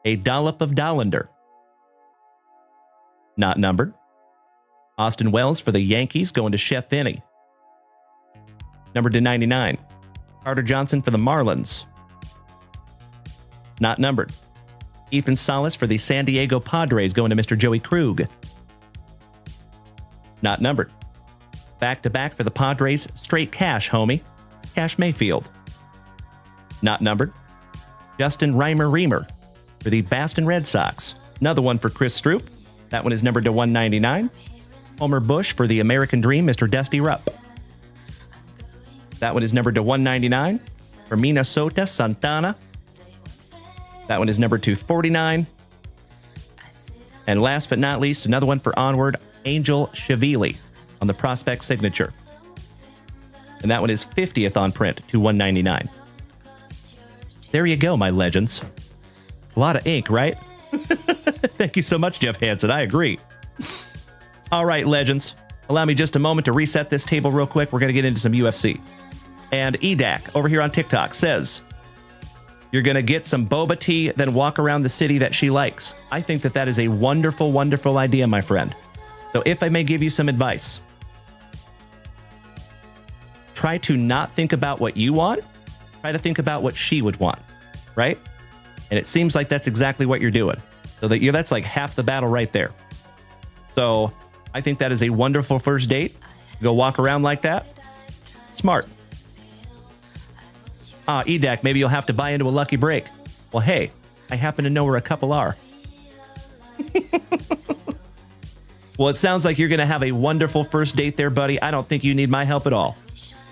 A dollop of Dollander. Not numbered. Austin Wells for the Yankees going to Chef Vinny. Numbered to 99. Carter Johnson for the Marlins. Not numbered. Ethan Salas for the San Diego Padres going to Mr. Joey Krug. Not numbered. Back-to-back for the Padres, straight cash, homie. Cash Mayfield. Not numbered. Justin Reimer for the Boston Red Sox. Another one for Chris Stroop. That one is numbered to 199. Homer Bush for the American Dream, Mr. Dusty Rupp. That one is numbered to 199. For Minnesota, Santana. That one is numbered to 49. And last but not least, another one for Onward, Angel Shavili on the Prospect signature. And that one is 50th on print to 199. There you go, my legends. A lot of ink, right? Thank you so much, Jeff Hansen. I agree. All right, legends. Allow me just a moment to reset this table real quick. We're going to get into some UFC. And EDAC over here on TikTok says, you're going to get some boba tea, then walk around the city that she likes. I think that that is a wonderful, wonderful idea, my friend. So if I may give you some advice, try to not think about what you want. Try to think about what she would want, right? And it seems like that's exactly what you're doing. So that's like half the battle right there. So I think that is a wonderful first date. Go walk around like that. Smart. EDAC, maybe you'll have to buy into a lucky break. Well, hey, I happen to know where a couple are. Well, it sounds like you're going to have a wonderful first date there, buddy. I don't think you need my help at all.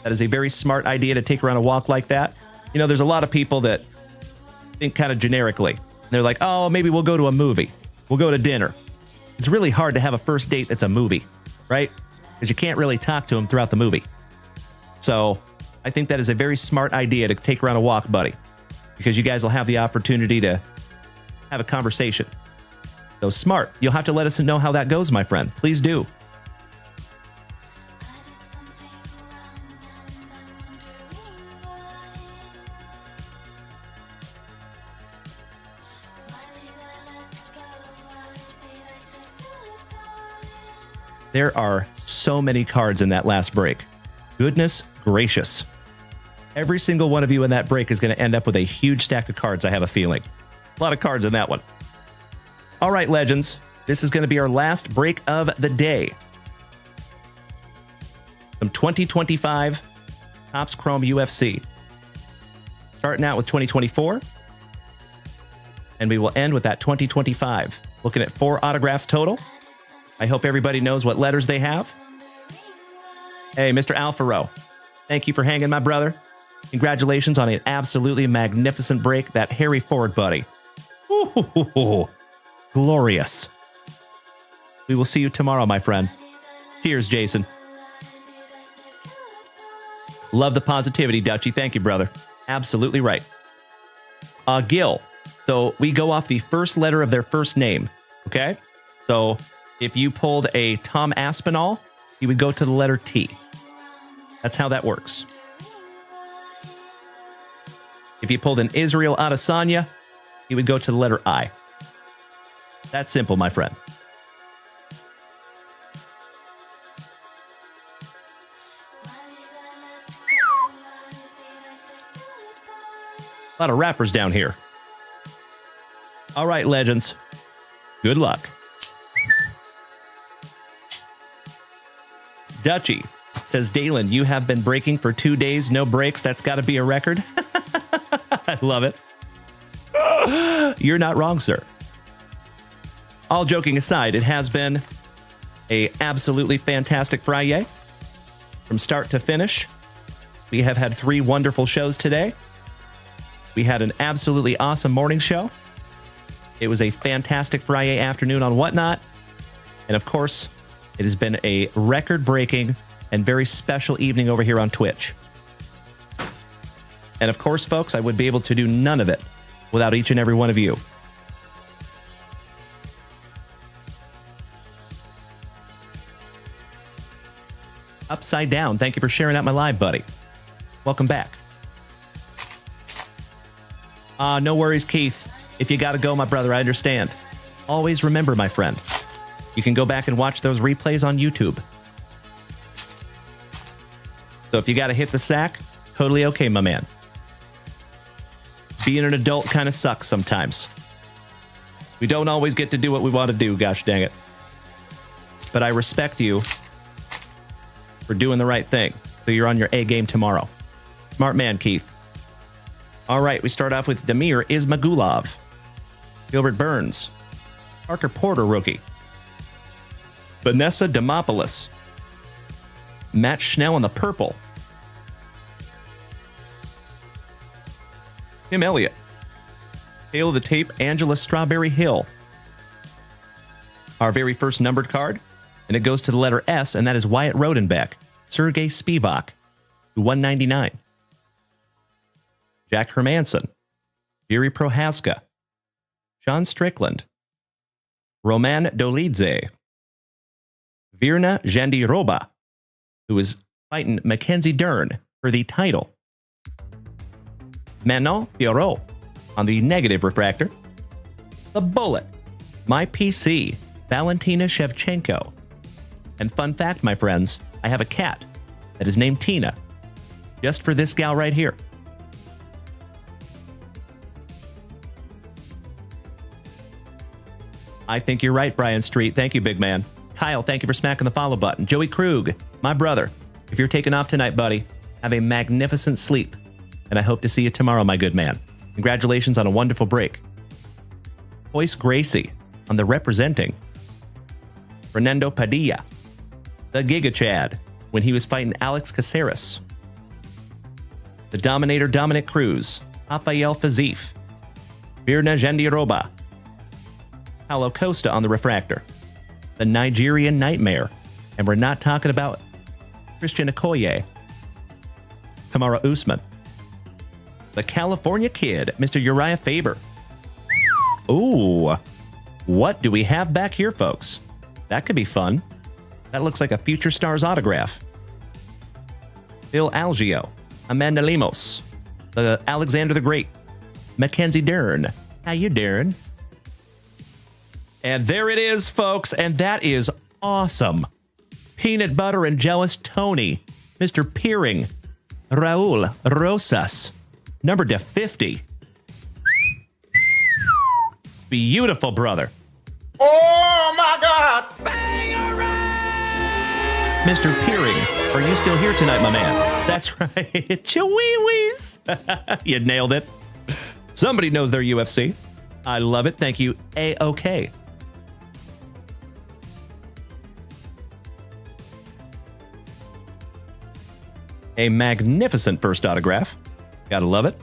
That is a very smart idea to take her on a walk like that. You know, there's a lot of people that think kind of generically. They're like, oh, maybe we'll go to a movie. We'll go to dinner. It's really hard to have a first date that's a movie, right? Because you can't really talk to him throughout the movie. So I think that is a very smart idea to take her on a walk, buddy, because you guys will have the opportunity to have a conversation. So smart. You'll have to let us know how that goes, my friend. Please do. There are so many cards in that last break. Goodness gracious. Every single one of you in that break is going to end up with a huge stack of cards, I have a feeling. A lot of cards in that one. All right, legends. This is going to be our last break of the day. Some 2025 Topps Chrome UFC. Starting out with 2024. And we will end with that 2025. Looking at 4 autographs total. I hope everybody knows what letters they have. Hey, Mr. Alfaro, thank you for hanging, my brother. Congratulations on an absolutely magnificent break. That Harry Ford, buddy. Ooh, glorious. We will see you tomorrow, my friend. Cheers, Jason. Love the positivity, Dutchie. Thank you, brother. Absolutely right. Gil. So we go off the first letter of their first name, okay? So if you pulled a Tom Aspinall, you would go to the letter T. That's how that works. If you pulled an Israel Adesanya, you would go to the letter I. That's simple, my friend. A lot of rappers down here. All right, legends. Good luck. Dutchie says, Dalen, you have been breaking for 2 days, no breaks. That's got to be a record. I love it. You're not wrong, sir. All joking aside, it has been a absolutely fantastic FriYAY. From start to finish, we have had 3 wonderful shows today. We had an absolutely awesome morning show. It was a fantastic FriYAY afternoon on Whatnot. And of course, it has been a record-breaking and very special evening over here on Twitch. And of course, folks, I would be able to do none of it without each and every one of you. Upside Down, thank you for sharing out my live, buddy. Welcome back. No worries, Keith. If you gotta go, my brother, I understand. Always remember, my friend, you can go back and watch those replays on YouTube. So if you gotta hit the sack, totally okay, my man. Being an adult kind of sucks sometimes. We don't always get to do what we want to do, gosh dang it. But I respect you for doing the right thing, so you're on your A game tomorrow. Smart man, Keith. All right, we start off with Damir Ismagulov, Gilbert Burns, Parker Porter rookie, Vanessa Demopoulos, Matt Schnell in the purple, Tim Elliott, Tale of the Tape, Angela Strawberry Hill. Our very first numbered card, and it goes to the letter S, and that is Wyatt Rodenbeck, Sergei Spivak, 199. Jack Hermanson, Yuri Prohaska, Sean Strickland, Roman Dolidze, Virna Jandiroba, who is fighting Mackenzie Dern for the title, Manon Pierrot on the negative refractor, The Bullet, My PC, Valentina Shevchenko. And fun fact, my friends, I have a cat that is named Tina, just for this gal right here. I think you're right, Brian Street. Thank you, big man. Kyle, thank you for smacking the follow button. Joey Krug, my brother, if you're taking off tonight, buddy, have a magnificent sleep. And I hope to see you tomorrow, my good man. Congratulations on a wonderful break. Joyce Gracie on the representing. Fernando Padilla, the Giga Chad, when he was fighting Alex Caceres. The Dominator Dominic Cruz, Rafael Fazif, Virna Jandiroba, Paulo Costa on the refractor. the Nigerian Nightmare. And we're not talking about Christian Okoye, Kamara Usman, the California Kid, Mr. Uriah Faber. Ooh, what do we have back here, folks? That could be fun. That looks like a Future Stars autograph. Bill Algeo, Amanda Lemos, the Alexander the Great, Mackenzie Dern. How you doing? And there it is, folks, and that is awesome. Peanut Butter and Jealous Tony, Mr. Peering, Raul Rosas, numbered to 50. Beautiful, brother. Oh my God! Mr. Peering, are you still here tonight, my man? That's right. Chihuahuas. You nailed it. Somebody knows their UFC. I love it. Thank you, A-OK. A magnificent first autograph. Gotta love it.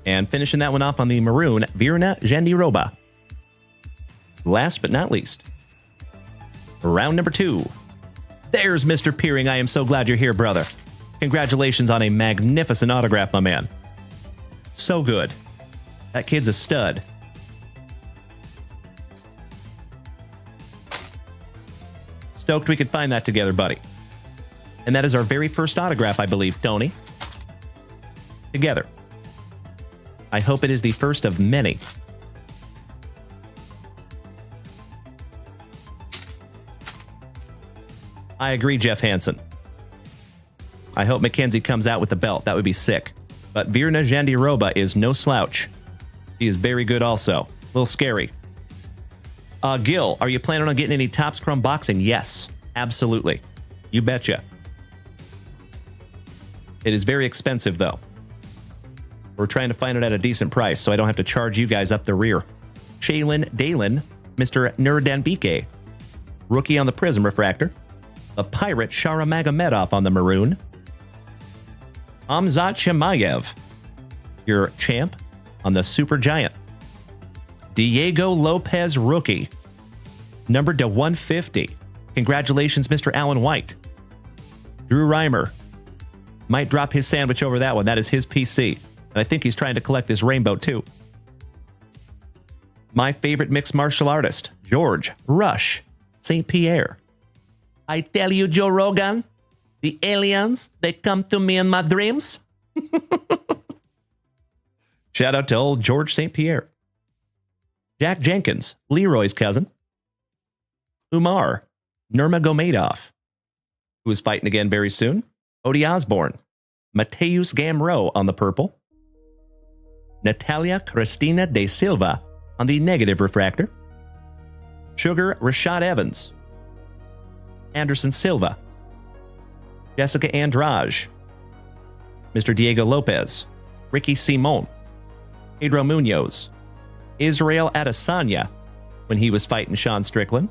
And finishing that one off on the maroon, Virna Jandiroba. Last but not least, round number 2. There's Mr. Peering. I am so glad you're here, brother. Congratulations on a magnificent autograph, my man. So good. That kid's a stud. Stoked we could find that together, buddy. And that is our very first autograph, I believe, Tony. Together. I hope it is the first of many. I agree, Jeff Hansen. I hope Mackenzie comes out with the belt. That would be sick. But Virna Jandiroba is no slouch. He is very good also. A little scary. Gil, are you planning on getting any Topps Chrome boxing? Yes, absolutely. You betcha. It is very expensive, though. We're trying to find it at a decent price, so I don't have to charge you guys up the rear. Shaylin Dalen, Mr. Nurdanbike. Rookie on the Prizm Refractor. The Pirate Shara Magomedov on the maroon. Amzat Chimaev, your champ on the Super Giant. Diego Lopez rookie, numbered to 150. Congratulations, Mr. Alan White. Drew Reimer might drop his sandwich over that one. That is his PC. And I think he's trying to collect this rainbow, too. My favorite mixed martial artist, George Rush St. Pierre. I tell you, Joe Rogan, the aliens, they come to me in my dreams. Shout out to old George St. Pierre. Jack Jenkins, Leroy's cousin. Umar Nurmagomedov, who is fighting again very soon. Odie Osborne. Mateus Gamro on the purple. Natalia Cristina de Silva on the negative refractor. Sugar Rashad Evans. Anderson Silva. Jessica Andrade. Mr. Diego Lopez. Ricky Simon. Pedro Munoz. Israel Adesanya when he was fighting Sean Strickland.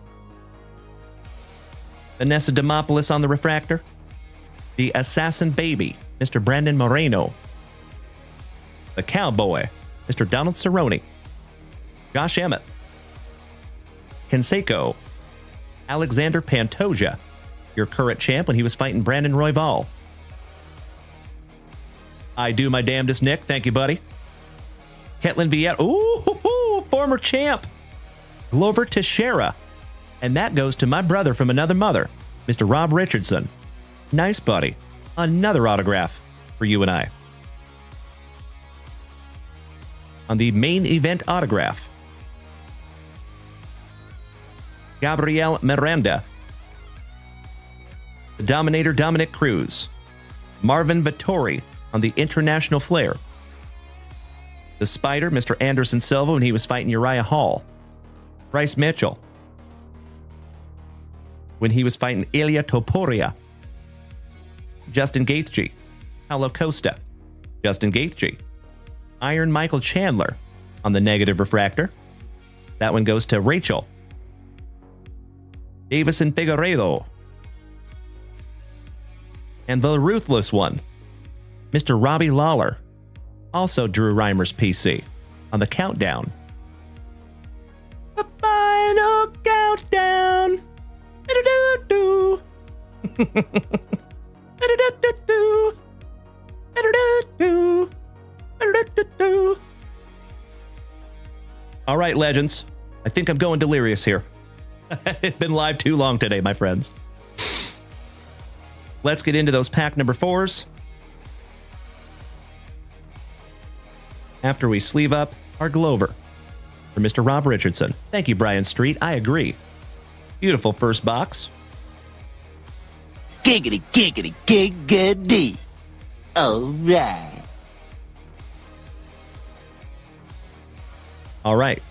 Vanessa Demopoulos on the refractor. The Assassin Baby, Mr. Brandon Moreno. The Cowboy, Mr. Donald Cerrone. Josh Emmett. Canseco. Alexander Pantoja, your current champ when he was fighting Brandon Royval. I do my damnedest, Nick. Thank you, buddy. Ketlin Viet. Ooh, former champ. Glover Teixeira. And that goes to my brother from another mother, Mr. Rob Richardson. Nice, buddy. Another autograph for you and I. On the main event autograph, Gabriel Miranda. The Dominator Dominic Cruz. Marvin Vittori on the International Flair. The Spider, Mr. Anderson Silva when he was fighting Uriah Hall. Bryce Mitchell when he was fighting Ilya Topuria. Justin Gaethje. Paulo Costa. Justin Gaethje. Iron Michael Chandler on the negative refractor. That one goes to Rachel. Davison Figueiredo. And the ruthless one, Mr. Robbie Lawler. Also Drew Reimer's PC on the countdown. The final countdown. All right, legends. I think I'm going delirious here. It's been live too long today, my friends. Let's get into those pack number 4s. After we sleeve up our Glover for Mr. Rob Richardson. Thank you, Brian Street. I agree. Beautiful first box. Giggity, giggity, giggity. All right. All right.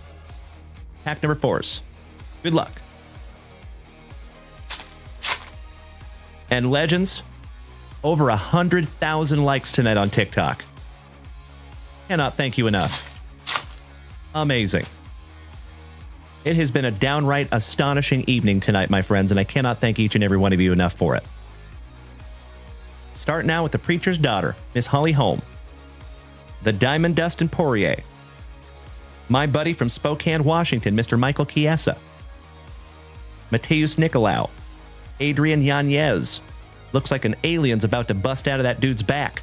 Pack number 4s. Good luck. And legends, over 100,000 likes tonight on TikTok. Cannot thank you enough. Amazing. It has been a downright astonishing evening tonight, my friends, and I cannot thank each and every one of you enough for it. Start now with the Preacher's Daughter, Miss Holly Holm. The Diamond Dustin Poirier. My buddy from Spokane, Washington, Mr. Michael Chiesa. Mateus Nicolau. Adrian Yanez. Looks like an alien's about to bust out of that dude's back.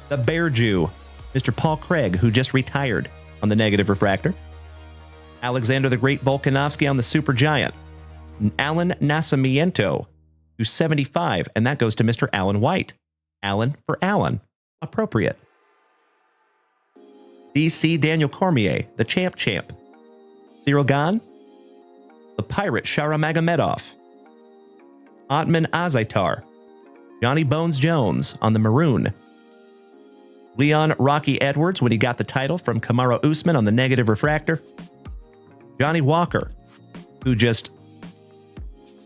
The Bear Jew, Mr. Paul Craig, who just retired on the negative refractor. Alexander the Great Volkanovsky on the Super Giant. Alan Nascimento, who's 75, and that goes to Mr. Alan White. Alan for Alan. Appropriate. DC Daniel Cormier, the Champ. Cyril Gahn. The Pirate Shara Magomedov. Otman Azaitar. Johnny Bones Jones on the Maroon. Leon Rocky Edwards when he got the title from Kamaru Usman on the negative refractor. Johnny Walker, who just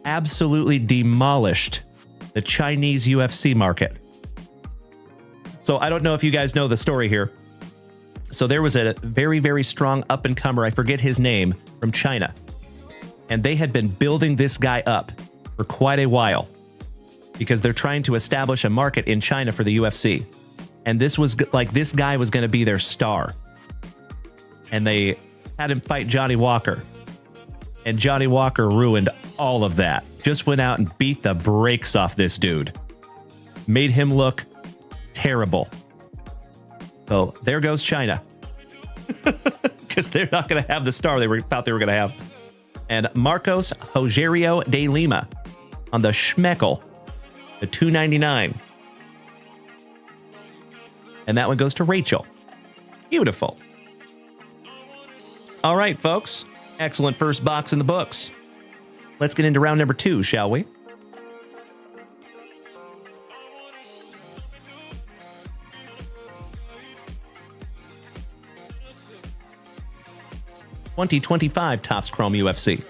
absolutely demolished the Chinese UFC market. So I don't know if you guys know the story here. So there was a very, very strong up-and-comer, I forget his name, from China. And they had been building this guy up for quite a while because they're trying to establish a market in China for the UFC. And this was like, this guy was going to be their star. And they had him fight Johnny Walker. And Johnny Walker ruined all of that. Just went out and beat the brakes off this dude. Made him look terrible. So there goes China. Because they're not going to have the star they thought they were going to have. And Marcos Rogerio de Lima on the Schmeckel, the $2.99. And that one goes to Rachel. Beautiful. All right, folks. Excellent first box in the books. Let's get into round number 2, shall we? $2025 Topps Chrome UFC.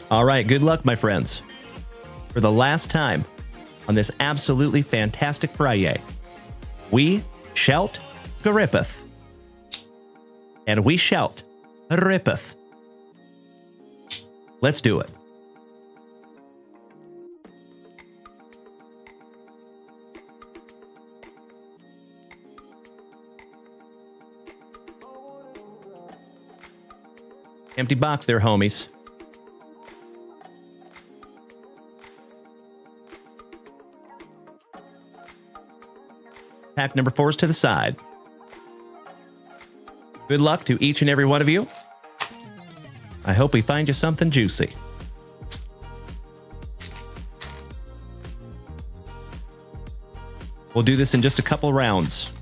All right, good luck, my friends. For the last time on this absolutely fantastic FriYAY, we shout Garipeth. And we shout Ripeth. Let's do it. Empty box there, homies. Pack number 4's to the side. Good luck to each and every one of you. I hope we find you something juicy. We'll do this in just a couple rounds.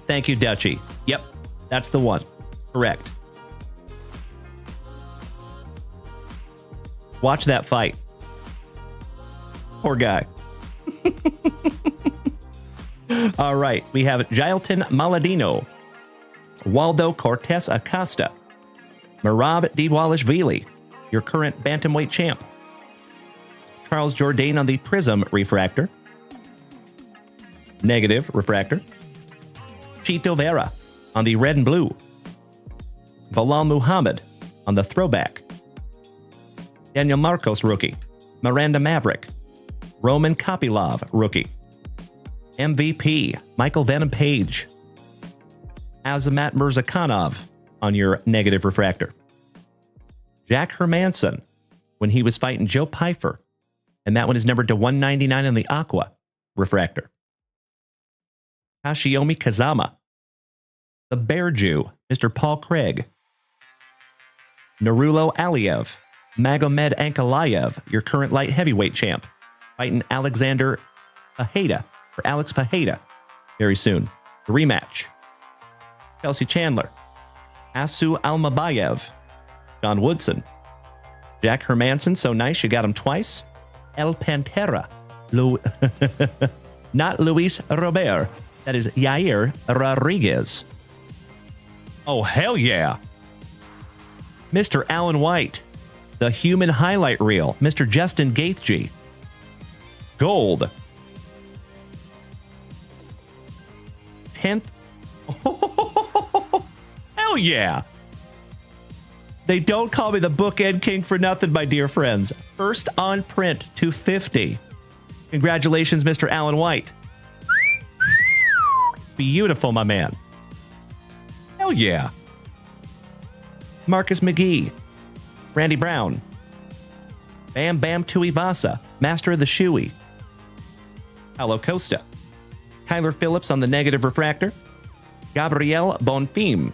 Thank you, Dutchie. Yep, that's the one. Correct. Watch that fight. Poor guy. All right, we have Jailton Maladino, Waldo Cortez Acosta, Merab Dvalishvili, your current bantamweight champ, Charles Jourdain on the Prizm Refractor. Negative Refractor. Chito Vera on the red and blue. Bilal Muhammad on the throwback. Daniel Marcos rookie. Miranda Maverick. Roman Kopylov rookie. MVP Michael Venom Page. Azamat Mirzakhanov on your negative refractor. Jack Hermanson when he was fighting Joe Pfeiffer, and that one is numbered to 199 on the Aqua refractor. Hashiomi Kazama. The Bear Jew, Mr. Paul Craig. Narulo Aliev. Magomed Ankalaev, your current light heavyweight champ, fighting Alexander Pajeda, or Alex Pajeda, very soon. The rematch. Kelsey Chandler. Asu Almabayev. John Woodson. Jack Hermanson, so nice you got him twice. El Pantera. Not Luis Robert. That is Yair Rodriguez. Oh, hell yeah. Mr. Alan White. The Human Highlight Reel. Mr. Justin Gaethje. Gold. 10th. Oh, hell yeah. They don't call me the bookend king for nothing, my dear friends. First on print to 50. Congratulations, Mr. Alan White. Beautiful, my man. Hell yeah. Marcus McGee. Randy Brown. Bam Bam Tuivasa, Master of the Shoey. Paulo Costa. Kyler Phillips on the negative refractor. Gabriel Bonfim.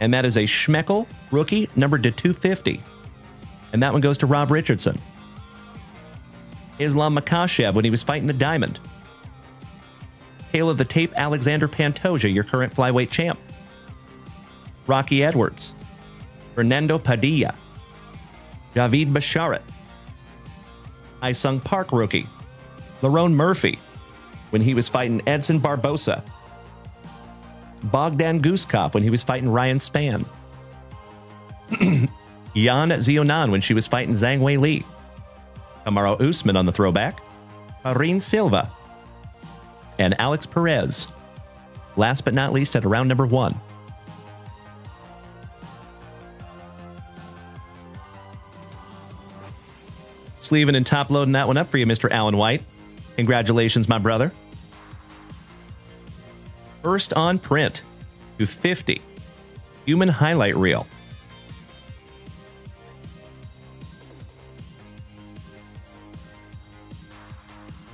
And that is a Schmeckel rookie, numbered to 250. And that one goes to Rob Richardson. Islam Makhachev when he was fighting the Diamond. Tale of the Tape Alexander Pantoja, your current flyweight champ. Rocky Edwards. Fernando Padilla. Javid Basharat. Isung Park rookie. Lerone Murphy when he was fighting Edson Barbosa. Bogdan Guskov when he was fighting Ryan Spann. Yan Zionan when she was fighting Zhang Wei Li. Kamaru Usman on the throwback. Irene Silva. And Alex Perez. Last but not least at round number 1. Sleeving and top loading that one up for you, Mr. Alan White. Congratulations, my brother. First on print to 50. Human Highlight Reel.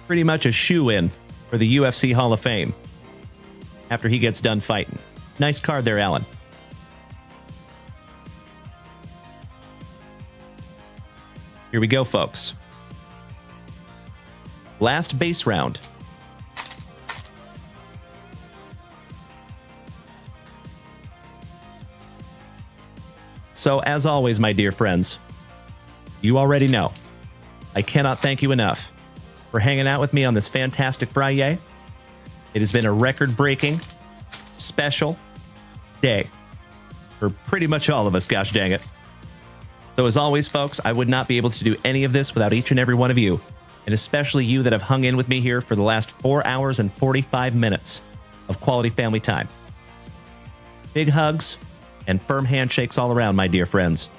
Pretty much a shoe-in for the UFC Hall of Fame after he gets done fighting. Nice card there, Alan. Here we go, folks. Last base round. So, as always, my dear friends, you already know, I cannot thank you enough for hanging out with me on this fantastic FriYAY. It has been a record-breaking, special day for pretty much all of us, gosh dang it. So as always, folks, I would not be able to do any of this without each and every one of you, and especially you that have hung in with me here for the last 4 hours and 45 minutes of quality family time. Big hugs and firm handshakes all around, my dear friends.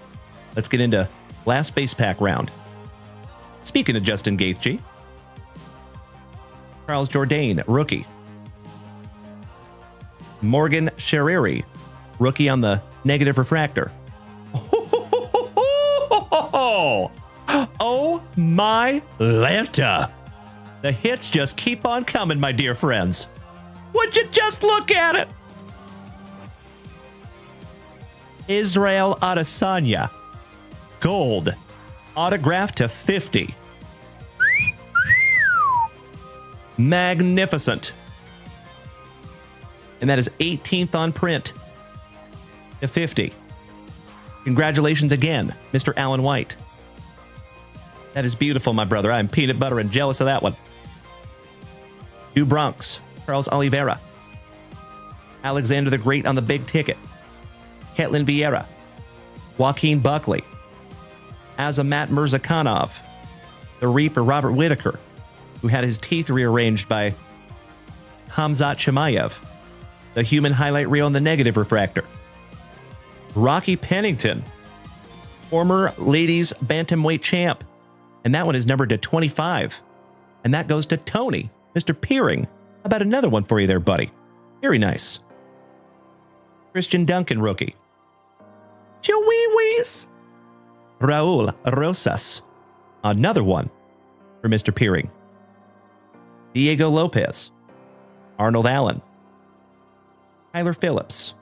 Let's get into last base pack round. Speaking of Justin Gaethje, Charles Jourdain, rookie. Morgan Sherriri, rookie on the negative refractor. Oh my Lanta. The hits just keep on coming, my dear friends. Would you just look at it? Israel Adesanya. Gold. Autographed to 50. Magnificent. And that is 18th on print to 50. Congratulations again, Mr. Alan White. That is beautiful, my brother. I'm peanut butter and jealous of that one. Du Bronx, Charles Oliveira. Alexander the Great on the big ticket. Ketlin Vieira. Joaquin Buckley. Azamat Mirzakhanov. The Reaper Robert Whitaker, who had his teeth rearranged by Hamzat Chimaev. The Human highlight reel in the negative refractor. Rocky Pennington, former ladies bantamweight champ. And that one is numbered to 25. And that goes to Tony, Mr. Peering. How about another one for you there, buddy? Very nice. Christian Duncan rookie. Chihuahuas. Raul Rosas. Another one for Mr. Peering. Diego Lopez. Arnold Allen. Tyler Phillips.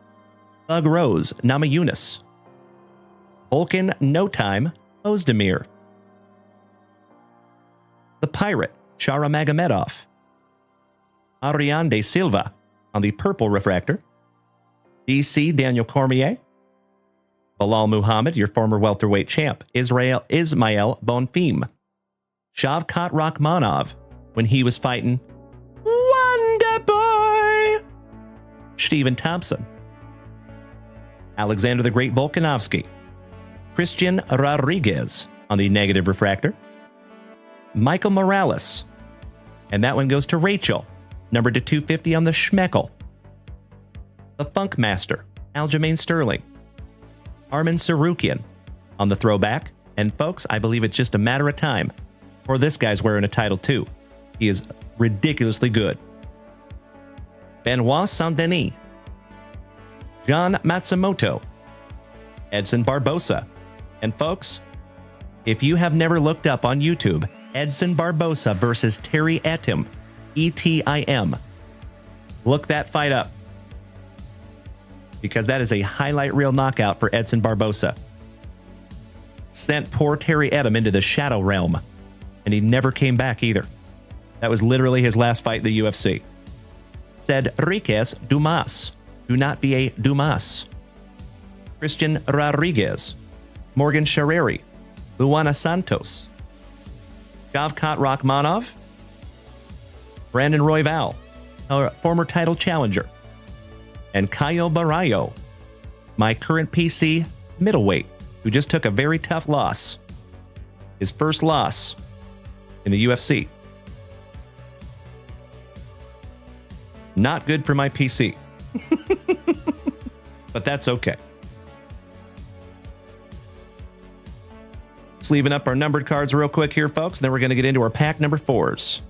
Bug Rose Namajunas. Vulcan No Time Ozdemir. The Pirate Shara Magomedov. Ariane de Silva on the purple refractor. DC Daniel Cormier. Bilal Muhammad, your former welterweight champ. Ismail Bonfim. Shavkat Rakhmonov when he was fighting Wonder Boy. Stephen Thompson. Alexander the Great Volkanovski. Christian Rodriguez on the negative refractor. Michael Morales. And that one goes to Rachel, numbered to 250 on the Schmeckel. The Funk Master, Aljamain Sterling. Armin Sarukian on the throwback. And folks, I believe it's just a matter of time before this guy's wearing a title too. He is ridiculously good. Benoit Saint-Denis. John Matsumoto. Edson Barbosa. And folks, if you have never looked up on YouTube Edson Barbosa versus Terry Etim, E-T-I-M, look that fight up, because that is a highlight reel knockout for Edson Barbosa. Sent poor Terry Etim into the shadow realm, and he never came back either. That was literally his last fight in the UFC. Said Riquez Dumas. Do not be a Dumas. Christian Rodriguez. Morgan Sherreri. Luana Santos. Shavkat Rakhmonov. Brandon Royval, a former title challenger. And Caio Barallo, my current PC middleweight, who just took a very tough loss. His first loss in the UFC. Not good for my PC. But that's okay. Sleeving up our numbered cards real quick here, folks. And then we're going to get into our pack number 4s.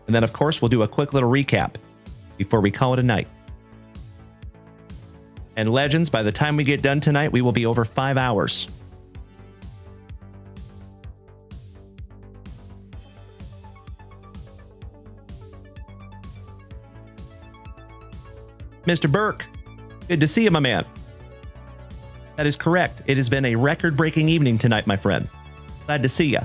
And then, of course, we'll do a quick little recap before we call it a night. And Legends, by the time we get done tonight, we will be over 5 hours. Mr. Burke, good to see you, my man. That is correct. It has been a record-breaking evening tonight, my friend. Glad to see you.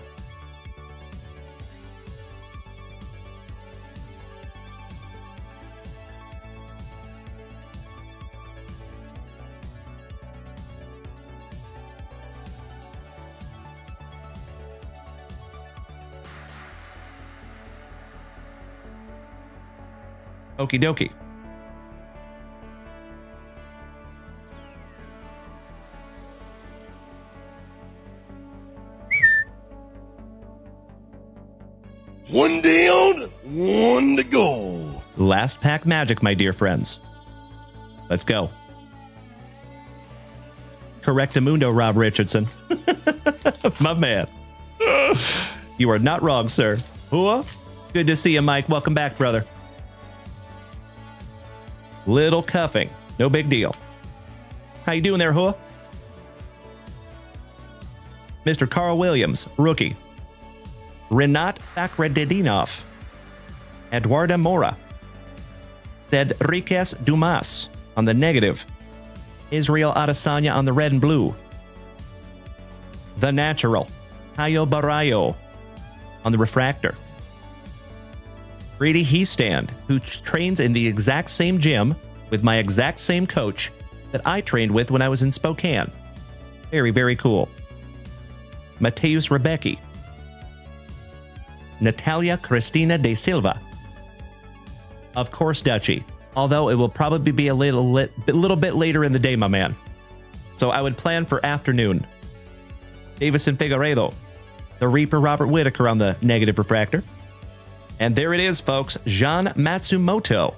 Okie dokie. One down, one to go. Last pack magic, my dear friends. Let's go. Correctamundo, Rob Richardson. My man. You are not wrong, sir. Hua? Good to see you, Mike. Welcome back, brother. Little cuffing. No big deal. How you doing there, Hua? Mr. Carl Williams, rookie. Renat Fakhreddinov. Eduardo Mora. Said Riquez Dumas on the negative. Israel Adesanya on the red and blue. The Natural. Caio Barallo on the refractor. Brady Heastand, who trains in the exact same gym with my exact same coach that I trained with when I was in Spokane. Very, very cool. Mateus Rebecki. Natalia Cristina de Silva. Of course, Dutchie. Although it will probably be a little bit later in the day, my man. So I would plan for afternoon. Davison Figueredo. The Reaper Robert Whitaker on the negative refractor. And there it is, folks. John Matsumoto.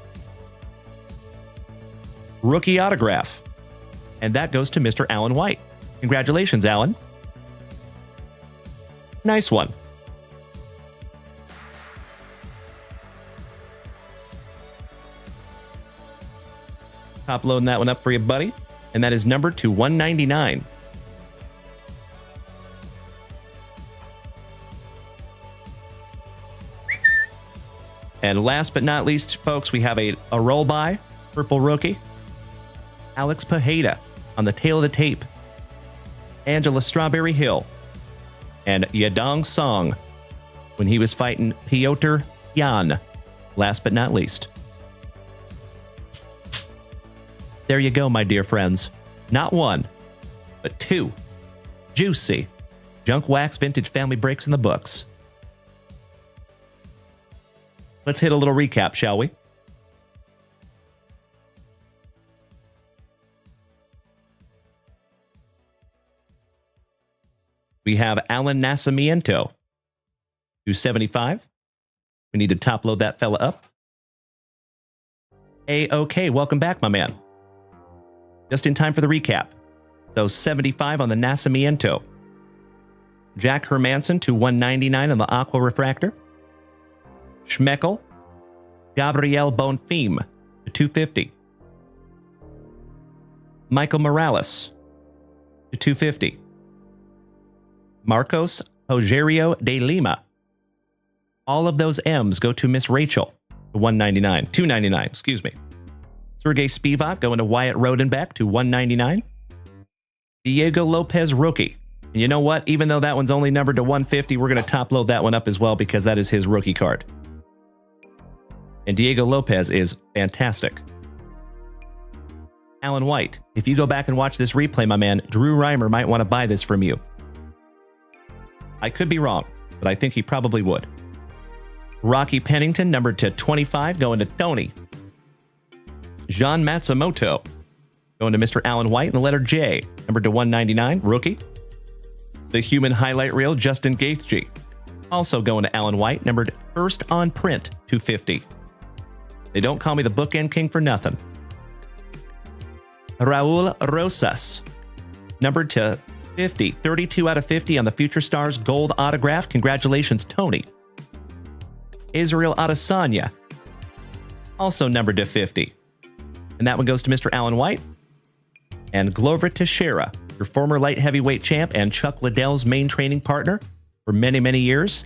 Rookie autograph. And that goes to Mr. Alan White. Congratulations, Alan. Nice one. Top loading that one up for you, buddy. And that is numbered to 199. And last but not least, folks, we have a roll by purple rookie. Alex Pajeda on the tail of the tape. Angela Strawberry Hill. And Yadong Song when he was fighting Piotr Jan. Last but not least. There you go, my dear friends. Not one, but two juicy Junk Wax Vintage Family breaks in the books. Let's hit a little recap, shall we? We have Alan Nascimento, 275. We need to top load that fella up. A-OK, welcome back, my man. Just in time for the recap. So 75 on the Nascimento. Jack Hermanson to 199 on the Aqua Refractor. Schmeckel. Gabriel Bonfim to 250. Michael Morales to 250. Marcos Rogerio de Lima. All of those M's go to Miss Rachel to 199. 299, excuse me. Sergei Spivak going to Wyatt Rodenbeck to 199. Diego Lopez rookie. And you know what? Even though that one's only numbered to 150, we're going to top load that one up as well because that is his rookie card. And Diego Lopez is fantastic. Alan White. If you go back and watch this replay, my man, Drew Reimer might want to buy this from you. I could be wrong, but I think he probably would. Rocky Pennington, numbered to 25, going to Tony. Jean Matsumoto, going to Mr. Alan White in the letter J, numbered to 199, rookie. The Human Highlight Reel, Justin Gaethje, also going to Alan White, numbered first on print, 250. They don't call me the Bookend King for nothing. Raul Rosas, numbered to 50, 32 out of 50 on the Future Stars Gold autograph. Congratulations, Tony. Israel Adesanya, also numbered to 50. And that one goes to Mr. Alan White. And Glover Teixeira, your former light heavyweight champ and Chuck Liddell's main training partner for many, many years.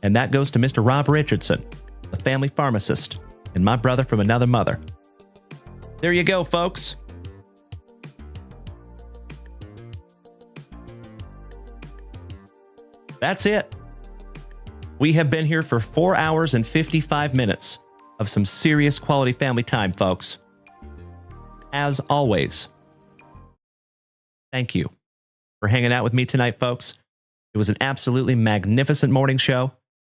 And that goes to Mr. Rob Richardson, the family pharmacist, and my brother from another mother. There you go, folks. That's it. We have been here for 4 hours and 55 minutes of some serious quality family time, folks. As always, thank you for hanging out with me tonight, folks. It was an absolutely magnificent morning show,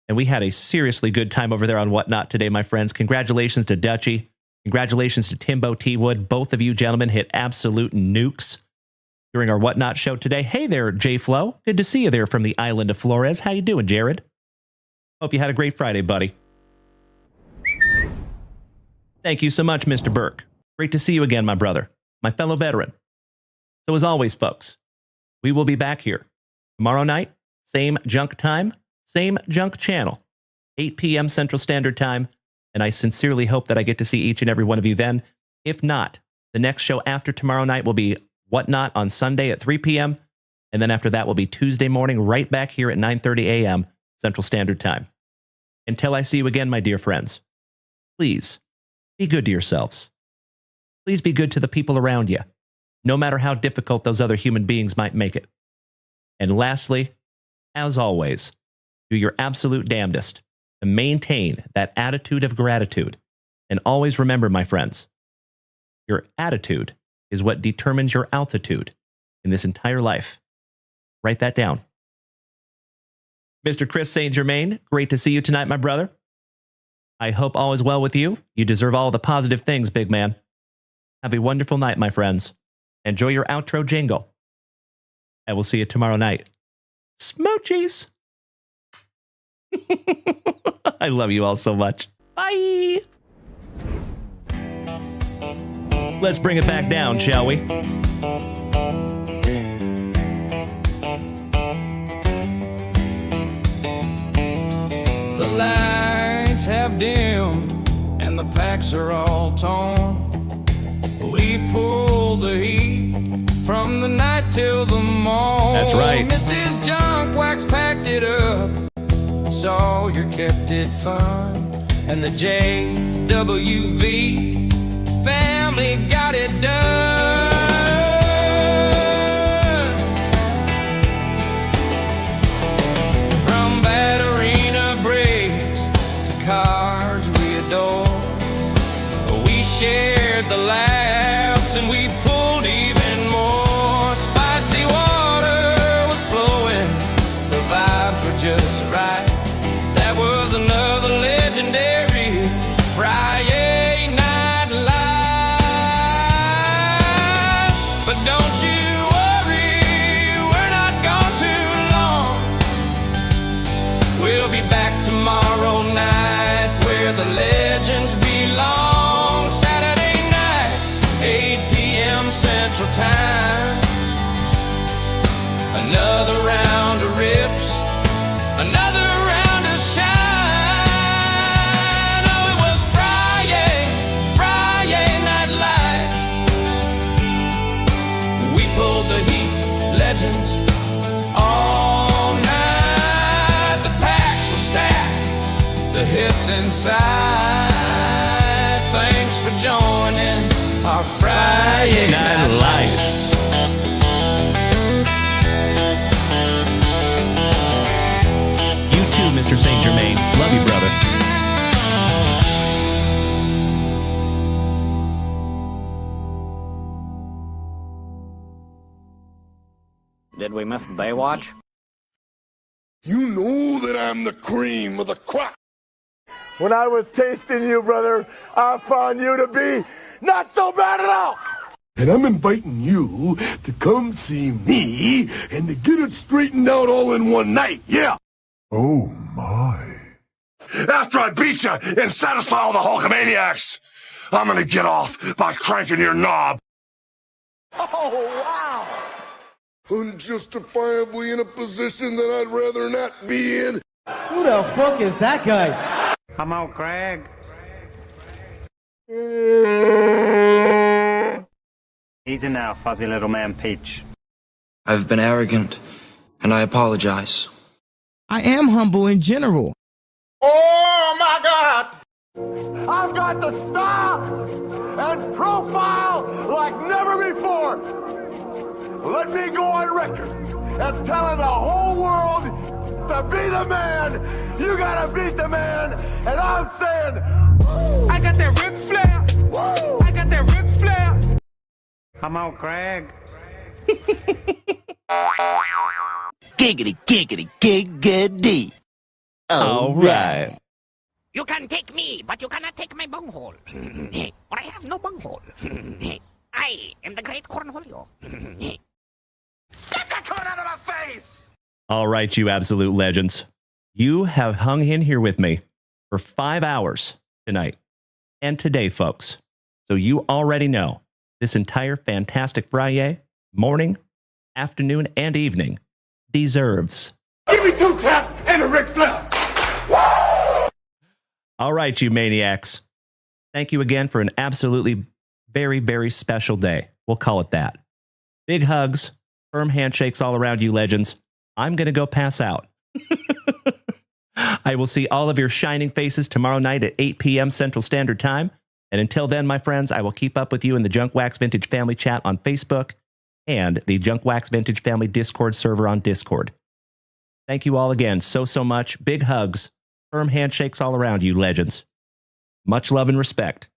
and we had a seriously good time over there on Whatnot today, my friends. Congratulations to Dutchie. Congratulations to Timbo T. Wood. Both of you gentlemen hit absolute nukes during our Whatnot show today. Hey there, J Flo. Good to see you there from the island of Flores. How you doing, Jared? Hope you had a great Friday, buddy. Thank you so much, Mr. Burke. Great to see you again, my brother, my fellow veteran. So as always, folks, we will be back here tomorrow night, same junk time, same junk channel, 8 p.m. Central Standard Time, and I sincerely hope that I get to see each and every one of you then. If not, the next show after tomorrow night will be Whatnot on Sunday at 3 p.m., and then after that will be Tuesday morning right back here at 9:30 a.m. Central Standard Time. Until I see you again, my dear friends, please be good to yourselves. Please be good to the people around you, no matter how difficult those other human beings might make it. And lastly, as always, do your absolute damnedest to maintain that attitude of gratitude. And always remember, my friends, your attitude is what determines your altitude in this entire life. Write that down. Mr. Chris St. Germain, great to see you tonight, my brother. I hope all is well with you. You deserve all the positive things, big man. Have a wonderful night, my friends. Enjoy your outro jingle. I will see you tomorrow night. Smoochies. I love you all so much. Bye. Let's bring it back down, shall we? The lights have dimmed and the packs are all torn. We pull the heat from the night till the morn. That's right. Mrs. Junk Wax packed it up, Sawyer kept it fun, and the JWV family got it done. From Batterina breaks to cards we adore, we shared the laughs and we pulled even more. Spicy water was flowing, the vibes were just right. That was another legendary FriYAY night live. But don't you worry, we're not gone too long. We'll be back tomorrow night where the legends belong. Saturday night, 8 p.m. Central Time. Another round of rips, another round of shine. Oh, it was FriYAY Night Lights. We pulled the heat, legends, all night. The packs were stacked, the hits inside. Thanks for joining our FriYAY Night Lights. You too, Mr. St. Germain. Love you, brother. Did we miss Baywatch? You know that I'm the cream of the crop. When I was tasting you, brother, I found you to be not so bad at all. And I'm inviting you to come see me and to get it straightened out all in one night, yeah. Oh my. After I beat you and satisfy all the Hulkamaniacs, I'm gonna get off by cranking your knob. Oh, wow. Unjustifiably in a position that I'd rather not be in. Who the fuck is that guy? Come on, Craig. Easy now, fuzzy little man Peach. I've been arrogant, and I apologize. I am humble in general. Oh, my God. I've got the style and profile like never before. Let me go on record as telling the whole world to be the man. You gotta beat the man. And I'm saying, I got that Ric Flair. Woo! I got that Ric Flair. Come on, Craig. Giggity, giggity, giggity. All right. You can take me, but you cannot take my bunghole. For I have no bunghole. I am the great Cornholio. Get that cone out of my face. All right, you absolute legends. You have hung in here with me for 5 hours tonight and today, folks. So you already know this entire fantastic FriYAY morning, afternoon, and evening deserves. Give me 2 claps and a Ric Flair. All right, you maniacs. Thank you again for an absolutely very, very special day. We'll call it that. Big hugs, firm handshakes all around you legends. I'm going to go pass out. I will see all of your shining faces tomorrow night at 8 p.m. Central Standard Time. And until then, my friends, I will keep up with you in the Junk Wax Vintage Family Chat on Facebook and the Junk Wax Vintage Family Discord server on Discord. Thank you all again so much. Big hugs, firm handshakes all around you legends. Much love and respect.